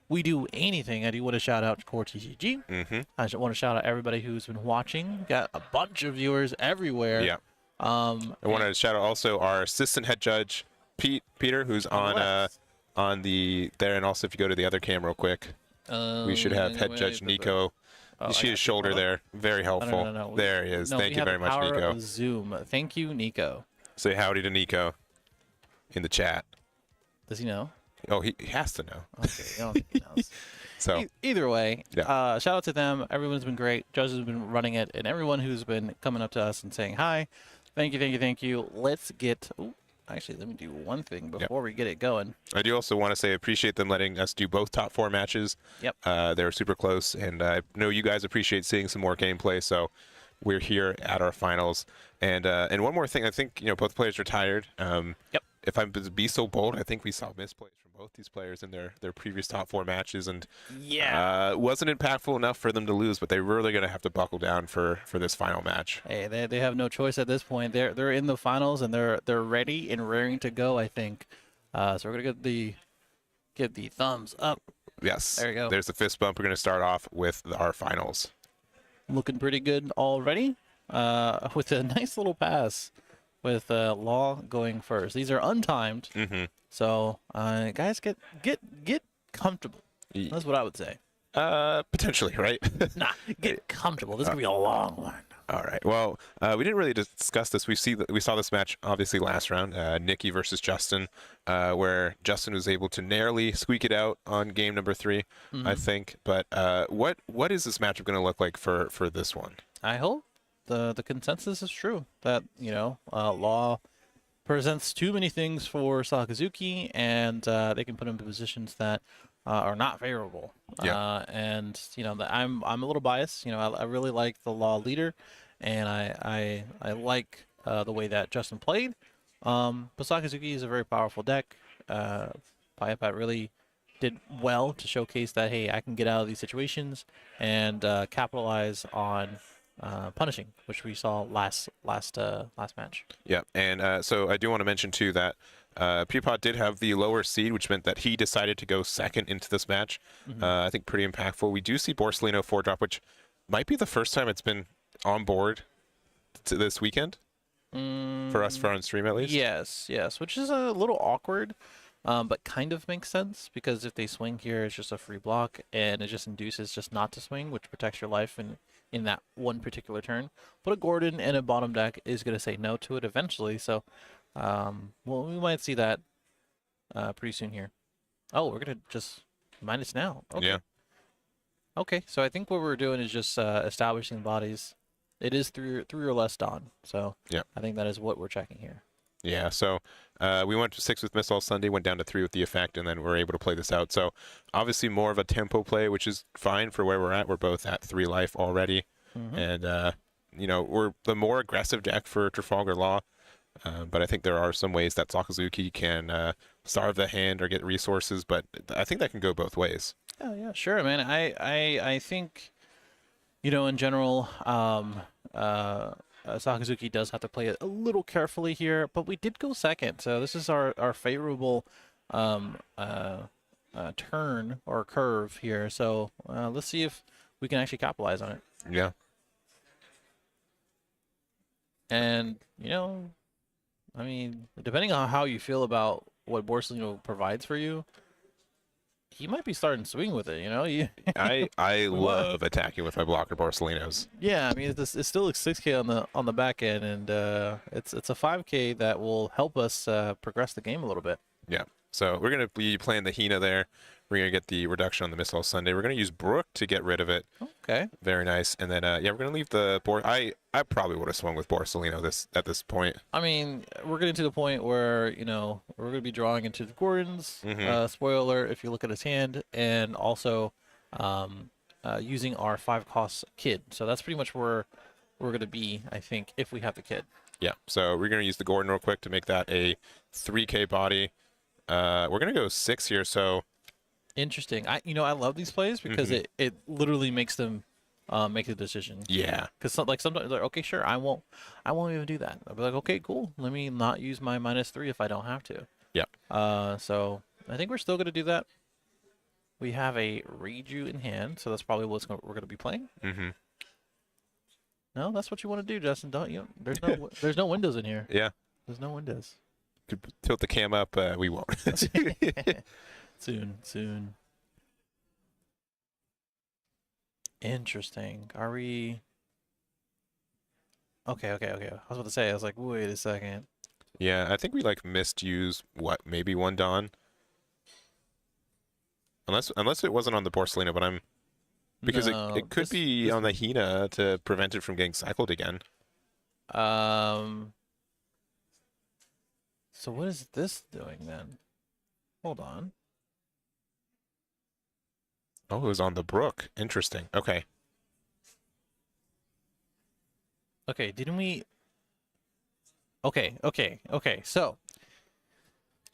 we do anything, I do want to shout out to Core TCG. Mm-hmm. I just want to shout out everybody who's been watching. Got a bunch of viewers everywhere. Yeah. I want to shout out also our assistant head judge, Peter, who's on the there, and also if you go to the other cam real quick, we should have head judge Nico. You see his shoulder there, very helpful. No. There he is. Thank you very much, Nico. Zoom. Thank you, Nico. Say howdy to Nico in the chat. Does he know? Oh, he has to know. Okay, I don't think he knows. So Either way, Yeah. shout out to them. Everyone's been great. Judges have been running it, and everyone who's been coming up to us and saying hi. Thank you. Let's get. Ooh, actually, let me do one thing before we get it going. I do also want to say appreciate them letting us do both top 4 matches. Yep. They were super close, and I know you guys appreciate seeing some more gameplay. So we're here at our finals, and one more thing. I think both players are tired. Yep. If I'm to be so bold, I think we saw misplays from both these players in their previous top 4 matches, and it wasn't impactful enough for them to lose. But they're really going to have to buckle down for this final match. Hey, they have no choice at this point. They're in the finals and they're ready and raring to go. I think. So we're gonna get the thumbs up. Yes. There you go. There's the fist bump. We're going to start off with our finals. Looking pretty good already. With a nice little pass. With Law going first. These are untimed. Mm-hmm. So guys, get comfortable. That's what I would say. Potentially, right? Nah, get comfortable. This is gonna be a long one. All right. Well, we didn't really discuss this. We saw this match obviously last round, Nikki versus Justin, where Justin was able to narrowly squeak it out on game number 3, I think. But what is this matchup going to look like for this one? I hope the consensus is true that Law presents too many things for Sakazuki, and they can put him in positions that are not favorable. Yeah. And I'm a little biased. I really like the Law leader, and I like the way that Justin played. But Sakazuki is a very powerful deck. Piapot really did well to showcase that, hey, I can get out of these situations and capitalize on punishing, which we saw last match. Yeah, and so I do want to mention too that Piapot did have the lower seed, which meant that he decided to go second into this match. I think pretty impactful. We do see Borsellino 4-drop, which might be the first time it's been on board to this weekend for us for on stream at least. Yes, which is a little awkward, but kind of makes sense because if they swing here, it's just a free block, and it just induces just not to swing, which protects your life in that one particular turn. But a Gordon and a bottom deck is going to say no to it eventually, so well, we might see that pretty soon here. Oh, we're going to just minus now. Okay. Yeah. Okay, so I think what we're doing is just establishing bodies. It is three or less Dawn, so yeah, I think that is what we're checking here. Yeah, so we went to 6 with Missile Sunday, went down to 3 with the effect, and then we're able to play this out. So obviously more of a tempo play, which is fine for where we're at. We're both at 3 life already, and you know, we're the more aggressive deck for Trafalgar Law. But I think there are some ways that Sakazuki can starve the hand or get resources, but I think that can go both ways. Yeah, sure, man. I think, you know, in general, Sakazuki does have to play it a little carefully here, but we did go second, so this is our favorable turn or curve here. So let's see if we can actually capitalize on it. Yeah. And, you know, I mean, depending on how you feel about what Borsellino provides for you, he might be starting to swing with it, you know? I love attacking with my blocker Borsellino's. Yeah, I mean, it's still a 6K on the back end, and it's a 5K that will help us progress the game a little bit. Yeah, so we're going to be playing the Hina there. We're going to get the reduction on the Missile Sunday. We're going to use Brook to get rid of it. Okay. Very nice. And then, yeah, we're going to leave the I probably would have swung with Borsellino at this point. I mean, we're getting to the point where, you know, we're going to be drawing into the Gordons. Spoiler, if you look at his hand, and also using our 5-cost kid. So that's pretty much where we're going to be, I think, if we have the kid. Yeah, so we're going to use the Gordon real quick to make that a 3K body. We're going to go 6 here, so... Interesting. I love these plays because it literally makes them make the decision. Yeah. Because like sometimes they're like, okay, sure, I won't even do that. I'll be like, okay, cool. Let me not use my -3 if I don't have to. Yeah. So I think we're still gonna do that. We have a Reiju in hand, so that's probably we're gonna be playing. No, that's what you want to do, Justin. Don't you? There's no windows in here. Yeah. There's no windows. Could tilt the cam up. We won't. Soon. Interesting. Are we... Okay. I was about to say, I was like, wait a second. Yeah, I think we like misuse maybe 1 Dawn. Unless it wasn't on the Borsellino, but because No, it could be on the Hina to prevent it from getting cycled again. So what is this doing then? Hold on. Oh, it was on the Brook. Interesting. Okay. Okay, didn't we... Okay. So,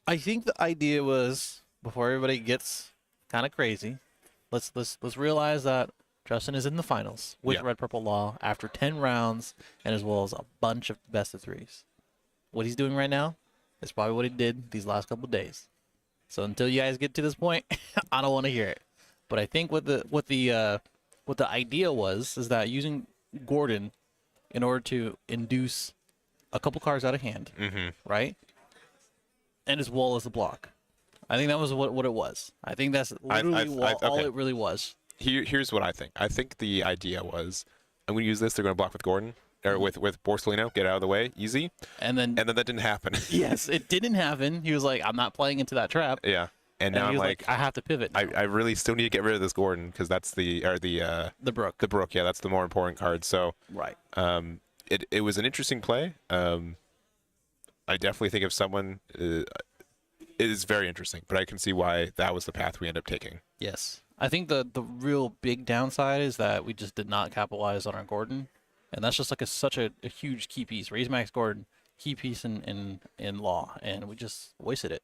I think the idea was, before everybody gets kind of crazy, let's realize that Justin is in the finals with Red Purple Law after 10 rounds, and as well as a bunch of best of 3s. What he's doing right now is probably what he did these last couple of days. So until you guys get to this point, I don't want to hear it. But I think what the idea was is that using Gordon in order to induce a couple cards out of hand, right? And as well as the block. I think that was what it was. I think that's literally all it really was. Here's what I think. I think the idea was, I'm going to use this. They're going to block with Gordon or with Borsellino. Get out of the way, easy. And then that didn't happen. Yes, it didn't happen. He was like, I'm not playing into that trap. Yeah. And now I'm like, I have to pivot. I really still need to get rid of this Gordon because that's the Brook. The Brook, yeah, that's the more important card. So right. It was an interesting play. I definitely think if someone it is very interesting, but I can see why that was the path we end up taking. Yes, I think the real big downside is that we just did not capitalize on our Gordon, and that's just like such a huge key piece. Raise Max Gordon, key piece in Law, and we just wasted it.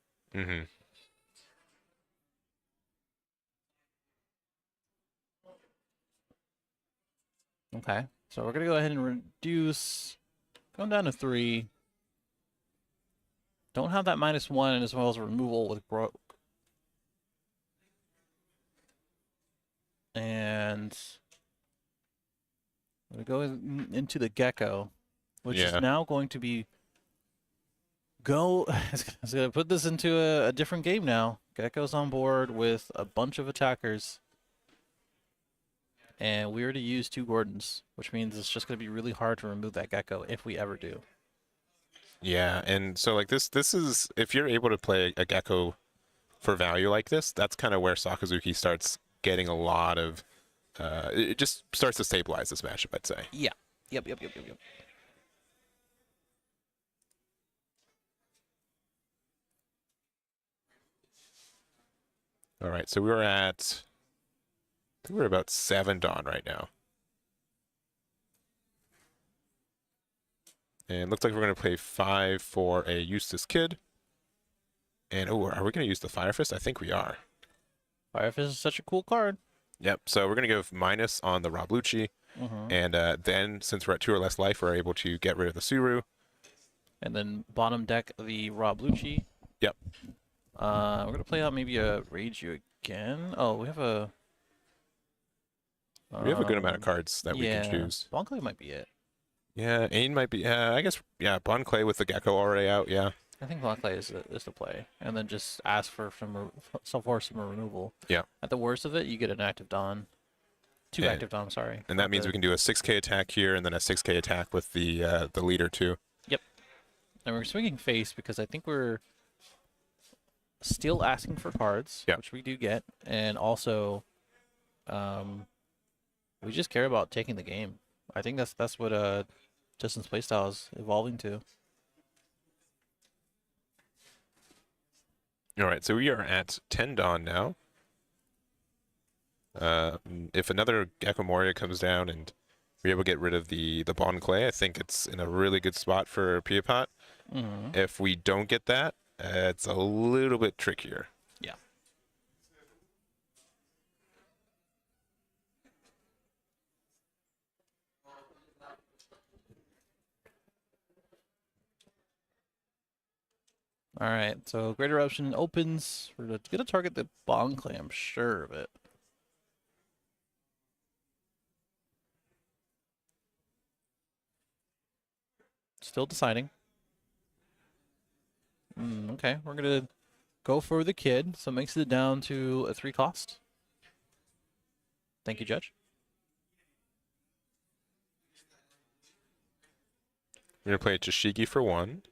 Okay, so we're going to go ahead and reduce, going down to 3. Don't have that -1 and as well as a removal with Brook. And We go into the Gecko, which is Yeah. now going to be It's going to put this into a different game now. Gecko's on board with a bunch of attackers. And we are to use 2 Gordons, which means it's just going to be really hard to remove that Gecko if we ever do. Yeah, and so like this is if you're able to play a Gecko for value like this, that's kind of where Sakazuki starts getting a lot of it just starts to stabilize this matchup, I'd say. Yeah. Yep. All right, so I think we're about 7 Dawn right now. And looks like we're going to play 5 for a Eustace Kid. And, oh, are we going to use the Fire Fist? I think we are. Fire Fist is such a cool card. Yep, so we're going to give minus on the Rob Lucci. And then, since we're at 2 or less life, we're able to get rid of the Suru. And then bottom deck the Rob Lucci. Yep. We're going to play out maybe a Rage You again. Oh, we have a... We have a good amount of cards that we can choose. Bonclay might be it. Yeah, Ain might be. I guess, yeah, Bon Clay with the Gecko already out, yeah. I think Bonclay is the play. And then just ask for some removal. Yeah. At the worst of it, you get an active Dawn. 2 active Dawn, sorry. And that means we can do a 6k attack here and then a 6k attack with the leader too. Yep. And we're swinging face because I think we're still asking for cards, which we do get. And also, we just care about taking the game. I think that's what Justin's playstyle is evolving to. All right, so we are at 10 Dawn now. If another Gecko Moria comes down and we're able to get rid of the Bon Clay, I think it's in a really good spot for Piapot. If we don't get that, it's a little bit trickier. Yeah. All right, so Great Eruption opens. We're going to target the Bon Clay, I'm sure of it. Still deciding. Okay, we're going to go for the Kid, so it makes it down to a 3 cost. Thank you, Judge. We're going to play Tashigi for 1.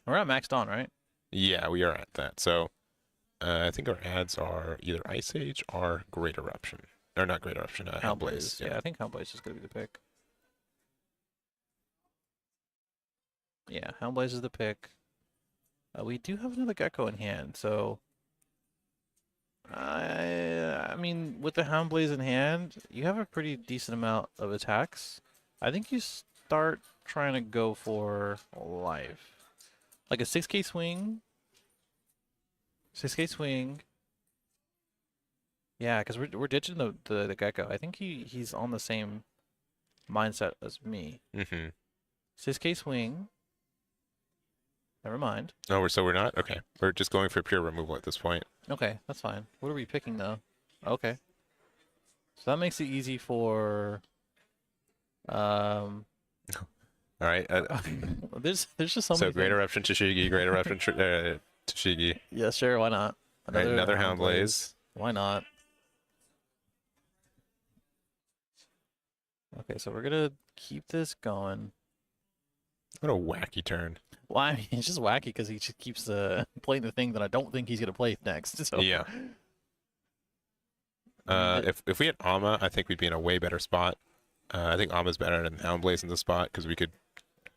We're at maxed on, right? Yeah, we are at that. So I think our ads are either Ice Age or Great Eruption. Or not Great Eruption, Hellblaze. Yeah, I think Hellblaze is going to be the pick. Yeah, Hellblaze is the pick. We do have another Gecko in hand, so... I mean, with the Houndblaze in hand, you have a pretty decent amount of attacks. I think you start trying to go for life. Like a 6k swing. 6k swing. Yeah, because we're ditching the Gecko. I think he's on the same mindset as me. 6k swing. Never mind. Oh, so we're not? Okay. We're just going for pure removal at this point. Okay, that's fine. What are we picking, though? Okay. So that makes it easy for... All right. There's just so many Great Eruption, Tashigi, Great Eruption, Tashigi. Yeah, sure, why not? Another Houndblaze. Why not? Okay, so we're going to keep this going. What a wacky turn. Well, I mean, it's just wacky because he just keeps playing the thing that I don't think he's going to play next. So. Yeah. If we had Ama, I think we'd be in a way better spot. I think Ama's better than Houndblaze in this spot because we could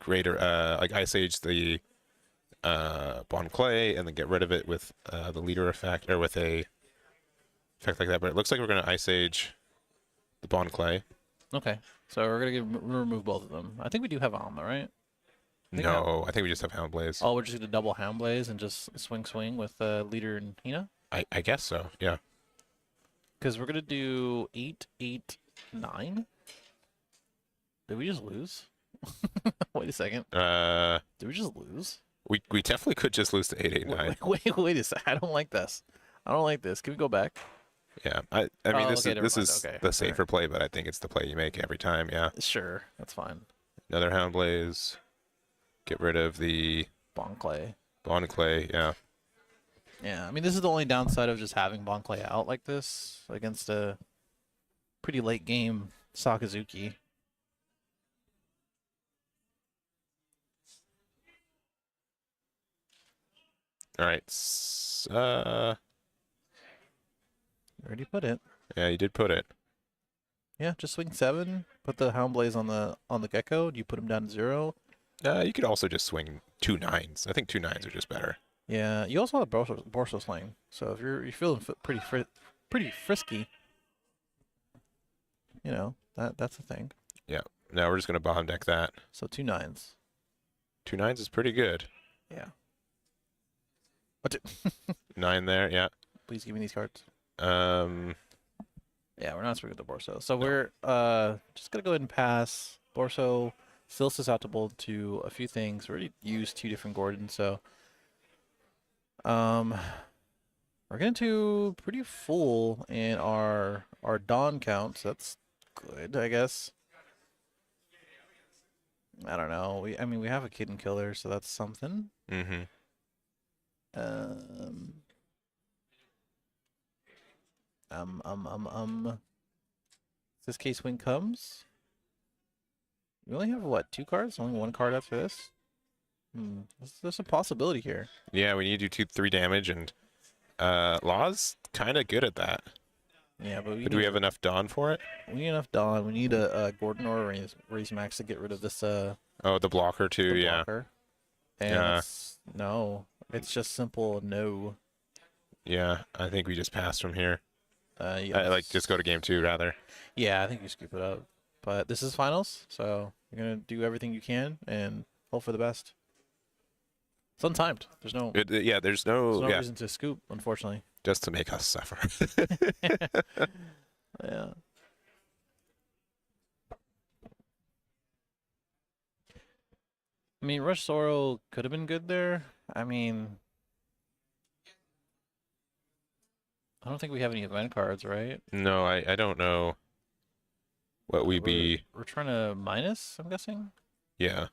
like Ice Age the Bon Clay and then get rid of it with the leader effect or with a effect like that. But it looks like we're going to Ice Age the Bon Clay. Okay, so we're going to remove both of them. I think we do have Ama, right? I think we just have Houndblaze. Oh, we're just going to double Houndblaze and just swing with leader and Hina? I guess so, yeah. Because we're going to do 8, 8, 9. Did we just lose? Wait a second. Did we just lose? We definitely could just lose to 8, 8, 9. Wait a second. I don't like this. I don't like this. Can we go back? Yeah, I mean, Oh, this okay, is never this mind. is Okay, the safer play, but I think it's the play you make every time. Yeah. sure, that's fine. Another Hound Blaze. Get rid of the Bon Clay. Bond Clay. Yeah. Yeah, I mean, this is the only downside of just having Bon Clay out like this against a pretty late game Sakazuki. All right. Already put it. Yeah, you did put it. Yeah, just swing 7. Put the Hound Blaze on the Gecko. Do you put him down to 0? You could also just swing 2 9s. I think 2 9s are just better. Yeah, you also have Borso Sling. So if you're feeling pretty frisky, you know that's a thing. Yeah. Now we're just gonna bottom deck that. So 2 9s. 2 9s is pretty good. Yeah. What? 9 there. Yeah. Please give me these cards. Yeah. Yeah, we're not swinging the Borso. So we're just gonna go ahead and pass. Borso still susceptible to a few things. We already used 2 different Gordons, so we're getting to pretty full in our Dawn count, so that's good, I guess. I don't know. I mean we have a Kitten Killer, so that's something. Mm-hmm. This case win comes. We only have what, 2 cards? Only 1 card after this? There's a possibility here. Yeah, we need to do 3 damage, and Law's kind of good at that. Yeah, but do we have enough Dawn for it? We need enough Dawn. We need a Gordon or a Raise Max to get rid of this. Oh, the blocker too. The yeah. blocker. And no, it's just simple no. Yeah, I think we just pass from here. Yes. Just go to game 2 rather. Yeah, I think you scoop it up. But this is finals, so you're gonna do everything you can and hope for the best. It's untimed. There's no there's no reason to scoop, unfortunately. Just to make us suffer. Yeah. I mean, Rush Sorrow could have been good there. I mean, I don't think we have any event cards, right? No, I don't know what we'd be. We're trying to minus, I'm guessing. Yeah.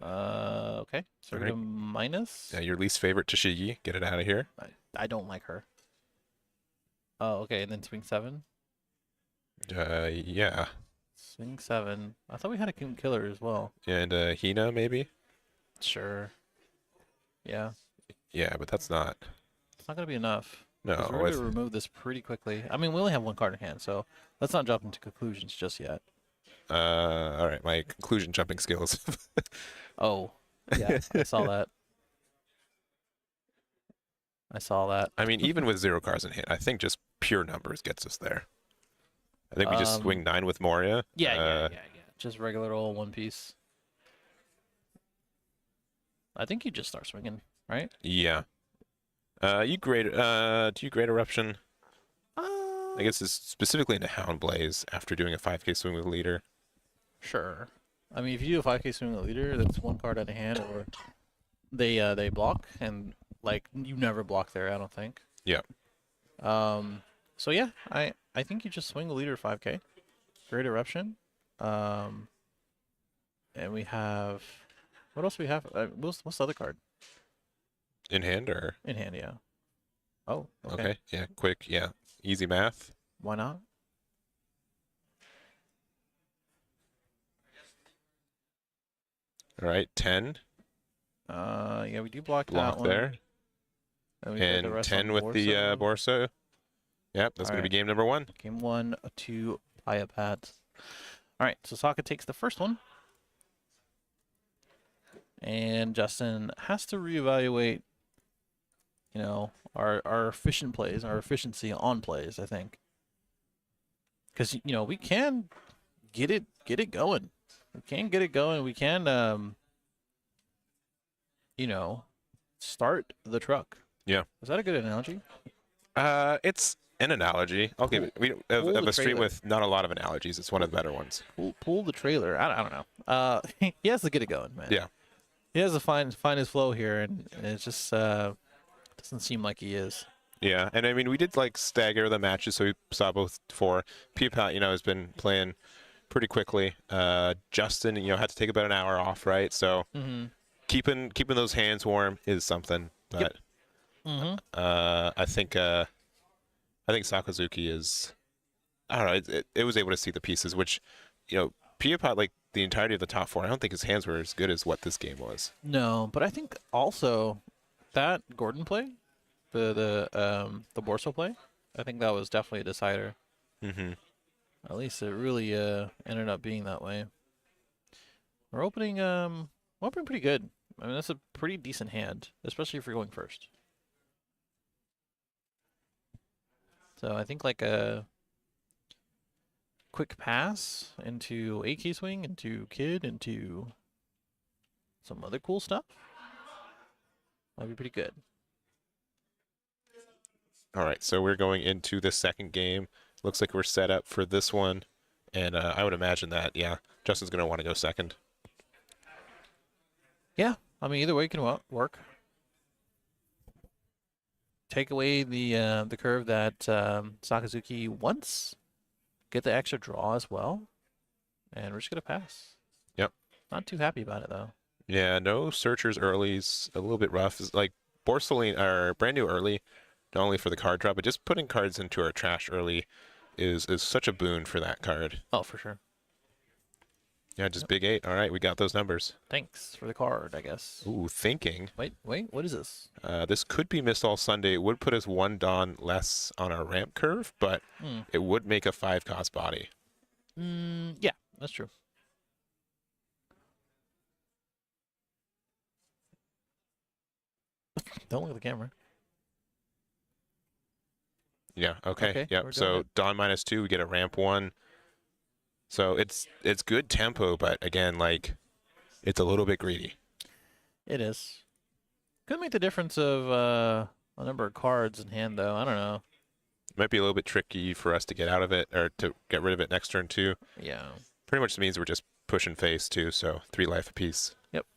Okay. So we're gonna minus. Yeah, your least favorite Tashigi. Get it out of here. I don't like her. Oh, okay, and then swing 7. Yeah. Swing 7. I thought we had a killer as well. And Hina maybe. Sure. Yeah. Yeah, but that's not. It's not gonna be enough. No. We're gonna remove this pretty quickly. I mean, we only have 1 card in hand, so let's not jump into conclusions just yet. All right. My conclusion jumping skills. Oh, yeah, I saw that. I mean, even with 0 cards in hand, I think just pure numbers gets us there. I think we just swing 9 with Moria. Yeah. Just regular old 1 piece. I think you just start swinging, right? Yeah. Do you grade Eruption? I guess it's specifically into Hound Blaze after doing a 5k swing with Leader. Sure. I mean, if you do a 5k swing with Leader, that's 1 card out of hand, or they block, and like you never block there, I don't think. Yeah. So yeah, I think you just swing the Leader 5k. Great Eruption. And we have, what else do we have? What's the other card? In hand or? In hand, yeah. Oh, Okay. Yeah, quick. Yeah. Easy math. Why not? All right, 10. Yeah, we do block Block that one. there. And, we put the And rest 10 on with the Borso. Yep, that's going to be game number 1. Game 1, 2 Paya Pads. All right, so Sokka takes the first one. And Justin has to reevaluate, you know, our efficient plays, our efficiency on plays, I think. Because, you know, we can get it going. We can get it going. We can, you know, start the truck. Yeah. Is that a good analogy? It's an analogy. I'll give it. We have a stream with not a lot of analogies. It's one of the better ones. Pull the trailer. I don't know. He has to get it going, man. Yeah. He has to find his flow here, and it just doesn't seem like he is. Yeah, and I mean, we did like stagger the matches, so we saw both for Peapat, has been playing pretty quickly. Justin, had to take about an hour off, right? So Mm-hmm. keeping those hands warm is something. Yep. But Mm-hmm. I think Sakazuki is. I don't know. It was able to see the pieces, which, Peapat, like the entirety of the top four, I don't think his hands were as good as what this game was. No, but I think also that Gordon play, the Borso play, I think that was definitely a decider. Mm-hmm. At least it really ended up being that way. We're opening pretty good. I mean, that's a pretty decent hand, especially if you're going first. So I think like a quick pass into AK swing, into Kid, into some other cool stuff might be pretty good. All right, so we're going into the second game. Looks like we're set up for this one, and I would imagine that, yeah, Justin's going to want to go second. Yeah, I mean either way can work. Take away the curve that Sakazuki wants. Get the extra draw as well, and we're just gonna pass. Yep. Not too happy about it though. Yeah, no searchers early's a little bit rough. It's like Borsalino are brand new early, not only for the card drop, but just putting cards into our trash early is such a boon for that card. Oh, for sure. Yeah, just big 8. All right, we got those numbers. Thanks for the card, I guess. Ooh, thinking. Wait, what is this? This could be missed all Sunday. It would put us 1 Dawn less on our ramp curve, but it would make a 5 cost body. Yeah, that's true. Don't look at the camera. Yeah, okay. Okay, Yep. we're So going. Dawn -2, we get a ramp 1. So it's good tempo, but again, like, it's a little bit greedy. It is. Could make the difference of a number of cards in hand, though. I don't know. Might be a little bit tricky for us to get out of it, or to get rid of it next turn too. Yeah. Pretty much means we're just pushing face too, so 3 life apiece. Yep.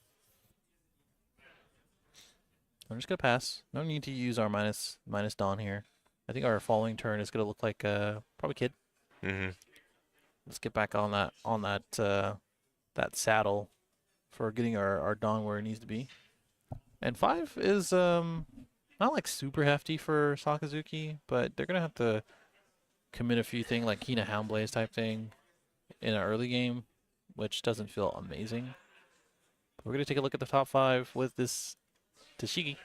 I'm just gonna pass. No need to use our minus Dawn here. I think our following turn is gonna look like probably Kid. Mm-hmm. Let's get back on that saddle for getting our Dawn where it needs to be. And 5 is not like super hefty for Sakazuki, but they're gonna have to commit a few things like Hina Houndblaze type thing in an early game, which doesn't feel amazing. But we're gonna take a look at the top 5 with this Tashigi.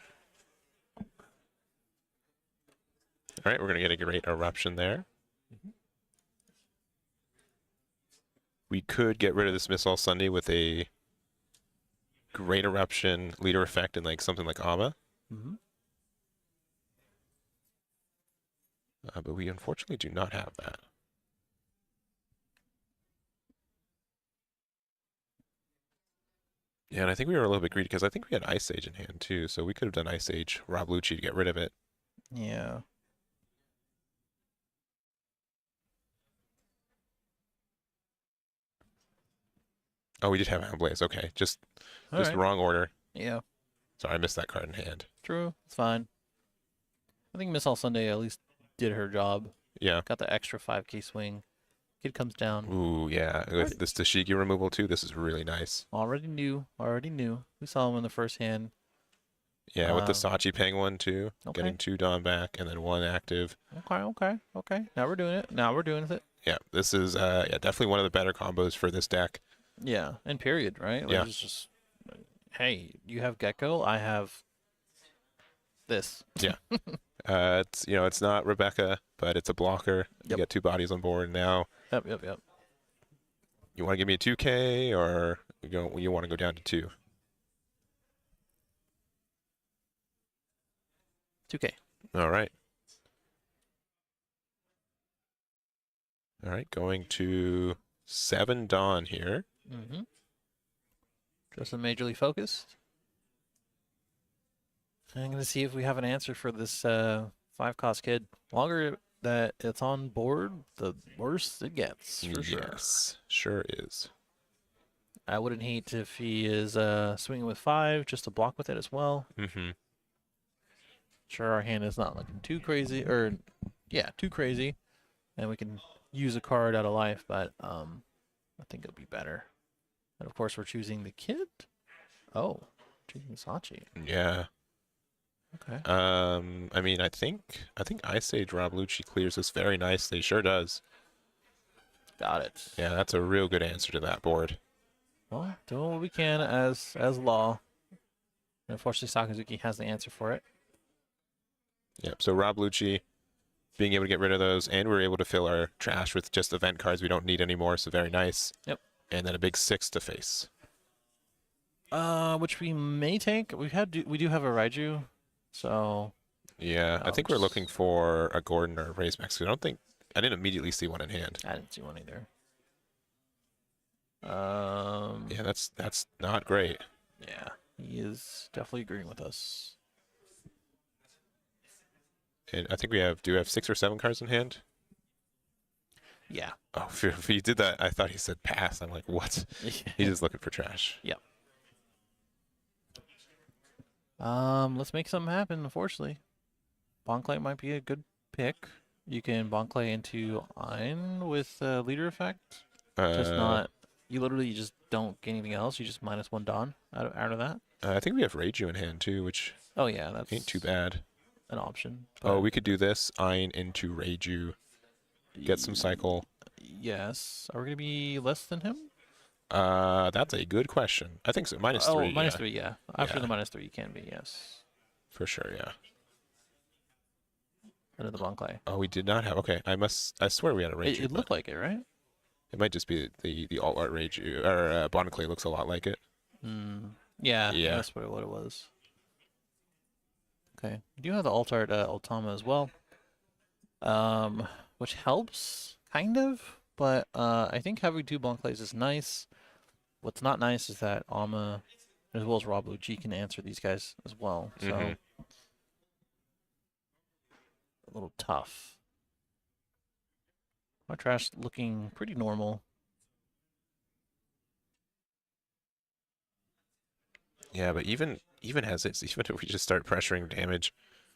All right, we're gonna get a great eruption there. We could get rid of this Miss All Sunday with a great eruption leader effect and like something like Ama. Mm-hmm. But we unfortunately do not have that. Yeah, and I think we were a little bit greedy because I think we had Ice Age in hand too, so we could have done Ice Age, Rob Lucci to get rid of it. Yeah. Oh, we did have Houndblaze. Okay, just Alright. wrong order. Yeah. Sorry, I missed that card in hand. True. It's fine. I think Miss All Sunday at least did her job. Yeah. Got the extra 5k swing. Kid comes down. Ooh, yeah. With this Tashigi removal too, this is really nice. Already knew. We saw him in the first hand. Yeah, with the Sachi Peng one too. Okay. Getting 2 Dawn back and then 1 active. Okay. Now we're doing it. Yeah, this is definitely one of the better combos for this deck. Yeah, and period, right? Like, Yeah. it's just, hey, you have Gecko, I have this. Yeah. It's not Rebecca, but it's a blocker. You Yep. get 2 bodies on board now. Yep. You want to give me a 2K or you want to go down to 2? 2k. All right. All right, going to 7 Dawn here. Mm-hmm. Justin majorly focused. I'm going to see if we have an answer for this 5-cost Kid. Longer that it's on board, the worse it gets, for sure. Yes, sure is. I wouldn't hate if he is swinging with 5 just to block with it as well. Mm-hmm. Sure, our hand is not looking too crazy, or yeah, too crazy, and we can use a card out of life, but I think it'll be better. And of course, we're choosing the kid. Oh, choosing Sachi. Yeah. Okay. I mean, I think Ice Age Rob Lucci clears this very nicely. Sure does. Got it. Yeah, that's a real good answer to that board. Well, doing what we can as law. And unfortunately, Sakazuki has the answer for it. Yep. So Rob Lucci being able to get rid of those, and we're able to fill our trash with just event cards we don't need anymore. So very nice. Yep. And then a big 6 to face. Which we may take. We do have a Raiju, so. Yeah, I think we're looking for a Gordon or a Raise Max. I didn't immediately see one in hand. I didn't see one either. Yeah, that's not great. Yeah, he is definitely agreeing with us. And I think do we have 6 or 7 cards in hand? Yeah. Oh, if he did that, I thought he said pass. I'm like, what? He's just looking for trash. Yep. Let's make something happen, unfortunately. Bonclay might be a good pick. You can Bonclay into Ein with leader effect. Just not. You literally just don't get anything else. You just -1 Dawn out of that. I think we have Reiju in hand too, which Oh yeah, that's ain't too bad. an option. Oh, we could do this. Ein into Reiju. Get some cycle. Yes. Are we gonna be less than him? That's a good question. I think so. -3. Oh, Yeah. -3, yeah. After Yeah. the -3, you can be, yes. For sure, yeah. Under the Bonclay. Oh, we did not have. Okay, I swear we had a Reiju. It looked like it, right? It might just be the alt art Reiju, or Bonclay looks a lot like it. Yeah, Yeah. that's what it was. Okay. We do have the alt art Ultama as well. Which helps, kind of, but I think having 2 Bonclays is nice. What's not nice is that Alma, as well as Rob Lucci, can answer these guys as well. So a little tough. My trash looking pretty normal. Yeah, but even as it's even if we just start pressuring damage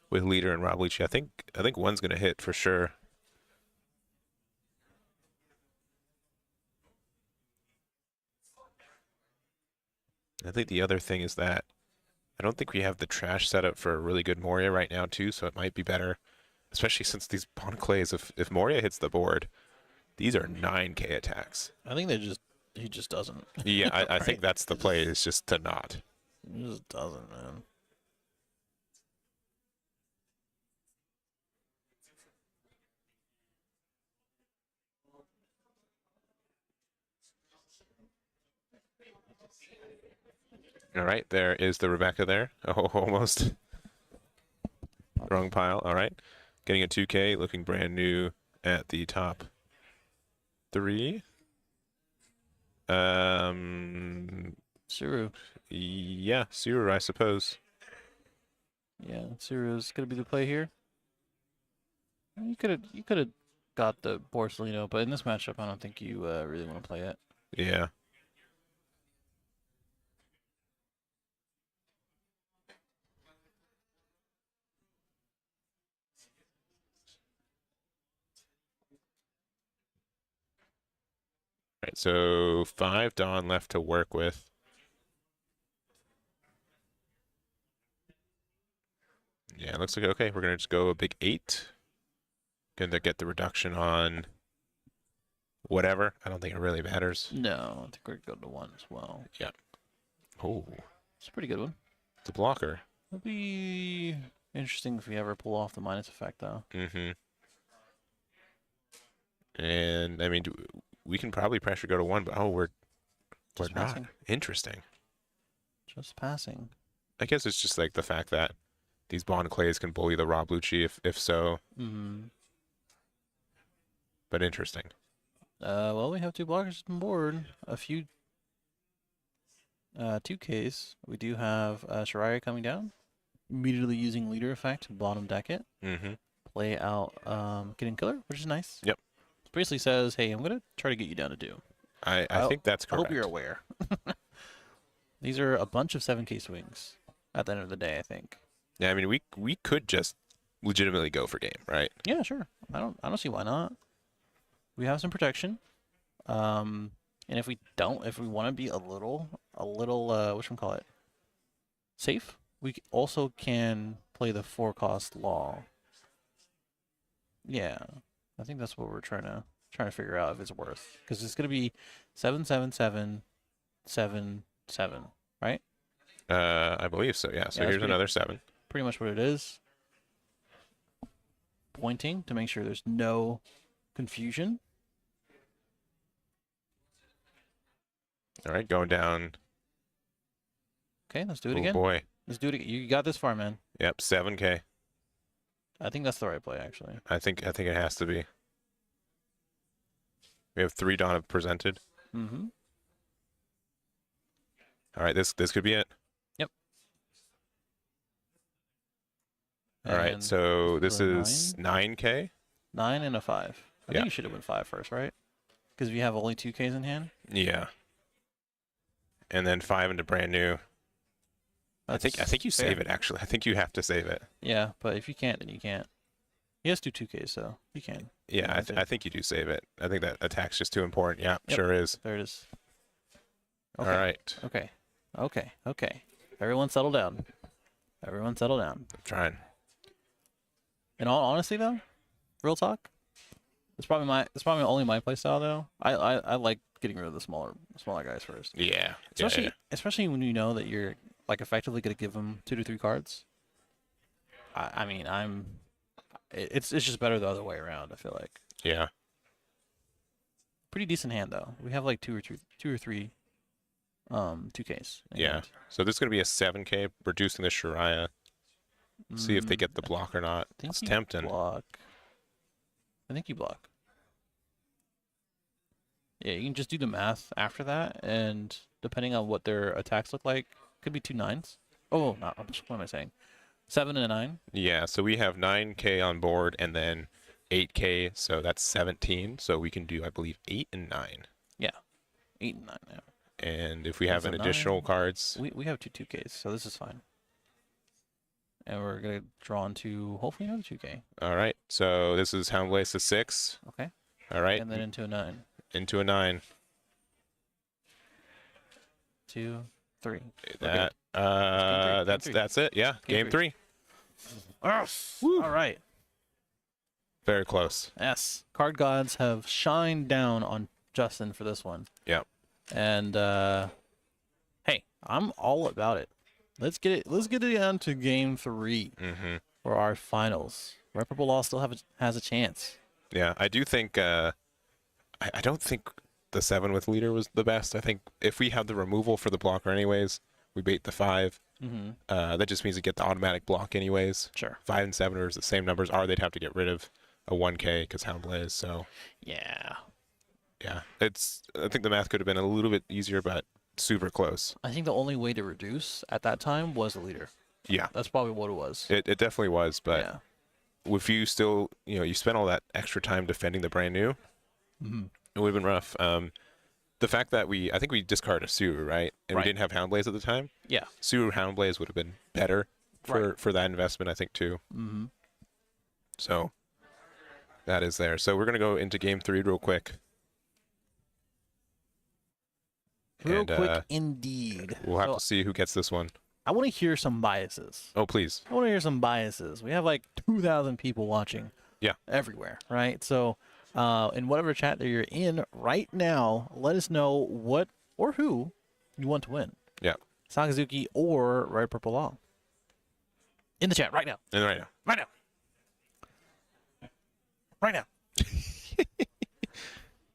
with leader and Rob Lucci, I think one's gonna hit for sure. I think the other thing is that I don't think we have the trash set up for a really good Moria right now too, so it might be better, especially since these Bonclays, if Moria hits the board, these are 9k attacks. I think he just doesn't. Yeah, I Right? think that's the play, is just to not. He just doesn't, man. All right, there is the Rebecca there. Oh, almost. Wrong pile. All right. Getting a 2K, looking brand new at the top 3. Suru. Yeah, Suru, I suppose. Yeah, Suru's gonna be the play here. You could have got the Borsalino, but in this matchup, I don't think you really want to play it. Yeah. Right, so 5 Dawn left to work with. Yeah, it looks like okay. We're gonna just go a big 8. Gonna get the reduction on whatever. I don't think it really matters. No, I think we're going to 1 as well. Yeah. Oh, It's a pretty good one. the blocker. It'll be interesting if we ever pull off the minus effect, though. Mm-hmm. And I mean, we can probably pressure go to 1, but we're Just not. passing. Interesting. Just passing. I guess it's just like the fact that these Bond Clays can bully the Rob Lucci if so. Mm-hmm. But interesting. Well, we have 2 blockers on board. A few 2Ks. We do have Shiraya coming down. Immediately using leader effect, bottom deck it. Mm-hmm. Play out getting killer, which is nice. Yep. Basically says, hey, I'm going to try to get you down to 2. I think that's I correct. hope you're aware. These are a bunch of 7K swings at the end of the day, I think. Yeah, I mean, we could just legitimately go for game, right? Yeah, sure. I don't see why not. We have some protection. And if we want to be a little, whatchamacallit, safe, also can play the 4-cost law. Yeah, I think that's what we're trying to figure out if it's worth, because it's gonna be 7/7/7/7/7, right? I believe so. Yeah. So Yeah, that's here's another 7. pretty much what it is. Pointing to make sure there's no confusion. All right, going down. Okay, let's do it Oh again. boy. Let's do it again. You got this far, man. Yep, 7K. I think that's the right play, actually. I think it has to be. We have 3 Dawn of presented. Mm-hmm. All right, this could be it. Yep. All right, And so this a is 9K. 9 and a 5. I Yeah. think you should have went 5 first, right? Because if you have only 2Ks in hand. Yeah. And then 5 into brand new. I think you save it, actually. I think you have to save it. Yeah, but if you can't, then you can't. He has 2Ks, so you can. Yeah, I think you do save it. I think that attack's just too important. Yeah, Yep. sure is. There it is. Okay. All right. Okay. Everyone settle down. Everyone settle down. I'm trying. In all honesty, though, real talk, it's probably only my playstyle though. I like getting rid of the smaller guys first. Yeah. Especially when you know that you're like effectively gonna give them 2 to 3 cards. I mean, it's just better the other way around. I feel like Yeah. pretty decent hand though. We have like 2 or 3 2Ks. Yeah. So this is going to be a 7K, reducing the Shariah. See if they get the block or not. It's tempting. Block. I think you block. Yeah, you can just do the math after that, and depending on what their attacks look like, could be 2 9s. Oh, no, what am I saying? 7 and a 9. Yeah, so we have 9K on board and then 8K, so that's 17. So we can do, I believe, 8 and 9. Yeah, 8 and 9 now. And if we have That's an a additional 9. cards, We have 2 2Ks, so this is fine. And we're gonna draw into hopefully another 2K. all right. So this is Houndblaze to 6. Okay. All right. And then into a 9. Into a 9. 2, 3. That Game three. that's it. Yeah, Game game 3. All right. Very close. Yes. Card gods have shined down on Justin for this one. Yep. And hey, I'm all about it. Let's get it down to game 3 for our finals. Red Purple Law still has a chance. Yeah, I do think I don't think the 7 with leader was the best. I think if we have the removal for the blocker anyways, we bait the 5. That just means we get the automatic block anyways. Sure. 5 and 7 are the same numbers. Or they'd have to get rid of a 1K because Houndblaze. So Yeah. I think the math could have been a little bit easier, but super close. I think the only way to reduce at that time was the leader. Yeah, That's probably what it was. it definitely was. But Yeah. if you still, you spent all that extra time defending the brand new, it would have been rough. The fact that I think we discarded a Suru, right? And Right. we didn't have Houndblaze at the time. Yeah. Suru Houndblaze would have been better for that investment, I think, too. So that is there. So we're going to go into game 3 real quick. Real And, quick indeed. We'll have So to see who gets this one. I want to hear some biases. Oh, please. I want to hear some biases. We have like 2,000 people watching. Yeah. Everywhere, right? So, in whatever chat that you're in right now, let us know what or who you want to win. Yeah. Sakazuki or Red Purple Law. In the chat right now. And right now. Right now. Right now.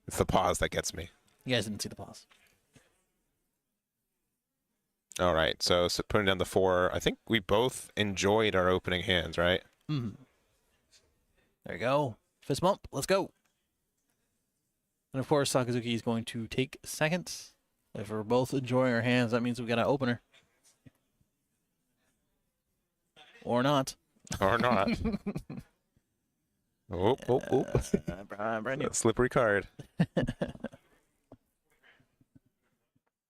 It's the pause that gets me. You guys didn't see the pause. All right. So putting down the 4. I think we both enjoyed our opening hands, right? There you go. Fist bump. Let's go. And of course, Sakazuki is going to take second. If we're both enjoying our hands, that means we got an opener. Or not. Or not. Oh. Brand new. Slippery card.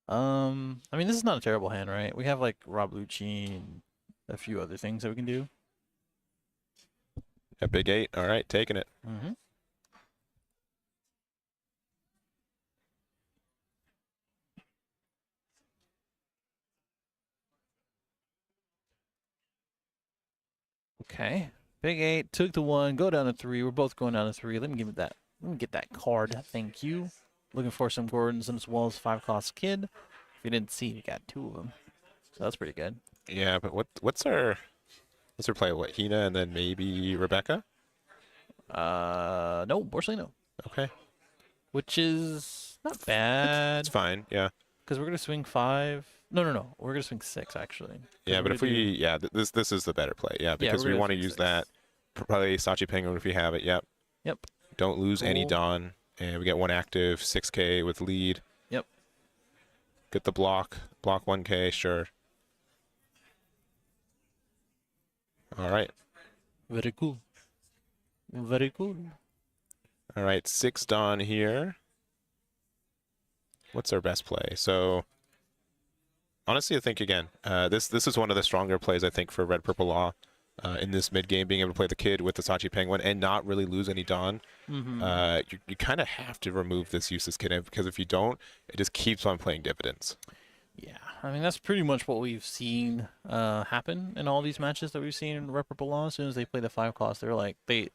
I mean, this is not a terrible hand, right? We have like Rob Lucci and a few other things that we can do. A big 8. All right, taking it. Mm-hmm. Okay. Big 8, took the 1, go down to 3. We're both going down to 3. Let me give it that. Let me get that card. Thank you. Looking for some Gordons and as well as 5-cost kid. If you didn't see, we got 2 of them. So that's pretty good. Yeah, but what's our play? What, Hina and then maybe Rebecca? No, Borsellino. Okay. Which is not bad. It's fine, yeah. Because we're going to swing 5. No. We're going to swing 6, actually. Yeah, but if we, this is the better play, yeah, because we want to use that. Probably Sachi Penguin if we have it, yep. Yep. Don't lose any Cool. Dawn, and we get 1 active, 6K with lead. Yep. Get the block 1K, sure. All right. Very cool. Very cool. All right, 6 Dawn here. What's our best play? So, honestly, I think, again, this is one of the stronger plays, I think, for Red Purple Law in this mid-game, being able to play the kid with the Sachi Penguin and not really lose any Dawn. Mm-hmm. You kind of have to remove this useless kid, because if you don't, it just keeps on playing dividends. Yeah, I mean, that's pretty much what we've seen happen in all these matches that we've seen in Red Purple Law. As soon as they play the 5-cost, they're like, they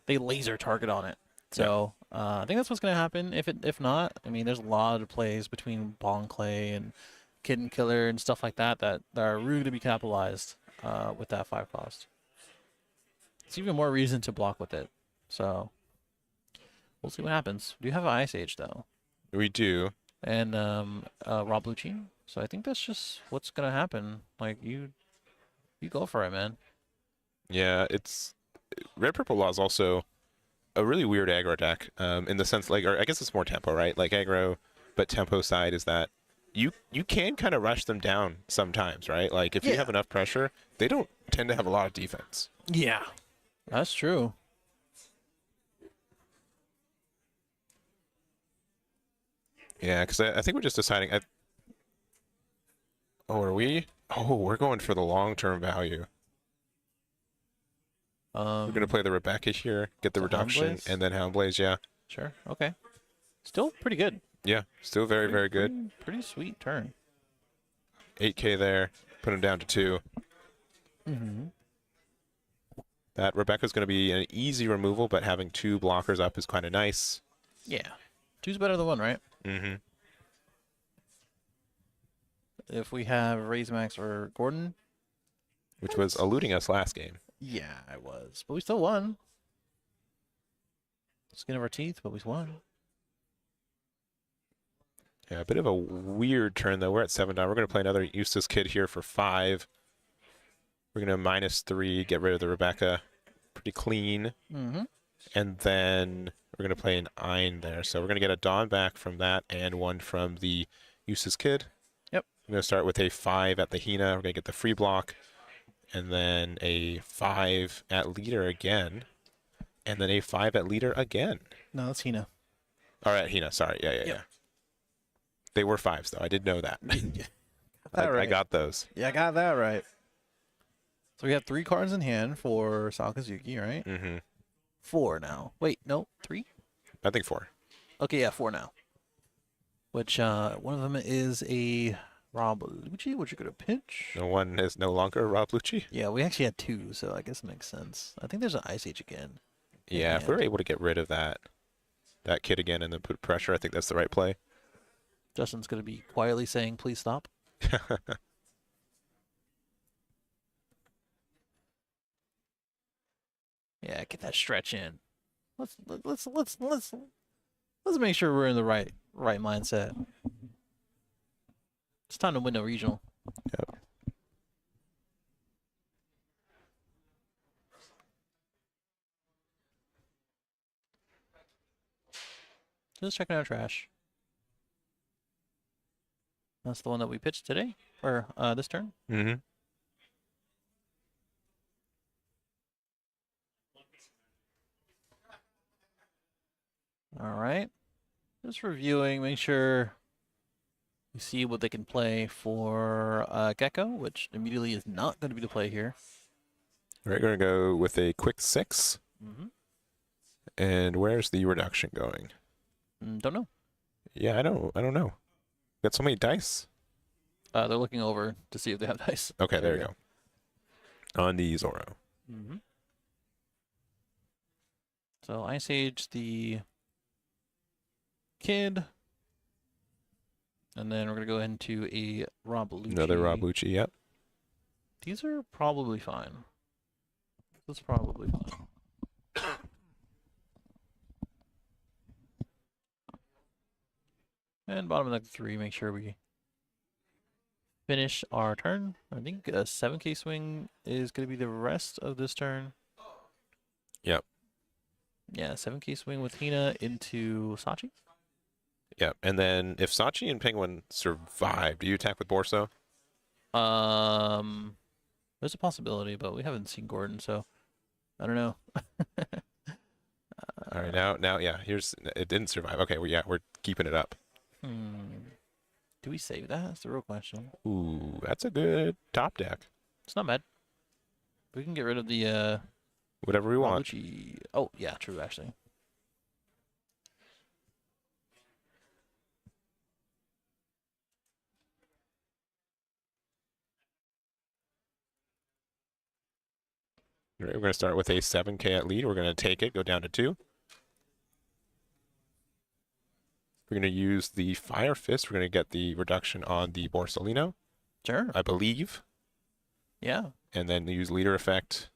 laser target on it. So I think that's what's going to happen. If not, I mean, there's a lot of plays between Bong Clay and Kid and Killer and stuff like that that are really going to be capitalized with that 5-cost. It's even more reason to block with it. So we'll see what happens. We do have an Ice Age, though. We do. And Rob Lucci. So I think that's just what's going to happen. Like, you go for it, man. Yeah, it's Red Purple Law is also a really weird aggro deck in the sense, like, or I guess it's more tempo, right? Like aggro, but tempo side is that you can kind of rush them down sometimes, right? Like if you have enough pressure, they don't tend to have a lot of defense. Yeah, that's true. Yeah, because I think we're just deciding. Are we? Oh, we're going for the long-term value. We're going to play the Rebecca here, get the reduction, and then Houndblaze, yeah. Sure, okay. Still pretty good. Yeah, still very, very good. Pretty sweet turn. 8K there, put him down to 2. Mm-hmm. That Rebecca's going to be an easy removal, but having 2 blockers up is kind of nice. Yeah. 2's better than 1, right? Mm-hmm. If we have Raise Max or Gordon. Which was eluding us last game. Yeah, I was. But we still won. Skin of our teeth, but we won. Yeah, a bit of a weird turn, though. We're at 7 down. We're going to play another Eustace Kid here for 5. We're going to -3, get rid of the Rebecca. Pretty clean. Mm-hmm. And then we're going to play an Ein there. So we're going to get a Dawn back from that and 1 from the Eustace Kid. Yep. I'm going to start with a 5 at the Hina. We're going to get the free block. And then a 5 at leader again. And then a 5 at leader again. No, that's Hina. All right, Hina. Sorry. Yeah. They were 5s, though. I did know that. I got those. Yeah, I got that right. So we have 3 cards in hand for Sakazuki, right? Mm-hmm. 4 now. Wait, no, 3? I think 4. Okay, yeah, 4 now. Which, one of them is a Rob Lucci, which you're going to pinch. No one is no longer Rob Lucci. Yeah, we actually had 2, so I guess it makes sense. I think there's an Ice Age again. Yeah, if we're able to get rid of that kid again and then put pressure, I think that's the right play. Justin's going to be quietly saying, please stop. Yeah, get that stretch in. Let's make sure we're in the right mindset. It's time to win a regional. Yep. Just checking our trash. That's the one that we pitched today, or this turn. Mm-hmm. All right. Just reviewing, make sure We see what they can play for Gecko, which immediately is not going to be the play here. We're going to go with a quick 6. Mm-hmm. And where's the reduction going? Don't know. Yeah, I don't know. Got so many dice. They're looking over to see if they have dice. Okay, there you go. On the Zoro. Mm-hmm. So Ice Age the kid. And then we're going to go into a Rob Lucci. Another Rob Lucci, yep. These are probably fine. This is probably fine. And bottom of deck 3, make sure we finish our turn. I think a 7K swing is going to be the rest of this turn. Yep. Yeah, 7K swing with Hina into Sachi. Yep. And then if Sachi and Penguin survive, do you attack with Borso? There's a possibility, but we haven't seen Gordon, so I don't know. All right, now, yeah. It didn't survive. Okay, well, yeah, we're keeping it up. Do we save that? That's the real question. Ooh, that's a good top deck. It's not bad. We can get rid of the Whatever we want. Lucci. Oh yeah, true actually. All right, we're going to start with a 7K at lead. We're going to take it, go down to 2. We're going to use the Fire Fist. We're going to get the reduction on the Borsalino, Sure. I believe. Yeah. And then use Leader Effect.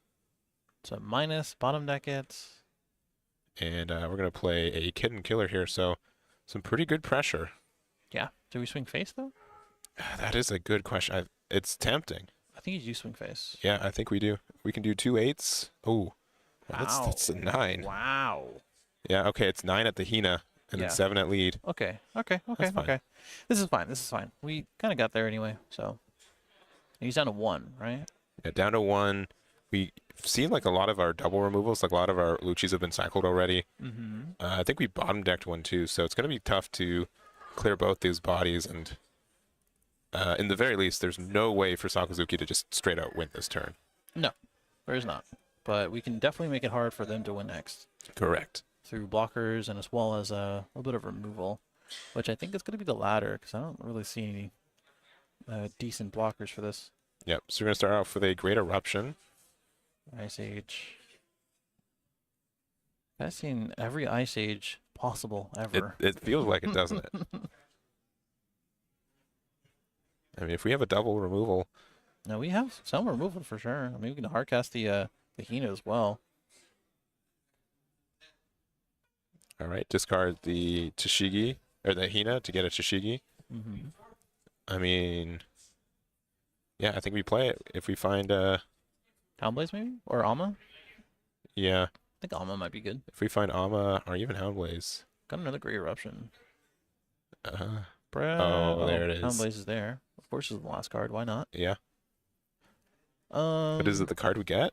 So minus bottom deck it. And we're going to play a Kitten Killer here, so some pretty good pressure. Yeah. Do we swing face though? That is a good question. It's tempting. I think you do swing face. Yeah, I think we do. We can do 2 8s. Oh, Wow. that's a 9. Wow. Yeah, okay, it's 9 at the Hina and then 7 at lead. Okay. That's fine. Okay. This is fine. We kind of got there anyway, so. He's down to 1, right? Yeah, down to 1. We seen like a lot of our double removals, like a lot of our Luccis have been cycled already. Mm-hmm. I think we bottom decked 1 too, so it's going to be tough to clear both these bodies. And in the very least, there's no way for Sakazuki to just straight out win this turn. No, there is not. But we can definitely make it hard for them to win next. Correct. Through blockers and as well as a little bit of removal, which I think is going to be the latter because I don't really see any decent blockers for this. Yep, so we're going to start off with a Great Eruption. Ice Age. I've seen every Ice Age possible ever. It feels like it, doesn't it? I mean, if we have a double removal. No, we have some removal for sure. I mean, we can hardcast the Hina as well. All right, discard the Tashigi, or the Hina to get a Tashigi. Mm-hmm. I mean, yeah, I think we play it if we find Houndblaze maybe? Or Alma? yeah. I think Alma might be good. If we find Ama or even Houndblaze. Got another Great Eruption. Oh, there it is. Houndblaze is there. Of course, it's the last card. Why not? Yeah. But is it the card we get?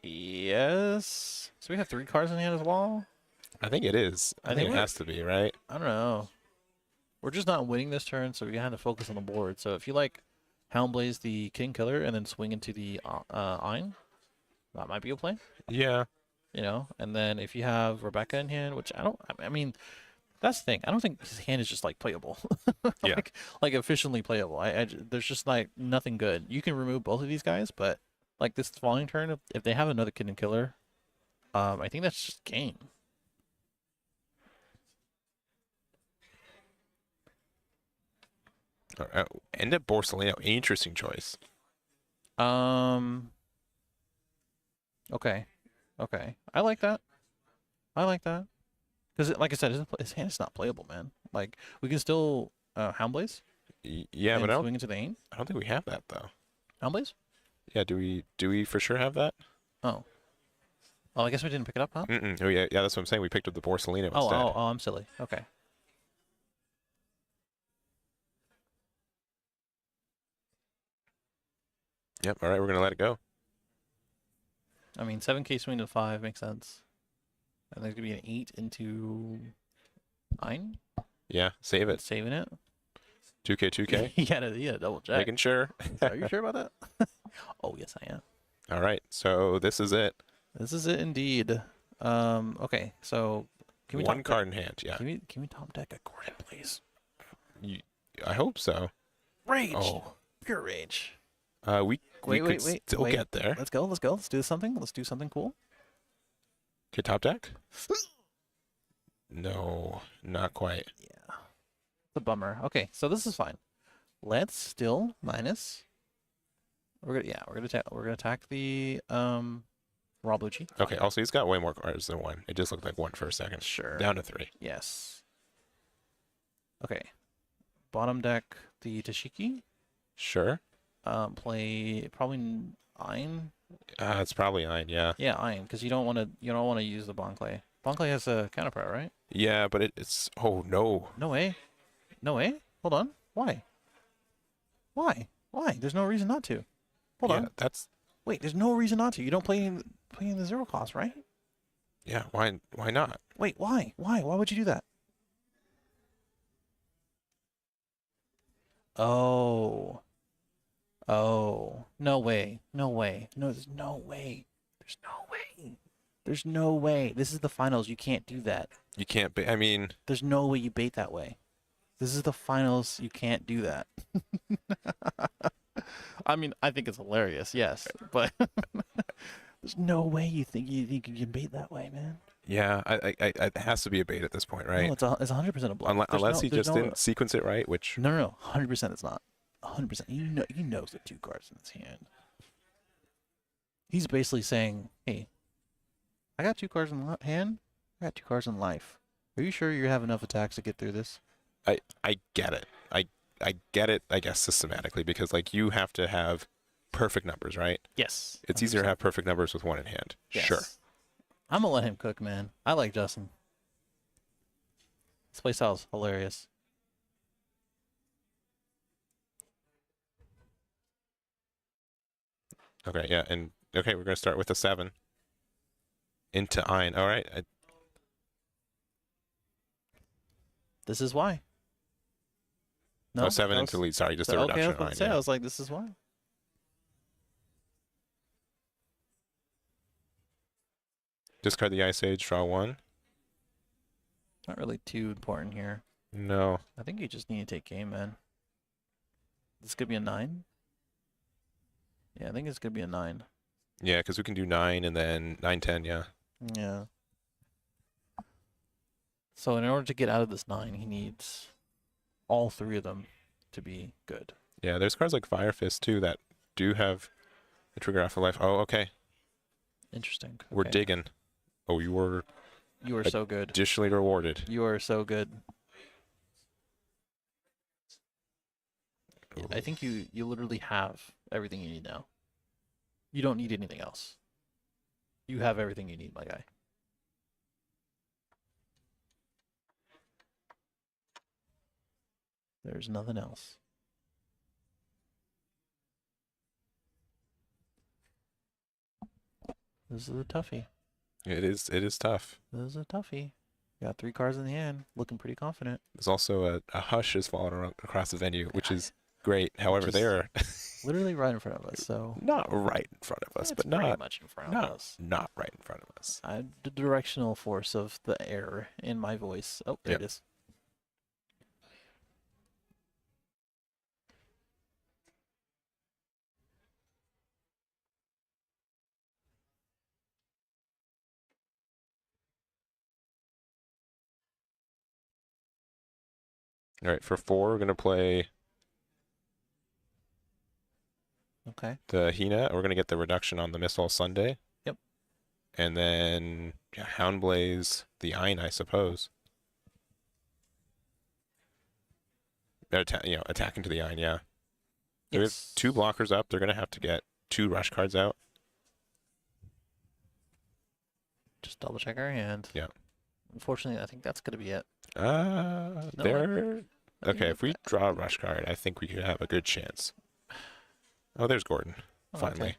Yes. So we have 3 cards in hand as well? I think it is. I think it has to be, right? I don't know. We're just not winning this turn, so we have to focus on the board. So if you like Houndblaze the King Killer and then swing into the Ein, that might be a play. Yeah. You know, and then if you have Rebecca in hand, which I mean, that's the thing. I don't think his hand is just like playable. Yeah. Like efficiently playable. There's just like nothing good. You can remove both of these guys, but like this following turn, if they have another Kitten Killer, I think that's just game. All right. End up Borsalino. Interesting choice. Okay. I like that. Because, like I said, his hand is not playable, man. Like, we can still Houndblaze. Yeah, but swing into the Ain. I don't think we have that though. Houndblaze? Yeah, do we for sure have that? Oh. Oh, I guess we didn't pick it up, huh? Oh yeah, that's what I'm saying. We picked up the Borsalino instead. Oh, I'm silly. Okay. Yep. All right, we're gonna let it go. I mean, 7K swing to 5 makes sense. And there's gonna be an 8 into 9. Yeah, save it. Saving it. 2K, 2K. You gotta double check. Making sure. Are you sure about that? Oh yes, I am. All right, so this is it. This is it indeed. Okay, so can we One top card in hand, yeah. Can we top deck a Gordon, please? I hope so. Rage. Oh. Pure rage. We could still wait. get there. Let's go. Let's do something. Let's do something cool. Okay, top deck? No, not quite. Yeah. It's a bummer. Okay, so this is fine. Let's still minus. We're gonna attack the Rabuchi. Okay, also he's got way more cards than one. It just looked like one for a second. Sure. Down to 3. Yes. Okay. Bottom deck the Tashiki. Sure. Play probably Ein. It's probably Ein, yeah. Yeah, Ein, because you don't want to use the Bonclay. Bonclay has a counterpart, right? Yeah, but it's oh no. No way. No way. Hold on. Why? Why? Why? There's no reason not to. Hold on. That's Wait, there's no reason not to. You don't play in the 0 cost, right? yeah. Why not? Wait, why? Why would you do that? Oh. Oh. No way. No way. No, there's no way. There's no way. There's no way. This is the finals. You can't do that. You can't be. I mean, There's no way you bait that way. This is the finals. You can't do that. I mean, I think it's hilarious, yes, but there's no way you think you can bait that way, man. yeah. It has to be a bait at this point, right? No, it's 100% a bluff. Unless he just didn't sequence it right, which No, 100% it's not. 100%. He knows the 2 cards in his hand. He's basically saying, "Hey, I got 2 cards in hand. I got 2 cards in life. Are you sure you have enough attacks to get through this?" I get it. I get it, I guess, systematically, because like you have to have perfect numbers, right? Yes. It's easier to have perfect numbers with 1 in hand. Yes. Sure. I'm gonna let him cook, man. I like Justin. This playstyle's hilarious. Okay, yeah, and okay, we're gonna start with a 7 into Ein. All right. This is why. No, Oh, 7 that into was- lead. Sorry, just so- a okay, I reduction was about on to say, yeah. I was like, this is why. Discard the Ice Age, draw 1. Not really too important here. No. I think you just need to take game, man. This could be a 9. Yeah, I think it's gonna be a 9. Yeah, because we can do 9 and then 9, 10, yeah. Yeah. So in order to get out of this 9, he needs all 3 of them to be good. Yeah, there's cards like Fire Fist, too, that do have a trigger off of life. Oh, okay. Interesting. We're Okay. digging. Oh, you were You are so good. additionally rewarded. You are so good. I Ooh. think you literally have everything you need now. You don't need anything else. You have everything you need, my guy. There's nothing else. This is a toughie. It is tough. This is a toughie. Got 3 cards in the hand, looking pretty confident. There's also a hush has fallen across the venue, which is great. However, is they are Literally right in front of us, so not right in front of us, it's but pretty not much in front of us. not right in front of us. The directional force of the air in my voice. Oh, there Yep. it is. All right, for 4, we're gonna play Okay. the Hina. We're gonna get the reduction on the Missile Sunday. Yep. And then Houndblaze the Ein, I suppose. Attacking to the Ein, yeah. We have Yes. 2 blockers up. They're gonna have to get 2 rush cards out. Just double check our hand. Yeah. Unfortunately, I think that's gonna be it. No, There. I Okay, think if we draw a rush card, I think we could have a good chance. Oh, there's Gordon. Oh, Finally.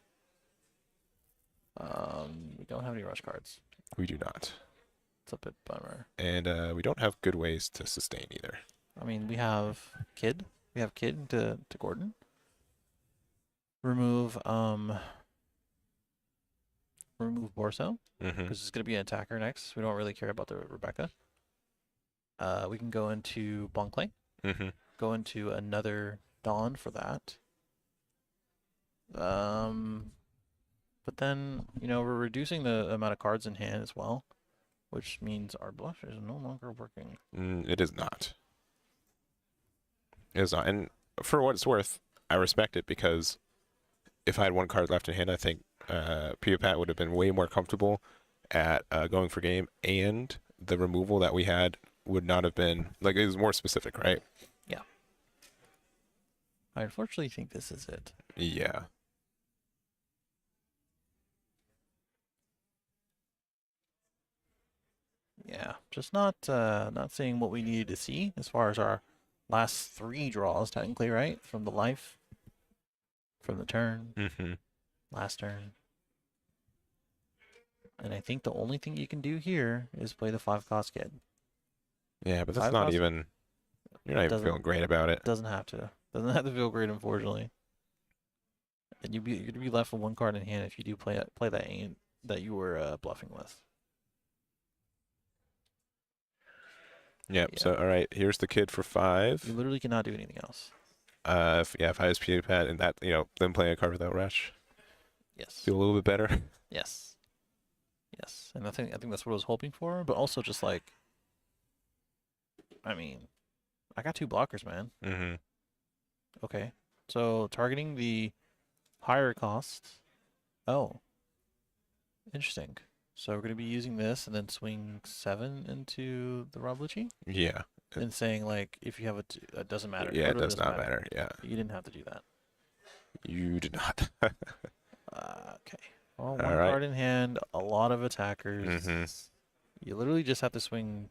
okay. We don't have any rush cards. We do not. It's a bit bummer. And we don't have good ways to sustain either. I mean, we have Kid. We have Kid to Gordon. Remove Borso because it's gonna be an attacker next. We don't really care about the Rebecca. We can go into Bonkley. Go into another Dawn for that. But then, we're reducing the amount of cards in hand as well, which means our bluff is no longer working. It is not. It is not. And for what it's worth, I respect it because if I had one card left in hand, I think Pat would have been way more comfortable at going for game, and the removal that we had would not have been, like, it was more specific, right? Yeah. I unfortunately think this is it. Yeah. Yeah, just not seeing what we needed to see as far as our last 3 draws, technically, right? From the life, from the turn, last turn. And I think the only thing you can do here is play the 5-cost Kid. Yeah, but that's not even, you're not even feeling great about it. Doesn't have to. Doesn't have to feel great, unfortunately. And you're gonna be left with 1 card in hand if you do play that aim that you were bluffing with. Yep. Yeah. So all right, here's the Kid for 5. You literally cannot do anything else. If I was Pat and that, then playing a card without Rush. Yes. Feel a little bit better. Yes. Yes, and I think that's what I was hoping for, but also just like, I mean, I got 2 blockers, man. Okay, so targeting the higher cost. Oh, interesting. So we're gonna be using this and then swing 7 into the Roblucci. Yeah. And saying like, if you have it doesn't matter. Yeah, it does not matter. Yeah. You didn't have to do that. You did not. Okay. Well, 1 card in hand, a lot of attackers. You literally just have to swing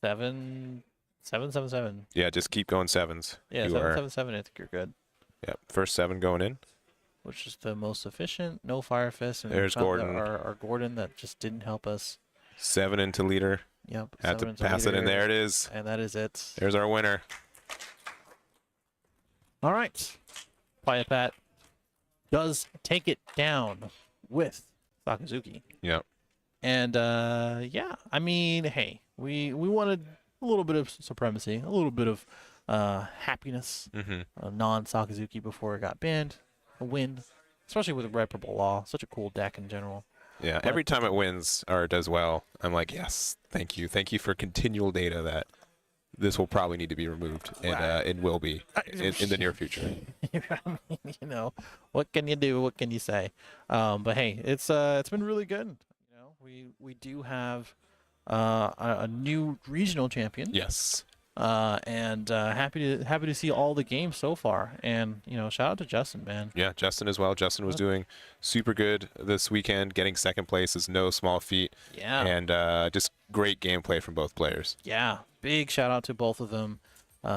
7, 7, 7, 7. Yeah, just keep going 7s. Yeah, 7, 7, 7. I think you're good. Yeah, first 7 going in. Which is the most efficient. No Fire Fist. And there's Gordon. Our Gordon that just didn't help us. 7 into leader. Yep. Had to pass it in. There it is. And that is it. There's our winner. All right. Pat does take it down with Sakazuki. Yep. And yeah, I mean, hey, we wanted a little bit of supremacy, a little bit of happiness, non-Sakazuki before it got banned. A win, especially with Red Purple Law, such a cool deck in general. Yeah, but every time it wins or does well, I'm like, yes, thank you for continual data that this will probably need to be removed, and it will be in the near future. I mean, what can you do? What can you say? But hey, it's been really good. We do have a new regional champion. Yes. And happy to see all the games so far. And shout out to Justin, man. Yeah, Justin as well. Justin was doing super good this weekend. Getting 2nd place is no small feat. Yeah. And just great gameplay from both players. Yeah, big shout out to both of them.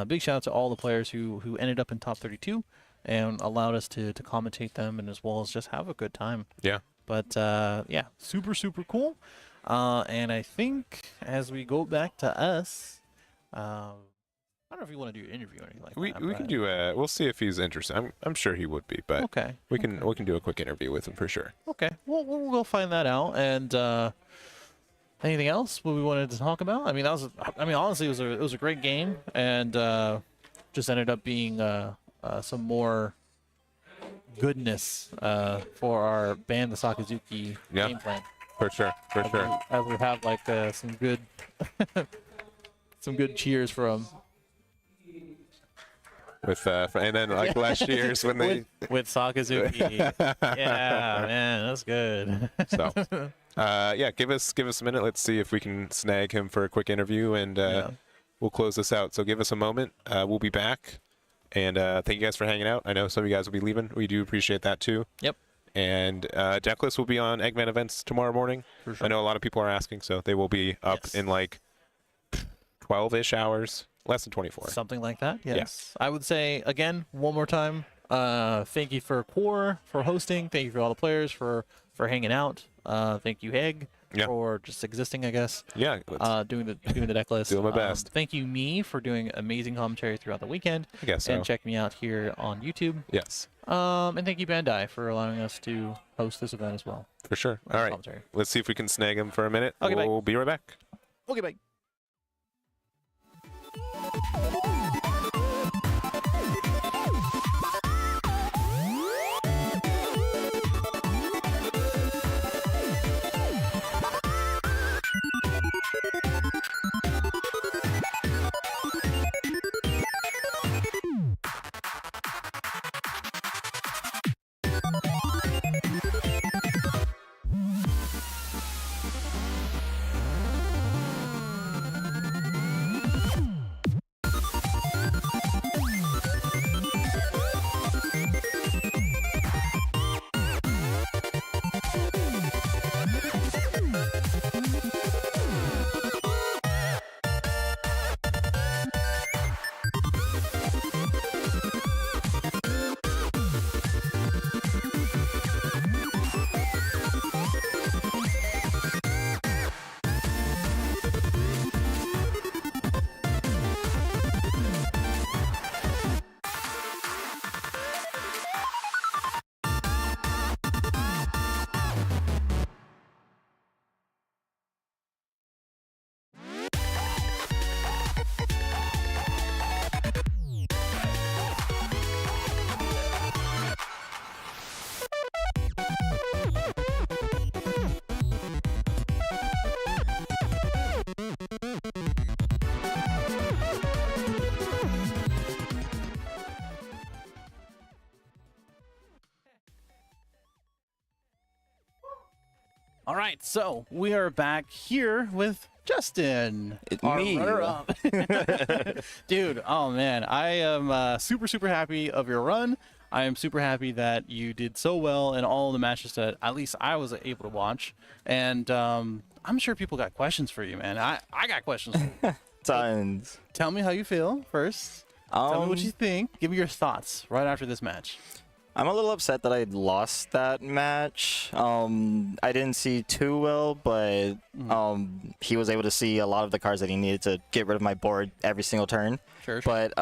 Big shout out to all the players who ended up in top 32 and allowed us to commentate them, and as well as just have a good time. Yeah. But yeah, super cool. And I think as we go back to us. I don't know if you want to do an interview or anything like that. We can do we'll see if he's interested. I'm sure he would be, but okay. We can do a quick interview with him for sure. Okay. We'll find that out. And anything else we wanted to talk about? I mean, honestly, it was a great game, and just ended up being some more goodness for our ban the Sakazuki game plan. For sure. I would have like some good some good cheers from with and then like last year's when they with Sakazuki. Yeah, man, that's good. So yeah, give us a minute. Let's see if we can snag him for a quick interview, and we'll close this out. So give us a moment. We'll be back, and thank you guys for hanging out. I know some of you guys will be leaving. We do appreciate that too. Yep. And Decklist will be on Eggman Events tomorrow morning. For sure. I know a lot of people are asking, so they will be up in like 12-ish hours, less than 24. Something like that, yes. Yeah. I would say, again, one more time, thank you for Core for hosting. Thank you for all the players for hanging out. Thank you, Heg, for just existing, I guess. Yeah. Doing the deck list. Doing my best. Thank you, me, for doing amazing commentary throughout the weekend. I guess so. And check me out here on YouTube. Yes. And thank you, Bandai, for allowing us to host this event as well. For sure. All right. Commentary. Let's see if we can snag him for a minute. Okay, we'll be right back. Okay, bye. All right, so we are back here with Justin, our Me. runner-up. Dude, oh man, I am super happy of your run. I am super happy that you did so well in all the matches that at least I was able to watch. And I'm sure people got questions for you, man. I got questions for you. Tons. Tell me how you feel first. Tell me what you think. Give me your thoughts right after this match. I'm a little upset that I lost that match. I didn't see too well, but he was able to see a lot of the cards that he needed to get rid of my board every single turn. Sure. But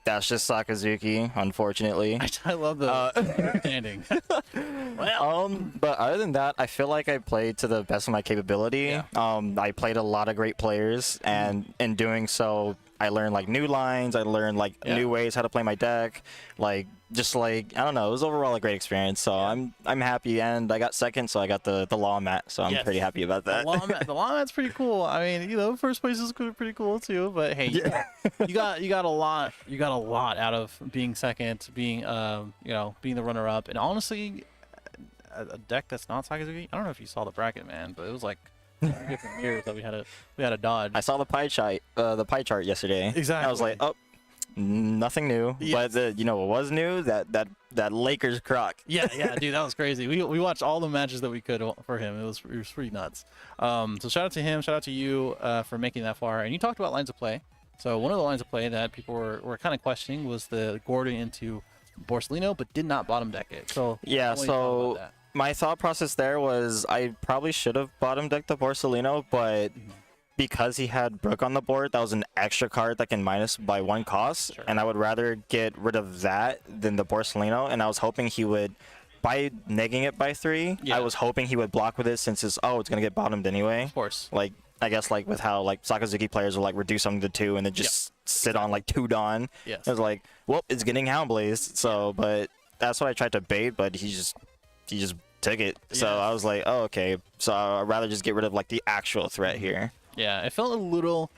that's just Sakazuki, unfortunately. I love the understanding. But other than that, I feel like I played to the best of my capability. Yeah. I played a lot of great players, and in doing so, I learned like new lines. I learned like new ways how to play my deck. I don't know. It was overall a great experience. So I'm happy, and I got second, so I got the law mat. So I'm pretty happy about that. The law mat's pretty cool. I mean, first place is pretty cool too. But hey, you got a lot. You got a lot out of being second, being being the runner up, and honestly, a deck that's not Sakazuki. I don't know if you saw the bracket, man, but it was like different mirrors that we had to dodge. I saw the pie chart yesterday. Exactly. I was like, oh, nothing new. Yes. But what was new? That Lakers Croc. Yeah, dude, that was crazy. We watched all the matches that we could for him. It was pretty nuts. So shout out to him. Shout out to you for making that far. And you talked about lines of play. So one of the lines of play that people were kind of questioning was the Gordon into Borsellino, but did not bottom deck it. So yeah, so my thought process there was I probably should have bottom decked the Borsellino, but because he had Brook on the board, that was an extra card that can minus by 1 cost, and I would rather get rid of that than the Borsellino, and I was hoping he would, by negging it by 3, I was hoping he would block with it since it's going to get bottomed anyway. Of course. I guess with how Sakazuki players will reduce something to 2 and then just sit on 2 Dawn. Yes. It was like, well, it's getting Houndblazed, so but that's what I tried to bait, but he just took it. So I was like, oh, okay. So I'd rather just get rid of the actual threat here. Yeah, it felt a little,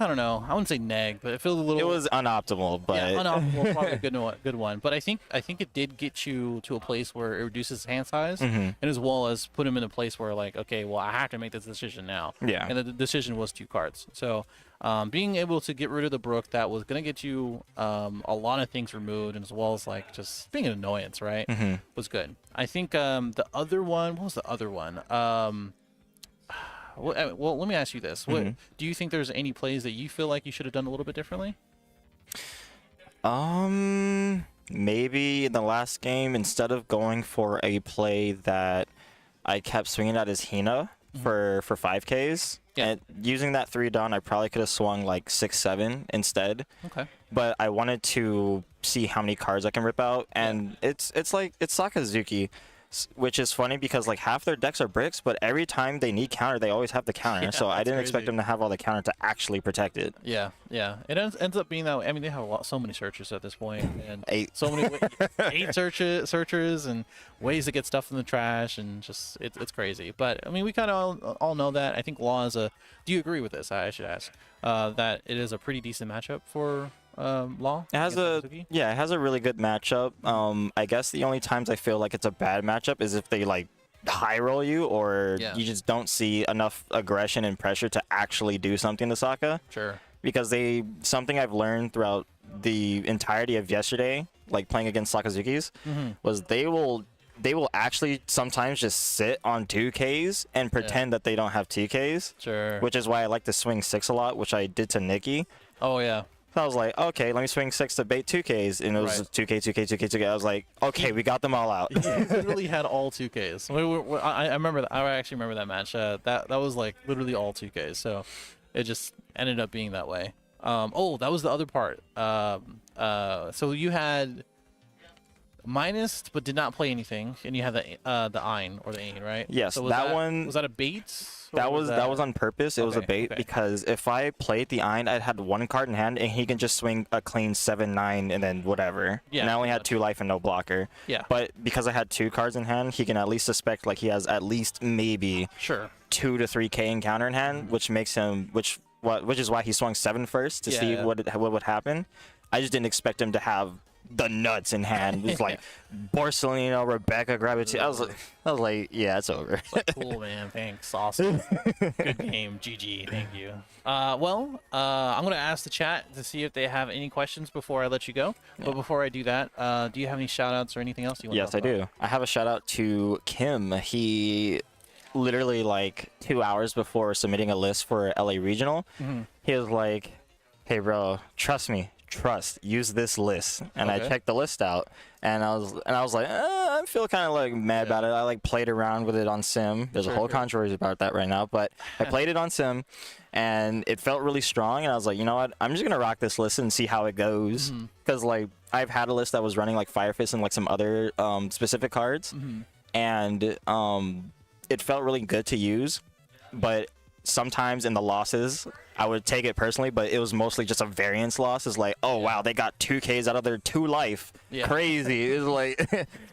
I don't know, I wouldn't say neg, but it felt a little. It was unoptimal, but unoptimal, probably a good one. But I think it did get you to a place where it reduces hand size, and as well as put him in a place where okay, well, I have to make this decision now. Yeah. And the decision was 2 cards. So being able to get rid of the Brook that was gonna get you a lot of things removed, and as well as just being an annoyance, right? Was good. I think the other one. What was the other one? Well, let me ask you this. What do you think there's any plays that you feel like you should have done a little bit differently? Maybe in the last game, instead of going for a play that I kept swinging at his Hina, for 5Ks. Yeah. And using that 3 Dawn, I probably could have swung like 6-7 instead. Okay. But I wanted to see how many cards I can rip out, and it's Sakazuki, which is funny because like half their decks are bricks, but every time they need counter, they always have the counter. Yeah, so I that's didn't expect crazy. them to have all the counter to actually protect it. Yeah, yeah. It ends up being that way. I mean, they have so many searches at this point, and 8. so many 8 searchers and ways to get stuff in the trash, and just it's crazy. But I mean, we kind of all know that. I think Law is a. Do you agree with this? I should ask that it is a pretty decent matchup for Law. It has against a Sakazuki? it has a really good matchup. I guess the only times I feel like it's a bad matchup is if they like high roll you, or Yeah. you just don't see enough aggression and pressure to actually do something to Sokka. Sure. Because something I've learned throughout the entirety of yesterday, like playing against Sakazuki's, was they will actually sometimes just sit on 2Ks and pretend that they don't have 2Ks. Sure. Which is why I like to swing 6 a lot, which I did to Nikki. Oh yeah. So I was like, okay, let me swing 6 to bait 2Ks, and it was Right. 2K, 2K, 2K, 2K. I was like, okay, we got them all out. He literally had all 2Ks. I remember that. I actually remember that match. That was like literally all 2Ks. So it just ended up being that way. Oh, that was the other part. So you had minus, but did not play anything, and you had the Ein or the Ain, right? Yes, so was that one- was that a bait? Or That was on purpose. It was a Okay, bait okay. because if I played the Ein, I had 1 card in hand, and he can just swing a clean 7-9 and then whatever. Yeah, And I only had pretty 2 life and no blocker. Yeah. But because I had 2 cards in hand, he can at least suspect like he has at least maybe Sure. 2 to 3K in counter in hand, which makes him which is why he swung 7 first to see Yeah. what would happen. I just didn't expect him to have the nuts in hand. It's like Borsellino, Rebecca, Gravity. I was like, yeah, it's over. Cool, man. Thanks. Awesome. Good game. GG. Thank you. I'm going to ask the chat to see if they have any questions before I let you go. But before I do that, do you have any shout outs or anything else you want Yes, to I talk about? do. I have a shout out to Kim. He literally like 2 hours before submitting a list for LA Regional, he was like, "Hey, bro, trust me. Use this list." And I Okay. checked the list out, and I was like, I feel kind of like mad about it. I like played around with it on Sim. There's Sure, a whole sure. controversy about that right now, but I played it on Sim, and it felt really strong. And I was like, you know what? I'm just gonna rock this list and see how it goes. Because like I've had a list that was running like Fire Fist and like some other specific cards, and it felt really good to use, but sometimes in the losses I would take it personally, but it was mostly just a variance loss. It's like, oh wow, they got 2Ks out of their 2 life. Yeah. Crazy. It's like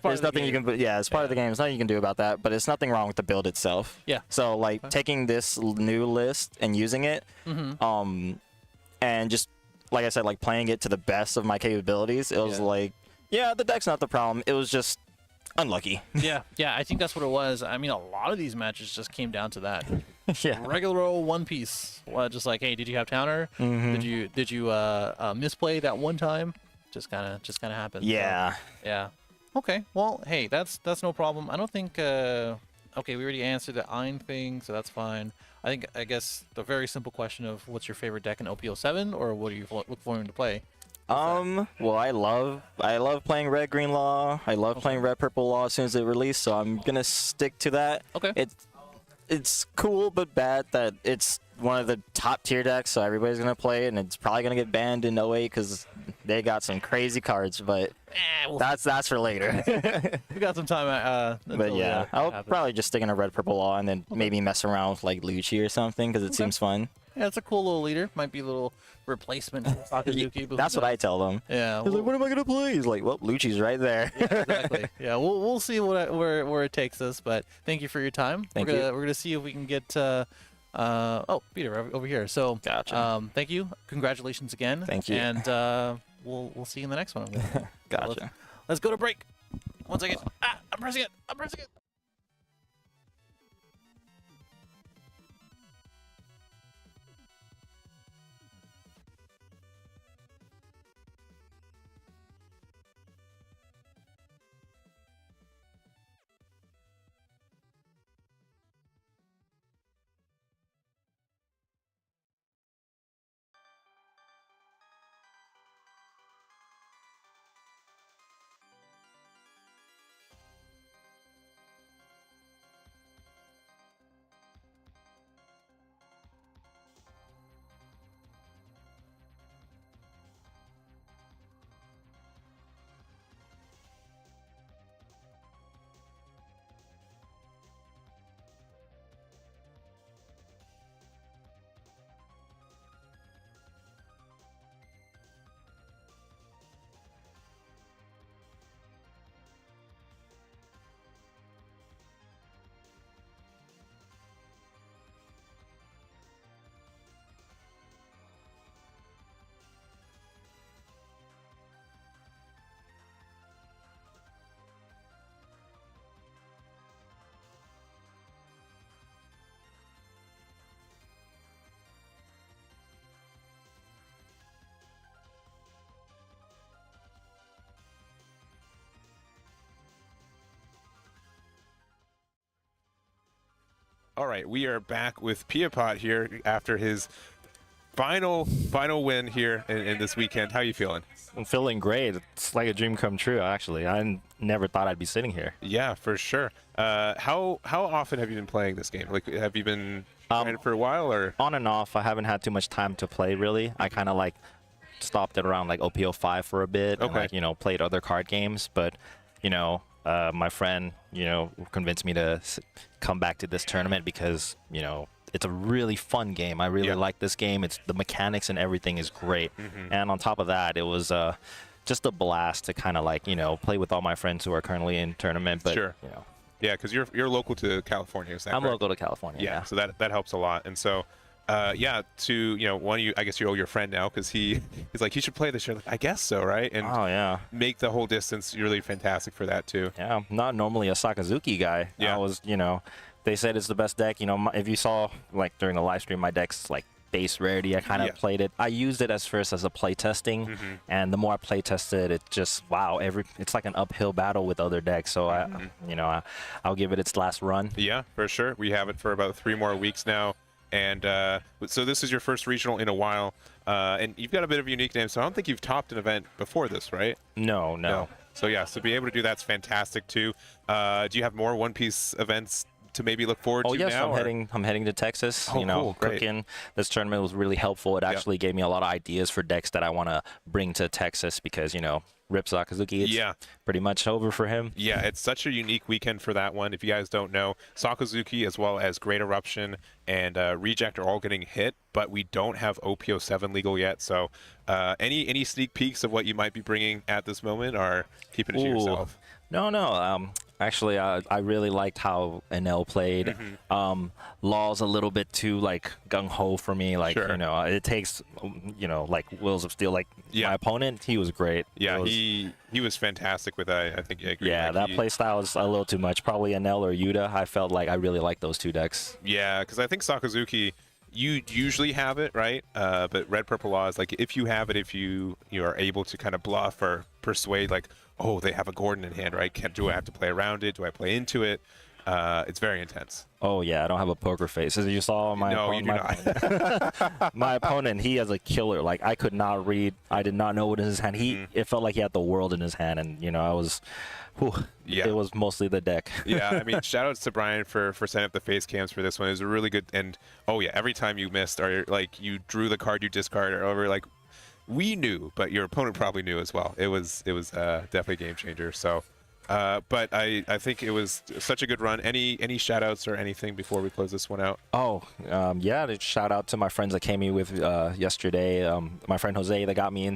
there's the nothing you game. can it's part of the game. There's nothing you can do about that, but it's nothing wrong with the build itself. Yeah. So like taking this new list and using it, and just like I said, like playing it to the best of my capabilities, it was Yeah. like, yeah, the deck's not the problem. It was just unlucky. Yeah, I think that's what it was. I mean, a lot of these matches just came down to that. Yeah. Regular old One Piece. Just like, hey, did you have counter? Did you misplay that one time? Just kind of happened. So, Yeah. yeah. Okay. Well, hey, that's no problem. I don't think. Okay, we already answered the Ein thing, so that's fine. I guess the very simple question of what's your favorite deck in OPO7, or what do you look forward to play? Well, I love playing Red Green Law. I love playing Red Purple Law as soon as it released, so I'm gonna stick to that. Okay. It's cool but bad that it's one of the top tier decks, so everybody's gonna play it, and it's probably gonna get banned in 08 because they got some crazy cards. But that's for later. We got some time. But until yeah, that I'll happens. probably just stick in a Red Purple Law and then maybe mess around with like Lucci or something because it seems fun. Yeah, it's a cool little leader. Might be a little replacement for Sakazuki. but That's who what I knows? tell them. Yeah. He's like, what am I gonna play? He's like, well, Lucci's right there. Yeah, exactly. Yeah, we'll see where it takes us. But thank you for your time. Thank we're you. gonna, We're gonna see if we can get Peter over here. So Gotcha. thank you. Congratulations again. Thank you. And we'll see you in the next one. Gotcha. Let's go to break. 1 second. I'm pressing it. All right, we are back with Piapot here after his final win here in this weekend. How are you feeling? I'm feeling great. It's like a dream come true, actually. I never thought I'd be sitting here. Yeah, for sure. How often have you been playing this game? Like, have you been playing it for a while, or? On and off. I haven't had too much time to play, really. I kind of like stopped it around like OPO 5 for a bit, and like, played other card games. But, my friend, convinced me to come back to this tournament because, it's a really fun game. I really like this game. The mechanics and everything is great. And on top of that, it was just a blast to kind of like, play with all my friends who are currently in tournament. But, sure. Yeah, because you're local to California, is that I'm correct? local to California, yeah. So that helps a lot. And so, one of you, I guess you owe your friend now, because he's like, you should play this year. Like, I guess so, right? And oh, yeah. Make the whole distance really fantastic for that, too. Yeah, I'm not normally a Sakazuki guy. Yeah. I was, they said it's the best deck. If you saw, like, during the live stream, my deck's, like, base rarity. I kind of played it. I used it first as a play testing, and the more I play tested, it just, wow, it's like an uphill battle with other decks. So, I'll give it its last run. Yeah, for sure. We have it for about 3 more weeks now. And so this is your first regional in a while, and you've got a bit of a unique name, so I don't think you've topped an event before this, right? No. So yeah, so be able to do that's fantastic too. Do you have more One Piece events to maybe look forward to yes, now? I'm heading to Texas. Cool, great. Cooking. This tournament was really helpful. It actually gave me a lot of ideas for decks that I want to bring to Texas because, Rip Sakazuki, it's pretty much over for him. Yeah, it's such a unique weekend for that one. If you guys don't know, Sakazuki as well as Great Eruption and Reject are all getting hit, but we don't have OPO 7 legal yet. So any sneak peeks of what you might be bringing at this moment, or keeping it to yourself? No. Actually, I really liked how NL played. Law's a little bit too like gung ho for me. Like it takes like Wills of Steel. Like my opponent, he was great. Yeah, he was fantastic with that. I think. I agree. Yeah, that play style is a little too much. Probably NL or Yuta. I felt like I really liked those 2 decks. Yeah, because I think Sakazuki, you usually have it, right? But Red Purple Law is like, if you have it, if you are able to kind of bluff or persuade, like, oh, they have a Gordon in hand, right? Do I have to play around it? Do I play into it? It's very intense. Oh yeah, I don't have a poker face. As you saw, my my opponent, he has a killer. Like, I could not read. I did not know what in his hand. It felt like he had the world in his hand, and I was. It was mostly the deck. Yeah, I mean, shout outs to Brian for setting up the face cams for this one. It was a really good, and every time you missed, or like you drew the card you discarded, or like we knew, but your opponent probably knew as well. It was definitely a game changer. So, but I think it was such a good run. Any shout outs or anything before we close this one out? Shout out to my friends that came in with yesterday. My friend Jose that got me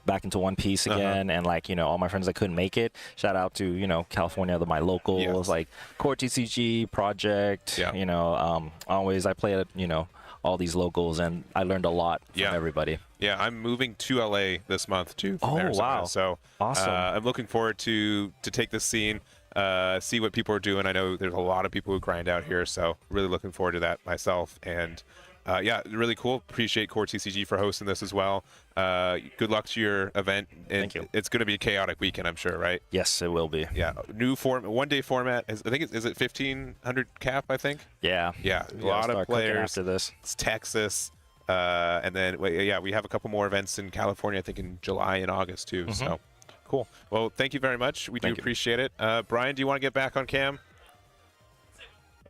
back into One Piece again, and like all my friends that couldn't make it. Shout out to California, my locals like Core TCG Project. Always I play at all these locals, and I learned a lot from everybody. Yeah, I'm moving to LA this month too. From Arizona. Wow! So awesome. I'm looking forward to take this scene, see what people are doing. I know there's a lot of people who grind out here, so really looking forward to that myself. And really cool. Appreciate Core TCG for hosting this as well. Good luck to your event. Thank you. It's going to be a chaotic weekend, I'm sure, right? Yes, it will be. Yeah, new one-day format. I think is it 1,500 cap? I think. Yeah. Yeah, a lot of players after this. It's Texas. And then, we have a couple more events in California, I think in July and August too. So, cool. Well, thank you very much. We do appreciate it. Brian, do you want to get back on cam?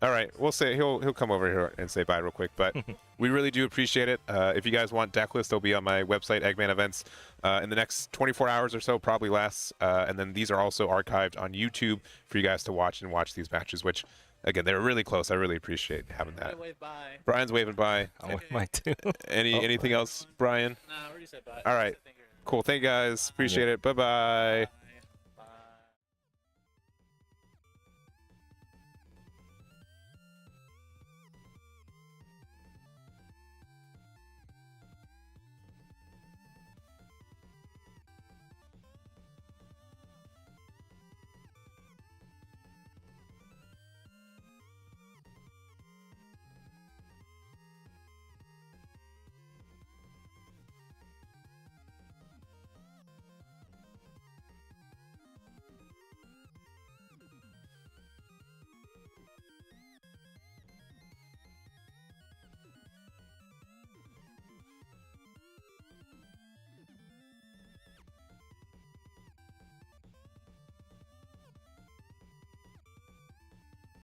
All right, we'll say he'll come over here and say bye real quick, but we really do appreciate it. If you guys want deck lists, they'll be on my website, Eggman Events, in the next 24 hours or so, probably less. And then these are also archived on YouTube for you guys to watch these matches, which, again, they're really close. I really appreciate having that. Wave bye. Brian's waving bye. I'll wave bye too. Anything else, Brian? No, I already said bye. All right. Cool. Thank you guys. Appreciate it. Bye-bye.